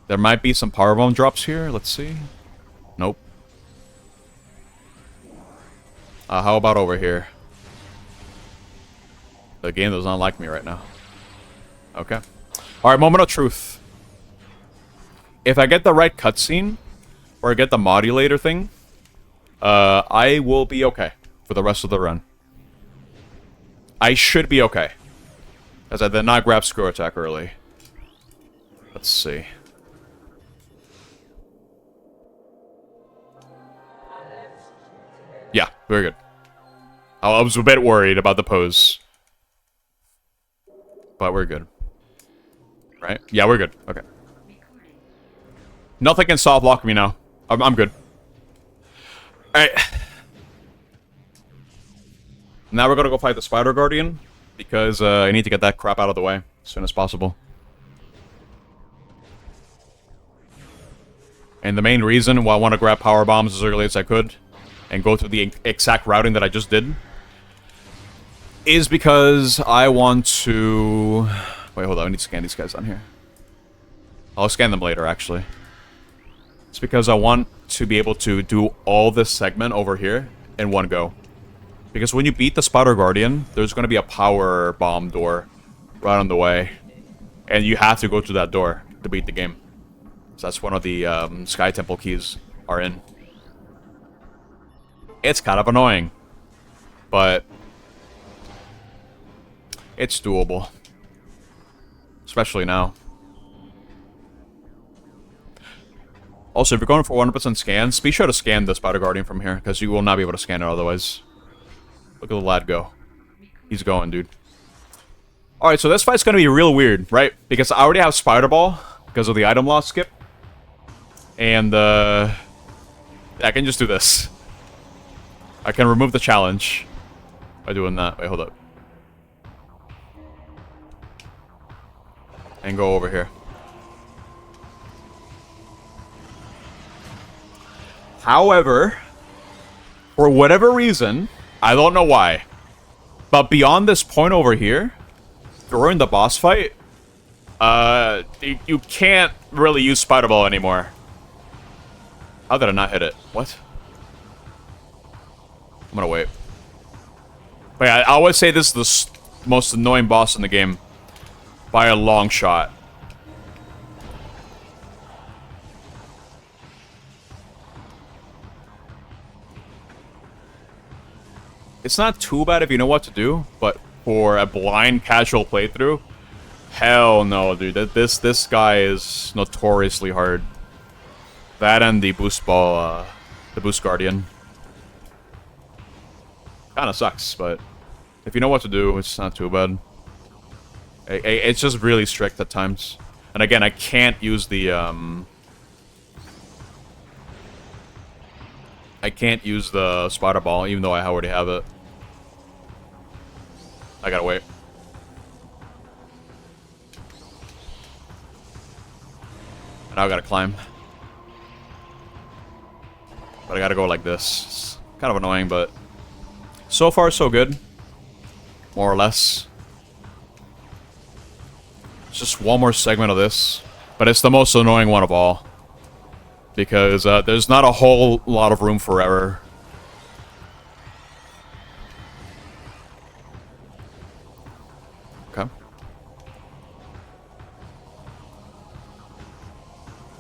There might be some power bomb drops here. Let's see. Nope. How about over here? The game does not like me right now. Okay. Alright, moment of truth. If I get the right cutscene, or I get the modulator thing, I will be okay for the rest of the run. I should be okay. As I did not grab screw attack early. Let's see. Yeah, very good. I was a bit worried about the pose. But we're good. Right? Yeah, we're good. Okay. Nothing can soft lock me now. I'm good. Alright. Now we're gonna go fight the Spider Guardian. Because I need to get that crap out of the way as soon as possible. And the main reason why I want to grab power bombs as early as I could and go through the exact routing that I just did is because I want to... Wait, hold on. I need to scan these guys on here. I'll scan them later, actually. It's because I want to be able to do all this segment over here in one go. Because when you beat the Spider Guardian, there's going to be a power bomb door right on the way. And you have to go through that door to beat the game. So that's one of the Sky Temple keys are in. It's kind of annoying. But it's doable. Especially now. Also, if you're going for 100% scans, be sure to scan the Spider Guardian from here, because you will not be able to scan it otherwise. Look at the lad go. He's going, dude. Alright, so this fight's gonna be real weird, right? Because I already have Spider Ball, because of the item loss skip. And, I can just do this. I can remove the challenge by doing that. Wait, hold up. And go over here. However, for whatever reason, I don't know why, but beyond this point over here, during the boss fight, you can't really use Spider Ball anymore. How did I not hit it? What? I'm gonna wait. But yeah, I always say this is the most annoying boss in the game. By a long shot. It's not too bad if you know what to do, but for a blind casual playthrough, hell no, dude. This guy is notoriously hard. That and the boost ball, the boost guardian. Kinda sucks, but if you know what to do, it's not too bad. It's just really strict at times. And again, I can't use the, I can't use the Spider Ball, even though I already have it. I gotta wait. And now I gotta climb. But I gotta go like this. It's kind of annoying, but so far so good. More or less. It's just one more segment of this. But it's the most annoying one of all. Because there's not a whole lot of room for error. Okay.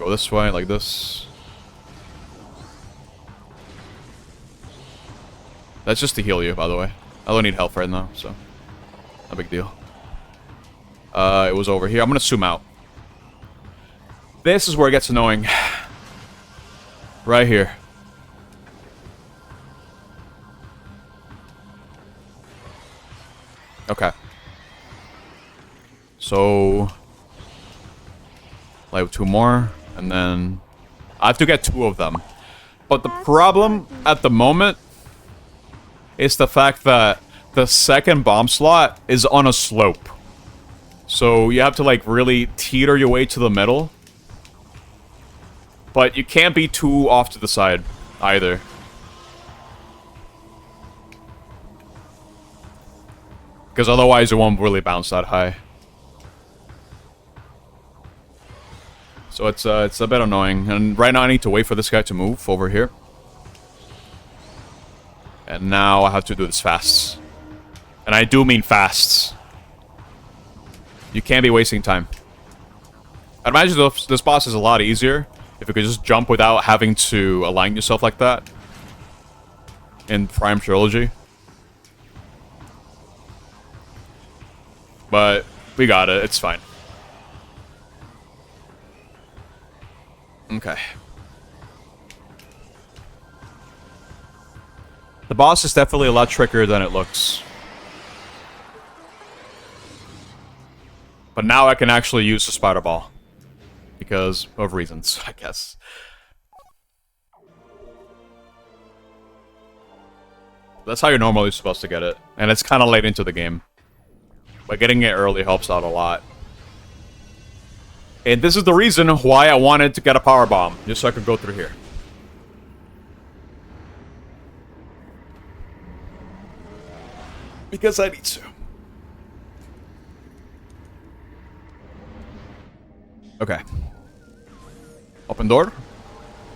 Go this way, like this. That's just to heal you, by the way. I don't need health right now, so no big deal. It was over here. I'm gonna zoom out. This is where it gets annoying. Right here. Okay. So, like 2 more, and then I have to get 2 of them. But the problem at the moment is the fact that the second bomb slot is on a slope. So you have to like really teeter your way to the middle. But you can't be too off to the side, either. Because otherwise it won't really bounce that high. So it's a bit annoying. And right now I need to wait for this guy to move over here. And now I have to do this fast. And I do mean fast. You can't be wasting time. I'd imagine this boss is a lot easier if you could just jump without having to align yourself like that. In Prime Trilogy. But we got it. It's fine. Okay. The boss is definitely a lot trickier than it looks. But now I can actually use the spider ball. Because of reasons, I guess. That's how you're normally supposed to get it. And it's kind of late into the game. But getting it early helps out a lot. And this is the reason why I wanted to get a power bomb. Just so I could go through here. Because I need to. Okay. Open door.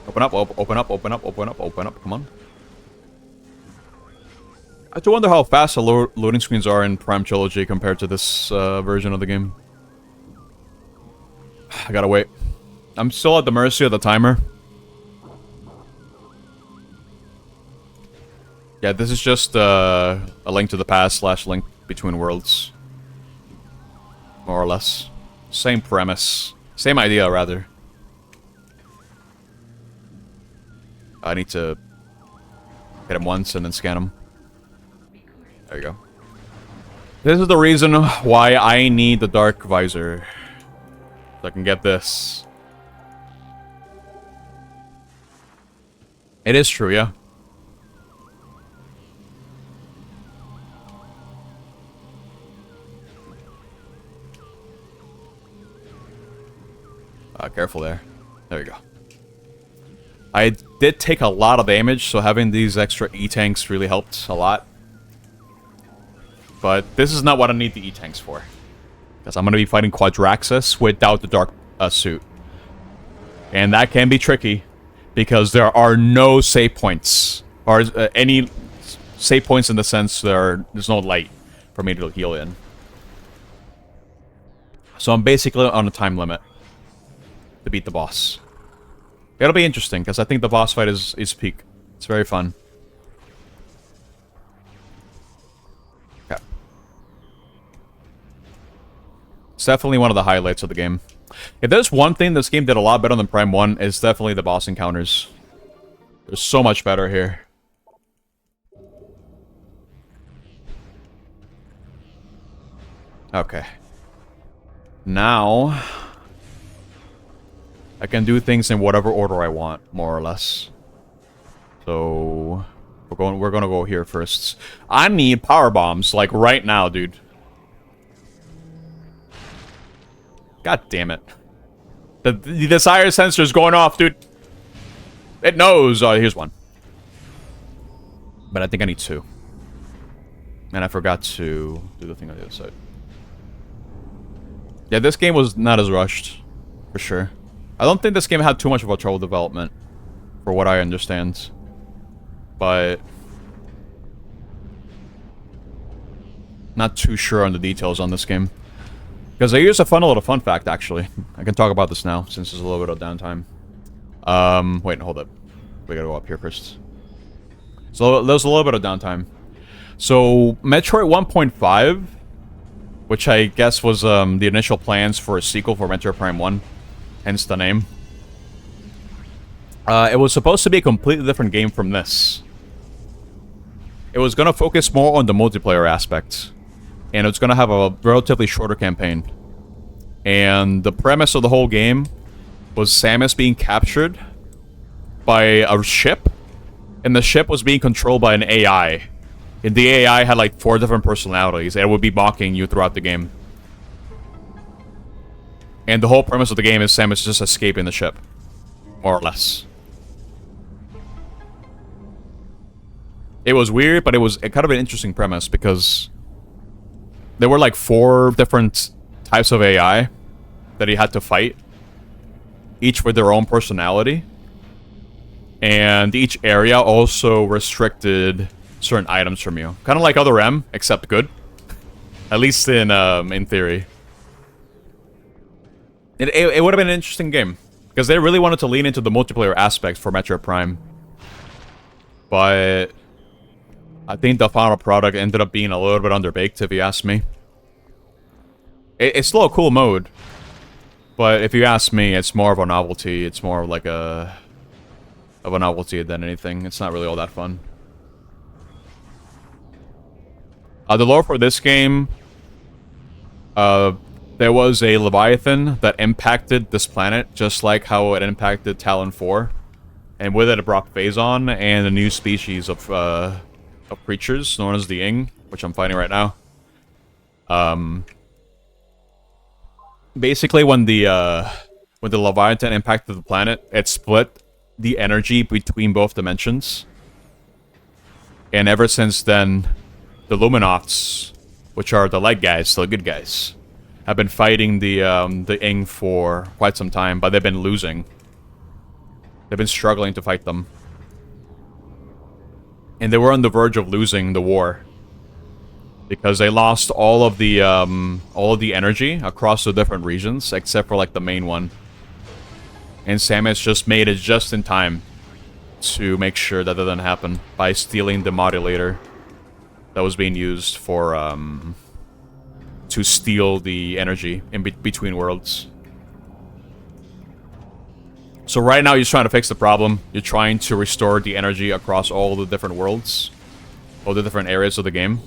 Open up, open up, open up, open up, open up. Come on. I do wonder how fast the loading screens are in Prime Trilogy compared to this version of the game. I gotta wait. I'm still at the mercy of the timer. Yeah, this is just a Link to the Past / Link Between Worlds. More or less. Same premise. Same idea, rather. I need to hit him once and then scan him. There you go. This is the reason why I need the dark visor. So I can get this. It is true, yeah. Careful there. There you go. I did take a lot of damage, so having these extra E-tanks really helped a lot. But this is not what I need the E-tanks for. Because I'm going to be fighting Quadraxis without the dark suit. And that can be tricky. Because there are no save points. Or any save points in the sense there's no light for me to heal in. So I'm basically on a time limit to beat the boss. It'll be interesting, because I think the boss fight is peak. It's very fun. Okay. It's definitely one of the highlights of the game. If there's one thing this game did a lot better than Prime 1, it's definitely the boss encounters. They're so much better here. Okay. Now I can do things in whatever order I want, more or less. So we're gonna go here first. I need power bombs, like right now, dude. God damn it. The desire sensor is going off, dude. It knows. Oh, here's one. But I think I need two. And I forgot to do the thing on the other side. Yeah, this game was not as rushed, for sure. I don't think this game had too much of a trouble development, for what I understand. But not too sure on the details on this game. Because here's a little fun fact, actually. I can talk about this now, since there's a little bit of downtime. Wait, hold up. We gotta go up here first. So there's a little bit of downtime. So, Metroid 1.5, which I guess was the initial plans for a sequel for Metroid Prime 1, hence the name. It was supposed to be a completely different game from this. It was going to focus more on the multiplayer aspect. And it was going to have a relatively shorter campaign. And the premise of the whole game was Samus being captured by a ship. And the ship was being controlled by an AI. And the AI had like 4 different personalities. And it would be mocking you throughout the game. And the whole premise of the game is Samus just escaping the ship. more or less. It was weird, but it was kind of an interesting premise because there were like 4 different types of AI that he had to fight, each with their own personality. And each area also restricted certain items from you. Kind of like Other M, except good. At least in theory. It would have been an interesting game. Because they really wanted to lean into the multiplayer aspect for Metroid Prime. But I think the final product ended up being a little bit underbaked, if you ask me. It's still a cool mode. But if you ask me, it's more of a novelty. It's more like a novelty than anything. It's not really all that fun. The lore for this game, there was a Leviathan that impacted this planet, just like how it impacted Talon 4. And with it brought Phazon and a new species of creatures known as the Ing, which I'm fighting right now. Basically, when the Leviathan impacted the planet, it split the energy between both dimensions. And ever since then, the Luminauts, which are the light guys, the good guys, have been fighting the Ing for quite some time, but they've been losing. They've been struggling to fight them. And they were on the verge of losing the war. Because they lost all of the energy across the different regions, except for like the main one. And Samus just made it just in time to make sure that doesn't happen by stealing the modulator that was being used for to steal the energy in between worlds. So right now you're trying to fix the problem. You're trying to restore the energy across all the different worlds, all the different areas of the game.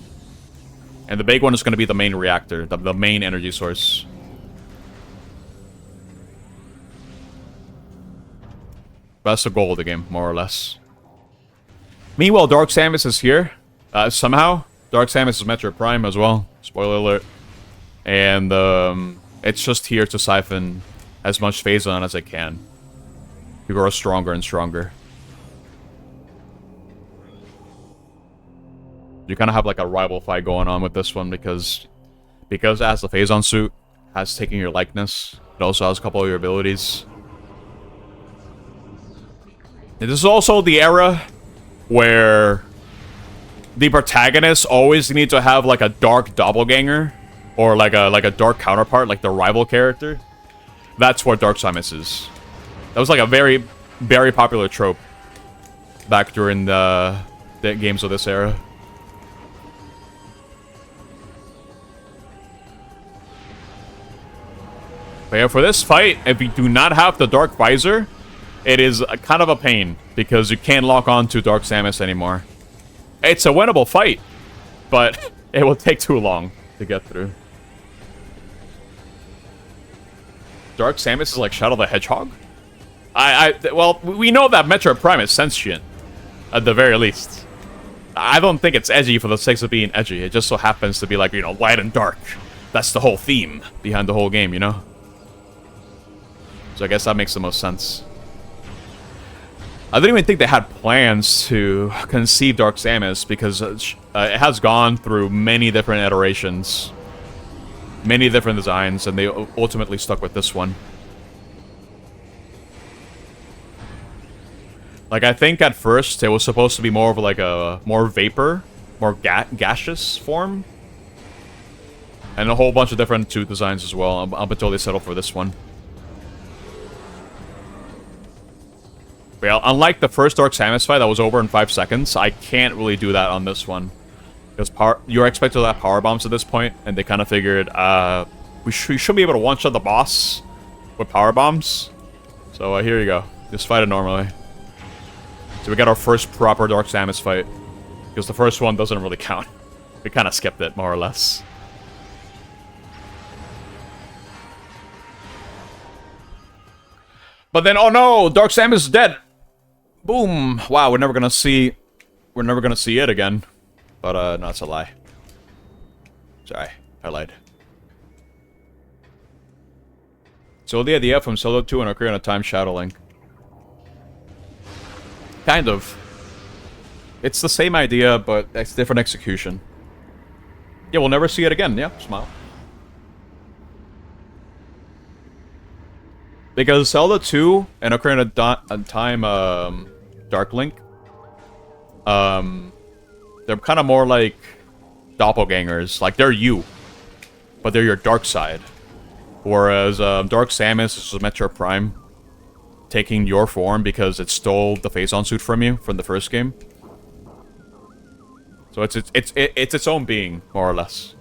And the big one is going to be the main reactor, the main energy source. That's the goal of the game, more or less. Meanwhile, Dark Samus is here. Somehow, Dark Samus is Metroid Prime as well. Spoiler alert. And it's just here to siphon as much Phazon as it can. To grow stronger and stronger. You kind of have like a rival fight going on with this one because it has the Phazon suit, has taken your likeness. It also has a couple of your abilities. And this is also the era where the protagonists always need to have like a dark doppelganger or like a dark counterpart, like the rival character. That's what Dark Samus is. That was like a very, very popular trope back during the games of this era. But yeah, for this fight, if you do not have the Dark Visor, it is kind of a pain, because you can't lock on to Dark Samus anymore. It's a winnable fight, but it will take too long to get through. Dark Samus is like Shadow the Hedgehog? Well, we know that Metroid Prime is sentient, at the very least. I don't think it's edgy for the sake of being edgy. It just so happens to be like, you know, light and dark. That's the whole theme behind the whole game, you know? So I guess that makes the most sense. I didn't even think they had plans to conceive Dark Samus because it has gone through many different iterations, many different designs, and they ultimately stuck with this one. Like, I think at first it was supposed to be more of like a more vapor, more gaseous form, and a whole bunch of different suit designs as well, up until they settled for this one. Well, unlike the first Dark Samus fight that was over in 5 seconds, I can't really do that on this one. Because you're expected to have power bombs at this point, and they kind of figured, we should be able to one-shot the boss with power bombs. So here you go. Just fight it normally. So we got our first proper Dark Samus fight. Because the first one doesn't really count. We kind of skipped it, more or less. But then, oh no! Dark Samus is dead! Boom! Wow, we're never gonna see it again. But, no, it's a lie. Sorry, I lied. So the idea from Solo 2 and Ocarina of Time Shadow Link. Kind of. It's the same idea, but it's different execution. Yeah, we'll never see it again. Yeah, smile. Because Zelda 2 and Ocarina of Time, Dark Link, they're kind of more like doppelgangers. Like, they're you, but they're your dark side. Whereas Dark Samus is Metroid Prime, taking your form because it stole the face-on suit from you from the first game. So it's its own being, more or less.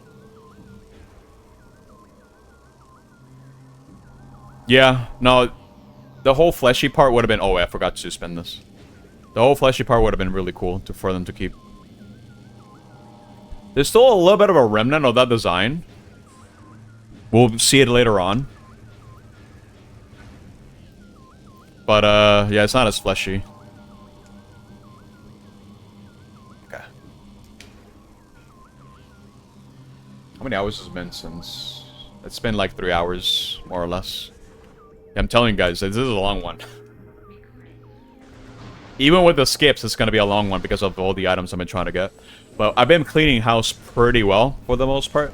Yeah, no, the whole fleshy part would have been... Oh, I forgot to spend this. The whole fleshy part would have been really cool for them to keep. There's still a little bit of a remnant of that design. We'll see it later on. But, yeah, it's not as fleshy. Okay. How many hours has it been since... It's been like 3 hours, more or less. Yeah, I'm telling you guys, this is a long one. Even with the skips, it's going to be a long one because of all the items I've been trying to get. But I've been cleaning house pretty well, for the most part.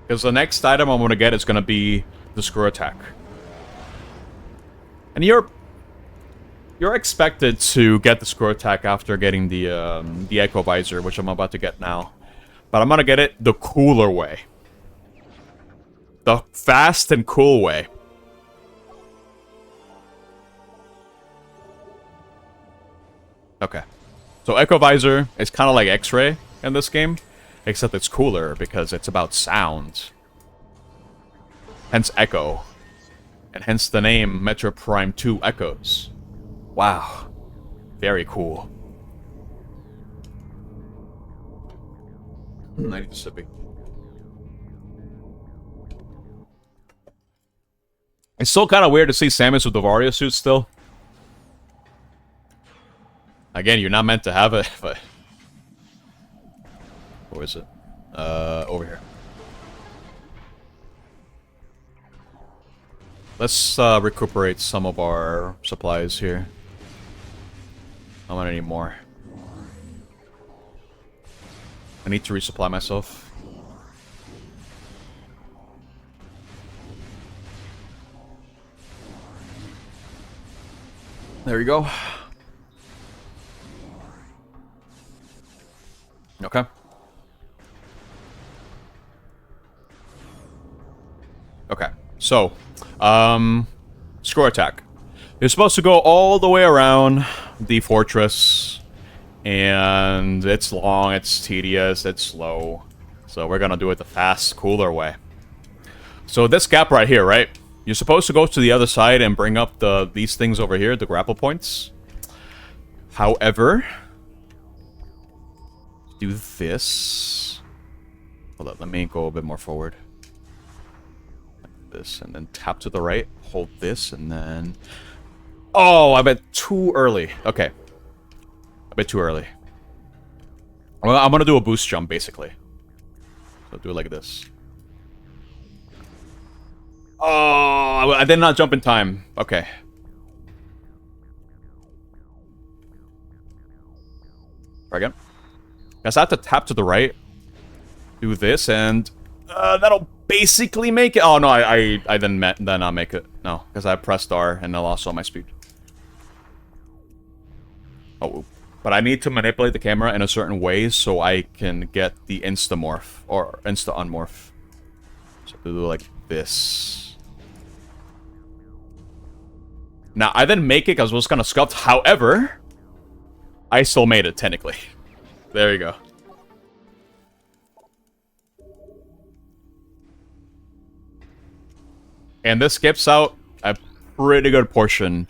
Because the next item I'm going to get is going to be the screw attack. And you're expected to get the screw attack after getting the Echo Visor, which I'm about to get now. But I'm going to get it the cooler way. The fast and cool way. Okay. So Echo Visor is kind of like X-Ray in this game, except it's cooler because it's about sound. Hence Echo. And hence the name Metroid Prime 2 Echoes. Wow. Very cool. I need to sippy. It's still kind of weird to see Samus with the Varia suit still. Again, you're not meant to have it, but... Where is it? Over here. Let's recuperate some of our supplies here. I'm gonna need more. I need to resupply myself. There you go. Okay. Okay. So, screw attack. You're supposed to go all the way around the fortress, and it's long, it's tedious, it's slow. So we're gonna do it the fast, cooler way. So this gap right here, right? You're supposed to go to the other side and bring up these things over here, the grapple points. However, do this. Hold up, let me go a bit more forward. Like this, and then tap to the right, hold this, and then... Oh, I bet too early. Okay. A bit too early. Well, I'm gonna do a boost jump, basically. So do it like this. Oh, I did not jump in time. Okay. Try again. Guess I have to tap to the right. Do this, and that'll basically make it. Oh no, I did not make it. No, because I pressed R and I lost all my speed. Oh, but I need to manipulate the camera in a certain way so I can get the insta-morph or insta-unmorph. So do like this. Now, I didn't make it because it was kind of scuffed. However, I still made it, technically. There you go. And this skips out a pretty good portion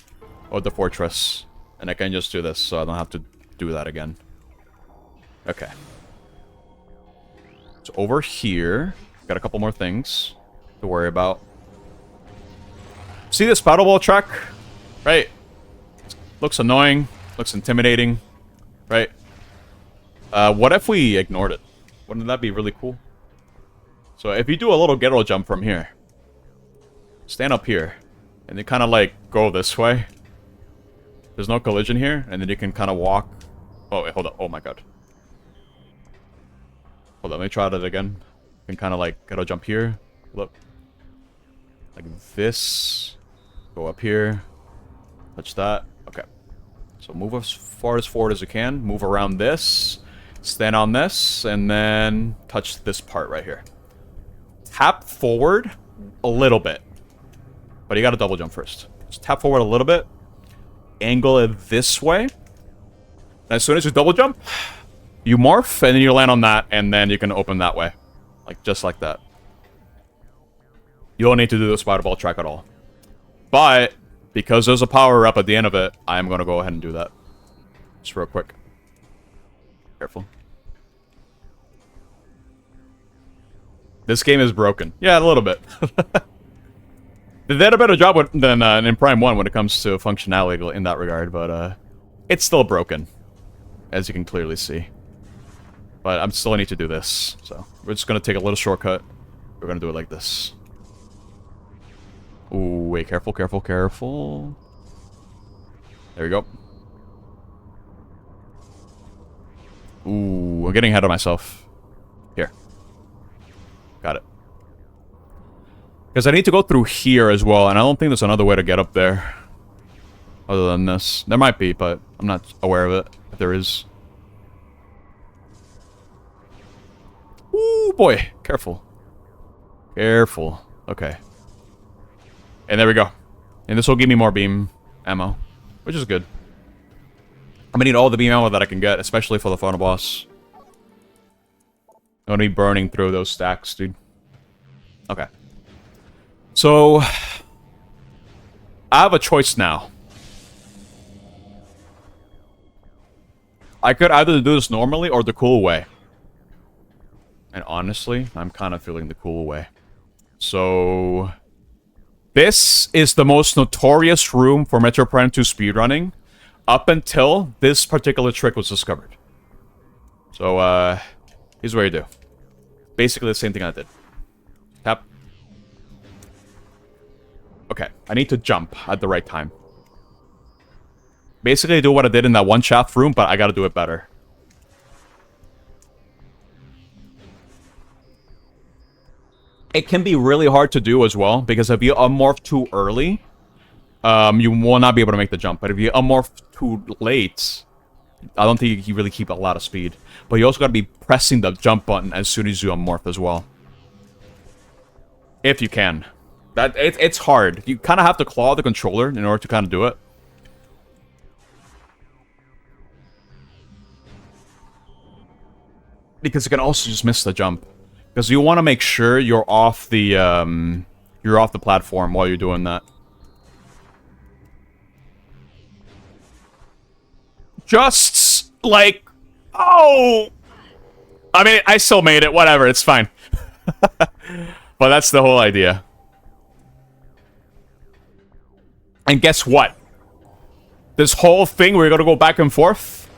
of the fortress. And I can just do this, so I don't have to do that again. Okay. So over here, got a couple more things to worry about. See this paddle ball track? Right? Looks annoying. Looks intimidating. Right? What if we ignored it? Wouldn't that be really cool? So if you do a little ghetto jump from here, stand up here, and then kind of like go this way, There's no collision here, and then you can kind of walk. Oh, wait, hold up. Oh my god. Hold on, let me try that again. You can kind of like, gotta jump here. Look. Like this. Go up here. Touch that. Okay. So move as far as forward as you can. Move around this. Stand on this. And then touch this part right here. Tap forward a little bit. But you gotta double jump first. Just tap forward a little bit. Angle it this way. And as soon as you double jump, you morph, and then you land on that, and then you can open that way. Like, just like that. You don't need to do the spider ball track at all. But, because there's a power-up at the end of it, I'm gonna go ahead and do that. Just real quick. Careful. This game is broken. Yeah, a little bit. They did a better job than in Prime 1 when it comes to functionality in that regard, but it's still broken. As you can clearly see. But I'm still need to do this, so we're just gonna take a little shortcut. We're gonna do it like this. Ooh, wait, careful, careful, careful. There we go. Ooh, I'm getting ahead of myself. Here. Got it. Because I need to go through here as well, and I don't think there's another way to get up there. Other than this. There might be, but I'm not aware of it, if there is. Ooh, boy. Careful. Careful. Okay. And there we go. And this will give me more beam ammo, which is good. I'm gonna need all the beam ammo that I can get, especially for the final boss. I'm gonna be burning through those stacks, dude. Okay. So, I have a choice now. I could either do this normally or the cool way. And honestly, I'm kind of feeling the cool way. So, this is the most notorious room for Metroid Prime 2 speedrunning up until this particular trick was discovered. So, here's what you do. Basically the same thing I did. Tap. Okay, I need to jump at the right time. Basically do what I did in that one shaft room, but I gotta do it better. It can be really hard to do as well, because if you unmorph too early, you will not be able to make the jump. But if you unmorph too late, I don't think you really keep a lot of speed. But you also gotta be pressing the jump button as soon as you unmorph as well. If you can. It's hard. You kind of have to claw the controller in order to kind of do it. Because you can also just miss the jump. Because you want to make sure you're off the platform while you're doing that. Just like, oh, I mean, I still made it. Whatever, it's fine. But that's the whole idea. And guess what? This whole thing, we're gonna go back and forth.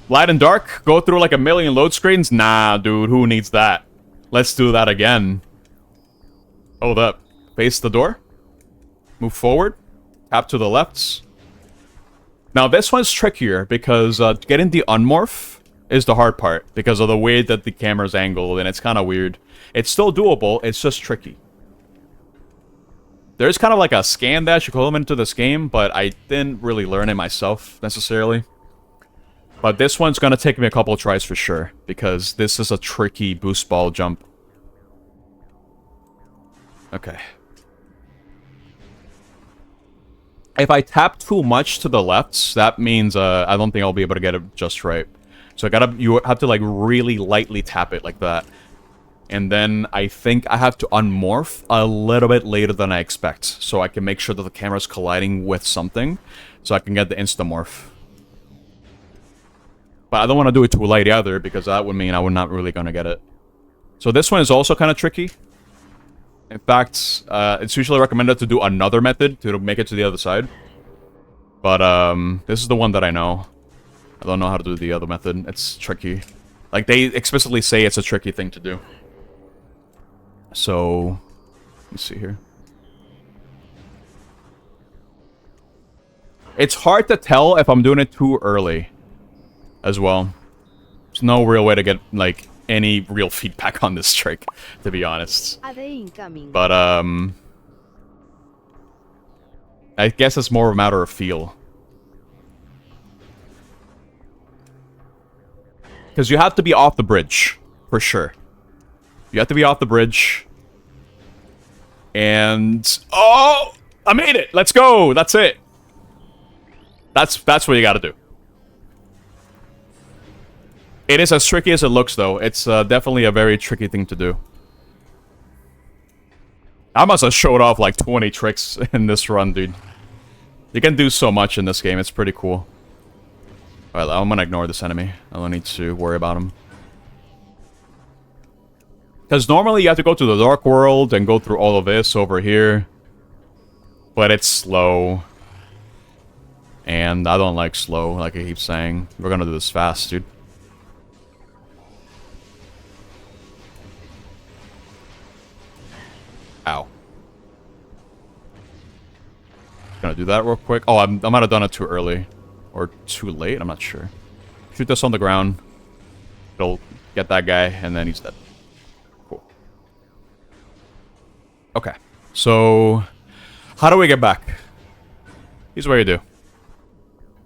Light and dark, go through like a million load screens? Nah, dude, who needs that? Let's do that again. Hold up. Face the door. Move forward. Tap to the left. Now, this one's trickier because getting the unmorph is the hard part because of the way that the camera's angled, and it's kind of weird. It's still doable, it's just tricky. There's kind of like a scan dash equivalent to this game, but I didn't really learn it myself, necessarily. But this one's gonna take me a couple of tries for sure, because this is a tricky boost ball jump. Okay. If I tap too much to the left, that means I don't think I'll be able to get it just right. So you have to like really lightly tap it like that. And then I think I have to unmorph a little bit later than I expect. So I can make sure that the camera's colliding with something. So I can get the insta-morph. But I don't want to do it too light either, because that would mean I'm not really going to get it. So this one is also kind of tricky. In fact, it's usually recommended to do another method to make it to the other side. But this is the one that I know. I don't know how to do the other method. It's tricky. Like, they explicitly say it's a tricky thing to do. So, let me see here. It's hard to tell if I'm doing it too early as well. There's no real way to get, like, any real feedback on this trick, to be honest. AD incoming. But, I guess it's more a matter of feel. Because you have to be off the bridge, for sure. You have to be off the bridge. And... oh! I made it! Let's go! That's it! That's what you gotta do. It is as tricky as it looks, though. It's definitely a very tricky thing to do. I must have showed off like 20 tricks in this run, dude. You can do so much in this game. It's pretty cool. Alright, I'm gonna ignore this enemy. I don't need to worry about him. Because normally you have to go to the Dark World and go through all of this over here. But it's slow. And I don't like slow, like I keep saying. We're gonna do this fast, dude. Ow. Gonna do that real quick. Oh, I might have done it too early. Or too late, I'm not sure. Shoot this on the ground. It'll get that guy, and then he's dead. Cool. Okay. So, how do we get back? Here's what you do.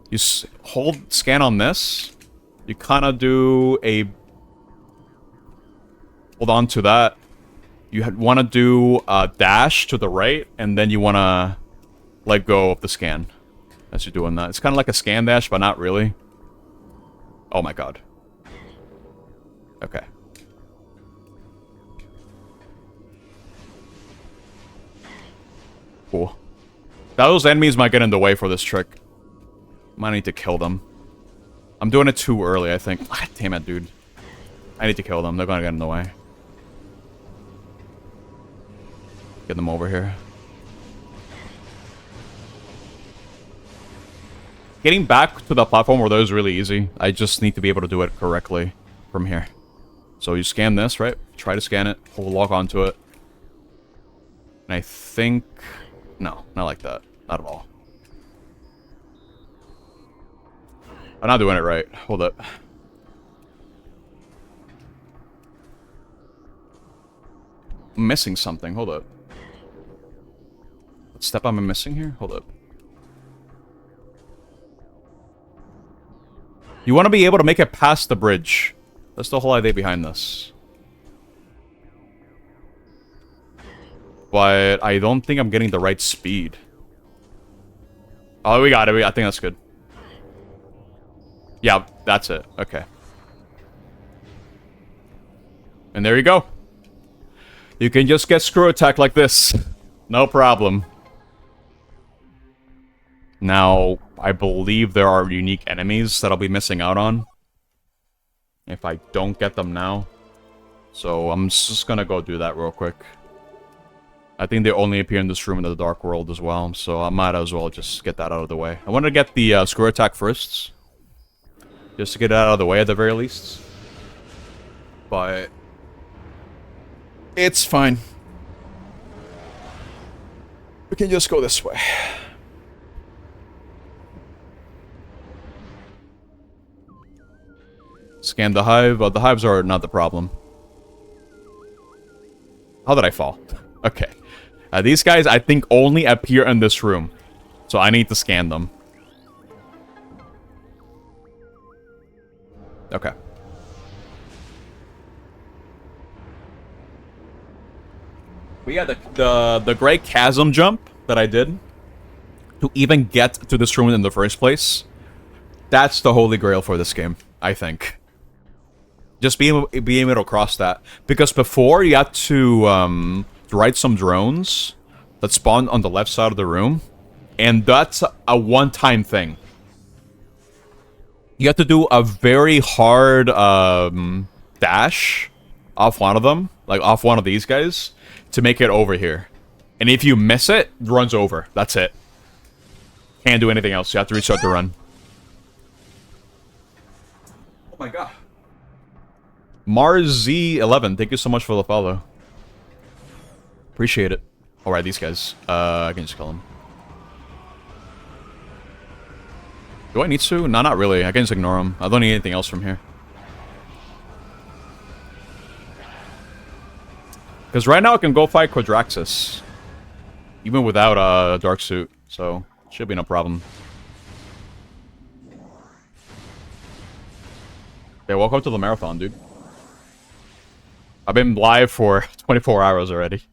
You hold scan on this. You kind of do a... hold on to that. You want to do a dash to the right, and then you want to let go of the scan as you're doing that. It's kind of like a scan dash, but not really. Oh my god. Okay. Cool. Those enemies might get in the way for this trick. Might need to kill them. I'm doing it too early, I think. God damn it, dude. I need to kill them. They're gonna get in the way. Get them over here. Getting back to the platform where those is really easy. I just need to be able to do it correctly from here. So you scan this, right? Try to scan it. Hold lock onto it. And I think... no, not like that. Not at all. I'm not doing it right. Hold up. I'm missing something. Hold up. What step am I missing here? Hold up. You want to be able to make it past the bridge. That's the whole idea behind this. But I don't think I'm getting the right speed. Oh, we got it. I think that's good. Yeah, that's it. Okay. And there you go. You can just get screw attack like this. No problem. Now, I believe there are unique enemies that I'll be missing out on. If I don't get them now. So, I'm just gonna go do that real quick. I think they only appear in this room in the Dark World as well. So, I might as well just get that out of the way. I want to get the screw attack first. Just to get it out of the way at the very least. But... it's fine. We can just go this way. Scan the hive. The hives are not the problem. How did I fall? Okay. These guys, I think, only appear in this room. So I need to scan them. Okay. But yeah, the Great Chasm jump that I did to even get to this room in the first place, that's the holy grail for this game, I think. Just being able to cross that. Because before, you had to ride some drones that spawn on the left side of the room. And that's a one-time thing. You have to do a very hard dash off one of them. Like, off one of these guys. To make it over here. And if you miss it, it runs over. That's it. Can't do anything else. You have to restart the run. Oh my god. Mars Z11, thank you so much for the follow. Appreciate it. Alright, these guys. I can just kill them. Do I need to? No, not really. I can just ignore them. I don't need anything else from here. Because right now I can go fight Quadraxis. Even without a dark suit. So, should be no problem. Okay, welcome to the marathon, dude. I've been live for 24 hours already.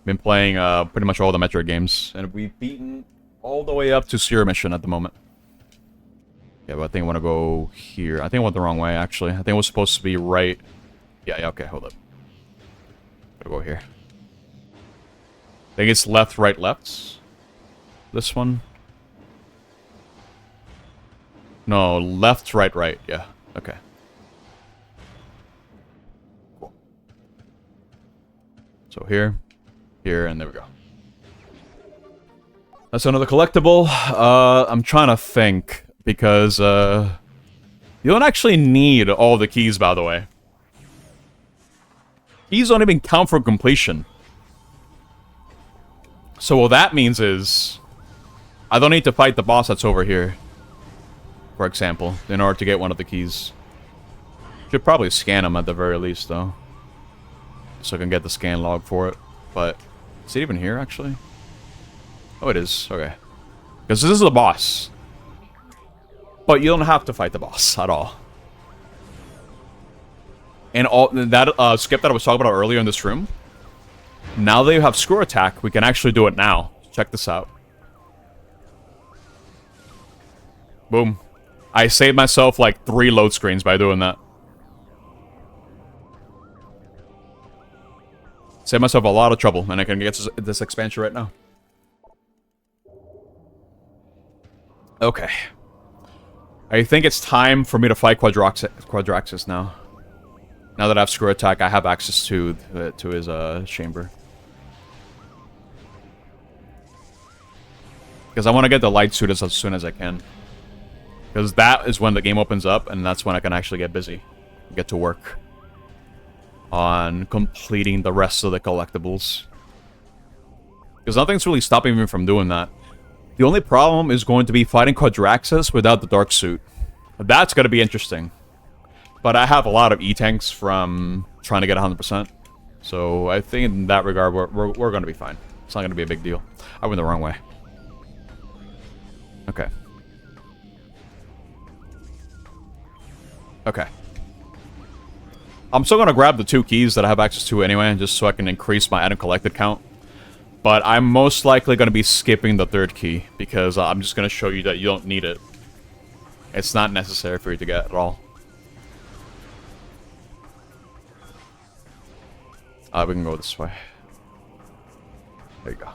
Been playing pretty much all the Metroid games. And we've beaten all the way up to Seer Mission at the moment. Yeah, but I think I want to go here. I think I went the wrong way, actually. I think it was supposed to be right. Yeah, okay, hold up. Gotta go here. I think it's left, right, left. This one. No, left, right, right. Yeah, okay. Cool. So here, here, and there we go. That's another collectible. I'm trying to think. Because, you don't actually need all the keys, by the way. Keys don't even count for completion. So what that means is, I don't need to fight the boss that's over here, for example, in order to get one of the keys. Should probably scan them at the very least, though. So I can get the scan log for it. But, is it even here, actually? Oh, it is. Okay. Because this is the boss. But you don't have to fight the boss at all. And all that skip that I was talking about earlier in this room, now that you have screw attack, we can actually do it now. Check this out. Boom. I saved myself like 3 load screens by doing that. Saved myself a lot of trouble, and I can get this expansion right now. Okay. I think it's time for me to fight Quadraxis now. Now that I have screw attack, I have access to his chamber. Because I want to get the light suit as soon as I can. Because that is when the game opens up, and that's when I can actually get busy. Get to work on completing the rest of the collectibles. Because nothing's really stopping me from doing that. The only problem is going to be fighting Quadraxis without the dark suit. That's going to be interesting. But I have a lot of E-tanks from trying to get 100%. So I think in that regard, we're going to be fine. It's not going to be a big deal. I went the wrong way. Okay. Okay. I'm still going to grab the 2 keys that I have access to anyway, just so I can increase my item collected count. But I'm most likely going to be skipping the 3rd key, because I'm just going to show you that you don't need it. It's not necessary for you to get at all. We can go this way. There you go.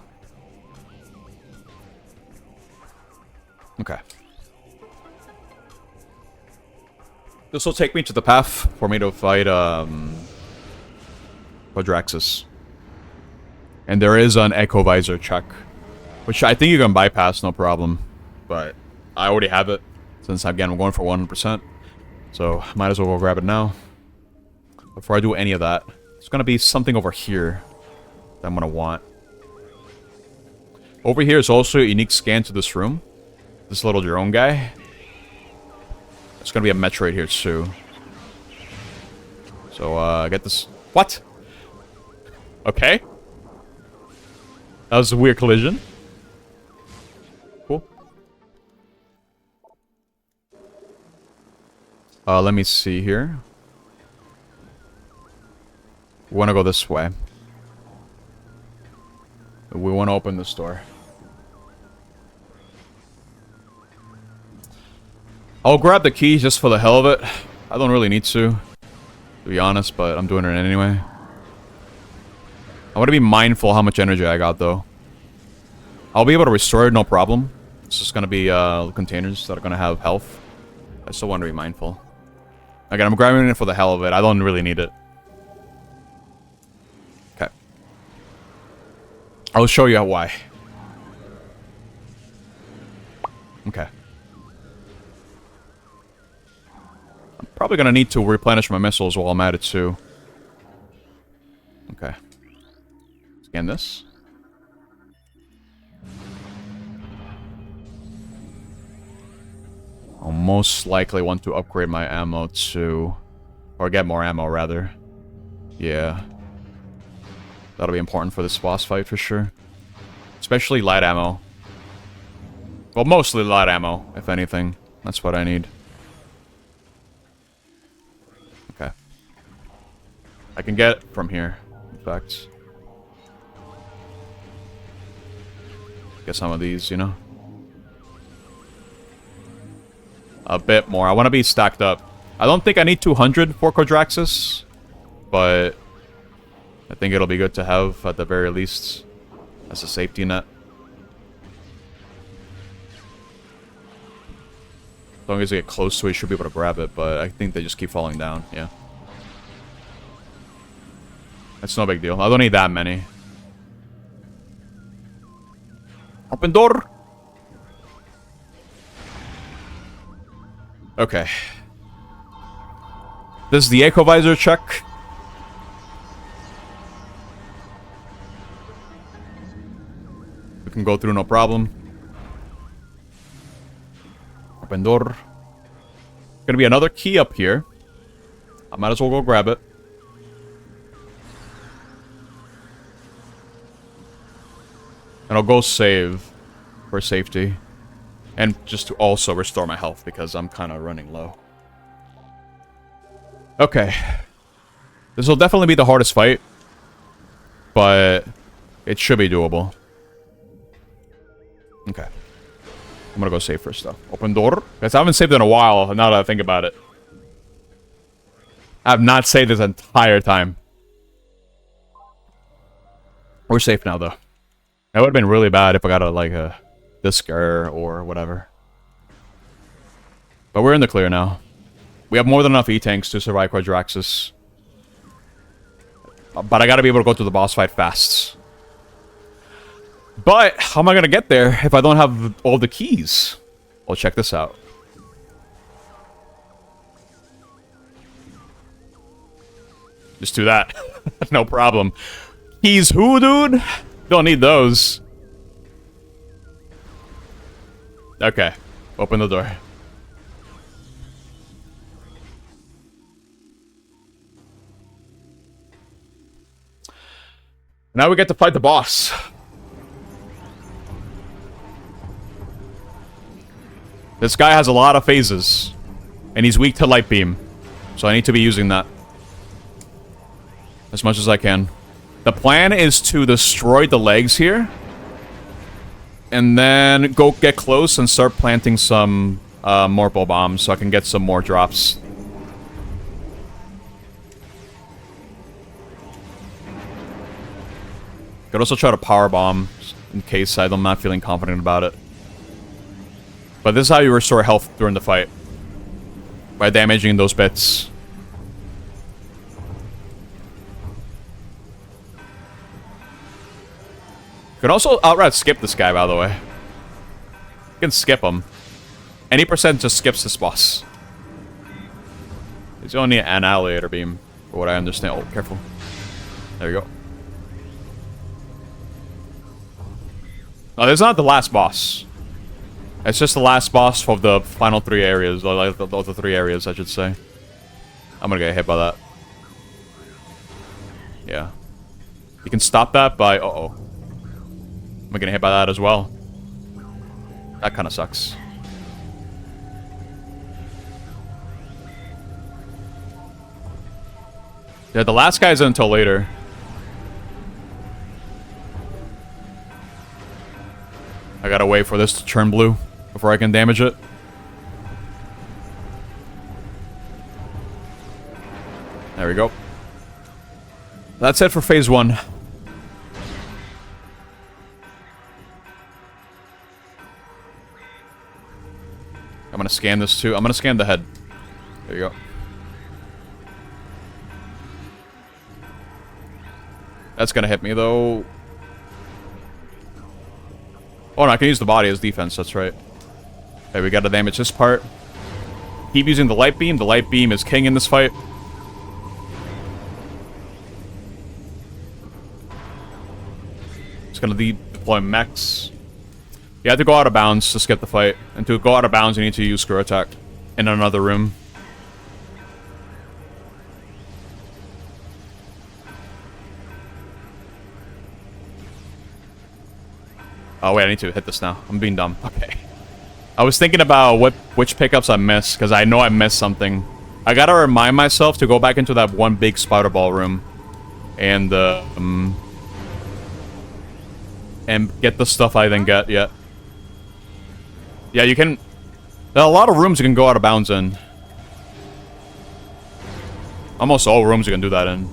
Okay. This will take me to the path for me to fight, Quadraxis. And there is an Echo Visor check, which I think you can bypass, no problem. But I already have it, since, again, I'm going for 100%. So, might as well go grab it now. Before I do any of that, there's going to be something over here that I'm going to want. Over here is also a unique scan to this room. This little drone guy. There's going to be a Metroid here, too. So, get this... What? Okay. That was a weird collision. Cool. Let me see here. We want to go this way. We want to open this door. I'll grab the key just for the hell of it. I don't really need to be honest, but I'm doing it anyway. I want to be mindful how much energy I got, though. I'll be able to restore it, no problem. It's just going to be containers that are going to have health. I still want to be mindful. Again, I'm grabbing it for the hell of it. I don't really need it. Okay. I'll show you why. Okay. I'm probably going to need to replenish my missiles while I'm at it, too. Okay. Scan this. most likely want to upgrade my ammo to... Or get more ammo, rather. Yeah. That'll be important for this boss fight, for sure. Especially light ammo. Well, mostly light ammo, if anything. That's what I need. Okay. I can get it from here, in fact. Get some of these, you know? A bit more. I want to be stacked up. I don't think I need 200 for Quadraxis, but I think it'll be good to have at the very least as a safety net. As long as I get close to it, I should be able to grab it, but I think they just keep falling down, yeah. It's no big deal. I don't need that many. Open door! Okay. This is the Echo Visor check. We can go through no problem. Open door. Gonna be another key up here. I might as well go grab it. And I'll go save for safety. And just to also restore my health because I'm kind of running low. Okay. This will definitely be the hardest fight. But it should be doable. Okay. I'm gonna go save first though. Open door. Guys, I haven't saved in a while now that I think about it. I have not saved this entire time. We're safe now though. That would have been really bad if I got a disc error or whatever. But we're in the clear now. We have more than enough E-tanks to survive Quadraxis. But I gotta be able to go to the boss fight fast. But how am I gonna get there if I don't have all the keys? Well, check this out. Just do that. No problem. Keys who, dude? Don't need those. Okay. Open the door. Now we get to fight the boss. This guy has a lot of phases. And he's weak to light beam. So I need to be using that. As much as I can. The plan is to destroy the legs here. And then go get close and start planting some Morphle bombs so I can get some more drops. Could also try to power bomb in case I'm not feeling confident about it. But this is how you restore health during the fight. By damaging those bits. You can also outright skip this guy, by the way. You can skip him. Any percent just skips this boss. It's only an annihilator beam, for what I understand. Oh, careful. There you go. No, this is not the last boss. It's just the last boss of the final 3 areas. Or like the 3 areas, I should say. I'm gonna get hit by that. Yeah. You can stop that by... Uh-oh. Am I getting hit by that as well? That kind of sucks. Yeah, the last guy isn't until later. I gotta wait for this to turn blue before I can damage it. There we go. That's it for phase 1. I'm gonna scan this too. I'm gonna scan the head. There you go. That's gonna hit me though. Oh no, I can use the body as defense, that's right. Okay, we gotta damage this part. Keep using the light beam. The light beam is king in this fight. It's gonna deploy mechs. You have to go out of bounds to skip the fight. And to go out of bounds, you need to use screw attack. in another room. Oh wait, I need to hit this now. I'm being dumb. Okay. I was thinking about which pickups I missed, because I know I missed something. I gotta remind myself to go back into that one big spider ball room. And get the stuff I didn't get yet. Yeah, you can... There are a lot of rooms you can go out of bounds in. Almost all rooms you can do that in.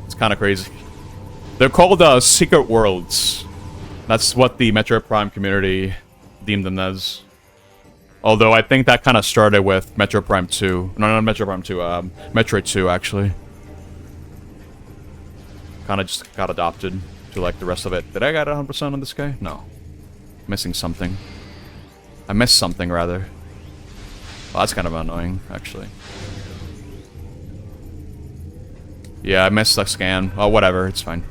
It's kind of crazy. They're called secret worlds. That's what the Metroid Prime community deemed them as. Although I think that kind of started with Metroid Prime 2. No, not Metroid Prime 2. Metroid 2, actually. Kind of just got adopted to, like, the rest of it. Did I get 100% on this guy? No. Missing something. I missed something, rather. Well, that's kind of annoying, actually. Yeah, I missed the scan. Oh, whatever. It's fine.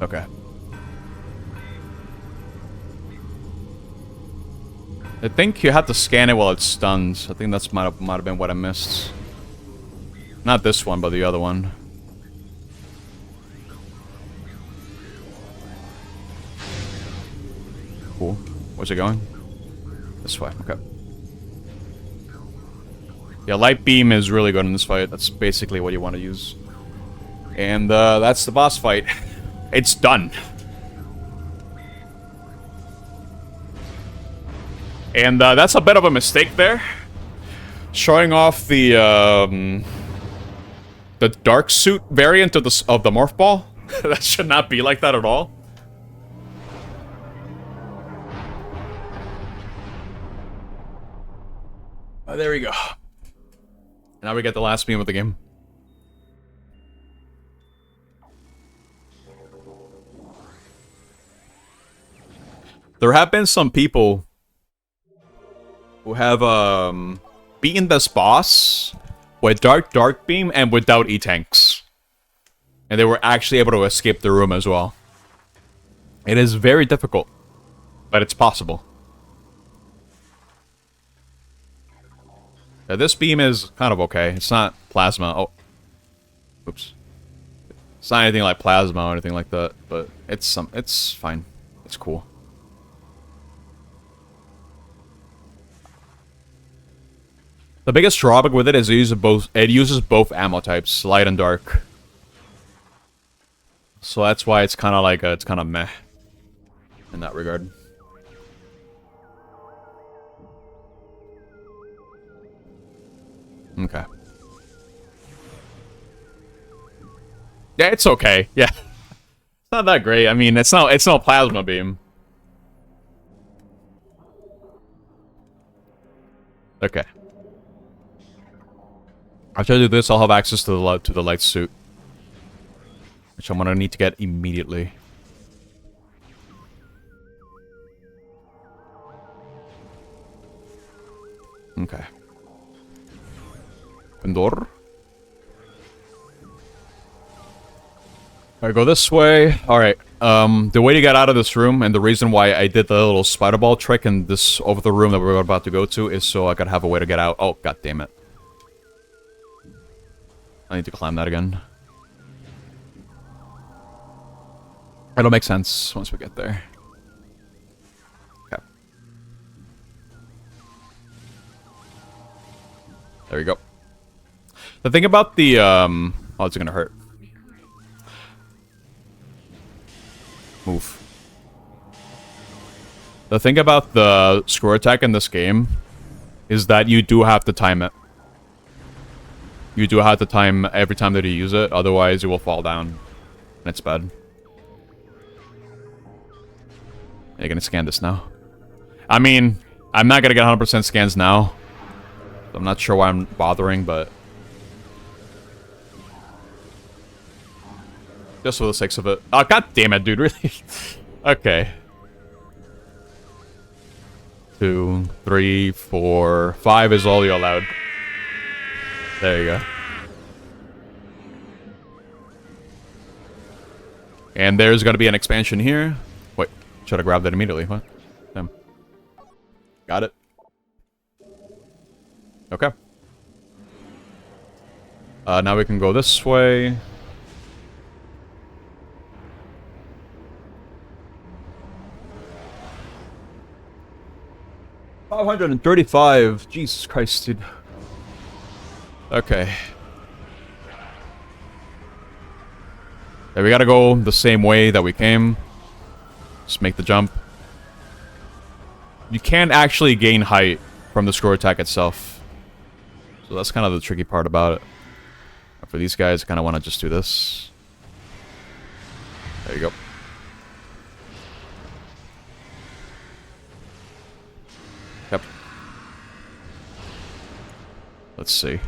Okay. I think you have to scan it while it's stunned. I think that's might have been what I missed. Not this one, but the other one. Cool. Where's it going? This way. Okay. Yeah, light beam is really good in this fight. That's basically what you want to use. And that's the boss fight. It's done. And that's a bit of a mistake there. Showing off the dark suit variant of the morph ball. That should not be like that at all. There we go. Now we get the last beam of the game. There have been some people who have beaten this boss with dark beam and without E-tanks. And they were actually able to escape the room as well. It is very difficult, but it's possible. Yeah, this beam is kind of okay. It's not plasma. Oh. Oops. It's not anything like plasma or anything like that, but it's fine. It's cool. The biggest drawback with it is it uses both ammo types, light and dark. So that's why it's kind of like it's kind of meh in that regard. Okay. Yeah, it's okay. Yeah. It's not that great. I mean, it's no plasma beam. Okay. After I do this, I'll have access to the light suit, which I'm gonna need to get immediately. Okay. Door. Alright, go this way. Alright, the way to get out of this room, and the reason why I did the little spider ball trick in this over the room that we're about to go to, is so I could have a way to get out. Oh, god damn it. I need to climb that again. It'll make sense once we get there. Okay. There we go. The thing about the, oh, it's gonna hurt. Move. The thing about the screw attack in this game is that you do have to time it. You do have to time every time that you use it, otherwise you will fall down. And it's bad. You're gonna scan this now. I mean, I'm not gonna get 100% scans now. I'm not sure why I'm bothering, but... just for the sakes of it. Oh, god damn it, dude, really? Okay. 2, 3, 4, 5 is all you're allowed. There you go. And there's gonna be an expansion here. should have grabbed it immediately. What? Damn. Got it. Okay. Now we can go this way. $535. Jesus Christ, dude. Okay. Yeah, we gotta go the same way that we came. Just make the jump. You can't actually gain height from the screw attack itself. So that's kind of the tricky part about it. For these guys, I kind of want to just do this. There you go. Yep. Let's see.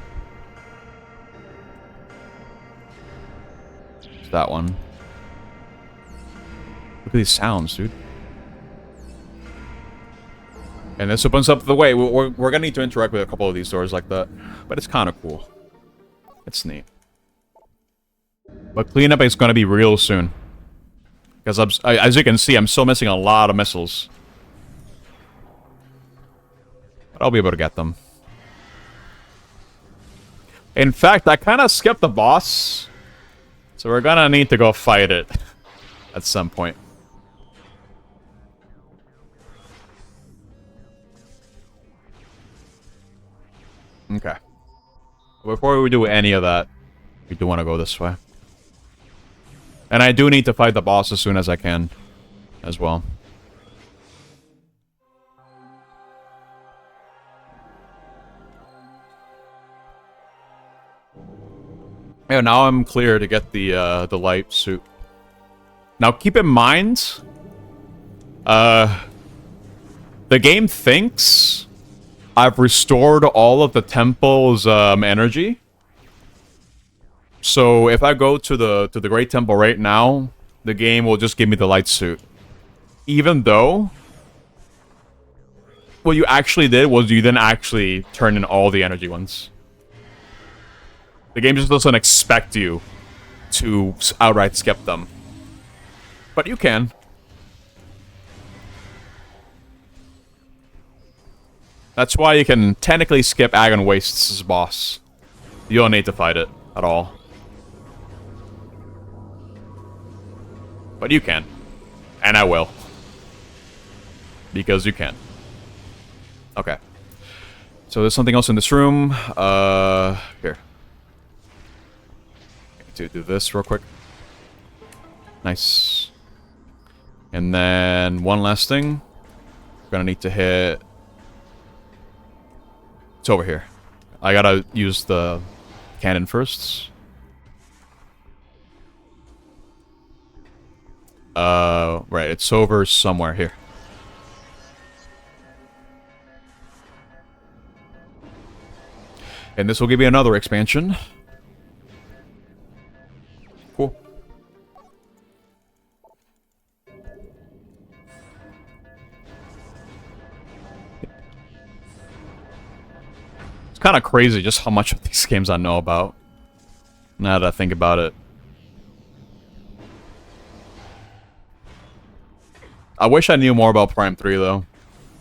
It's that one. Look at these sounds, dude. And this opens up the way. We're gonna need to interact with a couple of these doors like that. But it's kind of cool. It's neat. But cleanup is gonna be real soon. Because as you can see, I'm still missing a lot of missiles. But I'll be able to get them. In fact, I kind of skipped the boss. So we're gonna need to go fight it. At some point. Okay. Before we do any of that, we do want to go this way. And I do need to fight the boss as soon as I can, as well. Yeah, now I'm clear to get the light suit. Now keep in mind, the game thinks I've restored all of the temple's energy. So if I go to the Great Temple right now, the game will just give me the light suit. Even though what you actually did was you didn't actually turn in all the energy ones. The game just doesn't expect you to outright skip them. But you can. That's why you can technically skip Agon Waste's boss. You don't need to fight it at all. But you can. And I will. Because you can. Okay. So there's something else in this room. Here. To do this real quick. Nice. And then one last thing. We're gonna need to hit... It's over here. I gotta use the cannon first. Right, it's over somewhere here. And this will give me another expansion. Cool. It's kind of crazy just how much of these games I know about. Now that I think about it. I wish I knew more about Prime 3, though,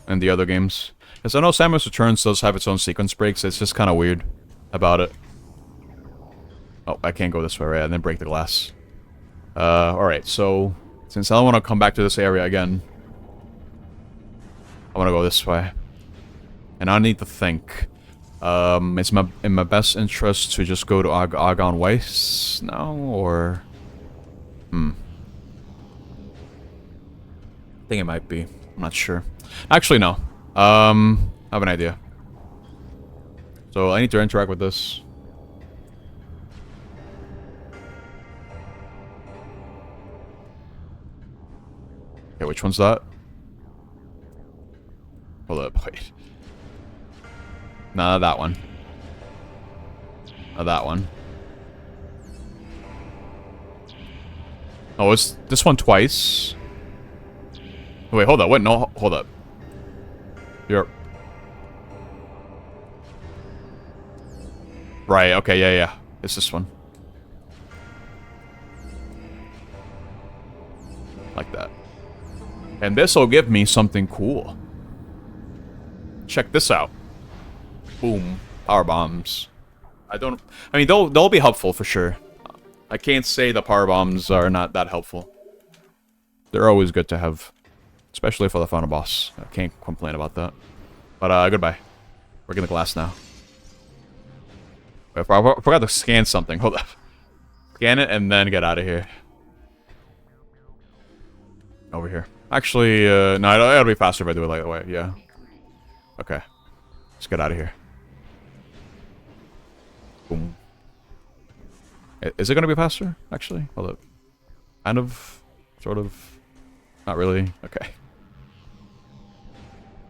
and the other games. Because I know Samus Returns does have its own sequence breaks, it's just kind of weird about it. Oh, I can't go this way, right? I didn't break the glass. Alright, so, since I don't want to come back to this area again, I want to go this way. And I need to think. It's in my best interest to just go to Agon Waste now, or... I think it might be. I'm not sure. Actually, no. I have an idea. So I need to interact with this. Okay, which one's that? Hold up, wait. Nah, that one. That one. Oh, it's this one twice. Oh, wait, hold up. Wait, no, hold up. You're... Right, okay, yeah. It's this one. Like that. And this'll give me something cool. Check this out. Boom. Power bombs. I mean, they'll be helpful for sure. I can't say the power bombs are not that helpful. They're always good to have. Especially for the final boss. I can't complain about that. But, goodbye. We're getting the glass now. I forgot to scan something. Hold up. Scan it and then get out of here. Over here. Actually, no, it'll be faster if I do it like that way. Yeah. Okay. Let's get out of here. Boom. Is it gonna be faster, actually? Hold up. Kind of. Sort of. Not really. Okay.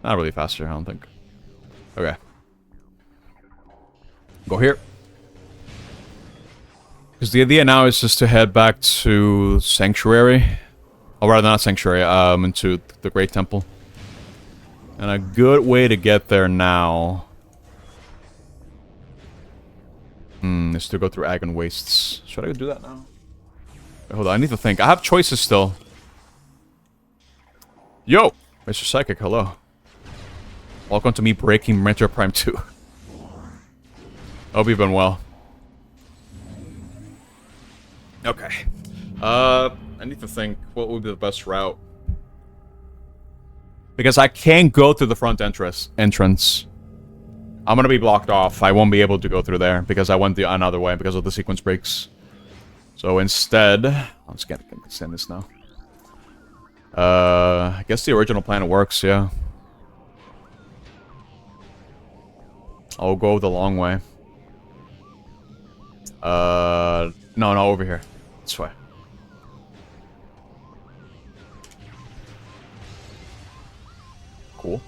Not really faster, I don't think. Okay. Go here. Because the idea now is just to head back to Sanctuary. Or rather, not Sanctuary, into the Great Temple. And a good way to get there now... is to go through Agon Wastes. Should I do that now? Wait, hold on, I need to think. I have choices still. Yo! Mr. Psychic, hello. Welcome to me breaking Metroid Prime 2. Hope you've been well. Okay. I need to think what would be the best route. Because I can't go through the front entrance. I'm gonna be blocked off. I won't be able to go through there because I went the another way because of the sequence breaks. So instead, I'm just gonna send this now. I guess the original plan works, yeah. I'll go the long way. No, over here. This way. Cool.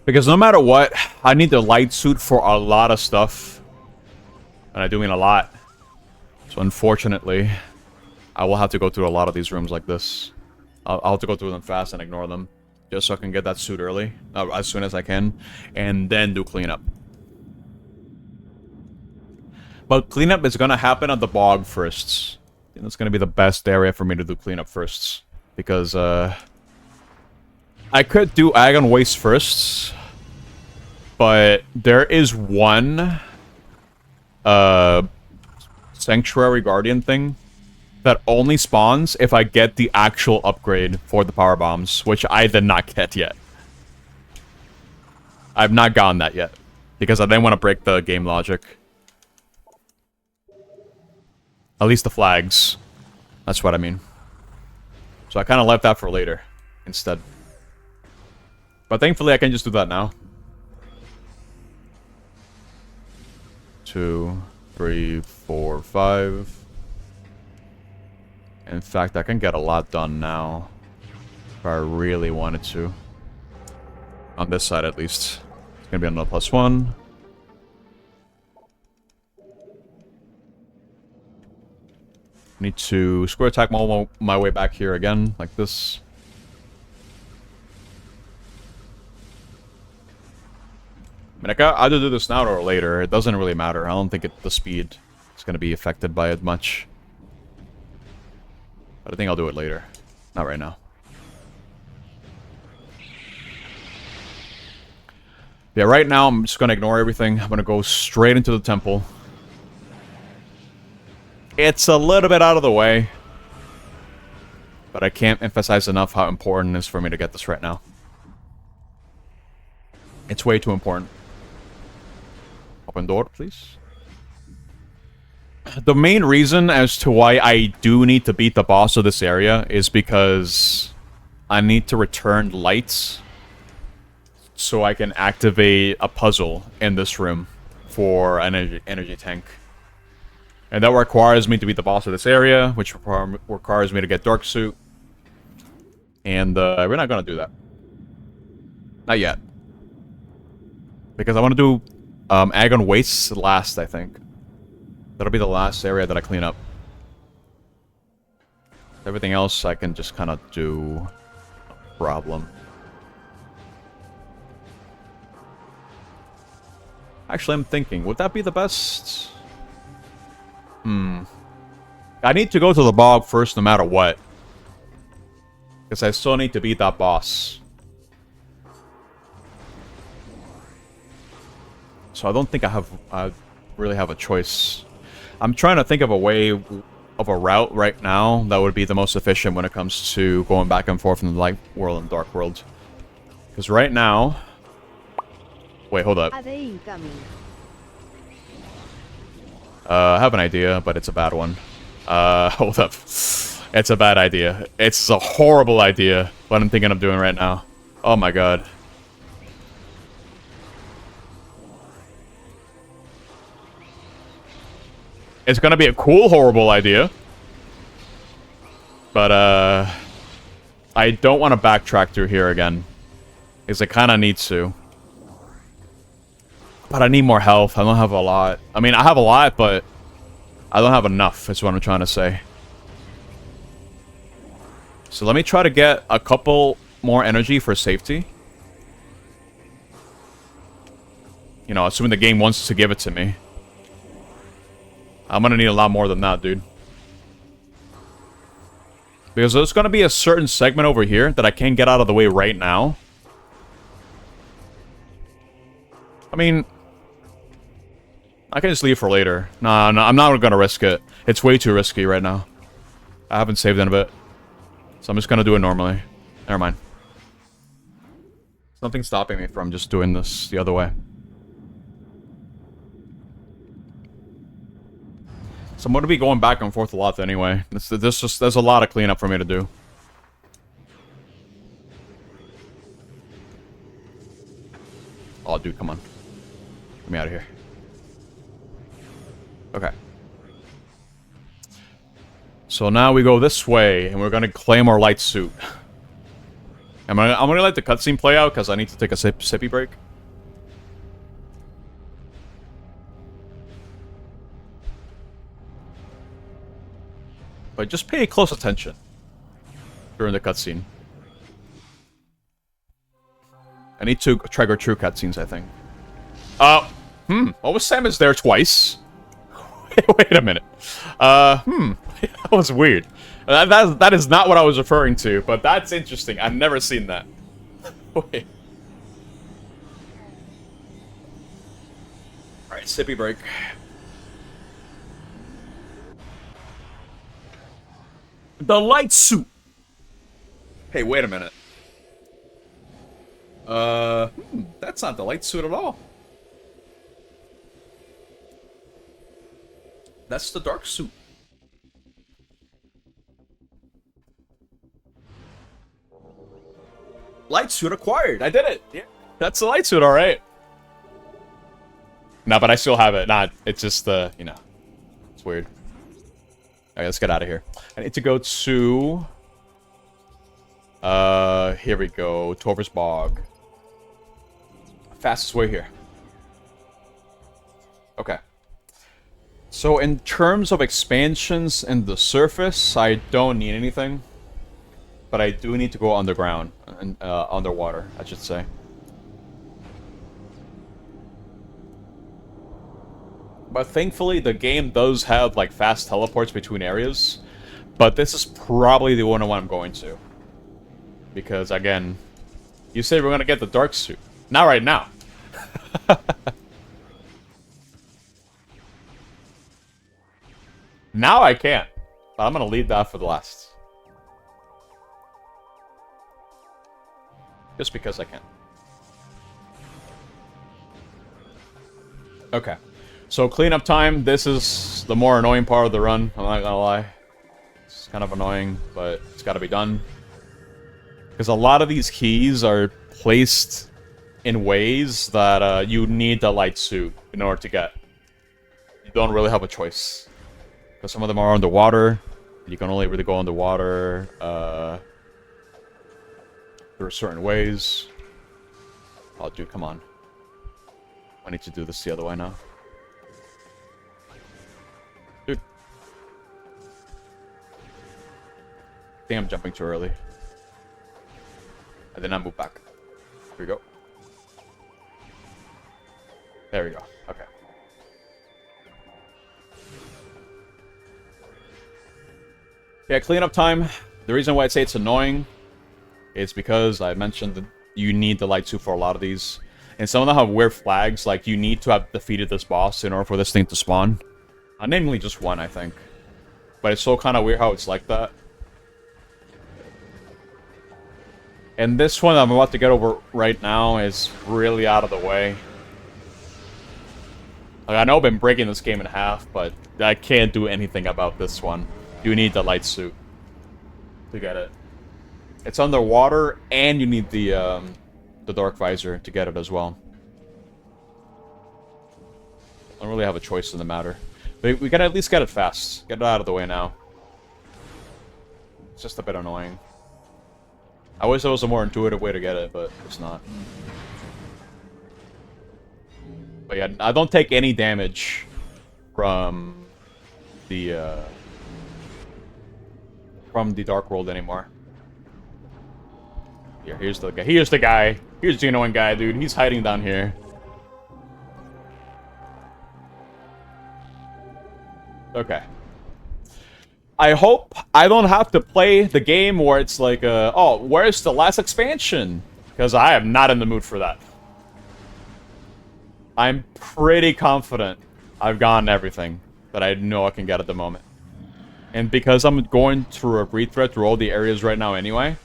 Because no matter what, I need the light suit for a lot of stuff. And I do mean a lot. So unfortunately, I will have to go through a lot of these rooms like this. I'll have to go through them fast and ignore them. Just so I can get that suit early. As soon as I can. And then do cleanup. But cleanup is going to happen at the bog first. And it's going to be the best area for me to do cleanup first. Because, I could do Agon Waste first. But there is one... Sanctuary Guardian thing that only spawns if I get the actual upgrade for the power bombs, which I did not get yet. I've not gotten that yet. Because I didn't want to break the game logic. At least the flags. That's what I mean. So I kind of left that for later, instead. But thankfully I can just do that now. 2, 3, 4, 5. In fact, I can get a lot done now. If I really wanted to. On this side, at least. It's gonna be another +1. Need to square attack my way back here again, like this. I mean, I can either do this now or later. It doesn't really matter. I don't think the speed is going to be affected by it much. But I think I'll do it later. Not right now. Yeah, right now I'm just going to ignore everything. I'm going to go straight into the temple. It's a little bit out of the way. But I can't emphasize enough how important it is for me to get this right now. It's way too important. Open door, please. The main reason as to why I do need to beat the boss of this area is because I need to return lights so I can activate a puzzle in this room for an energy tank. And that requires me to beat the boss of this area, which requires me to get Dark Suit. And we're not going to do that. Not yet. Because I want to do Agon Wastes last, I think. That'll be the last area that I clean up. Everything else I can just kind of do. No problem. Actually, I'm thinking, would that be the best? I need to go to the bog first no matter what. Because I still need to beat that boss. So I don't think I really have a choice. I'm trying to think of a way of a route right now that would be the most efficient when it comes to going back and forth in the light world and dark world. Because right now... Wait, hold up. AD incoming. I have an idea, but it's a bad one. Hold up. It's a bad idea. It's a horrible idea, what I'm thinking of doing right now. Oh my god. It's gonna be a cool, horrible idea. But, I don't want to backtrack through here again. Because I kind of need to. But I need more health. I don't have a lot. I mean, I have a lot, but I don't have enough, is what I'm trying to say. So let me try to get a couple more energy for safety. You know, assuming the game wants to give it to me. I'm gonna need a lot more than that, dude. Because there's gonna be a certain segment over here that I can't get out of the way right now. I mean... I can just leave for later. No, no, I'm not gonna risk it. It's way too risky right now. I haven't saved in a bit. So I'm just gonna do it normally. Never mind. Something's stopping me from just doing this the other way. So I'm gonna be going back and forth a lot anyway. There's a lot of cleanup for me to do. Oh, dude, come on. Get me out of here. Okay. So now we go this way, and we're gonna claim our light suit. I'm gonna let the cutscene play out, because I need to take a sippy break. But just pay close attention during the cutscene. I need to trigger true cutscenes, I think. What was Samus there twice? Wait a minute. That was weird. That is not what I was referring to, but that's interesting. I've never seen that. Wait. Alright, sippy break. The light suit! Hey, wait a minute. That's not the light suit at all. That's the dark suit. Light suit acquired. I did it. Yeah, that's the light suit, all right. No, but I still have it. Nah, it's just the, you know, it's weird. All right, let's get out of here. I need to go to... here we go. Torver's Bog. Fastest way here. Okay. So in terms of expansions in the surface, I don't need anything. But I do need to go underground. Underwater, I should say. But thankfully, the game does have, like, fast teleports between areas. But this is probably the one I'm going to. Because, again, you say we're going to get the dark suit. Not right now. Now I can't. But I'm going to leave that for the last. Just because I can. Okay. So cleanup time. This is the more annoying part of the run. I'm not gonna lie. It's kind of annoying, but it's got to be done. Because a lot of these keys are placed in ways that you need the light suit in order to get. You don't really have a choice. Because some of them are underwater. You can only really go underwater through certain ways. Oh, dude, come on. I need to do this the other way now. Dude. I think I'm jumping too early. I did not move back. Here we go. There we go. Okay. Yeah, cleanup time. The reason why I'd say it's annoying is because I mentioned that you need the light suit for a lot of these. And some of them have weird flags, like you need to have defeated this boss in order for this thing to spawn. Namely just one, I think. But it's so kind of weird how it's like that. And this one I'm about to get over right now is really out of the way. Like, I know I've been breaking this game in half, but I can't do anything about this one. You need the light suit to get it. It's underwater, and you need the dark visor to get it as well. I don't really have a choice in the matter. But we gotta at least get it fast. Get it out of the way now. It's just a bit annoying. I wish there was a more intuitive way to get it, but it's not. But yeah, I don't take any damage from the Dark World anymore. Here, here's the guy. Here's the guy. Here's the annoying guy, dude. He's hiding down here. Okay. I hope I don't have to play the game where it's like, oh, where's the last expansion? Because I am not in the mood for that. I'm pretty confident I've gotten everything that I know I can get at the moment. And because I'm going through a retread through all the areas right now anyway,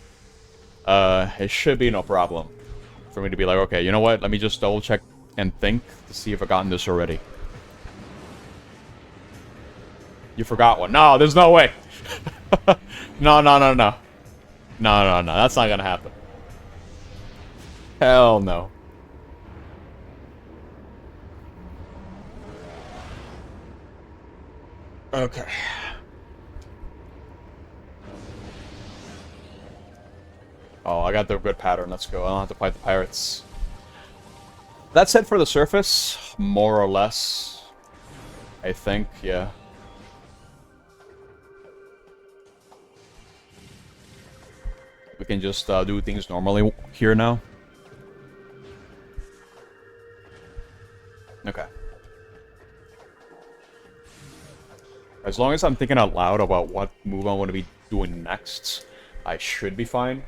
it should be no problem for me to be like, okay, you know what? Let me just double check and think to see if I've gotten this already. You forgot one. No, there's no way. No. No. That's not gonna happen. Hell no. Okay. Oh, I got the good pattern. Let's go. I don't have to fight the pirates. That's it for the surface, more or less. I think, yeah. We can just do things normally here now. Okay. As long as I'm thinking out loud about what move I want to be doing next, I should be fine.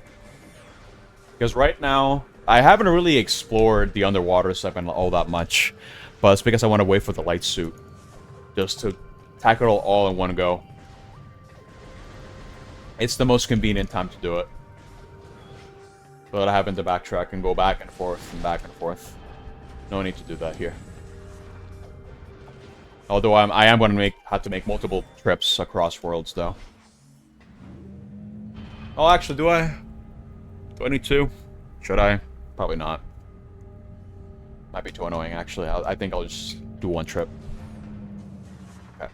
Because right now, I haven't really explored the underwater stuff all that much. But it's because I want to wait for the light suit. Just to tackle it all in one go. It's the most convenient time to do it. So that I happen to backtrack and go back and forth and back and forth. No need to do that here. Although I am going to have to make multiple trips across worlds, though. Oh, actually, do I? Do I need to? Should I? Probably not. Might be too annoying, actually. I think I'll just do one trip. Okay.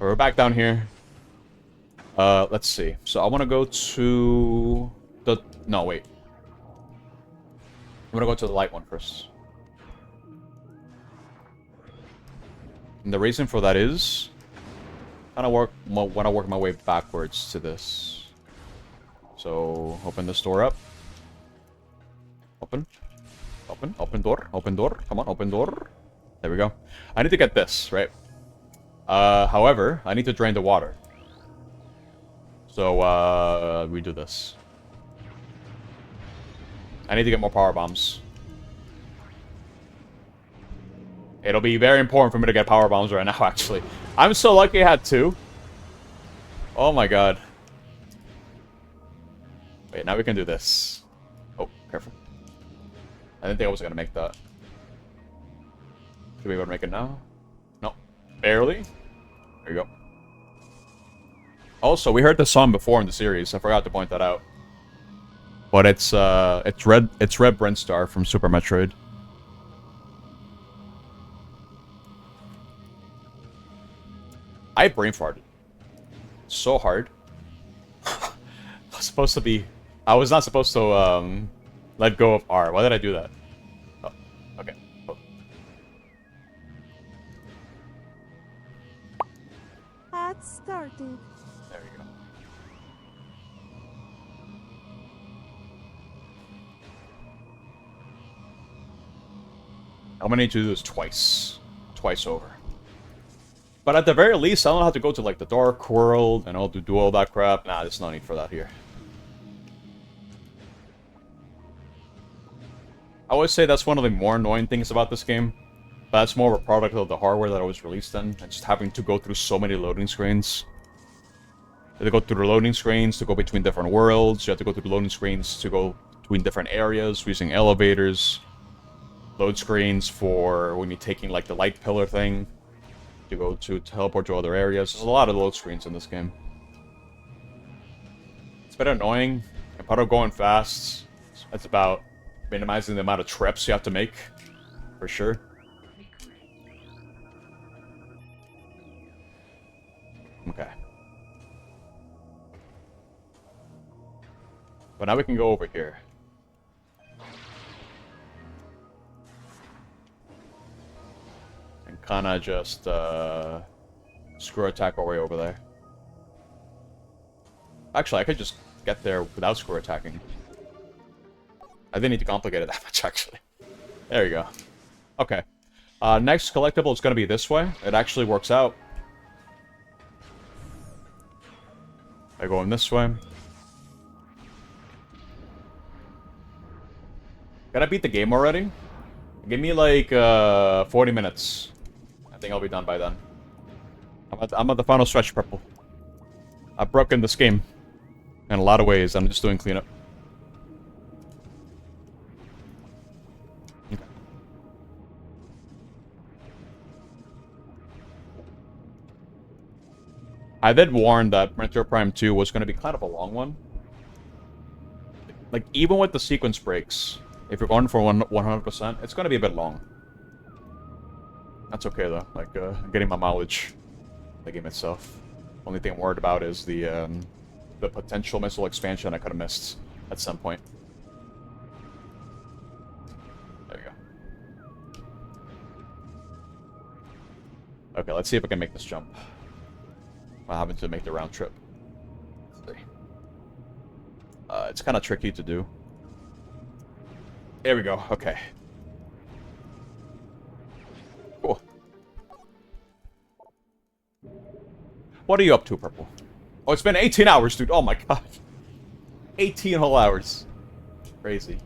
We're back down here. Let's see. So I want to go to the... No, wait. I'm going to go to the light one first. And the reason for that is... I want to work my way backwards to this. So, open this door up. Open. Open door. Open door. Come on, open door. There we go. I need to get this, right? However, I need to drain the water. So, we do this. I need to get more power bombs. It'll be very important for me to get power bombs right now, actually. I'm so lucky I had two. Oh my god. Wait, now we can do this. Oh, careful. I didn't think I was going to make that. Should we be able to make it now? No. Barely. There you go. Also, we heard this song before in the series. I forgot to point that out. But it's Red Brinstar from Super Metroid. I brain farted. So hard. I was not supposed to let go of R. Why did I do that? Oh, okay. Oh. Had started. There we go. I'm gonna need to do this twice. Twice over. But at the very least, I don't have to go to like the Dark World and I'll do all that crap. Nah, there's no need for that here. I always say that's one of the more annoying things about this game. But that's more of a product of the hardware that it was released in, and just having to go through so many loading screens. You have to go through the loading screens to go between different worlds. You have to go through the loading screens to go between different areas using elevators. Load screens for when you're taking like the light pillar thing to go to teleport to other areas. There's a lot of load screens in this game. It's been annoying, and part of going fast, it's about minimizing the amount of trips you have to make, for sure. Okay. But now we can go over here. And kinda just, screw attack our way over there. Actually, I could just get there without screw attacking. I didn't need to complicate it that much, actually. There you go. Okay. Next collectible is gonna be this way. It actually works out. I go in this way. Can I beat the game already? Give me like 40 minutes. I think I'll be done by then. I'm at the final stretch, Purple. I've broken this game in a lot of ways. I'm just doing cleanup. Okay. I did warn that Metroid Prime 2 was going to be kind of a long one. Like, even with the sequence breaks, if you're going for 100%, it's going to be a bit long. That's okay, though. Like, I'm getting my mileage. The game itself. Only thing I'm worried about is the potential missile expansion I could have missed at some point. There you go. Okay, let's see if I can make this jump. I'm having to make the round trip. Let's see. It's kind of tricky to do. There we go. Okay. Cool. What are you up to, Purple? Oh, it's been 18 hours, dude. Oh my god. 18 whole hours. Crazy.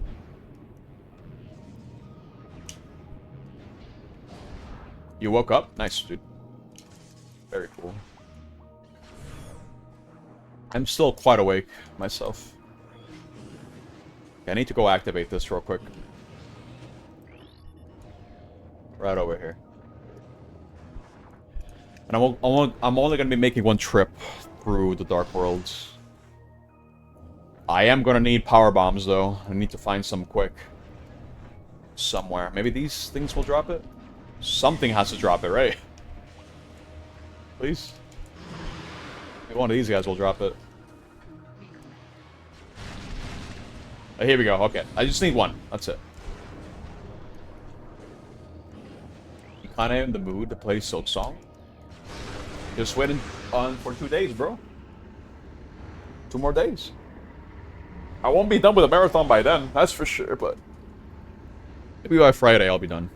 You woke up? Nice, dude. Very cool. I'm still quite awake myself. Okay, I need to go activate this real quick. Right over here. And I'm only going to be making one trip through the Dark Worlds. I am going to need power bombs, though. I need to find some quick. Somewhere. Maybe these things will drop it? Something has to drop it, right? Please? Maybe one of these guys will drop it. Oh, here we go. Okay. I just need one. That's it. You kind of in the mood to play Silk Song? Just waiting on for 2 days, bro. 2 more days. I won't be done with the marathon by then, that's for sure, but maybe by Friday I'll be done.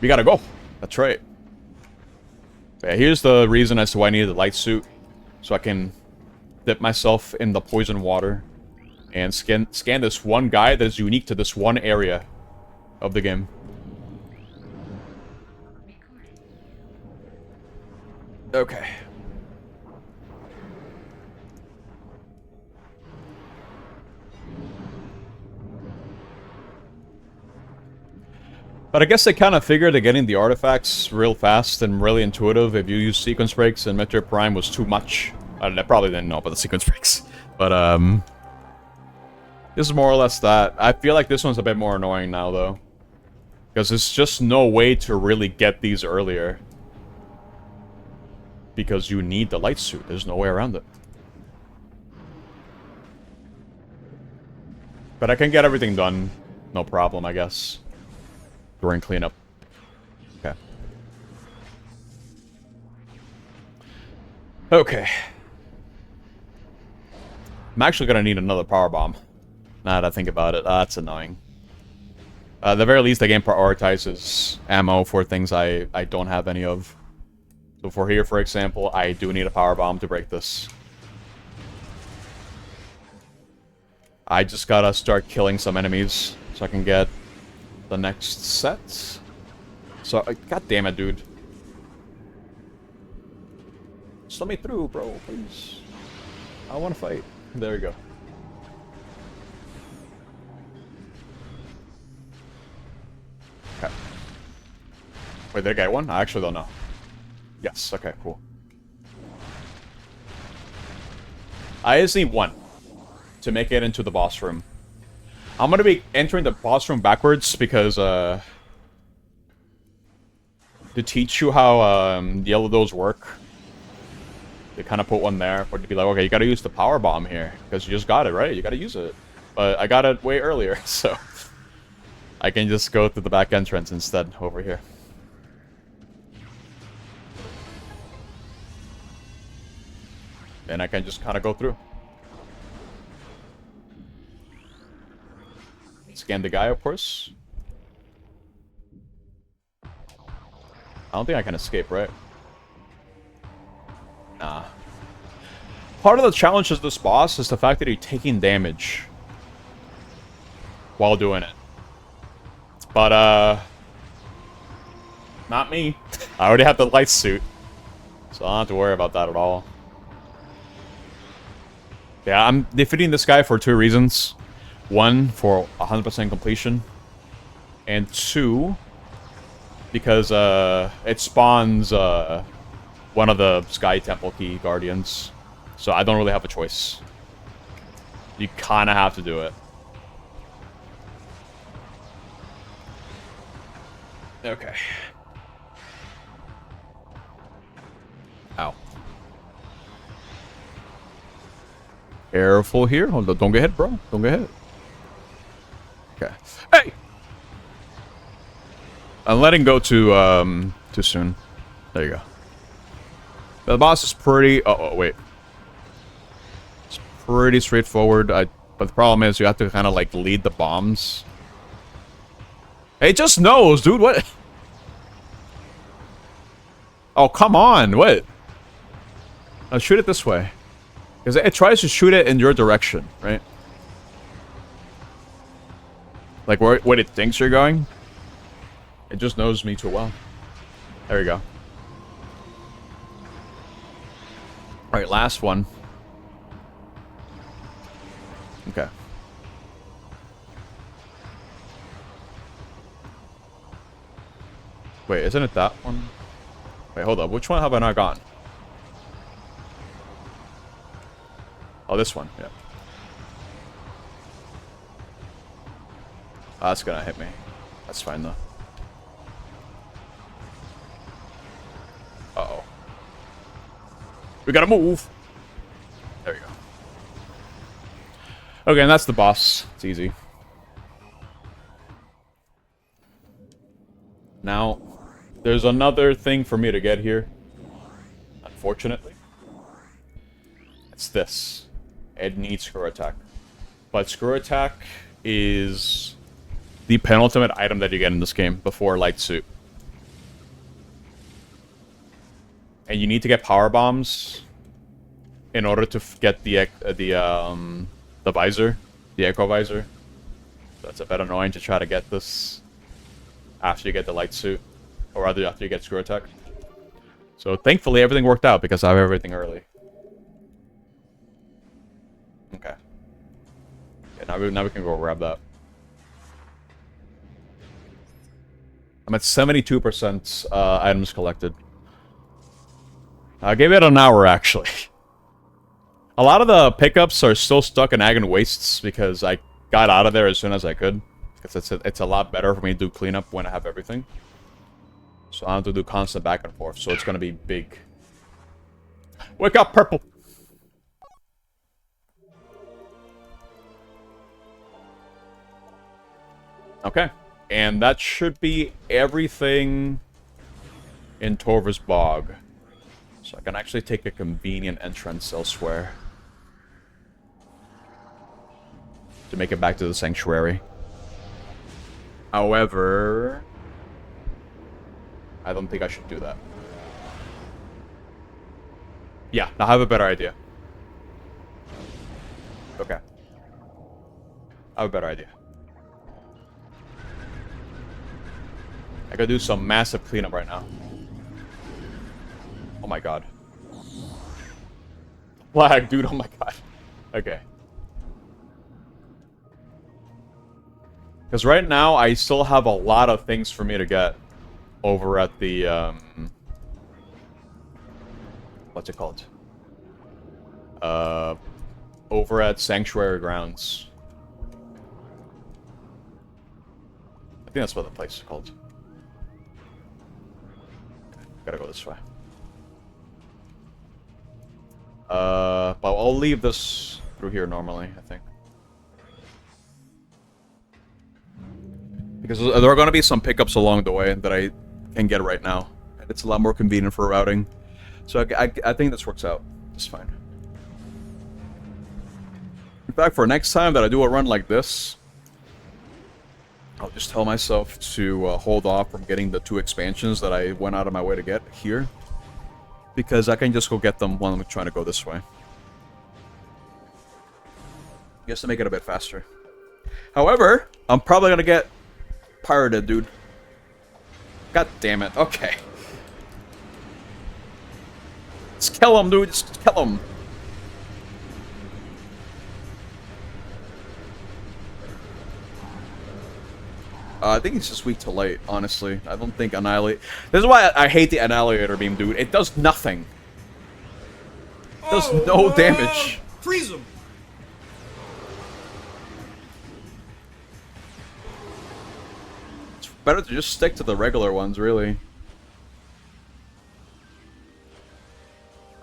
We gotta go. That's right. Yeah, here's the reason as to why I needed the light suit. So I can dip myself in the poison water and scan this one guy that is unique to this one area of the game. Okay. But I guess they kind of figured that getting the artifacts real fast and really intuitive if you use sequence breaks and Metroid Prime was too much. I probably didn't know about the sequence breaks. But, this is more or less that. I feel like this one's a bit more annoying now, though. Because there's just no way to really get these earlier. Because you need the light suit. There's no way around it. But I can get everything done. No problem, I guess. During cleanup. Okay. Okay. I'm actually gonna need another power bomb. Now that I think about it, that's annoying. At the very least, the game prioritizes ammo for things I don't have any of. So for here, for example, I do need a power bomb to break this. I just gotta start killing some enemies so I can get the next set. So, god damn it, dude. Just let me through, bro, please. I wanna fight. There we go. Okay. Wait, did I get one? I actually don't know. Yes, okay, cool. I just need one to make it into the boss room. I'm gonna be entering the boss room backwards because, to teach you how, the yellow doors work. They kind of put one there, but to be like, okay, you gotta use the power bomb here, because you just got it, right? You gotta use it. But I got it way earlier, so I can just go through the back entrance instead, over here. And I can just kind of go through. Scan the guy, of course. I don't think I can escape, right? Nah. Part of the challenge of this boss is the fact that you're taking damage while doing it. But, not me. I already have the light suit, so I don't have to worry about that at all. Yeah, I'm defeating this guy for 2 reasons. 1, for 100% completion. And 2, because, it spawns, one of the Sky Temple Key Guardians. So I don't really have a choice. You kinda have to do it. Okay. Ow. Careful here. Hold on. Don't get hit, bro. Don't get hit. Okay. Hey! I'm letting go too soon. There you go. The boss is pretty... Oh, wait. It's pretty straightforward. But the problem is you have to kind of, like, lead the bombs. It just knows, dude. What? Oh, come on. What? I'll shoot it this way. Because it tries to shoot it in your direction, right? Like, where it thinks you're going. It just knows me too well. There we go. Alright, last one. Okay. Wait, isn't it that one? Wait, hold up. Which one have I not gone? Oh, this one, yeah. Oh, that's gonna hit me. That's fine, though. Uh-oh. We gotta move! There we go. Okay, and that's the boss. It's easy. Now, there's another thing for me to get here. Unfortunately. It's this. It needs Screw Attack. But Screw Attack is the penultimate item that you get in this game before Light Suit. And you need to get power bombs in order to get the visor, the Echo Visor. So it's a bit annoying to try to get this after you get the Light Suit, or rather after you get Screw Attack. So thankfully everything worked out because I have everything early. Okay. Yeah, now we can go grab that. I'm at 72% items collected. I gave it an hour, actually. A lot of the pickups are still stuck in Agony Wastes because I got out of there as soon as I could. Because it's a lot better for me to do cleanup when I have everything. So I don't have to do constant back and forth, so it's going to be big. Wake up, Purple! Okay. And that should be everything in Torva's Bog. So I can actually take a convenient entrance elsewhere to make it back to the Sanctuary. However, I don't think I should do that. Yeah, I have a better idea. Okay. I have a better idea. I gotta do some massive cleanup right now. Oh my god. Lag, dude, oh my god. Okay. Because right now, I still have a lot of things for me to get over at the, what's it called? Over at Sanctuary Grounds. I think that's what the place is called. Gotta go this way. But I'll leave this through here normally, I think. Because there are going to be some pickups along the way that I can get right now. And it's a lot more convenient for routing. So I think this works out just fine. In fact, for next time that I do a run like this, I'll just tell myself to hold off from getting the 2 expansions that I went out of my way to get here. Because I can just go get them while I'm trying to go this way. Just to make it a bit faster. However, I'm probably going to get pirated, dude. God damn it. Okay. Just kill him, dude. Just kill him. I think it's just weak to light, honestly. I don't think Annihilate... This is why I hate the Annihilator beam, dude. It does nothing. It does no damage. Freeze him! It's better to just stick to the regular ones, really.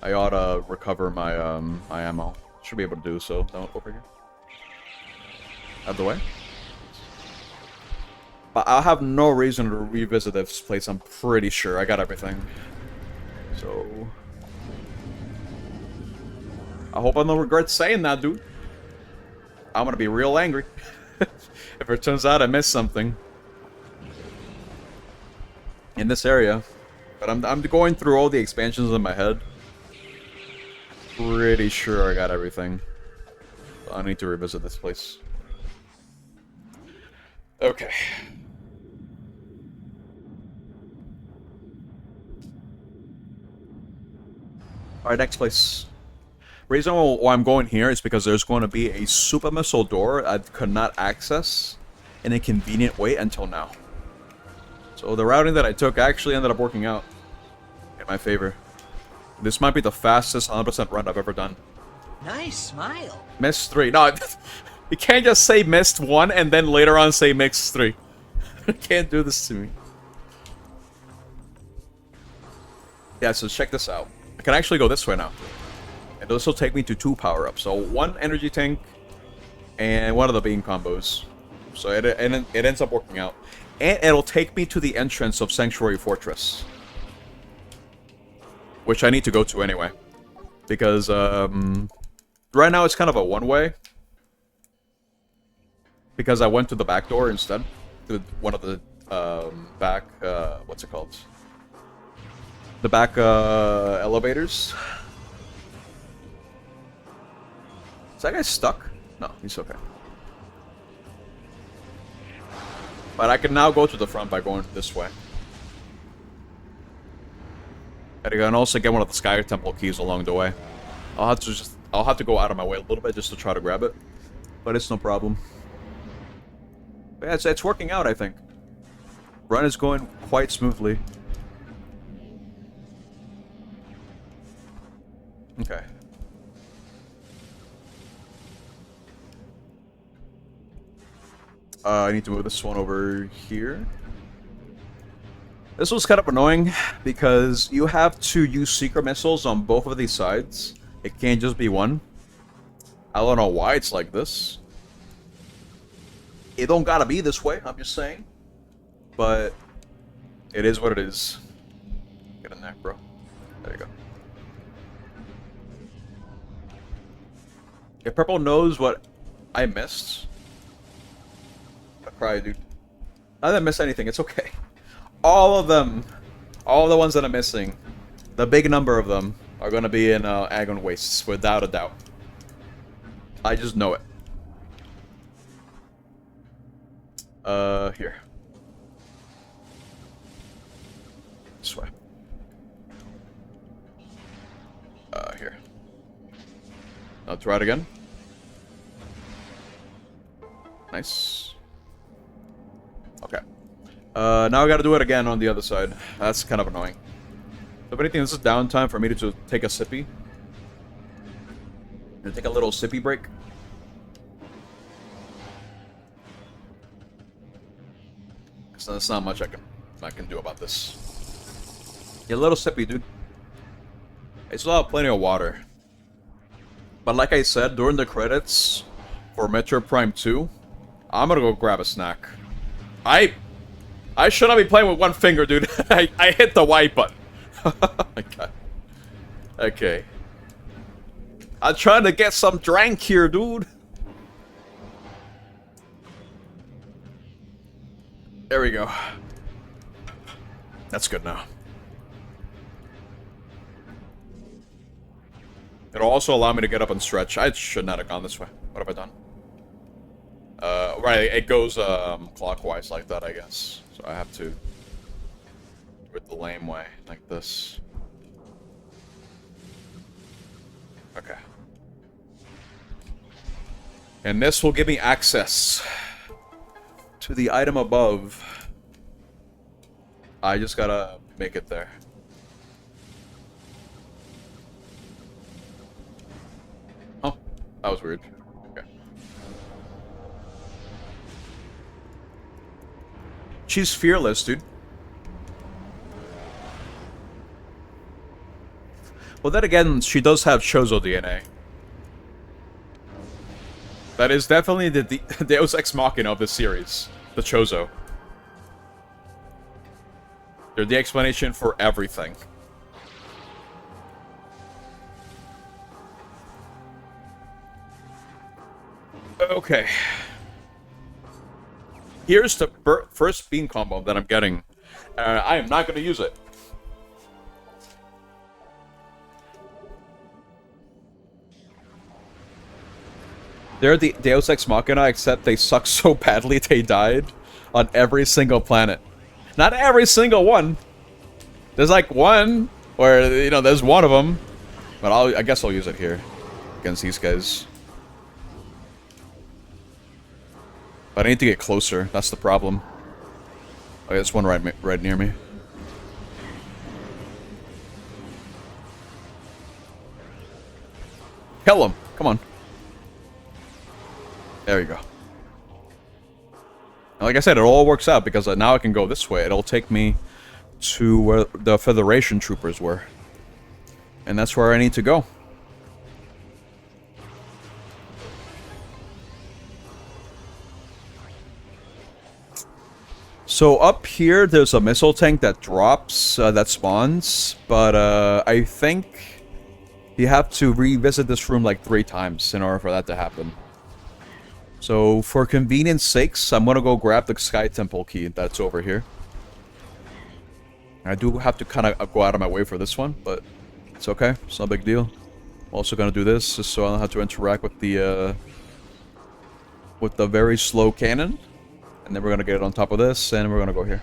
I ought to recover my, my ammo. Should be able to do so. Don't over here. Out of the way. But I'll have no reason to revisit this place, I'm pretty sure. I got everything. So... I hope I don't regret saying that, dude. I'm gonna be real angry. If it turns out I missed something. In this area. But I'm going through all the expansions in my head. Pretty sure I got everything. I need to revisit this place. Okay. Alright, next place. Reason why I'm going here is because there's going to be a super missile door I could not access in a convenient way until now. So the routing that I took actually ended up working out in my favor. This might be the fastest 100% run I've ever done. Nice smile. Missed 3. No, you can't just say missed 1 and then later on say missed 3. You can't do this to me. Yeah, so check this out. I can actually go this way now. And this will take me to 2 power-ups. So 1 energy tank and 1 of the beam combos. So it ends up working out. And it'll take me to the entrance of Sanctuary Fortress. Which I need to go to anyway. Because right now it's kind of a one-way. Because I went to the back door instead. To one of the back, what's it called? The back elevators. Is that guy stuck? No, he's okay. But I can now go to the front by going this way. And I can also get one of the Sky Temple keys along the way. I'll have to go out of my way a little bit just to try to grab it. But it's no problem. But yeah, it's working out, I think. Run is going quite smoothly. Okay. I need to move this one over here. This was kind of annoying because you have to use secret missiles on both of these sides. It can't just be one. I don't know why it's like this. It don't gotta be this way, I'm just saying. But it is what it is. Get in there, bro. There you go. If Purple knows what I missed, I cry, dude. I didn't miss anything, it's okay. All of them, all the ones that I'm missing, the big number of them, are gonna be in Agon Wastes, without a doubt. I just know it. Here. This way. Here. Now try it again. Nice. Okay. Now I gotta do it again on the other side. That's kind of annoying. So if anything, this is downtime for me to take a sippy. Take a little sippy break. So there's not much I can do about this. Yeah, a little sippy, dude. I still have plenty of water. But like I said, during the credits for Metroid Prime 2, I'm gonna go grab a snack. I should not be playing with one finger, dude. I hit the Y button. Oh my god. Okay. I'm trying to get some drink here, dude. There we go. That's good now. It'll also allow me to get up and stretch. I should not have gone this way. What have I done? Right, it goes clockwise like that, I guess. So I have to do it the lame way, like this. Okay. And this will give me access to the item above. I just gotta make it there. Oh, that was weird. Okay. She's fearless, dude. Well, then again, she does have Chozo DNA. That is definitely the Deus Ex Machina of this series. The Chozo. They're the explanation for everything. Okay. Here's the first beam combo that I'm getting. I am not going to use it. They're the Deus Ex Machina, except they suck so badly they died on every single planet. Not every single one. There's like one where, you know, there's one of them. But I guess I'll use it here against these guys. But I need to get closer. That's the problem. Oh, yeah, there's one right near me. Kill him! Come on. There you go. And like I said, it all works out because now I can go this way. It'll take me to where the Federation troopers were. And that's where I need to go. So up here, there's a missile tank that drops, that spawns. But I think you have to revisit this room like 3 times in order for that to happen. So, for convenience sakes, I'm gonna go grab the Sky Temple key that's over here. I do have to kind of go out of my way for this one, but it's okay. It's no big deal. I'm also gonna do this just so I don't have to interact with the very slow cannon. And then we're gonna get it on top of this, and we're gonna go here.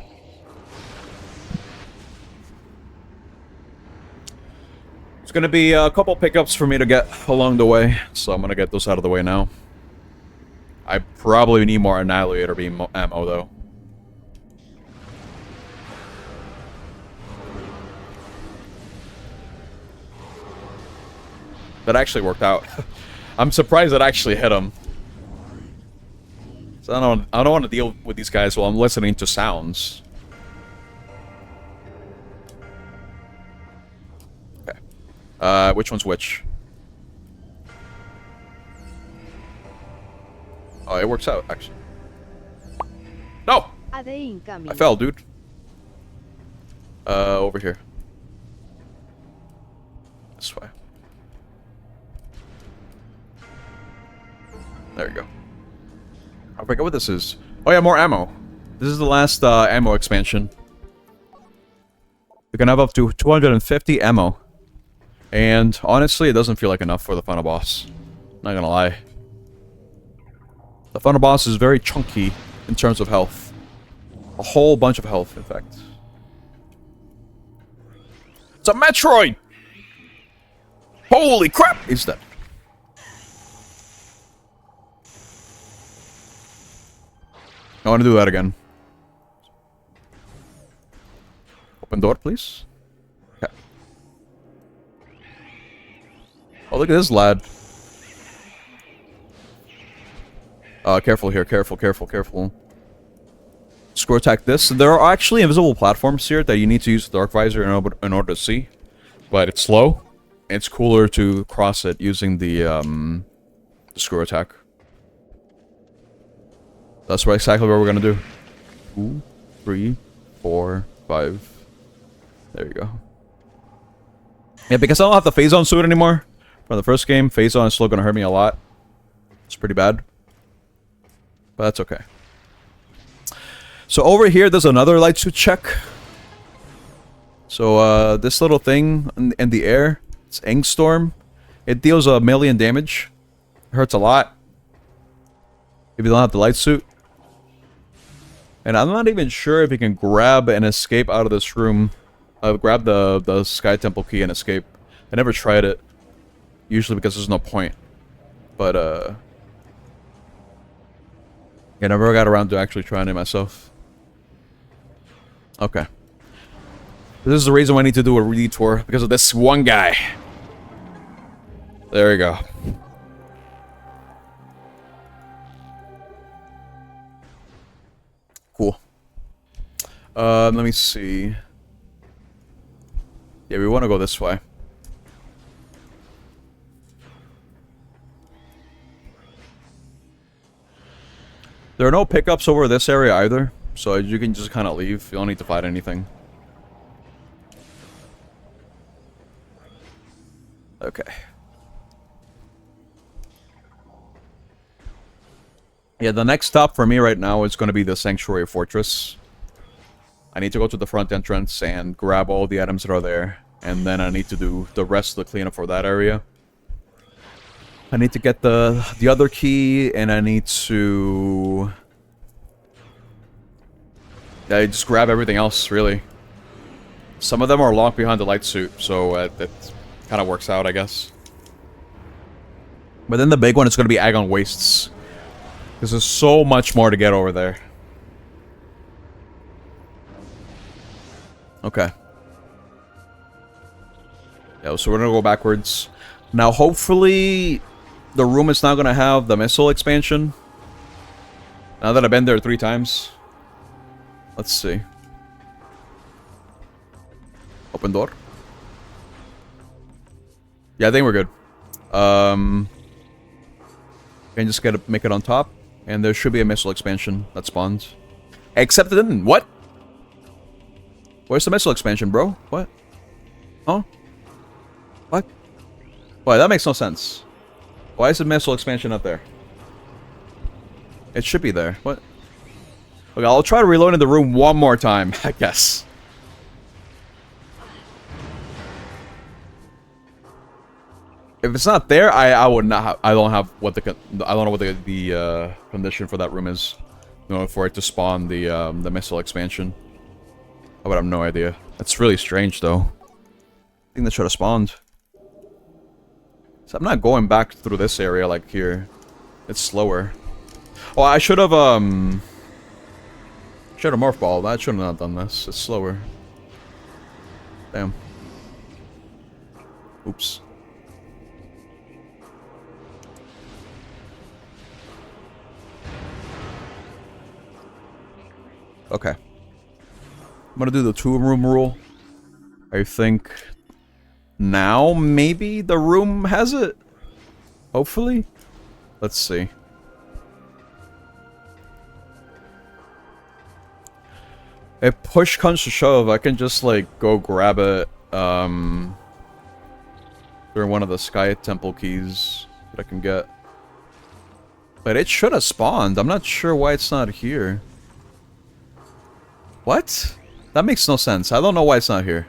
It's gonna be a couple pickups for me to get along the way, so I'm gonna get those out of the way now. I probably need more Annihilator Beam ammo, though. That actually worked out. I'm surprised it actually hit him. So I don't want to deal with these guys while I'm listening to sounds. Okay. Which one's which? Oh, it works out, actually. No! I fell, dude. Over here. This way. There you go. I forget what this is. Oh yeah, more ammo. This is the last ammo expansion. You can have up to 250 ammo. And honestly, it doesn't feel like enough for the final boss. Not gonna lie. The final boss is very chunky in terms of health. A whole bunch of health, in fact. It's a Metroid! Holy crap! He's dead. I want to do that again. Open door, please. Okay. Oh, look at this lad. Careful here. Careful, careful, careful. Screw attack this. There are actually invisible platforms here that you need to use the Dark Visor in order to see. But it's slow. It's cooler to cross it using the screw attack. That's exactly what we're gonna do. 2, 3, 4, 5. There you go. Yeah, because I don't have the phase on suit anymore. From the first game, phase on is still gonna hurt me a lot. It's pretty bad. But that's okay. So over here, there's another light suit check. So this little thing in the air, it's Angstorm. It deals 1,000,000 damage. It hurts a lot if you don't have the light suit. And I'm not even sure if you can grab and escape out of this room. Grab the Sky Temple key and escape. I never tried it. Usually because there's no point. But I never got around to actually trying it myself. Okay. This is the reason why I need to do a detour. Because of this one guy. There we go. Cool. Let me see. Yeah, we want to go this way. There are no pickups over this area either, so you can just kind of leave. You don't need to fight anything. Okay. Yeah, the next stop for me right now is going to be the Sanctuary Fortress. I need to go to the front entrance and grab all the items that are there. And then I need to do the rest of the cleanup for that area. I need to get the other key, and I need to... Yeah, just grab everything else, really. Some of them are locked behind the light suit, so that kind of works out, I guess. But then the big one is going to be Agon Wastes. Because there's so much more to get over there. Okay. Yeah, so we're gonna go backwards. Now, hopefully, the room is now gonna have the missile expansion. Now that I've been there 3 times. Let's see. Open door. Yeah, I think we're good. Can just make it on top. And there should be a missile expansion that spawns. Except it didn't. What? Where's the missile expansion, bro? What? Huh? What? Why, that makes no sense. Why is the missile expansion up there? It should be there. What? Okay, I'll try to reload in the room one more time, I guess. If it's not there, I would not have, I don't know what the condition for that room is. You know, for it to spawn the missile expansion. I would have no idea. That's really strange, though. I think that should have spawned. So I'm not going back through this area like here. It's slower. Oh, I should have morph ball. I should have not done this. It's slower. Damn. Oops. Okay. I'm gonna do the 2-room rule. I think now maybe the room has it. Hopefully. Let's see. If push comes to shove, I can just like go grab it through one of the Sky Temple keys that I can get. But it should have spawned. I'm not sure why it's not here. What? That makes no sense. I don't know why it's not here.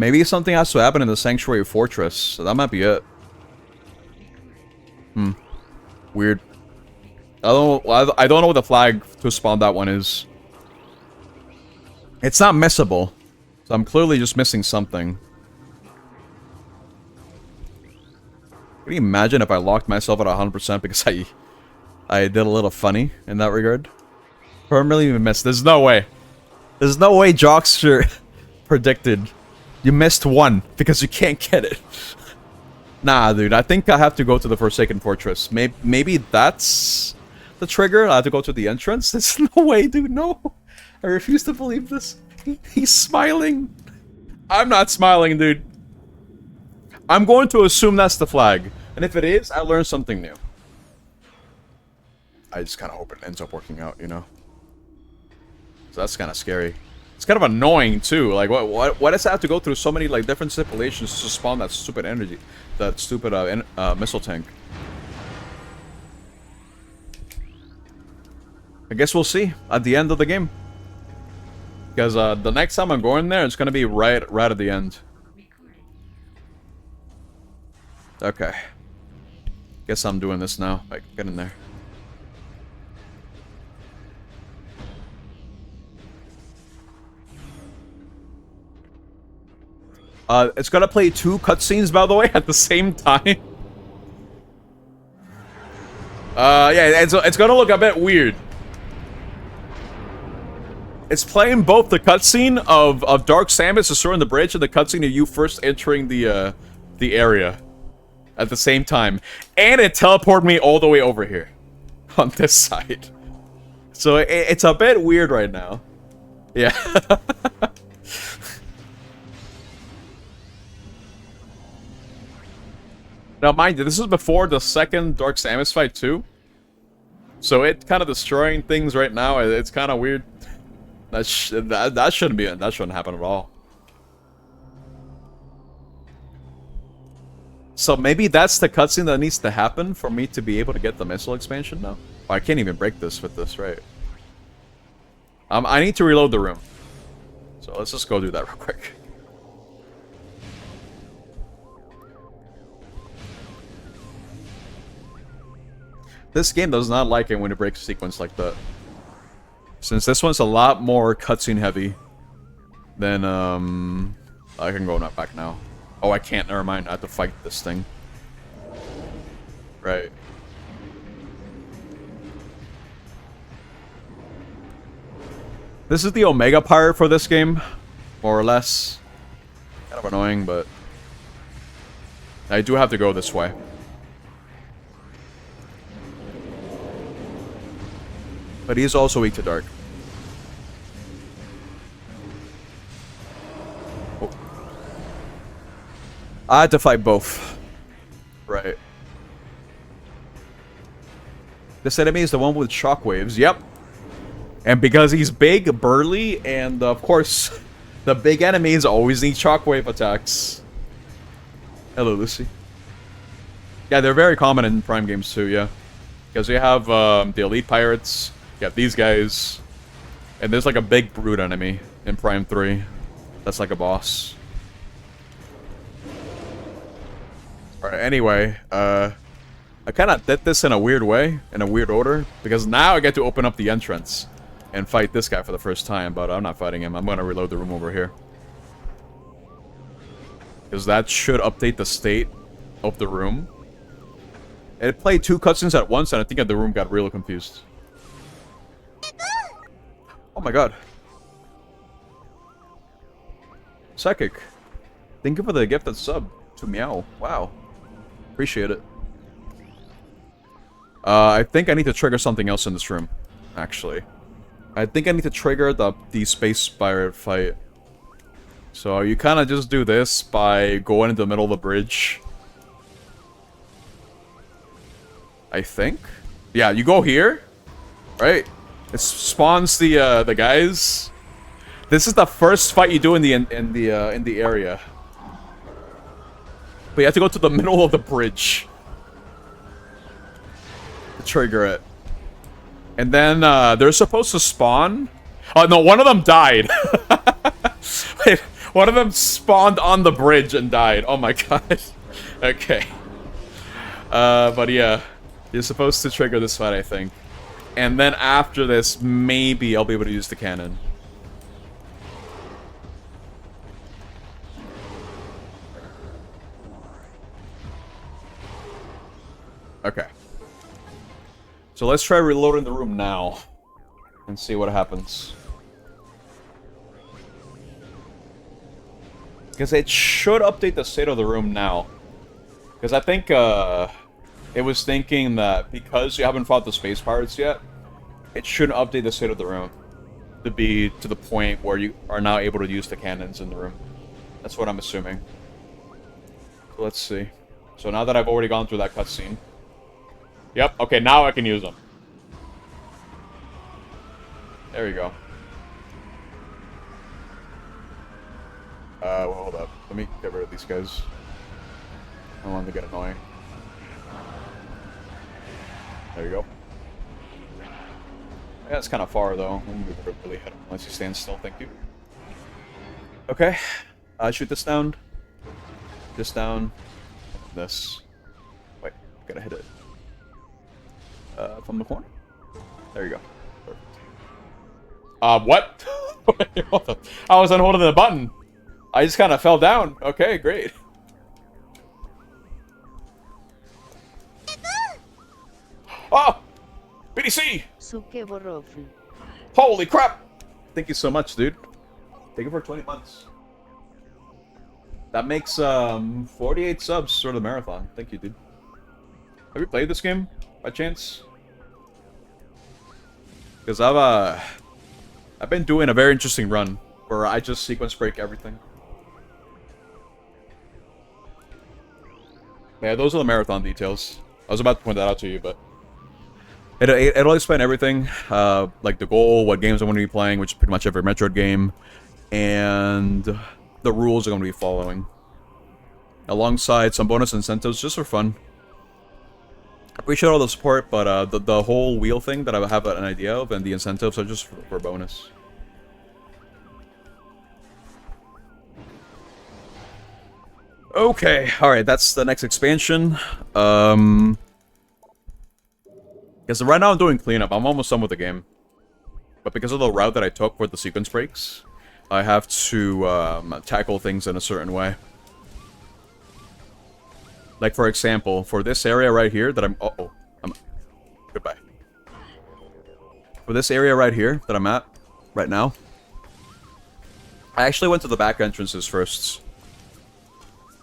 Maybe something has to happen in the Sanctuary Fortress. So that might be it. Weird. I don't know what the flag to spawn that one is. It's not missable. So I'm clearly just missing something. Can you imagine if I locked myself at 100% because I did a little funny in that regard? Permanently missed. There's no way. There's no way Jockster predicted. You missed one because you can't get it. Nah, dude. I think I have to go to the Forsaken Fortress. Maybe that's the trigger. I have to go to the entrance. There's no way, dude. No. I refuse to believe this. He's smiling. I'm not smiling, dude. I'm going to assume that's the flag. And if it is, I learned something new. I just kind of hope it ends up working out, you know? So that's kind of scary. It's kind of annoying, too. Like, why does it have to go through so many, like, different stipulations to spawn that stupid energy? That stupid, missile tank. I guess we'll see at the end of the game. Because, the next time I'm going there, it's gonna be right at the end. Okay. Guess I'm doing this now. Like, get in there. It's gonna play 2 cutscenes, by the way, at the same time. Yeah, it's gonna look a bit weird. It's playing both the cutscene of Dark Samus destroying the bridge and the cutscene of you first entering the area at the same time. And it teleported me all the way over here on this side. So it's a bit weird right now. Yeah. Now, mind you, this is before the second Dark Samus fight, too. So it kind of destroying things right now. It's kind of weird. That shouldn't be. That shouldn't happen at all. So maybe that's the cutscene that needs to happen for me to be able to get the missile expansion now. Oh, I can't even break this with this, right? I need to reload the room. So let's just go do that real quick. This game does not like it when it breaks a sequence like that. Since this one's a lot more cutscene heavy, then I can go back now. Oh, I can't. Never mind. I have to fight this thing. Right. This is the Omega Pirate for this game, more or less. Kind of annoying, but I do have to go this way. But he's also weak to dark. Oh. I had to fight both. Right. This enemy is the one with shockwaves. Yep. And because he's big, burly, and of course, the big enemies always need shockwave attacks. Hello, Lucy. Yeah, they're very common in Prime games too, yeah. Because you have the elite pirates. You have these guys. And there's like a big brute enemy in Prime 3. That's like a boss. Alright, anyway, I kind of did this in a weird way, in a weird order. Because now I get to open up the entrance and fight this guy for the first time. But I'm not fighting him. I'm going to reload the room over here. Because that should update the state of the room. It played 2 cutscenes at once, and I think the room got really confused. Oh my god. Psychic. Thank you for the gifted sub to Meow. Wow. Appreciate it. I think I need to trigger something else in this room, actually. I think I need to trigger the Space Pirate fight. So you kind of just do this by going into the middle of the bridge. I think. Yeah, you go here, right? It spawns the guys. This is the first fight you do in the area. But you have to go to the middle of the bridge to trigger it. And then they're supposed to spawn. Oh no, one of them died. Wait, One of them spawned on the bridge and died. Oh my god. Okay. But yeah. You're supposed to trigger this fight, I think. And then after this, maybe I'll be able to use the cannon. Okay. So let's try reloading the room now. And see what happens. Because it should update the state of the room now. Because I think, it was thinking that because you haven't fought the space pirates yet, it shouldn't update the state of the room to be to the point where you are now able to use the cannons in the room. That's what I'm assuming. So let's see. So now that I've already gone through that cutscene. Yep, okay, now I can use them. There we go. Well, hold up. Let me get rid of these guys. I don't want them to get annoying. There you go. Yeah, it's kind of far, though. I'm gonna really hit him unless he stands still, thank you. Okay. Shoot this down. This down. This. Wait, gotta hit it. From the corner? There you go. Perfect. What? Wait, hold up. I wasn't holding the button. I just kind of fell down. Okay, great. Oh! BDC! Holy crap! Thank you so much, dude. Thank you for 20 months. That makes 48 subs for the marathon. Thank you, dude. Have you played this game by chance? Because I've been doing a very interesting run where I just sequence break everything. Yeah, those are the marathon details. I was about to point that out to you, but it'll explain everything, like the goal, what games I'm going to be playing, which is pretty much every Metroid game, and the rules I'm going to be following, alongside some bonus incentives just for fun. I appreciate all the support, but the whole wheel thing that I have an idea of, and the incentives are just for bonus. Okay, alright, that's the next expansion. Because right now I'm doing cleanup. I'm almost done with the game. But because of the route that I took for the sequence breaks, I have to tackle things in a certain way. Like, for example, for this area right here that I'm... Goodbye. For this area right here that I'm at right now, I actually went to the back entrances first.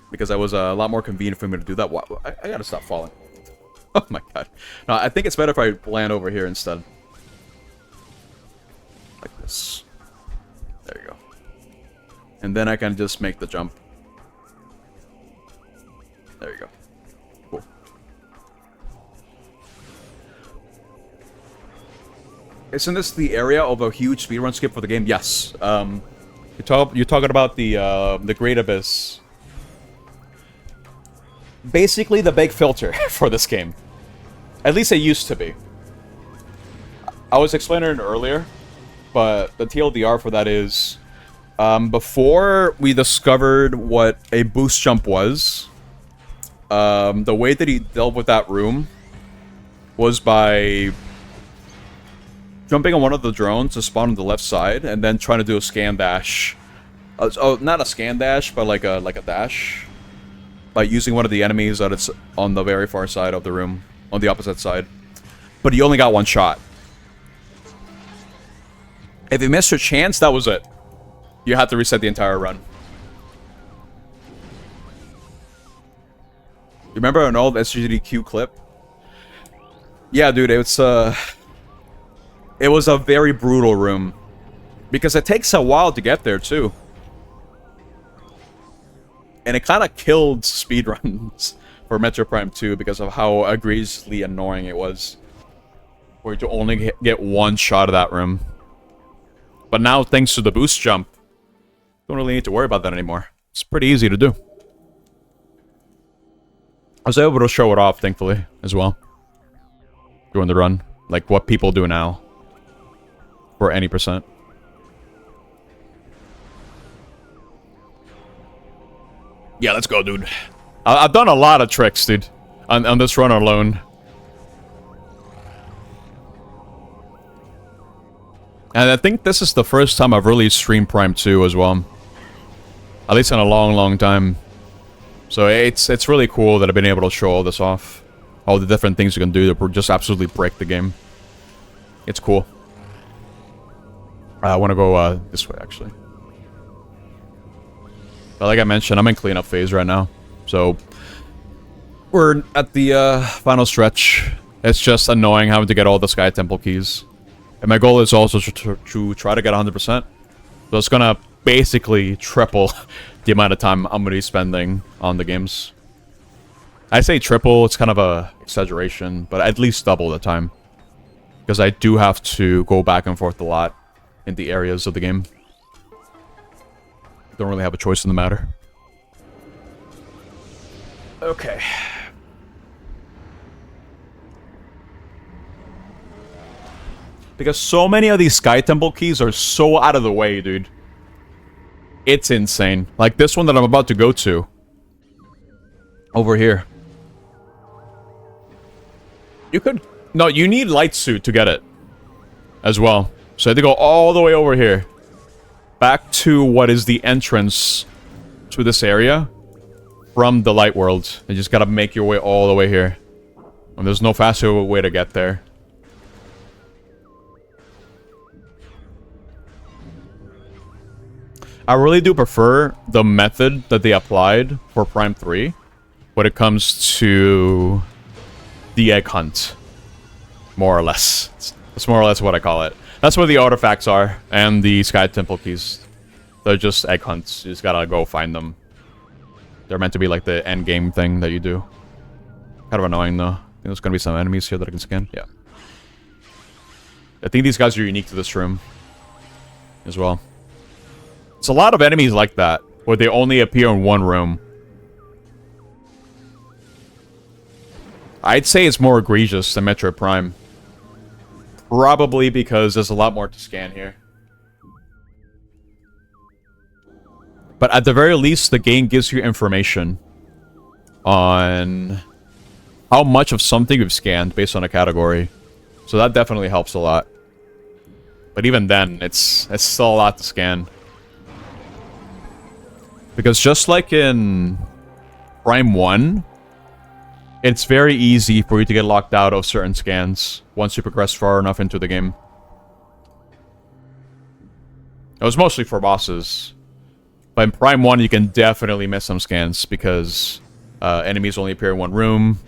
Because that was a lot more convenient for me to do that. I gotta stop falling. Oh my god. No, I think it's better if I land over here instead. Like this. There you go. And then I can just make the jump. There you go. Cool. Isn't this the area of a huge speedrun skip for the game? Yes. You're talking about the Great Abyss. Basically the big filter for this game. At least it used to be. I was explaining it earlier, but the TLDR for that is, before we discovered what a boost jump was, the way that he dealt with that room was by jumping on one of the drones to spawn on the left side, and then trying to do a scan dash. Oh, not a scan dash, but like a dash. By using one of the enemies that it's on the very far side of the room, on the opposite side. But you only got one shot. If you missed your chance, that was it. You had to reset the entire run. You remember an old SGDQ clip? Yeah, dude, it was a very brutal room. Because it takes a while to get there, too. And it kind of killed speedruns for Metroid Prime 2 because of how egregiously annoying it was. Where you only get one shot of that room. But now, thanks to the boost jump, don't really need to worry about that anymore. It's pretty easy to do. I was able to show it off, thankfully, as well. During the run. Like what people do now. For any percent. Yeah, let's go, dude. I've done a lot of tricks, dude, on this run alone. And I think this is the first time I've really streamed Prime 2 as well. At least in a long, long time. So it's really cool that I've been able to show all this off. All the different things you can do that will just absolutely break the game. It's cool. I want to go this way, actually. But like I mentioned, I'm in cleanup phase right now. So we're at the final stretch. It's just annoying having to get all the Sky Temple keys. And my goal is also to try to get 100%. So it's gonna basically triple the amount of time I'm gonna be spending on the games. I say triple, it's kind of a exaggeration, but at least double the time. Because I do have to go back and forth a lot in the areas of the game. Don't really have a choice in the matter. Okay. Because so many of these Sky Temple keys are so out of the way, dude. It's insane. Like this one that I'm about to go to. Over here. You could... No, you need light suit to get it. As well. So I had to go all the way over here. Back to what is the entrance to this area. From the light world. You just gotta make your way all the way here. And there's no faster way to get there. I really do prefer the method that they applied for Prime 3 when it comes to the egg hunt. More or less. That's more or less what I call it. That's where the artifacts are, and the Sky Temple keys. They're just egg hunts. You just gotta go find them. They're meant to be like the end game thing that you do. Kind of annoying though. I think there's gonna be some enemies here that I can scan. Yeah. I think these guys are unique to this room. As well. It's a lot of enemies like that, where they only appear in one room. I'd say it's more egregious than Metroid Prime. Probably because there's a lot more to scan here. But at the very least, the game gives you information on how much of something you've scanned based on a category. So that definitely helps a lot. But even then, it's still a lot to scan. Because just like in Prime 1, it's very easy for you to get locked out of certain scans once you progress far enough into the game. It was mostly for bosses. But in Prime 1, you can definitely miss some scans because enemies only appear in one room.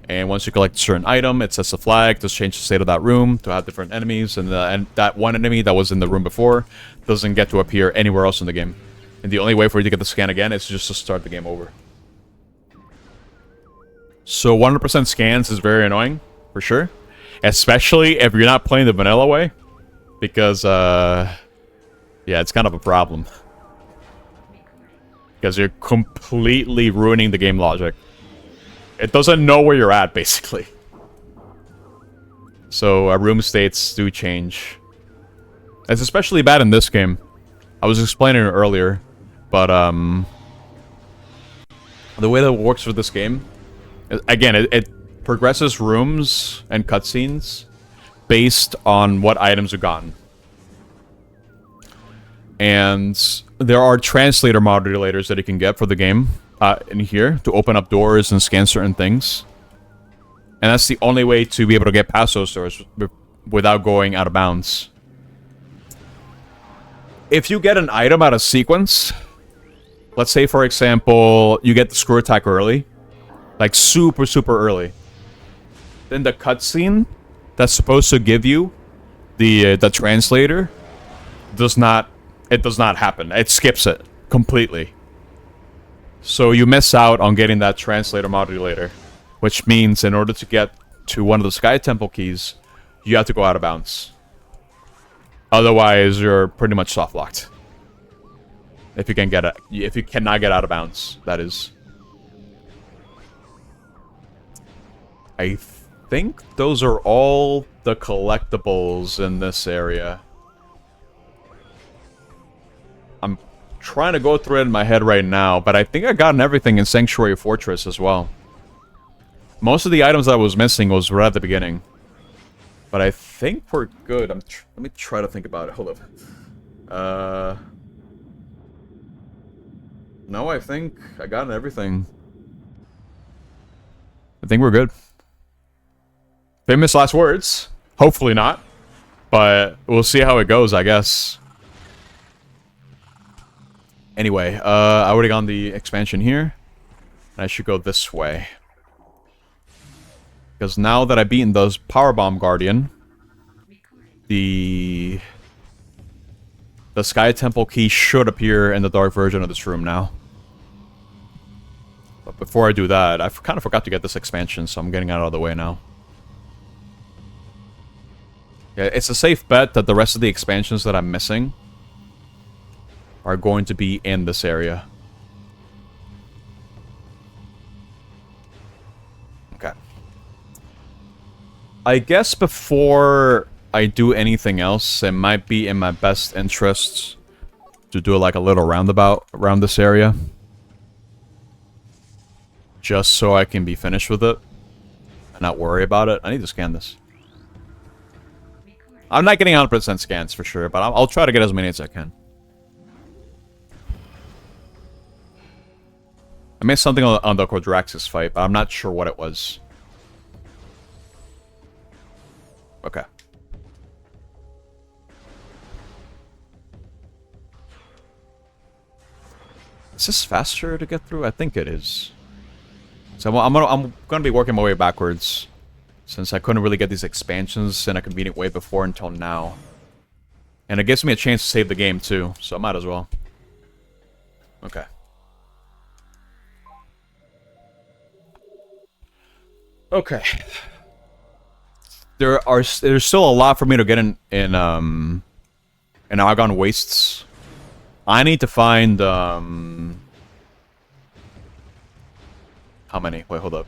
And once you collect a certain item, it sets a flag to change the state of that room to have different enemies. And that one enemy that was in the room before doesn't get to appear anywhere else in the game. And the only way for you to get the scan again is just to start the game over. So 100% scans is very annoying, for sure. Especially if you're not playing the vanilla way. Because, yeah, it's kind of a problem. Because you're completely ruining the game logic. It doesn't know where you're at, basically. So, room states do change. It's especially bad in this game. I was explaining it earlier. But, the way that it works for this game... Again, it progresses rooms and cutscenes based on what items are gotten. And there are translator modulators that you can get for the game in here to open up doors and scan certain things. And that's the only way to be able to get past those doors without going out of bounds. If you get an item out of sequence, let's say, for example, you get the screw attack early. Like, super, super early. Then the cutscene that's supposed to give you the translator does not happen. It skips it completely. So you miss out on getting that translator modulator. Which means in order to get to one of the Sky Temple keys, you have to go out of bounds. Otherwise, you're pretty much soft-locked. If you cannot get out of bounds, that is. I think those are all the collectibles in this area. I'm trying to go through it in my head right now, but I think I gotten everything in Sanctuary Fortress as well. Most of the items I was missing was right at the beginning. But I think we're good. Let me try to think about it. Hold up. No, I think I got everything. I think we're good. Famous last words. Hopefully not. But we'll see how it goes, I guess. Anyway, I already got the expansion here. And I should go this way. Because now that I've beaten those Powerbomb Guardian, the Sky Temple key should appear in the dark version of this room now. But before I do that, I kind of forgot to get this expansion, so I'm getting it out of the way now. Yeah, it's a safe bet that the rest of the expansions that I'm missing are going to be in this area. Okay. I guess before I do anything else, it might be in my best interests to do like a little roundabout around this area. Just so I can be finished with it and not worry about it. I need to scan this. I'm not getting 100% scans for sure, but I'll try to get as many as I can. I missed something on the Quadraxis fight, but I'm not sure what it was. Okay. Is this faster to get through? I think it is. So I'm gonna be working my way backwards, since I couldn't really get these expansions in a convenient way before until now. And it gives me a chance to save the game too, so I might as well. Okay. Okay. There's still a lot for me to get in Argon Wastes. I need to find how many? Wait, hold up.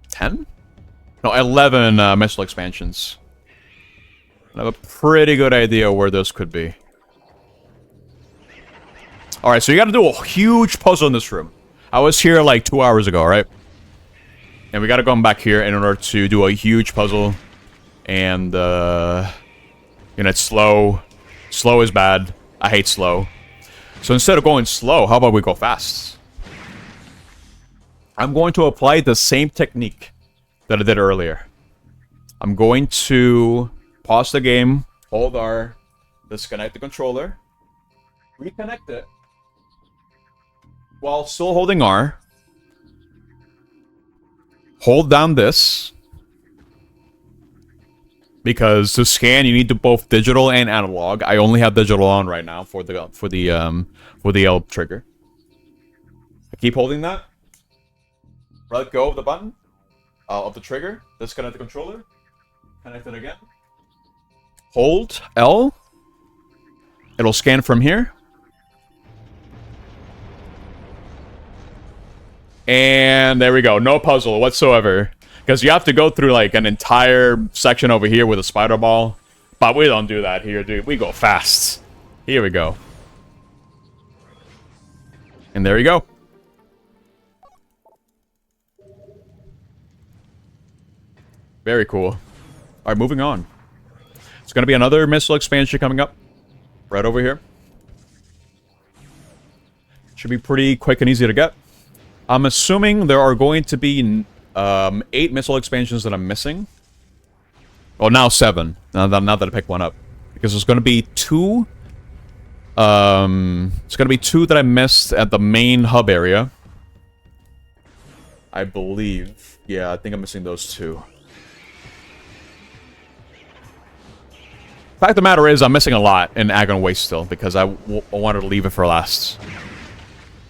10? No, 11 missile expansions. I have a pretty good idea where those could be. Alright, so you gotta do a huge puzzle in this room. I was here like 2 hours ago, right? And we gotta come back here in order to do a huge puzzle. And, you know, it's slow. Slow is bad. I hate slow. So instead of going slow, how about we go fast? I'm going to apply the same technique that I did earlier. I'm going to pause the game, hold R, disconnect the controller, reconnect it, while still holding R. Hold down this. Because to scan, you need to both digital and analog. I only have digital on right now for the L trigger. I keep holding that. Let go of the button of the trigger. Disconnect the controller. Connect it again. Hold L. It'll scan from here. And there we go. No puzzle whatsoever. Because you have to go through like an entire section over here with a spider ball. But we don't do that here, dude. We go fast. Here we go. And there you go. Very cool. Alright, moving on. It's going to be another missile expansion coming up. Right over here. Should be pretty quick and easy to get. I'm assuming there are going to be 8 missile expansions that I'm missing. Well, now 7. Now that I picked one up. Because there's going to be 2... it's going to be 2 that I missed at the main hub area. I believe. Yeah, I think I'm missing those 2. Fact of the matter is, I'm missing a lot in Agon Waste still. Because I wanted to leave it for last.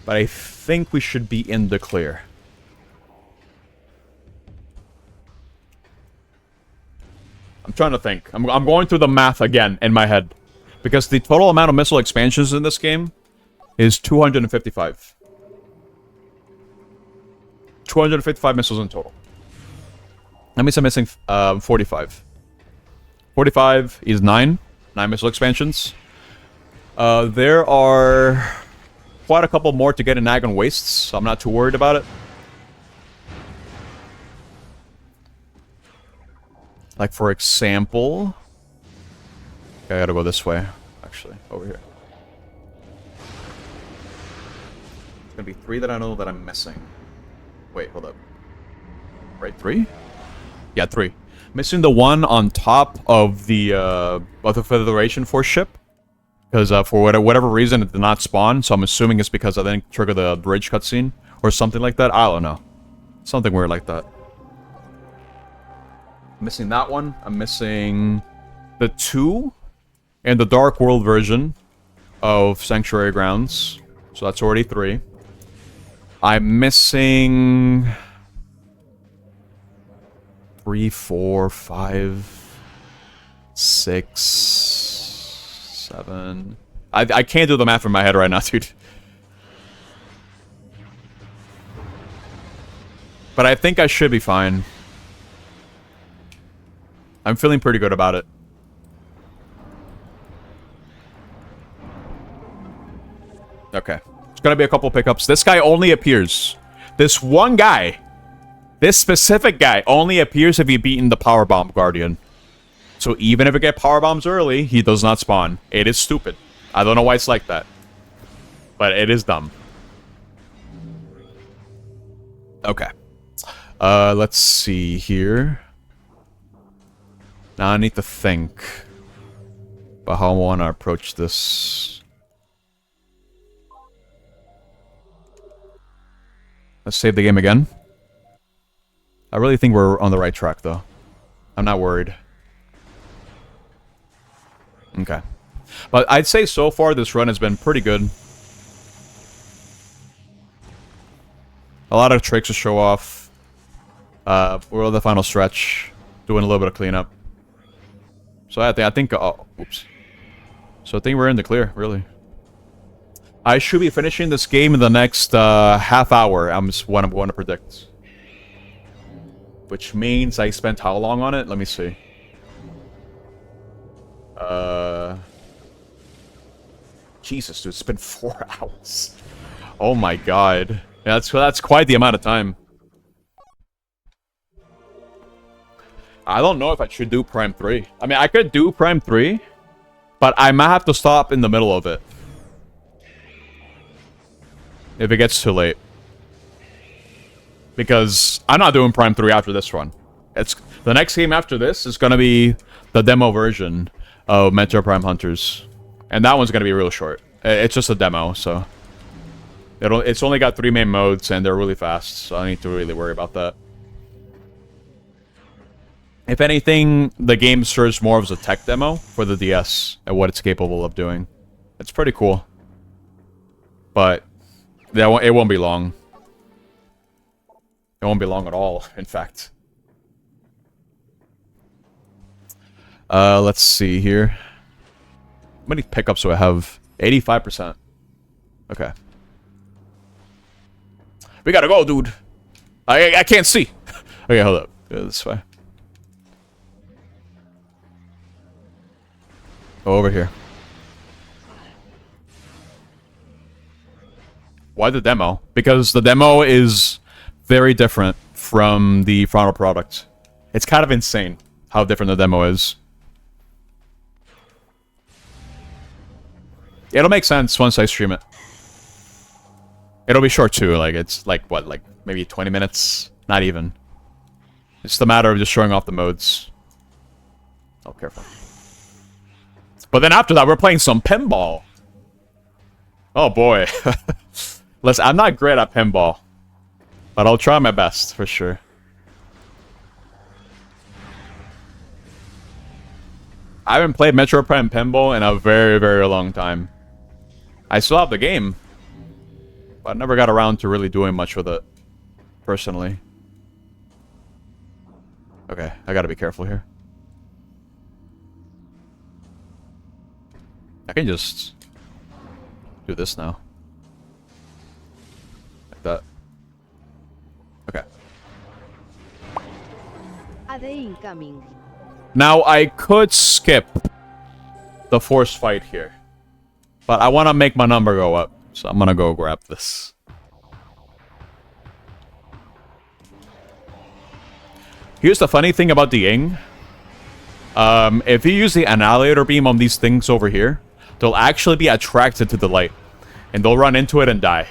But I think we should be in the clear. I'm trying to think. I'm going through the math again in my head. Because the total amount of missile expansions in this game is 255. 255 missiles in total. That means I'm missing 45. 45 is 9. 9 missile expansions. There are quite a couple more to get in Agon Wastes, so I'm not too worried about it. Like, for example... Okay, I gotta go this way, actually, over here. There's gonna be 3 that I know that I'm missing. Wait, hold up. Right, 3? Yeah, 3. Missing the one on top of the Federation Force ship. Because for whatever reason, it did not spawn, so I'm assuming it's because I didn't trigger the bridge cutscene. Or something like that. I don't know. Something weird like that. Missing that one. I'm missing the 2 and the Dark World version of Sanctuary Grounds. So that's already 3. I'm missing 3, 4, 5, 6, 7. I can't do the math in my head right now, dude. But I think I should be fine. I'm feeling pretty good about it. Okay. There's gonna be a couple pickups. This guy only appears. This one guy. This specific guy only appears if you beaten the Powerbomb Guardian. So even if you get Powerbombs early, he does not spawn. It is stupid. I don't know why it's like that. But it is dumb. Okay. Let's see here. Now I need to think about how I want to approach this. Let's save the game again. I really think we're on the right track, though. I'm not worried. Okay. But I'd say so far this run has been pretty good. A lot of tricks to show off. We're on the final stretch. Doing a little bit of cleanup. So I think oh, oops. So I think we're in the clear, really. I should be finishing this game in the next half hour. I'm just what I'm going to predict. Which means I spent how long on it? Let me see. Jesus, dude, it's been 4 hours. Oh my god. Yeah, that's quite the amount of time. I don't know if I should do Prime 3. I mean, I could do Prime 3, but I might have to stop in the middle of it. If it gets too late. Because I'm not doing Prime 3 after this run. It's the next game after this is going to be the demo version of Metroid Prime Hunters. And that one's going to be real short. It's just a demo, so... It's only got 3 main modes, and they're really fast, so I don't need to really worry about that. If anything, the game serves more as a tech demo for the DS and what it's capable of doing. It's pretty cool. But it won't be long. It won't be long at all, in fact. Let's see here. How many pickups do I have? 85%. Okay. We gotta go, dude. I can't see. Okay, hold up. Go this way. Go over here. Why the demo? Because the demo is very different from the final product. It's kind of insane how different the demo is. It'll make sense once I stream it. It'll be short too, like it's like what, like maybe 20 minutes? Not even. It's a matter of just showing off the modes. Oh, careful. But then after that, we're playing some pinball. Oh boy. Listen, I'm not great at pinball. But I'll try my best, for sure. I haven't played Metroid Prime Pinball in a very, very long time. I still have the game. But I never got around to really doing much with it. Personally. Okay, I gotta be careful here. I can just do this now. Like that. Okay. AD incoming. Now I could skip the force fight here. But I want to make my number go up. So I'm going to go grab this. Here's the funny thing about the Ying. If you use the annihilator beam on these things over here, they'll actually be attracted to the light. And they'll run into it and die.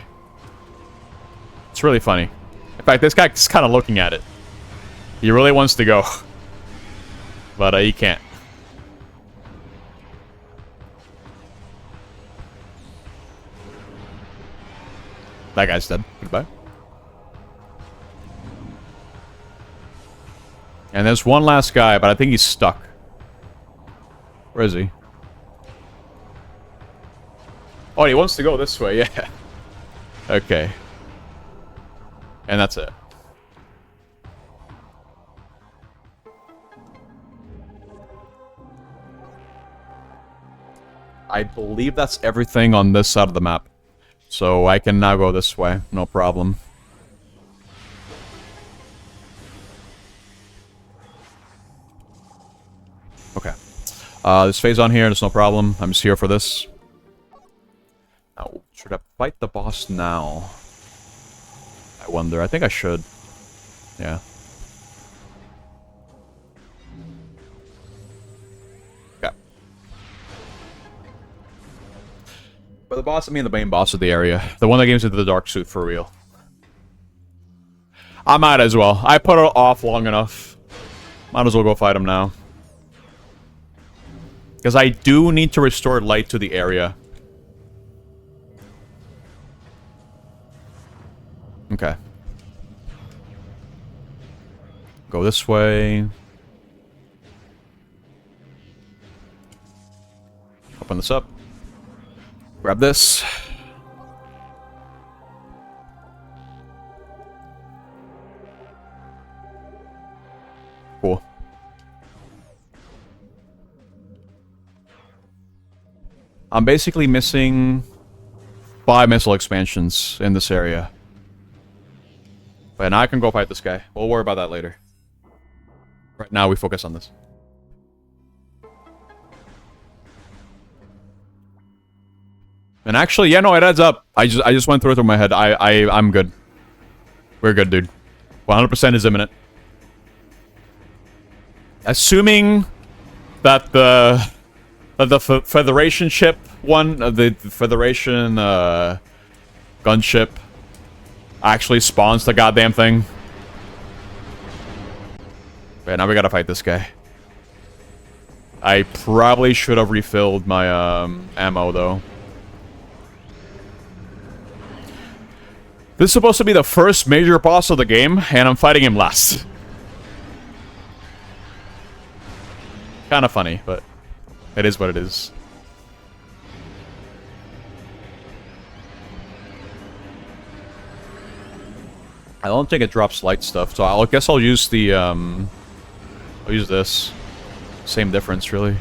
It's really funny. In fact, this guy's kind of looking at it. He really wants to go. But he can't. That guy's dead. Goodbye. And there's one last guy, but I think he's stuck. Where is he? Oh, he wants to go this way, yeah. Okay. And that's it. I believe that's everything on this side of the map. So I can now go this way, no problem. Okay. This phase on here, there's no problem. I'm just here for this. Now, should I fight the boss now? I wonder. I think I should. Yeah. Okay. But the boss, I mean the main boss of the area. The one that gives you the dark suit for real. I might as well. I put it off long enough. Might as well go fight him now. Because I do need to restore light to the area. Okay. Go this way. Open this up. Grab this. Cool. I'm basically missing 5 missile expansions in this area. But now I can go fight this guy. We'll worry about that later. Right now we focus on this. And actually, yeah, no, it adds up. I just went through my head. I'm good. We're good, dude. 100% is imminent. Assuming that the Federation ship one, the Federation gunship actually spawns the goddamn thing. Okay, now we gotta fight this guy. I probably should have refilled my ammo though. This is supposed to be the first major boss of the game, and I'm fighting him last. Kind of funny, but it is what it is. I don't think it drops light stuff, so I guess I'll use the, I'll use this. Same difference, really.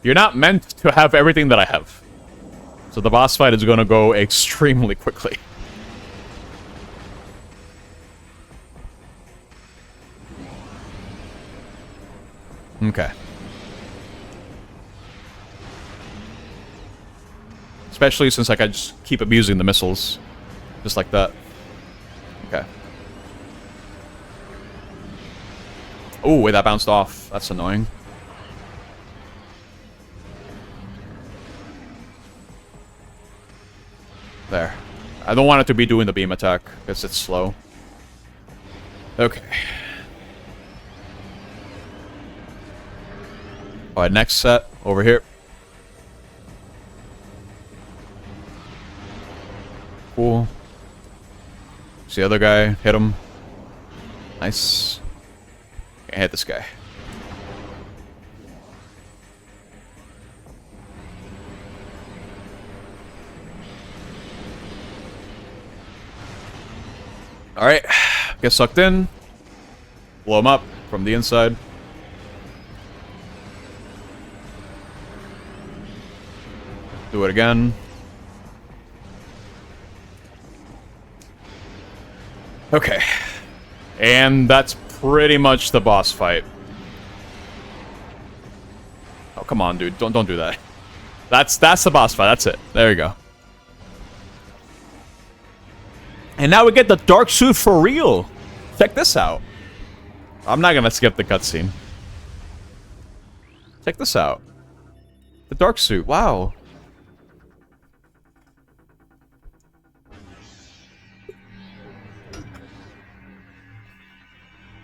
You're not meant to have everything that I have. So the boss fight is gonna go extremely quickly. Okay. Especially since I can just keep abusing the missiles. Just like that. Okay. Oh, wait, that bounced off. That's annoying. There. I don't want it to be doing the beam attack, because it's slow. Okay. Alright, next set, over here. Cool. See the other guy, hit him. Nice. Can't hit this guy. Alright, get sucked in. Blow him up from the inside. Do it again. Okay. And that's pretty much the boss fight. come on, dude. Don't do that. That's the boss fight. That's it. There you go. And now we get the dark suit for real. Check this out. I'm not gonna skip the cutscene. Check this out. The dark suit. Wow.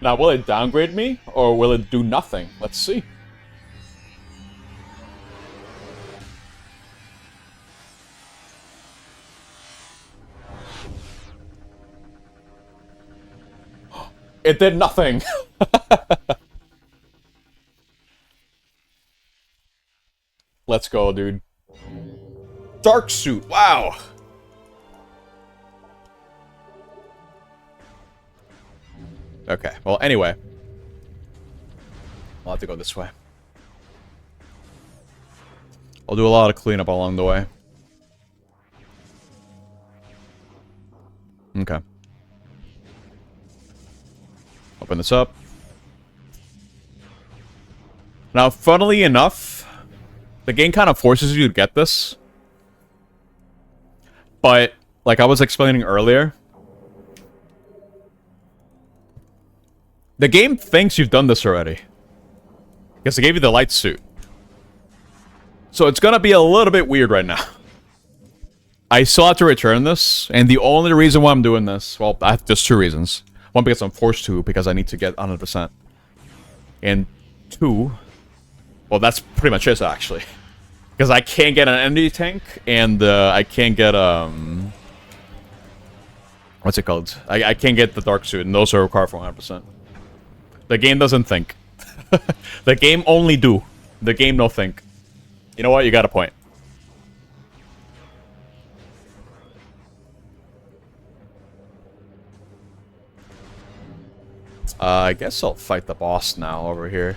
Now, will it downgrade me, or will it do nothing? Let's see. It did nothing. Let's go, dude. Dark suit. Wow. Okay, well, anyway. I'll have to go this way. I'll do a lot of cleanup along the way. Okay. Open this up. Now, funnily enough, the game kind of forces you to get this. But, like I was explaining earlier, the game thinks you've done this already. Because they gave you the light suit. So it's gonna be a little bit weird right now. I still have to return this, and the only reason why I'm doing this, well, there's two reasons. One, because I'm forced to, because I need to get 100%. And two, well, that's pretty much it, actually. Because I can't get an energy tank, and I can't get, what's it called? I can't get the dark suit, and those are required for 100%. The game doesn't think. The game only do. The game no think. You know what? You got a point. I guess I'll fight the boss now over here.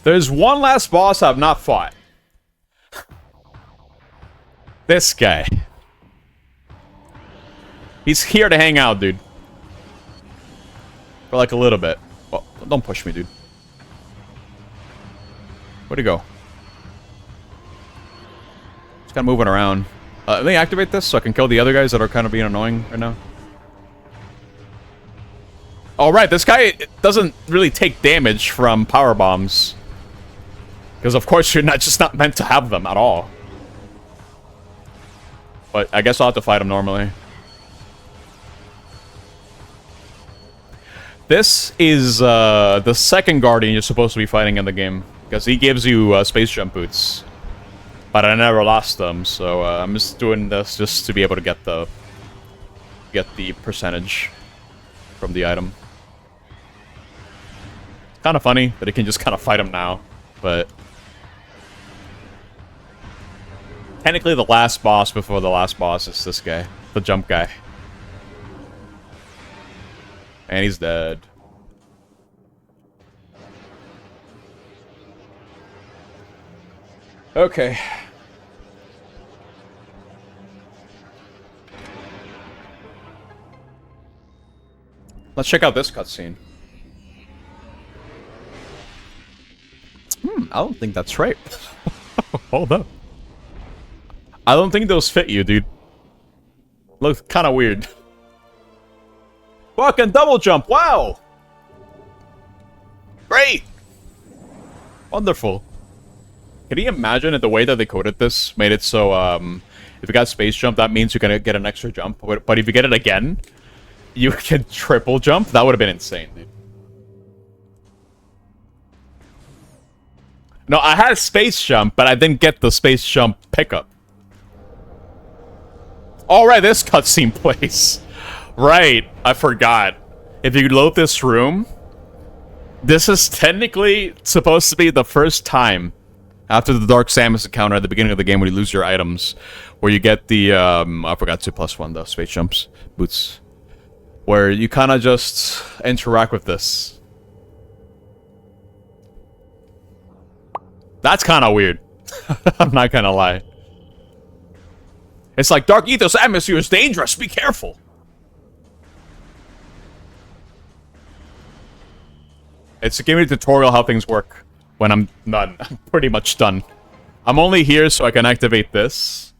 There's one last boss I've not fought. This guy. He's here to hang out, dude. For like a little bit. Oh, don't push me, dude. Where'd he go? He's kind of moving around. Let me activate this so I can kill the other guys that are kind of being annoying right now. Alright, this guy doesn't really take damage from power bombs. Because of course you're not meant to have them at all. But I guess I'll have to fight him normally. This is the second guardian you're supposed to be fighting in the game. Because he gives you space jump boots. But I never lost them, so I'm just doing this just to be able to get the percentage from the item. Kind of funny that he can just kind of fight him now, but technically the last boss before the last boss is this guy, the jump guy. And he's dead. Okay. Let's check out this cutscene. I don't think that's right. Hold up. I don't think those fit you, dude. Looks kind of weird. Fucking double jump, wow! Great! Wonderful. Can you imagine it, the way that they coded this? Made it so, if you got space jump, that means you're gonna get an extra jump. But if you get it again, you can triple jump? That would have been insane, dude. No, I had a space jump, but I didn't get the space jump pickup. Alright, this cutscene plays. Right, I forgot. If you load this room, this is technically supposed to be the first time after the Dark Samus encounter at the beginning of the game when you lose your items, where you get the, I forgot 2+1, the space jumps, boots, where you kind of just interact with this. That's kind of weird. I'm not gonna lie. It's like, Dark Ethos atmosphere is dangerous, be careful. It's giving me a tutorial how things work when I'm done. I'm pretty much done. I'm only here so I can activate this.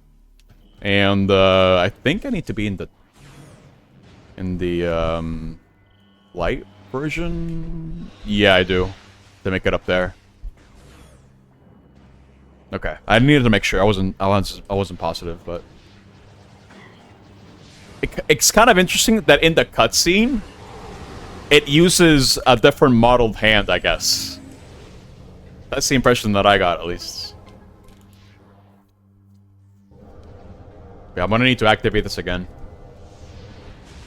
And I think I need to be in the light version. Yeah, I do. To make it up there. Okay. I needed to make sure. I wasn't positive, but it's kind of interesting that in the cutscene it uses a different modeled hand, I guess. That's the impression that I got, at least. Yeah, I'm gonna need to activate this again.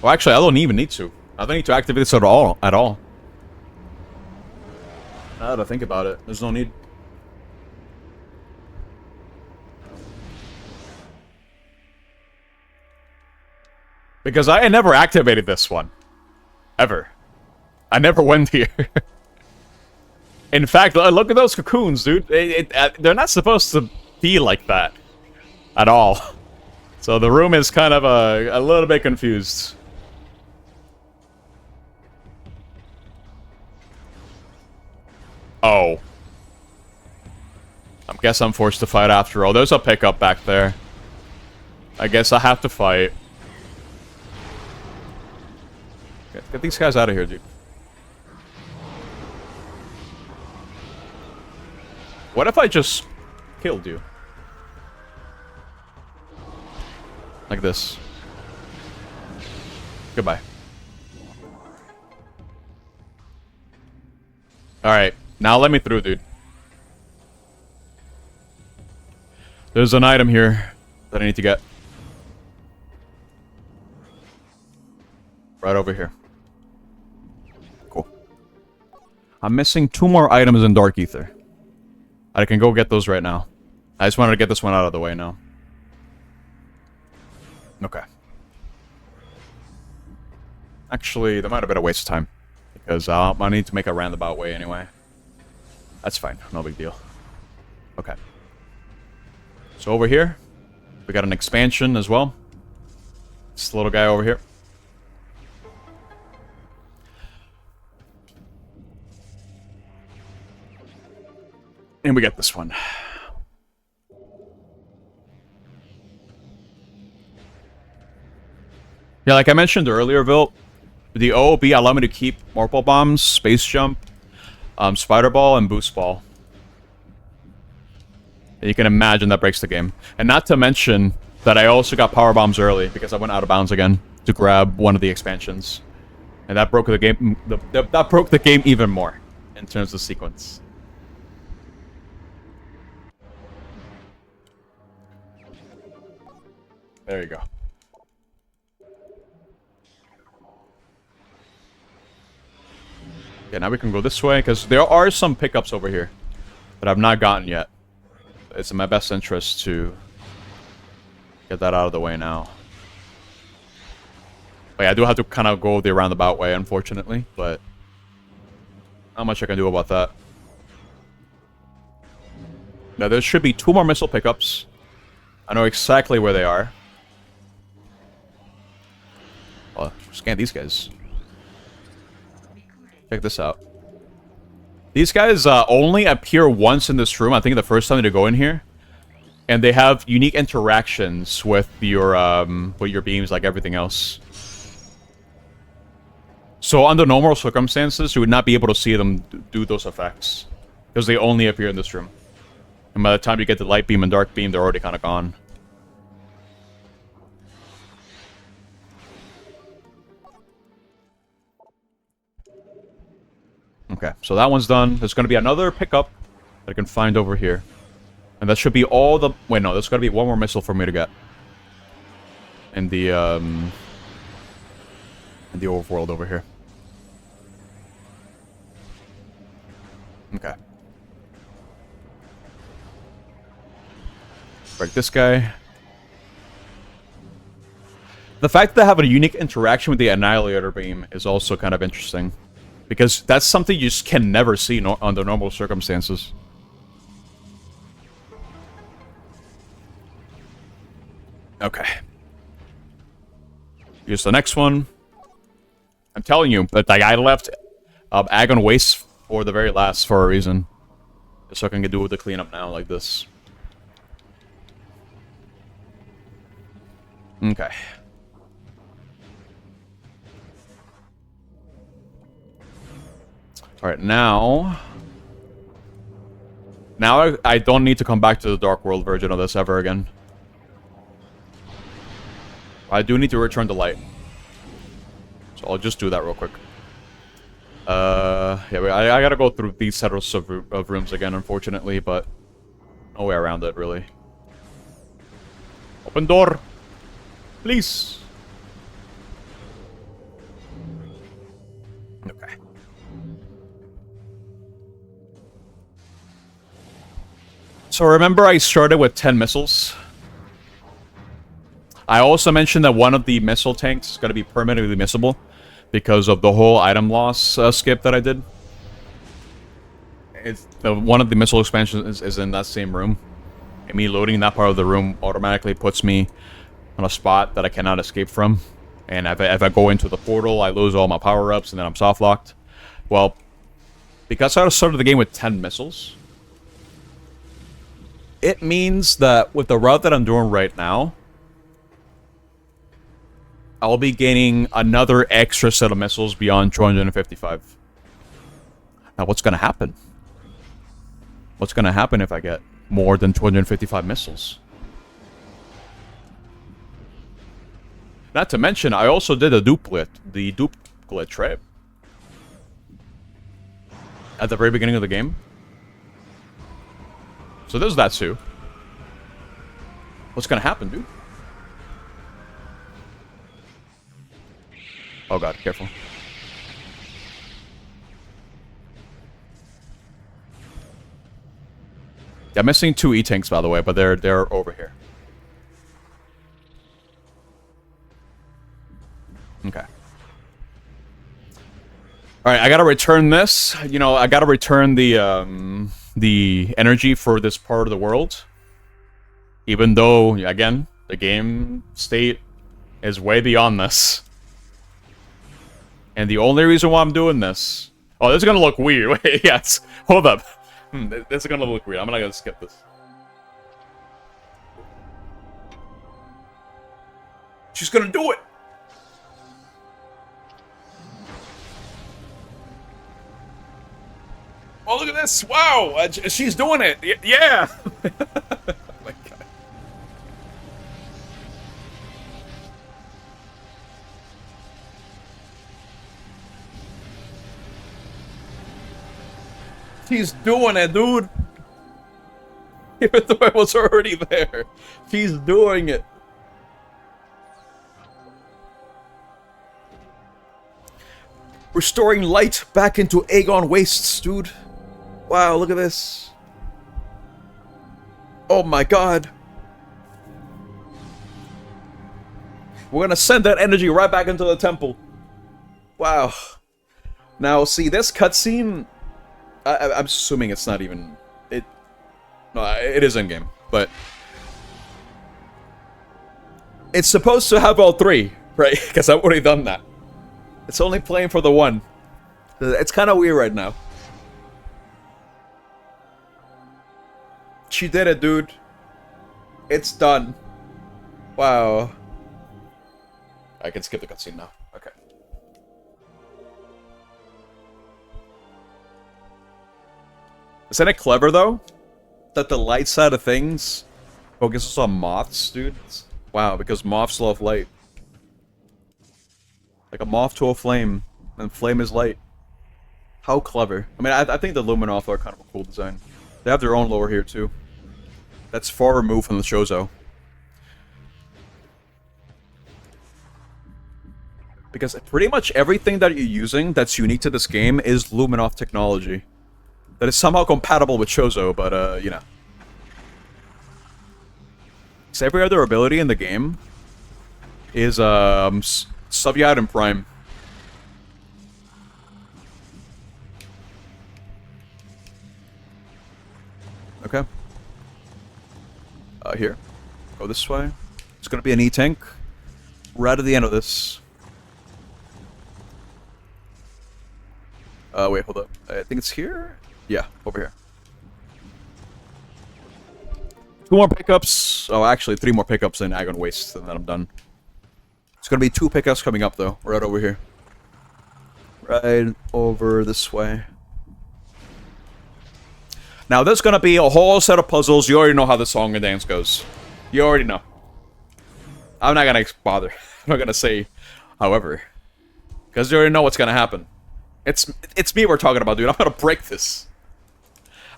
Well, actually, I don't even need to. I don't need to activate this at all. Now that I think about it, there's no need. Because I never activated this one. Ever. I never went here. In fact, look at those cocoons, dude. They're not supposed to be like that. At all. So the room is kind of a little bit confused. Oh. I guess I'm forced to fight after all. There's a pickup back there. I guess I have to fight. Get these guys out of here, dude. What if I just killed you? Like this. Goodbye. Alright, now let me through, dude. There's an item here that I need to get. Right over here. Cool. I'm missing 2 more items in Dark Ether. I can go get those right now. I just wanted to get this one out of the way now. Okay. Actually, that might have been a waste of time. Because I need to make a roundabout way anyway. That's fine. No big deal. Okay. So over here, we got an expansion as well. This little guy over here. And we get this one. Yeah, like I mentioned earlier, Vilt, the OOB allow me to keep Morphle Bombs, Space Jump, Spider Ball, and Boost Ball. And you can imagine that breaks the game. And not to mention that I also got Power Bombs early because I went out of bounds again to grab one of the expansions. And that broke the game. That broke the game even more in terms of sequence. There you go. Yeah, now we can go this way, because there are some pickups over here that I've not gotten yet. It's in my best interest to get that out of the way now. But yeah, I do have to kind of go the roundabout way, unfortunately, but not much I can do about that. Now, there should be 2 more missile pickups. I know exactly where they are. Oh, scan these guys. Check this out. These guys only appear once in this room. I think the first time they go in here, and they have unique interactions with your beams, like everything else. So under normal circumstances, you would not be able to see them do those effects because they only appear in this room. And by the time you get the light beam and dark beam, they're already kind of gone. Okay, so that one's done. There's going to be another pickup that I can find over here. And that should be all the... Wait, no, there's got to be one more missile for me to get. In the overworld over here. Okay. Break this guy. The fact that they have a unique interaction with the Annihilator Beam is also kind of interesting. Because that's something you just can never see under normal circumstances. Okay. Here's the next one. I'm telling you, but like I left Agon Waste or the very last for a reason. Just so I can do the cleanup now, like this. Okay. Alright, now... Now I don't need to come back to the Dark World version of this ever again. I do need to return to light. So I'll just do that real quick. Yeah, I gotta go through these set of rooms again, unfortunately, but... No way around it, really. Open door! Please! Okay. So remember I started with 10 missiles? I also mentioned that one of the missile tanks is going to be permanently missable because of the whole item loss skip that I did. One of the missile expansions is in that same room. And me loading that part of the room automatically puts me on a spot that I cannot escape from. And if I go into the portal, I lose all my power-ups and then I'm soft-locked. Well, because I started the game with 10 missiles, it means that with the route that I'm doing right now, I'll be gaining another extra set of missiles beyond 255. Now, what's going to happen? What's going to happen if I get more than 255 missiles? Not to mention, I also did a dupe glitch, right? At the very beginning of the game. So there's that too. What's going to happen, dude? Oh god, careful. Yeah, I'm missing 2 E-tanks, by the way, but they're over here. Okay. Alright, I gotta return this. You know, I gotta return the energy for this part of the world. Even though, again, the game state is way beyond this. And the only reason why I'm doing this... Oh, this is gonna look weird. Wait, yes. Hold up. This is gonna look weird. I'm not gonna skip this. She's gonna do it! Oh, look at this! Wow! She's doing it! Yeah! Oh my god. She's doing it, dude! Even though I was already there. She's doing it. Restoring light back into Aegon Wastes, dude. Wow, look at this. Oh my god. We're gonna send that energy right back into the temple. Wow. Now, see, this cutscene... I'm assuming it's not even... No, it is in-game, but... It's supposed to have all 3, right? Because I've already done that. It's only playing for the 1. It's kind of weird right now. She did it, dude. It's done. Wow. I can skip the cutscene now. Okay. Isn't it clever, though? That the light side of things focuses on moths, dude? Wow, because moths love light. Like a moth to a flame, and flame is light. How clever. I mean, I think the Luminoth are kind of a cool design. They have their own lore here, too. That's far removed from the Shouzo. Because pretty much everything that you're using that's unique to this game is Luminoth technology. That is somehow compatible with Shouzo, but, you know. So every other ability in the game is, Subyad and Prime. Okay. Here. Go this way. It's gonna be an E-tank. Right at the end of this. Wait, hold up. I think it's here? Yeah, over here. 2 more pickups. Oh, actually, 3 more pickups in Agon Waste, and then I'm done. It's gonna be 2 pickups coming up, though. Right over here. Right over this way. Now, there's gonna be a whole set of puzzles. You already know how the song and dance goes. You already know. I'm not gonna bother. I'm not gonna say, however. Because you already know what's gonna happen. It's me we're talking about, dude. I'm gonna break this.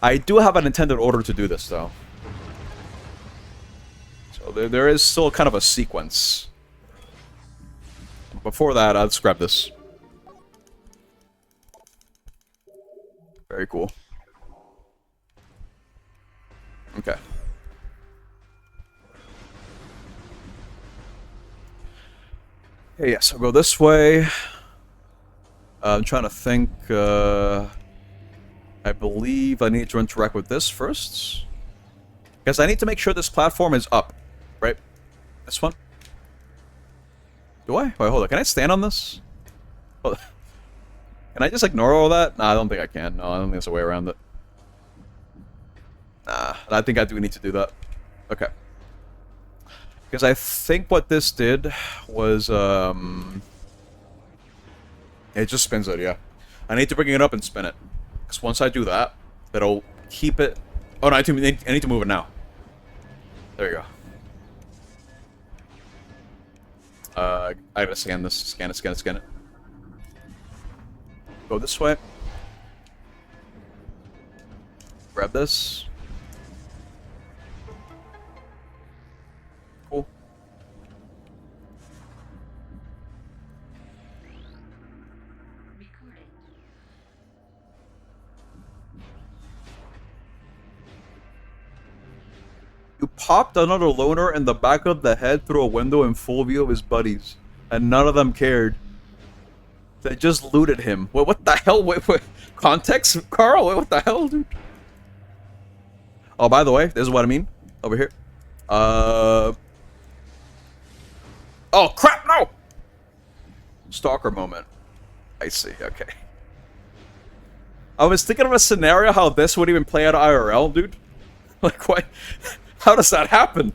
I do have an intended order to do this, though. So there is still kind of a sequence. Before that, let's grab this. Very cool. Okay. Okay, yes, I'll go this way. I'm trying to think, I believe I need to interact with this first. Because I need to make sure this platform is up, right? This one? Do I? Wait, hold on. Can I stand on this? Hold on. Can I just ignore all that? Nah, I don't think I can. No, I don't think there's a way around it. Nah, I think I do need to do that. Okay. Because I think what this did was, it just spins it, yeah. I need to bring it up and spin it. Because once I do that, it'll keep it... Oh, no, I need to move it now. There you go. I gotta scan this. Scan it, scan it, scan it. Go this way. Grab this. Cool. You popped another loner in the back of the head through a window in full view of his buddies, and none of them cared. They just looted him. Wait, what the hell? Wait, context, Carl? Wait, what the hell, dude? Oh, by the way, this is what I mean. Over here. Oh, crap, no! Stalker moment. I see, okay. I was thinking of a scenario how this would even play out IRL, dude. Like, what? How does that happen?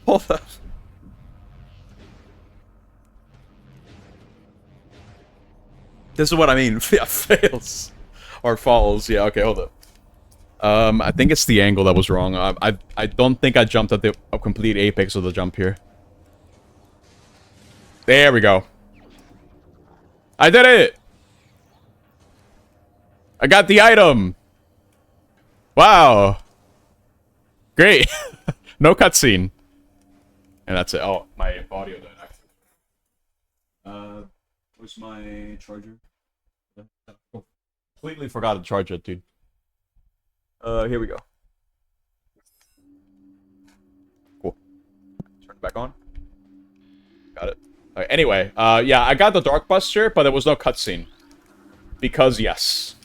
Hold on. This is what I mean. Yeah, fails. Or falls. Yeah, okay, hold up. I think it's the angle that was wrong. I don't think I jumped at the complete apex of the jump here. There we go. I did it! I got the item! Wow! Great! No cutscene. And that's it. Oh, my audio died. Where's my charger? Completely forgot to charge it, dude. Here we go. Cool. Turn it back on. Got it. Alright, anyway, yeah, I got the Dark Buster, but there was no cutscene. Because, yes.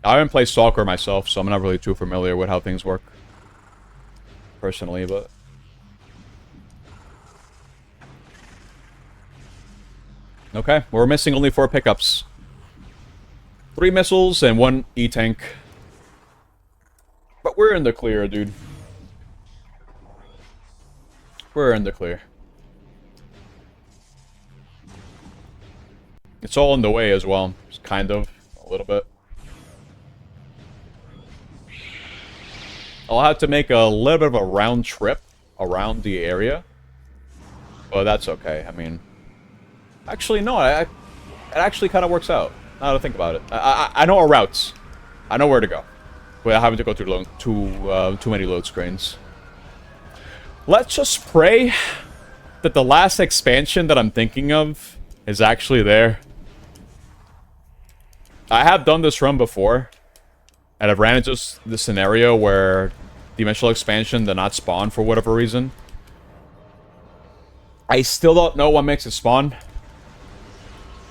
I haven't played Stalker myself, so I'm not really too familiar with how things work. Personally, but... Okay, we're missing only 4 pickups. 3 missiles and 1 E-tank. But we're in the clear, dude. We're in the clear. It's all in the way as well. Just kind of. A little bit. I'll have to make a little bit of a round trip around the area. But that's okay. I mean... Actually, no. It actually kind of works out. Now that I think about it. I know our routes. I know where to go. Without having to go through too many load screens. Let's just pray that the last expansion that I'm thinking of is actually there. I have done this run before. And I've ran into the scenario where the eventual expansion did not spawn for whatever reason. I still don't know what makes it spawn.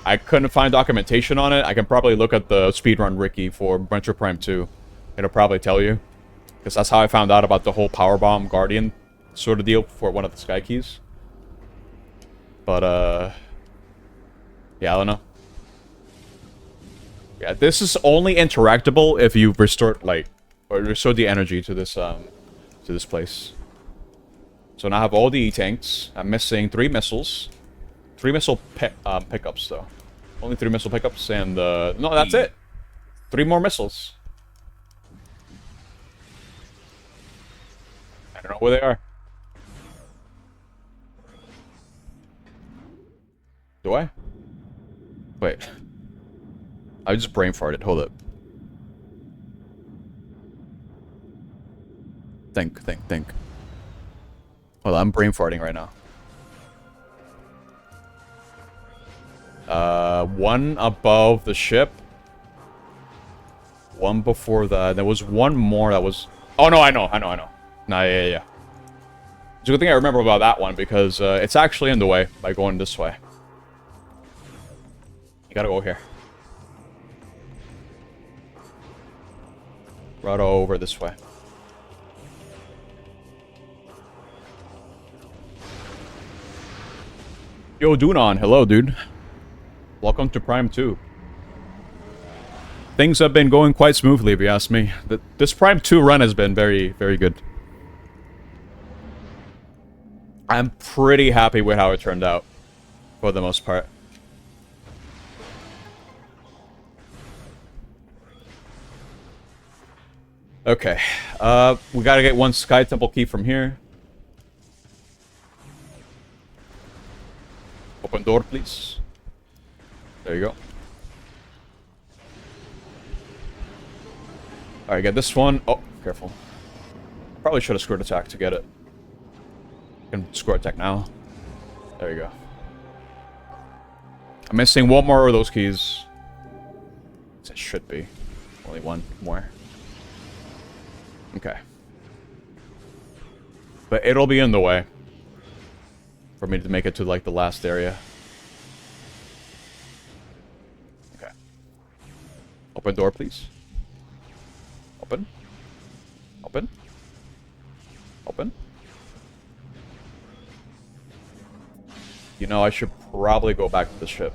I couldn't find documentation on it. I can probably look at the speedrun Ricky for Metroid Prime 2. It'll probably tell you. Because that's how I found out about the whole Powerbomb Guardian sort of deal for one of the Sky Keys. But, yeah, I don't know. Yeah, this is only interactable if you restore, like, or restore the energy to this place. So now I have all the E-tanks. I'm missing 3 missiles. 3 missile pickups, though. Only 3 missile pickups, and, no, that's it. 3 more missiles. I don't know where they are. Do I? Wait. I just brain farted. Hold up. Think. Hold on, I'm brain farting right now. One above the ship. One before that. There was one more that was... Oh, no, I know. Nah, yeah. It's a good thing I remember about that one, because it's actually in the way by going this way. You gotta go here. Right over this way. Yo, Dunon, hello, dude. Welcome to Prime 2. Things have been going quite smoothly, if you ask me. This Prime 2 run has been very, very good. I'm pretty happy with how it turned out, for the most part. Okay, we gotta get one Sky Temple key from here. Open door, please. There you go. Alright, get this one. Oh, careful. Probably should have squirt attack to get it. You can squirt attack now. There you go. I'm missing one more of those keys. It should be. Only one more. Okay. But it'll be in the way for me to make it to, like, the last area. Okay. Open door, please. Open. Open. Open. You know, I should probably go back to the ship.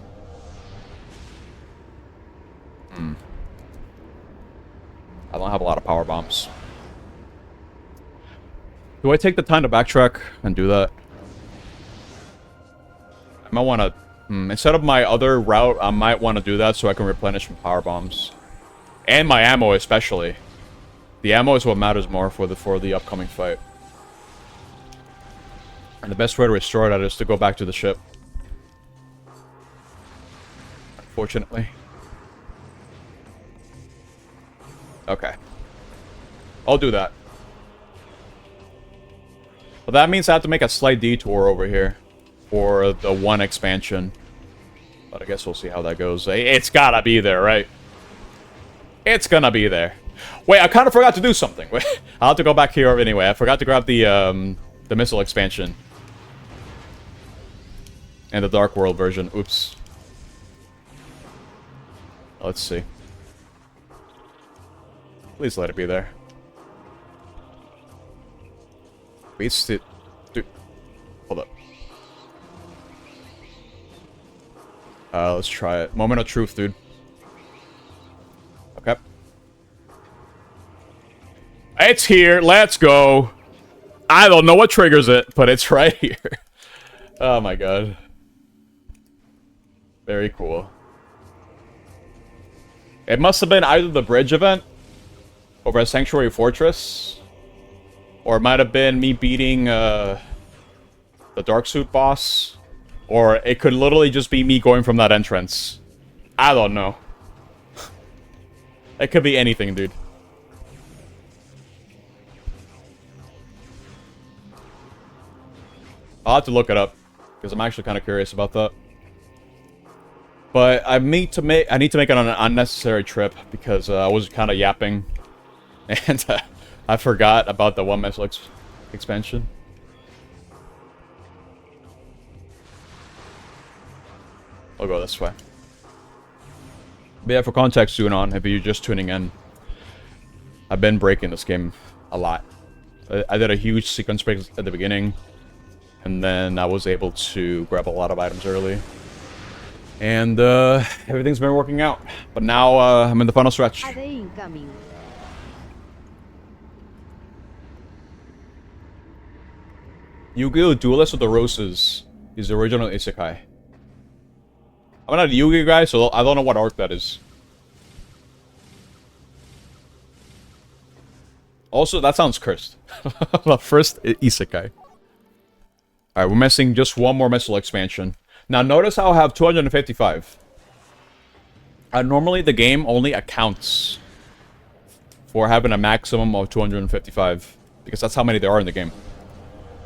I don't have a lot of power bombs. Do I take the time to backtrack and do that? I might want to... instead of my other route, I might want to do that so I can replenish my power bombs. And my ammo, especially. The ammo is what matters more for the upcoming fight. And the best way to restore that is to go back to the ship. Unfortunately. Okay. I'll do that. But that means I have to make a slight detour over here for the one expansion. But I guess we'll see how that goes. It's gotta be there, right? It's gonna be there. Wait, I kind of forgot to do something. I'll have to go back here anyway. I forgot to grab the missile expansion. And the Dark World version. Oops. Let's see. Please let it be there. Waste it. Dude. Hold up. Let's try it. Moment of truth, dude. Okay. It's here. Let's go. I don't know what triggers it, but it's right here. Oh my god. Very cool. It must have been either the bridge event over at Sanctuary Fortress, or it might have been me beating the Dark Suit boss, or it could literally just be me going from that entrance. I don't know. It could be anything, dude. I'll have to look it up, because I'm actually kind of curious about that. But I need to make an unnecessary trip, because I was kind of yapping, and I forgot about the one missile expansion. I'll go this way. But yeah, for context, Zunon, if you're just tuning in, I've been breaking this game a lot. I did a huge sequence break at the beginning, and then I was able to grab a lot of items early. And everything's been working out. But now I'm in the final stretch. AD incoming. Yu-Gi-Oh! Duelist of the Roses is the original isekai. I'm not a Yu-Gi-Oh! Guy, so I don't know what arc that is. Also, that sounds cursed. The first isekai. Alright, we're missing just one more missile expansion. Now, notice how I have 255. Normally, the game only accounts for having a maximum of 255. Because that's how many there are in the game.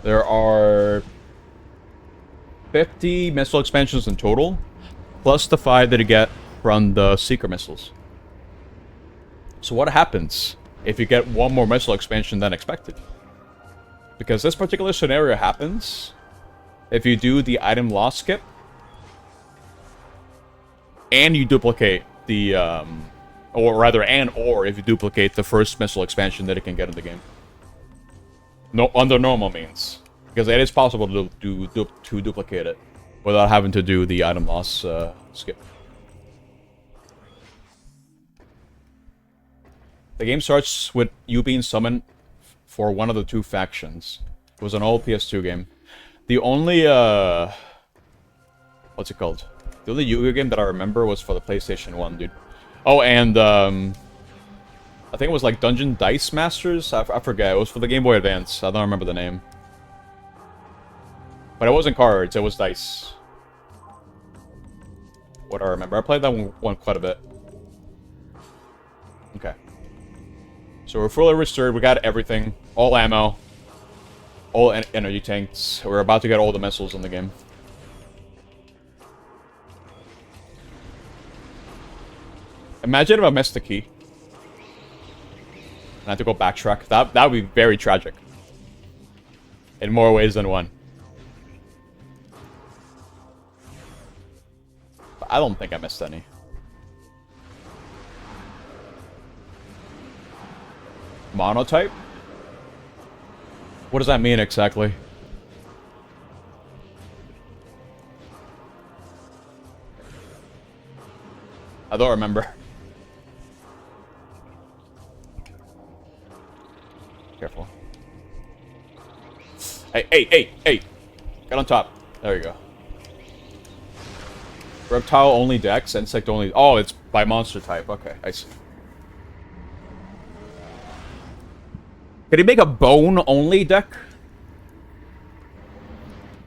There are 50 missile expansions in total, plus the 5 that you get from the Seeker missiles. So what happens if you get one more missile expansion than expected? Because this particular scenario happens if you do the item loss skip, and you duplicate the, or if you duplicate the first missile expansion that it can get in the game. No, under normal means. Because it is possible to duplicate it without having to do the item loss skip. The game starts with you being summoned for one of the two factions. It was an old PS2 game. The only, what's it called? The only Yu-Gi-Oh! Game that I remember was for the PlayStation 1, dude. Oh, and, I think it was like Dungeon Dice Masters? I forget. It was for the Game Boy Advance. I don't remember the name. But it wasn't cards, it was dice. What I remember. I played that one quite a bit. Okay. So we're fully restored. We got everything. All ammo. All energy tanks. We're about to get all the missiles in the game. Imagine if I missed the key. And I had to go backtrack. That would be very tragic. In more ways than one. But I don't think I missed any. Monotype? What does that mean exactly? I don't remember. Careful. Hey! Get on top. There you go. Reptile only decks, insect only... Oh, it's by monster type. Okay, I see. Can you make a bone only deck?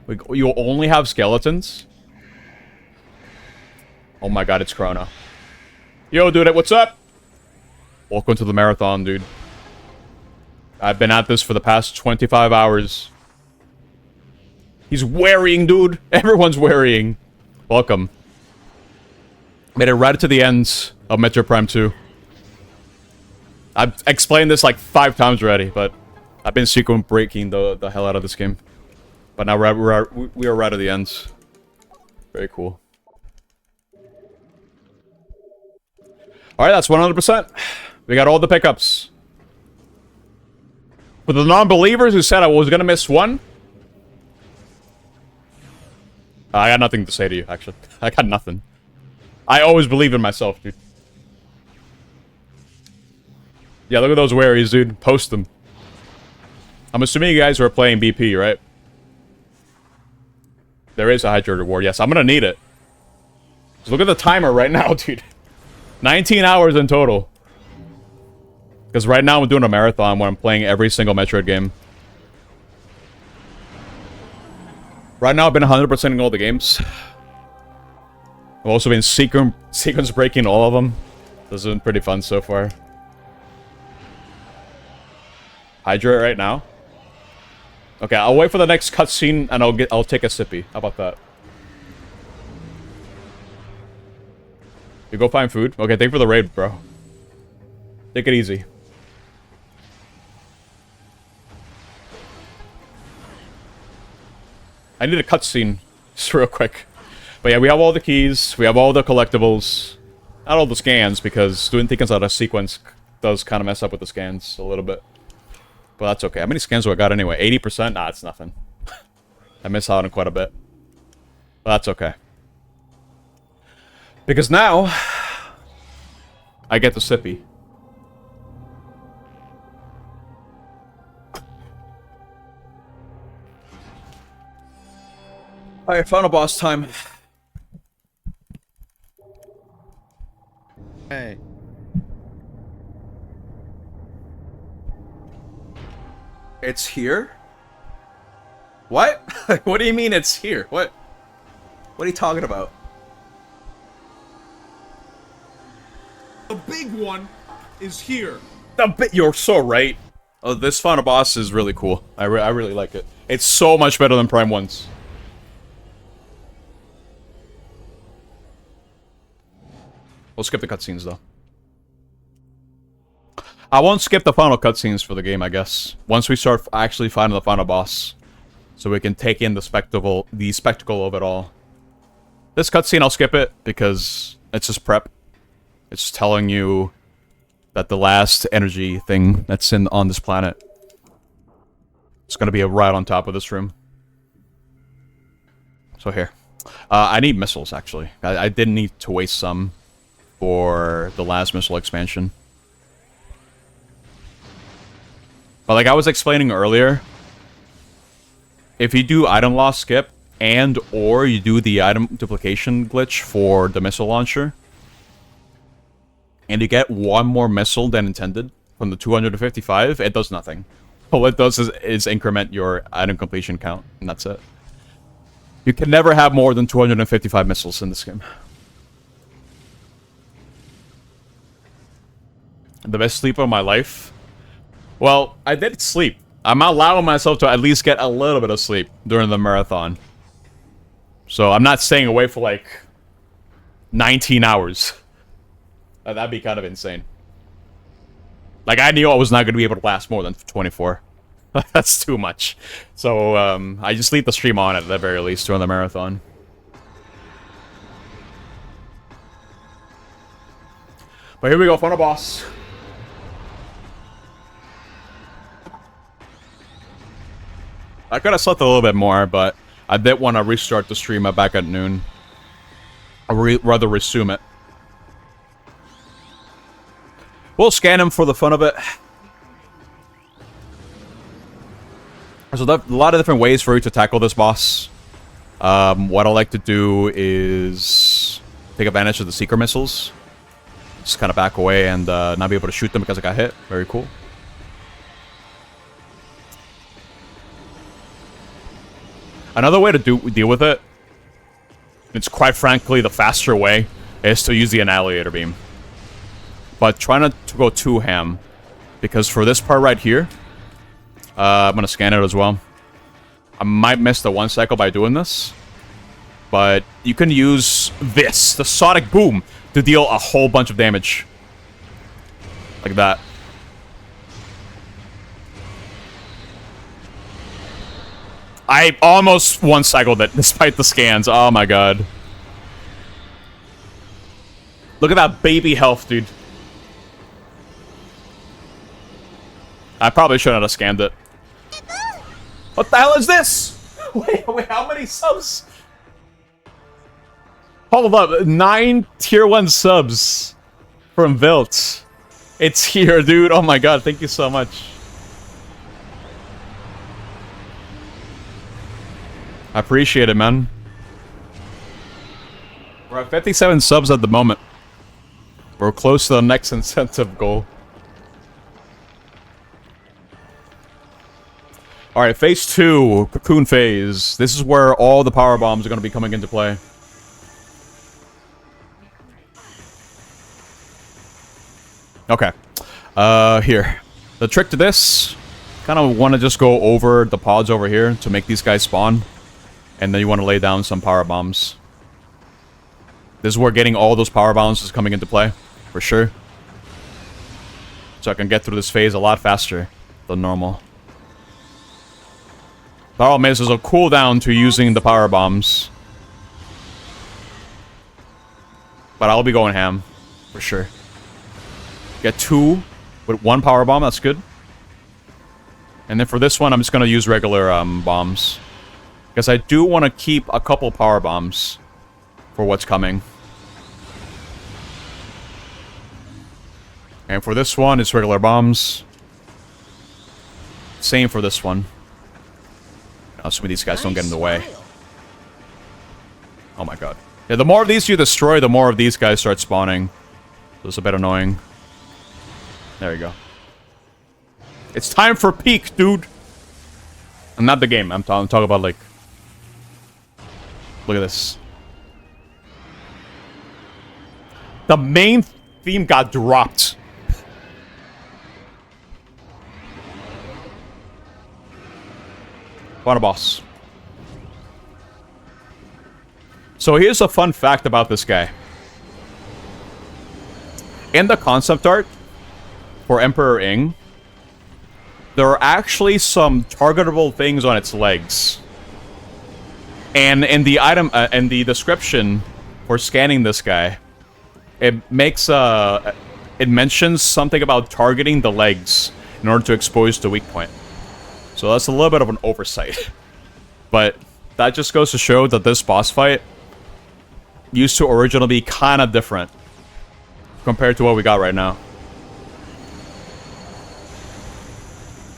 Like, you only have skeletons? Oh my god, it's Chrono. Yo, dude, what's up? Welcome to the marathon, dude. I've been at this for the past 25 hours. He's wearying, dude. Everyone's wearying. Welcome. Made it right to the end of Metroid Prime 2. I've explained this like 5 times already, but I've been sequence breaking the hell out of this game. But now we are right at the end. Very cool. Alright, that's 100%. We got all the pickups. For the non-believers who said I was gonna miss one, I got nothing to say to you, actually. I got nothing. I always believe in myself, dude. Yeah, look at those wherries, dude. Post them. I'm assuming you guys are playing BP, right? There is a hydrate reward. Yes, I'm gonna need it. Just look at the timer right now, dude. 19 hours in total. Because right now I'm doing a marathon where I'm playing every single Metroid game. Right now I've been 100%ing all the games. I've also been sequence breaking all of them. This has been pretty fun so far. Hydrate right now. Okay, I'll wait for the next cutscene and I'll take a sippy. How about that? You go find food? Okay, thank you for the raid, bro. Take it easy. I need a cutscene, just real quick. But yeah, we have all the keys, we have all the collectibles. Not all the scans, because doing things out of sequence does kind of mess up with the scans a little bit. But that's okay. How many scans do I got anyway? 80%? Nah, it's nothing. I miss out on quite a bit. But that's okay. Because now, I get the sippy. Alright, final boss time. Hey. It's here? What? What do you mean it's here? What are you talking about? The big one is here. You're so right. Oh, this final boss is really cool. I really like it. It's so much better than Prime 1's. We'll skip the cutscenes, though. I won't skip the final cutscenes for the game, I guess. Once we start actually finding the final boss. So we can take in the spectacle of it all. This cutscene, I'll skip it, because it's just prep. It's telling you that the last energy thing that's on this planet is going to be right on top of this room. So here. I need missiles, actually. I didn't need to waste some for the last missile expansion. But like I was explaining earlier, if you do item loss skip and or you do the item duplication glitch for the missile launcher, and you get one more missile than intended from the 255, it does nothing. All it does is increment your item completion count, and that's it. You can never have more than 255 missiles in this game. The best sleep of my life? Well, I did sleep. I'm allowing myself to at least get a little bit of sleep during the marathon. So I'm not staying away for like 19 hours. That'd be kind of insane. Like, I knew I was not going to be able to last more than 24. That's too much. So, I just leave the stream on at the very least during the marathon. But here we go, final boss. I could have slept a little bit more, but I did want to restart the stream back at noon. I'd rather resume it. We'll scan him for the fun of it. There's a lot of different ways for you to tackle this boss. What I like to do is take advantage of the seeker missiles. Just kind of back away and not be able to shoot them because I got hit. Very cool. Another way to deal with it, it's quite frankly the faster way, is to use the annihilator beam. But try not to go too ham, because for this part right here, I'm going to scan it as well. I might miss the one cycle by doing this, but you can use this, the Sonic Boom, to deal a whole bunch of damage. Like that. I almost one-cycled it, despite the scans. Oh my god. Look at that baby health, dude. I probably shouldn't have scanned it. What the hell is this? Wait, how many subs? Hold up, 9 tier 1 subs from Vilt. It's here, dude. Oh my god, thank you so much. I appreciate it, man. We're at 57 subs at the moment. We're close to the next incentive goal. Alright, phase 2, Cocoon phase. This is where all the power bombs are going to be coming into play. Okay. Here. The trick to this, kind of want to just go over the pods over here to make these guys spawn. And then you want to lay down some power bombs. This is where getting all those power bombs is coming into play, for sure. So I can get through this phase a lot faster than normal. The problem is there's a cooldown to using the power bombs. But I'll be going ham, for sure. Get 2 with 1 power bomb, that's good. And then for this one, I'm just gonna use regular bombs. Because I do want to keep a couple power bombs for what's coming. And for this one, it's regular bombs. Same for this one. Assuming these guys don't get in the way. Oh my god. Yeah, the more of these you destroy, the more of these guys start spawning. So it's a bit annoying. There you go. It's time for peak, dude! And not the game, I'm talking about, like... Look at this. The main theme got dropped. Final boss. So here's a fun fact about this guy. In the concept art for Emperor Ing, there are actually some targetable things on its legs. And in the item, in the description for scanning this guy, it makes it mentions something about targeting the legs in order to expose the weak point. So that's a little bit of an oversight. But that just goes to show that this boss fight used to originally be kind of different compared to what we got right now.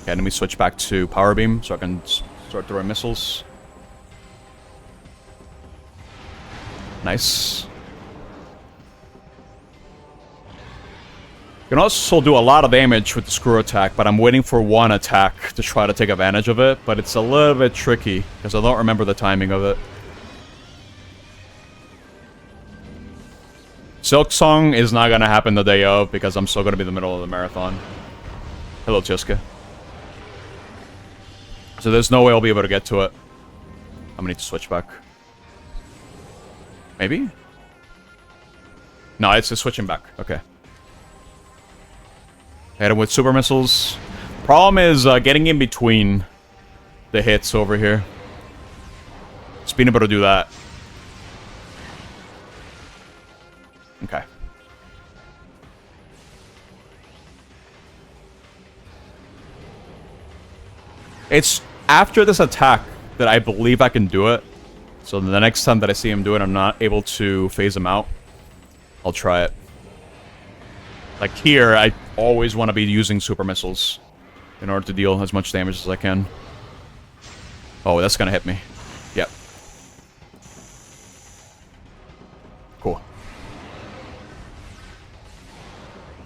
Okay, let me switch back to Power Beam so I can start throwing missiles. Nice. You can also do a lot of damage with the screw attack, but I'm waiting for one attack to try to take advantage of it, but it's a little bit tricky, because I don't remember the timing of it. Silk Song is not going to happen the day of, because I'm still going to be in the middle of the marathon. Hello, Chiska. So there's no way I'll be able to get to it. I'm going to need to switch back. Maybe? No, it's just switching back. Okay. Hit him with super missiles. Problem is getting in between the hits over here. Just being able to do that. Okay. It's after this attack that I believe I can do it. So the next time that I see him do it, I'm not able to phase him out. I'll try it. Like here, I always want to be using super missiles in order to deal as much damage as I can. Oh, that's gonna hit me. Yep. Cool.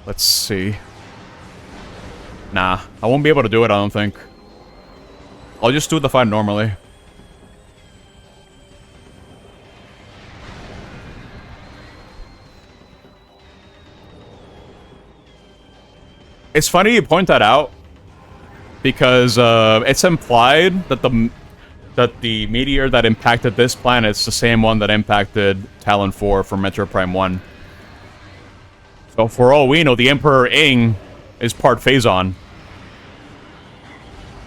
Let's see. Nah, I won't be able to do it, I don't think. I'll just do the fight normally. It's funny you point that out, because it's implied that the meteor that impacted this planet is the same one that impacted Talon 4 from Metroid Prime 1. So for all we know, the Emperor Ing is part Phazon.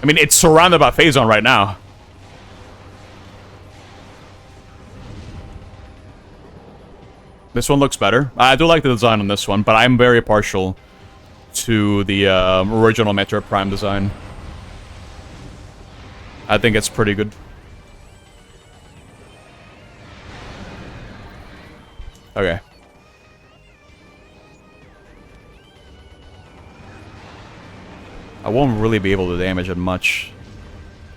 I mean, it's surrounded by Phazon right now. This one looks better. I do like the design on this one, but I'm very partial to the original Metroid Prime design. I think it's pretty good. Okay. I won't really be able to damage it much.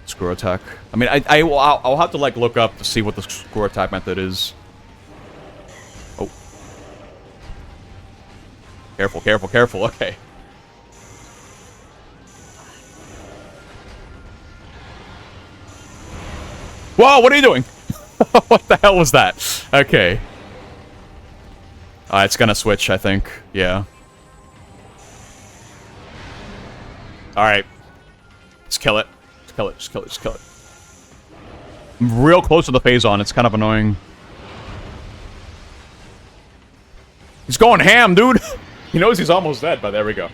Screw attack. I mean, I'll have to like look up to see what the screw attack method is. Oh. Careful, careful, careful. Okay. Whoa, what are you doing? What the hell was that? Okay. It's gonna switch, I think. Yeah. Alright. Just kill it. Just kill it, just kill it, just kill it. I'm real close to the Phazon. It's kind of annoying. He's going ham, dude! He knows he's almost dead, but there we go.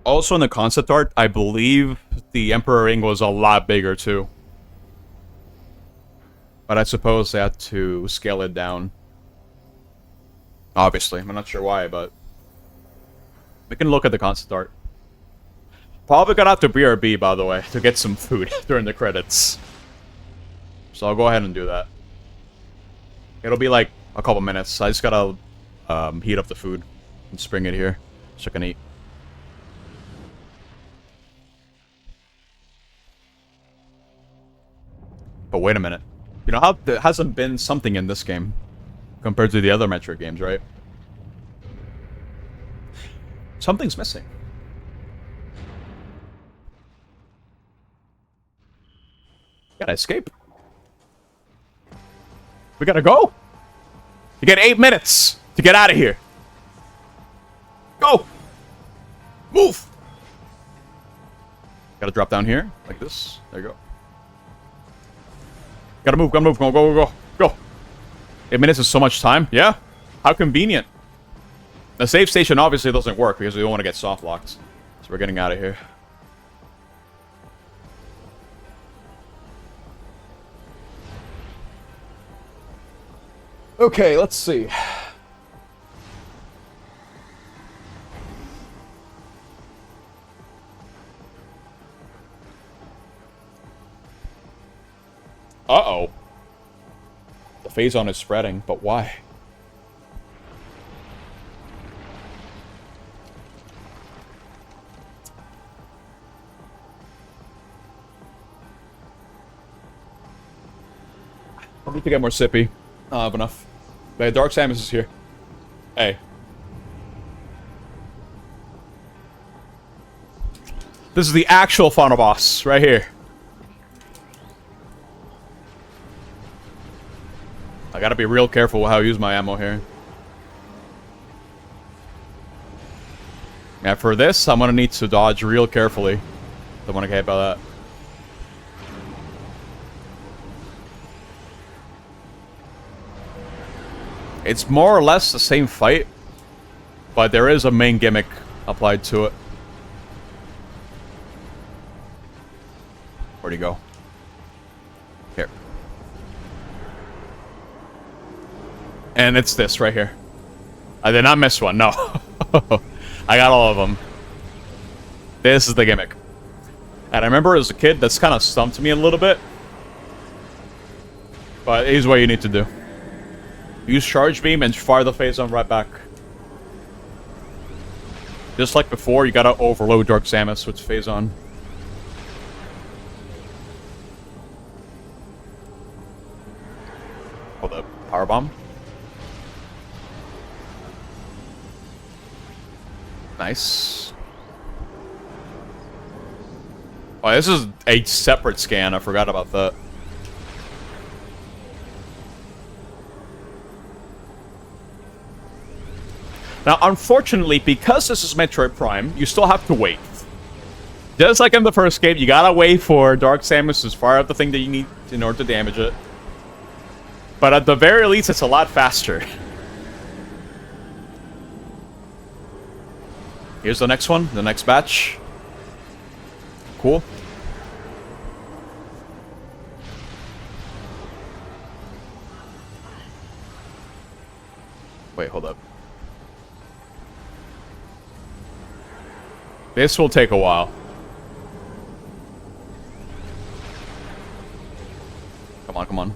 Also in the concept art, I believe the Emperor Ring was a lot bigger too. But I suppose they had to scale it down. Obviously. I'm not sure why, but... we can look at the concept art. Probably got out to BRB, by the way, to get some food during the credits. So I'll go ahead and do that. It'll be like a couple minutes. I just gotta heat up the food and bring it here so I can eat. But wait a minute. You know how there hasn't been something in this game compared to the other Metroid games, right? Something's missing. Gotta escape. We gotta go. You get 8 minutes to get out of here. Go. Move. Gotta drop down here like this. There you go. Gotta move, go, go, go, go. 8 minutes is so much time. Yeah? How convenient. The save station obviously doesn't work because we don't want to get soft locked. So we're getting out of here. Okay, let's see. Uh-oh. The phase-on is spreading, but why? I need to get more sippy. I don't have enough. Hey, Dark Samus is here. Hey. This is the actual final boss, right here. I gotta be real careful with how I use my ammo here. Yeah, for this, I'm gonna need to dodge real carefully. Don't wanna get hit by that. It's more or less the same fight, but there is a main gimmick applied to it. Where'd he go? Here. And it's this right here. I did not miss one, no. I got all of them. This is the gimmick. And I remember as a kid, that's kind of stumped me a little bit. But here's what you need to do. Use Charge Beam and fire the phase-on right back. Just like before, you gotta overload Dark Samus with phase-on. Oh, the power bomb. Nice. Oh, this is a separate scan. I forgot about that. Now, unfortunately, because this is Metroid Prime, you still have to wait. Just like in the first game, you gotta wait for Dark Samus to fire out the thing that you need in order to damage it. But at the very least, it's a lot faster. Here's the next one, the next batch. Cool. Wait, hold up. This will take a while. Come on, come on.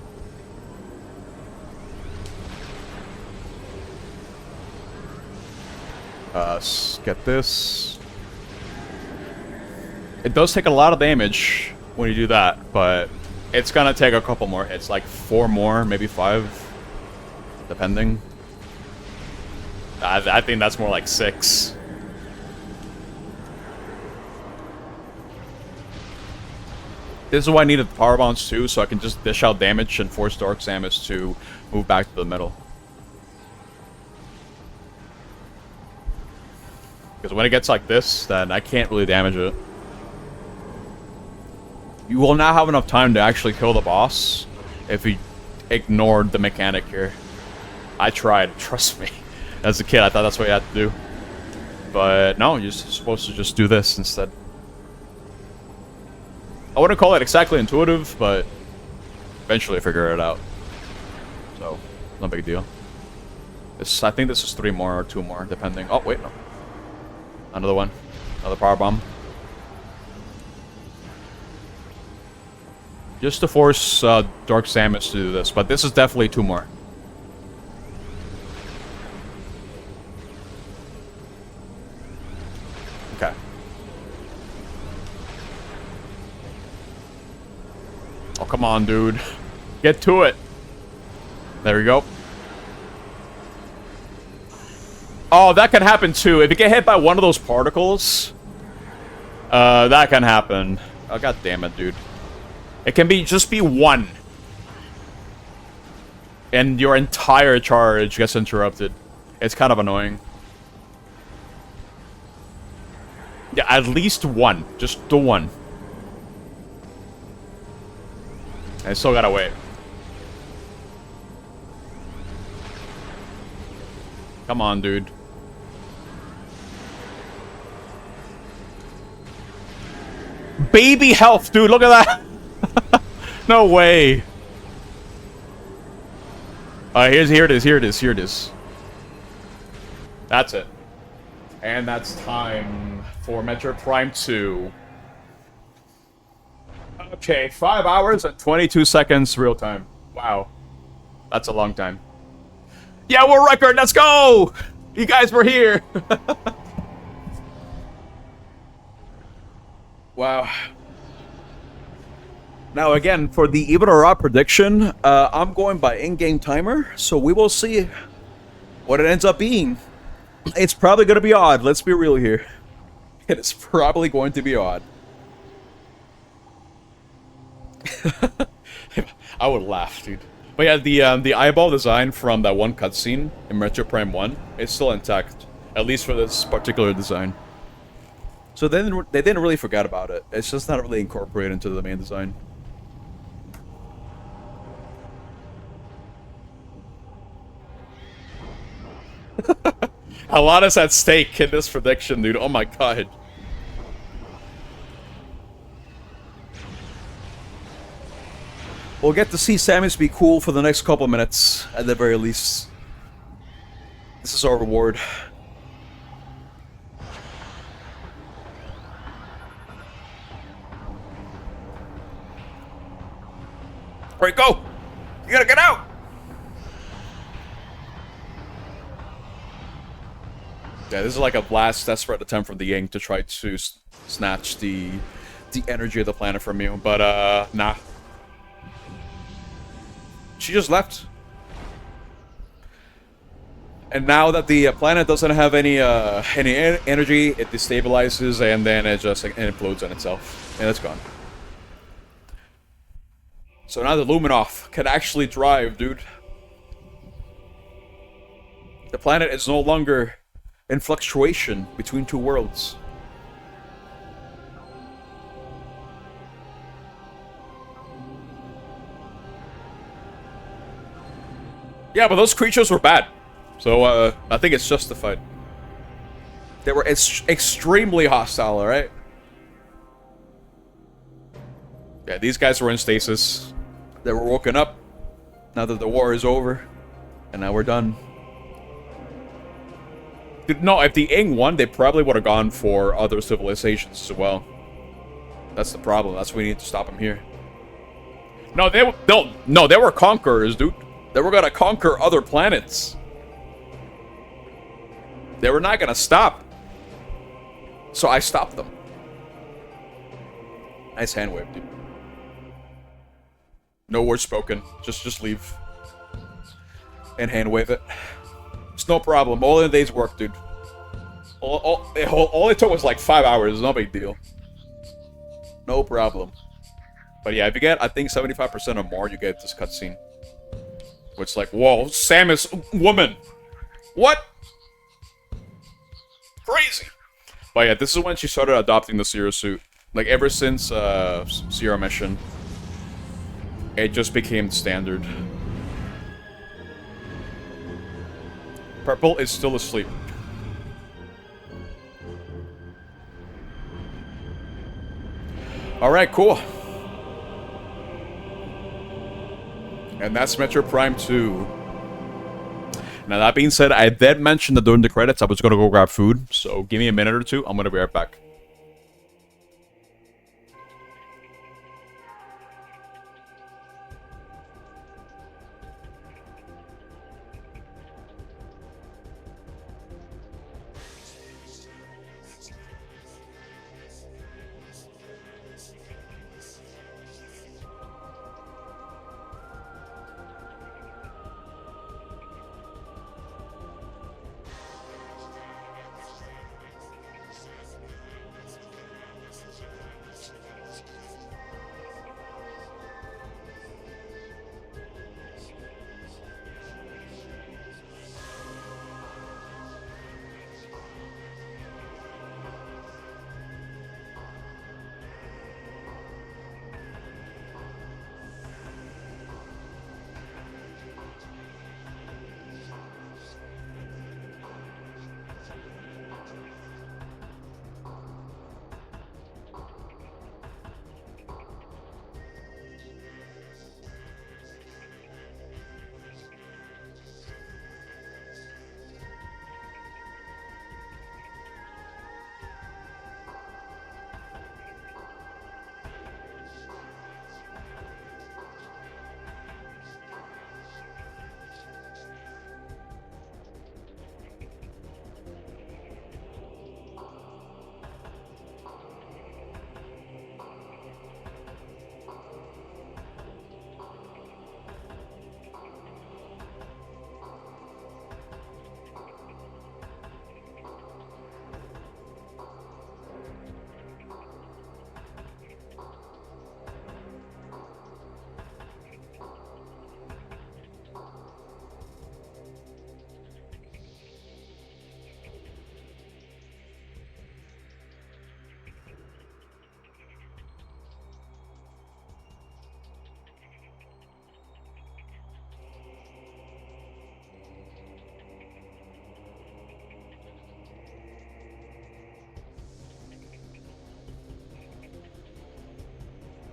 Get this. It does take a lot of damage when you do that, but it's gonna take a couple more hits, like 4 more, maybe 5, depending. I think that's more like 6. This is why I needed the power bombs too, so I can just dish out damage and force Dark Samus to move back to the middle. Because when it gets like this, then I can't really damage it. You will not have enough time to actually kill the boss if you ignored the mechanic here. I tried, trust me. As a kid, I thought that's what you had to do. But no, you're supposed to just do this instead. I wouldn't call it exactly intuitive, but Eventually figure it out. So, no big deal. I think this is 3 more or 2 more, depending. Oh, wait, no. Another one. Another power bomb. Just to force Dark Samus to do this, but this is definitely 2 more. Okay. Oh, come on, dude. Get to it. There we go. Oh, that can happen too. If you get hit by one of those particles, that can happen. Oh, god damn it, dude. It can just be one. And your entire charge gets interrupted. It's kind of annoying. Yeah, at least one. Just the one. I still gotta wait. Come on, dude. Baby health, dude. Look at that. No way. Here it is. That's it. And that's time for Metroid Prime 2. Okay, 5 hours and 22 seconds real time. Wow. That's a long time. Yeah, world record, let's go! You guys were here! Wow. Now again, for the even or odd prediction, I'm going by in-game timer, so we will see what it ends up being. It's probably going to be odd, let's be real here. It is probably going to be odd. I would laugh, dude. But yeah, the eyeball design from that one cutscene in Metroid Prime 1 is still intact, at least for this particular design. So they didn't really forget about it. It's just not really incorporated into the main design. A lot is at stake in this prediction, dude. Oh my god. We'll get to see Samus be cool for the next couple minutes, at the very least. This is our reward. Alright, go! You gotta get out! Yeah, this is like a last desperate attempt from the Ying to try to snatch the energy of the planet from you, but nah. She just left. And now that the planet doesn't have any energy, it destabilizes and then it just implodes on itself. And it's gone. So now the Luminoff can actually drive, dude. The planet is no longer in fluctuation between 2 worlds. Yeah, but those creatures were bad. So, I think it's justified. They were extremely hostile, alright? Yeah, these guys were in stasis. They were woken up now that the war is over. And now we're done. Dude, no, if the Ying won, they probably would have gone for other civilizations as well. That's the problem. That's why we need to stop them here. No, they were conquerors, dude. They were gonna conquer other planets. They were not gonna stop. So I stopped them. Nice hand wave, dude. No words spoken. Just leave. And hand wave it. It's no problem. All in a day's work, dude. All it took was like 5 hours. No big deal. No problem. But yeah, if you get, I think 75% or more, you get this cutscene. It's like, whoa, Samus, woman. What? Crazy. But yeah, this is when she started adopting the Zero suit. Like, ever since Zero Mission, it just became standard. Purple is still asleep. Alright, cool. And that's Metroid Prime 2. Now, that being said, I did mention that during the credits I was going to go grab food, so give me a minute or two. I'm going to be right back.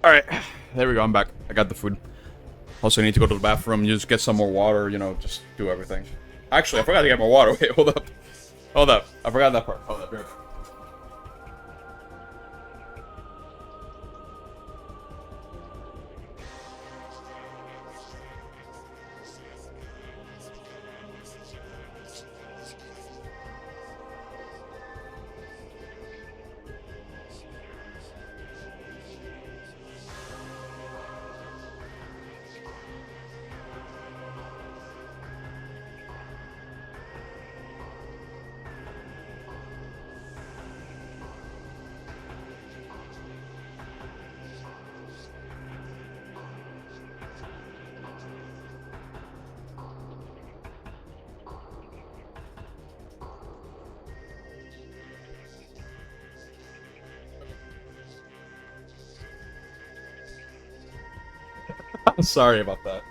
Alright, there we go, I'm back. I got the food. Also, I need to go to the bathroom, just get some more water, you know, just do everything. Actually, I forgot to get more water. Wait, hold up. Hold up. I forgot that part. Hold up, here. Sorry about that.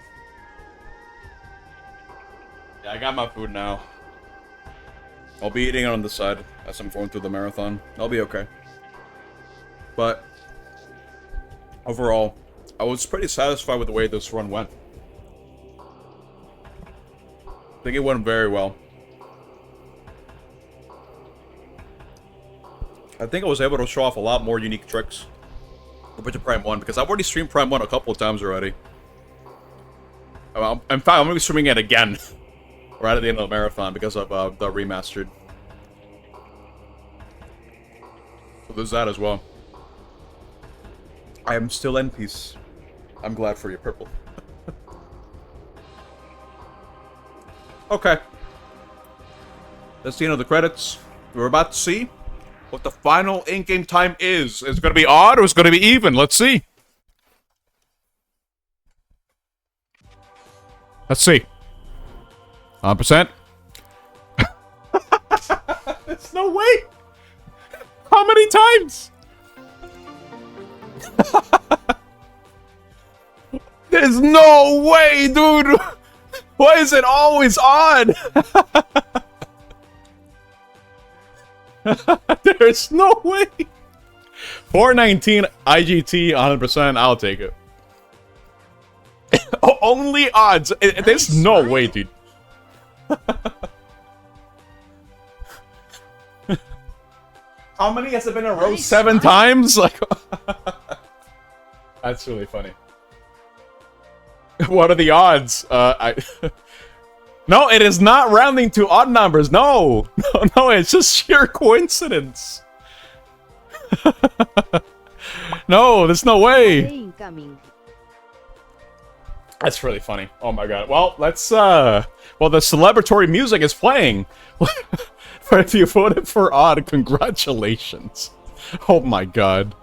Yeah, I got my food now. I'll be eating it on the side as I'm going through the marathon. I'll be okay. But overall, I was pretty satisfied with the way this run went. I think it went very well. I think I was able to show off a lot more unique tricks compared to Prime 1, because I've already streamed Prime 1 a couple of times already. In fact, I'm going to be streaming it again right at the end of the marathon because of the remastered. So there's that as well. I am still in peace. I'm glad for you, Purple. Okay. That's the end of the credits. We're about to see what the final in-game time is. Is it going to be odd or is it going to be even? Let's see. Let's see. 100%. There's no way. How many times? There's no way, dude. Why is it always odd? There's no way. 419 IGT 100%. I'll take it. Oh, only odds. There's Nice no smile. way, dude. How many has it been in a row? Nice 7 smile. times? Like, that's really funny. What are the odds? No, it is not rounding to odd numbers. No, no, it's just sheer coincidence. No, there's no way. AD incoming. That's really funny. Oh my god. Well, let's well, the celebratory music is playing. But if you voted for odd, congratulations. Oh my god.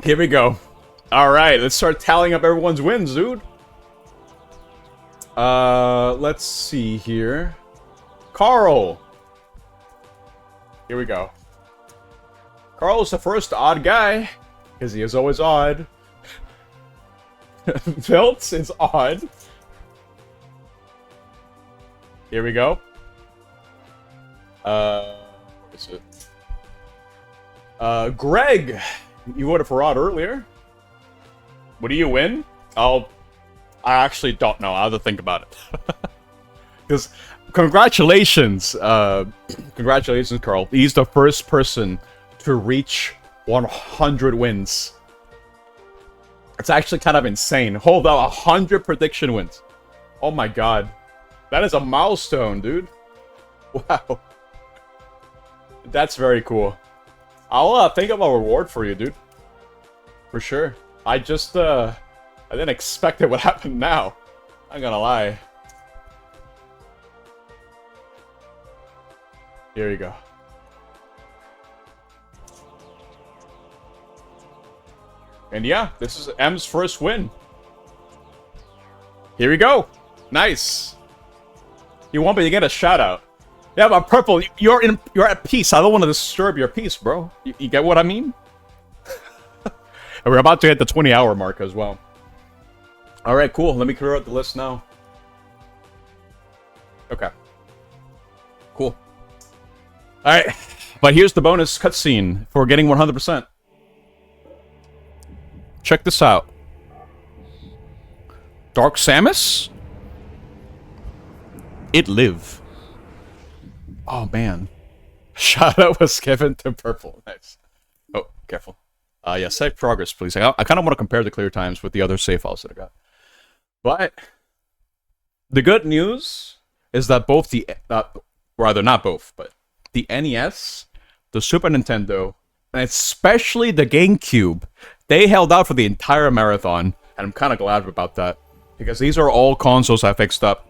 Here we go. Alright, let's start tallying up everyone's wins, dude. Let's see here. Carl. Here we go. Carl's the first odd guy, because he is always odd. Viltz is odd. Here we go. What is it? Greg, you voted for odd earlier. What do you win? I actually don't know. I'll have to think about it. Because congratulations, congratulations, Carl. He's the first person to reach 100 wins. It's actually kind of insane. Hold on, 100 prediction wins. Oh my god. That is a milestone, dude. Wow. That's very cool. I'll think of a reward for you, dude. For sure. I just, I didn't expect it would happen now. I'm gonna lie. Here you go. And yeah, this is M's first win. Here we go. Nice. You want me to get a shout out? Yeah, but Purple, you're at peace. I don't want to disturb your peace, bro. You get what I mean? And we're about to hit the 20-hour mark as well. All right, cool. Let me clear out the list now. Okay. Cool. All right, but here's the bonus cutscene for getting 100%. Check this out. Dark Samus? It live. Oh, man. Shout out was given to Purple. Nice. Oh, careful. Yeah, save progress, please. I kind of want to compare the clear times with the other save files that I got. But the good news is that both the... rather, not both, but the NES, the Super Nintendo, and especially the GameCube, they held out for the entire marathon, and I'm kind of glad about that, because these are all consoles I fixed up,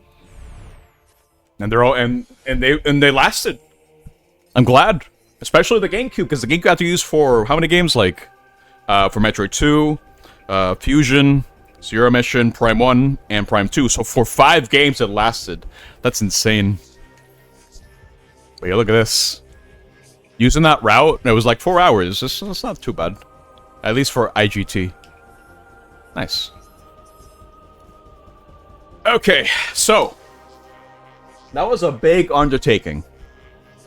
and they're all and they lasted. I'm glad, especially the GameCube, because the GameCube got to use for how many games? Like for Metroid 2, Fusion, Zero Mission, Prime 1, and Prime 2. So for 5 games it lasted. That's insane. But yeah, look at this. Using that route, it was like 4 hours. It's not too bad. At least for IGT. Nice. Okay, so. That was a big undertaking.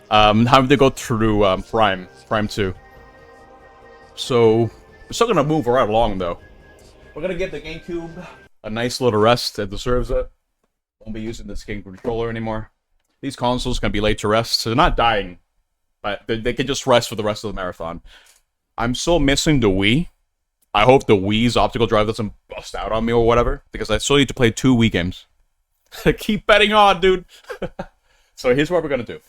Having to go through Prime 2. So, we're still gonna move right along, though. We're gonna give the GameCube a nice little rest. It deserves it. Won't be using this game controller anymore. These consoles can be laid to rest, so they're not dying. But they can just rest for the rest of the marathon. I'm still missing the Wii. I hope the Wii's optical drive doesn't bust out on me or whatever, because I still need to play 2 Wii games. Keep betting on, dude. So here's what we're gonna do.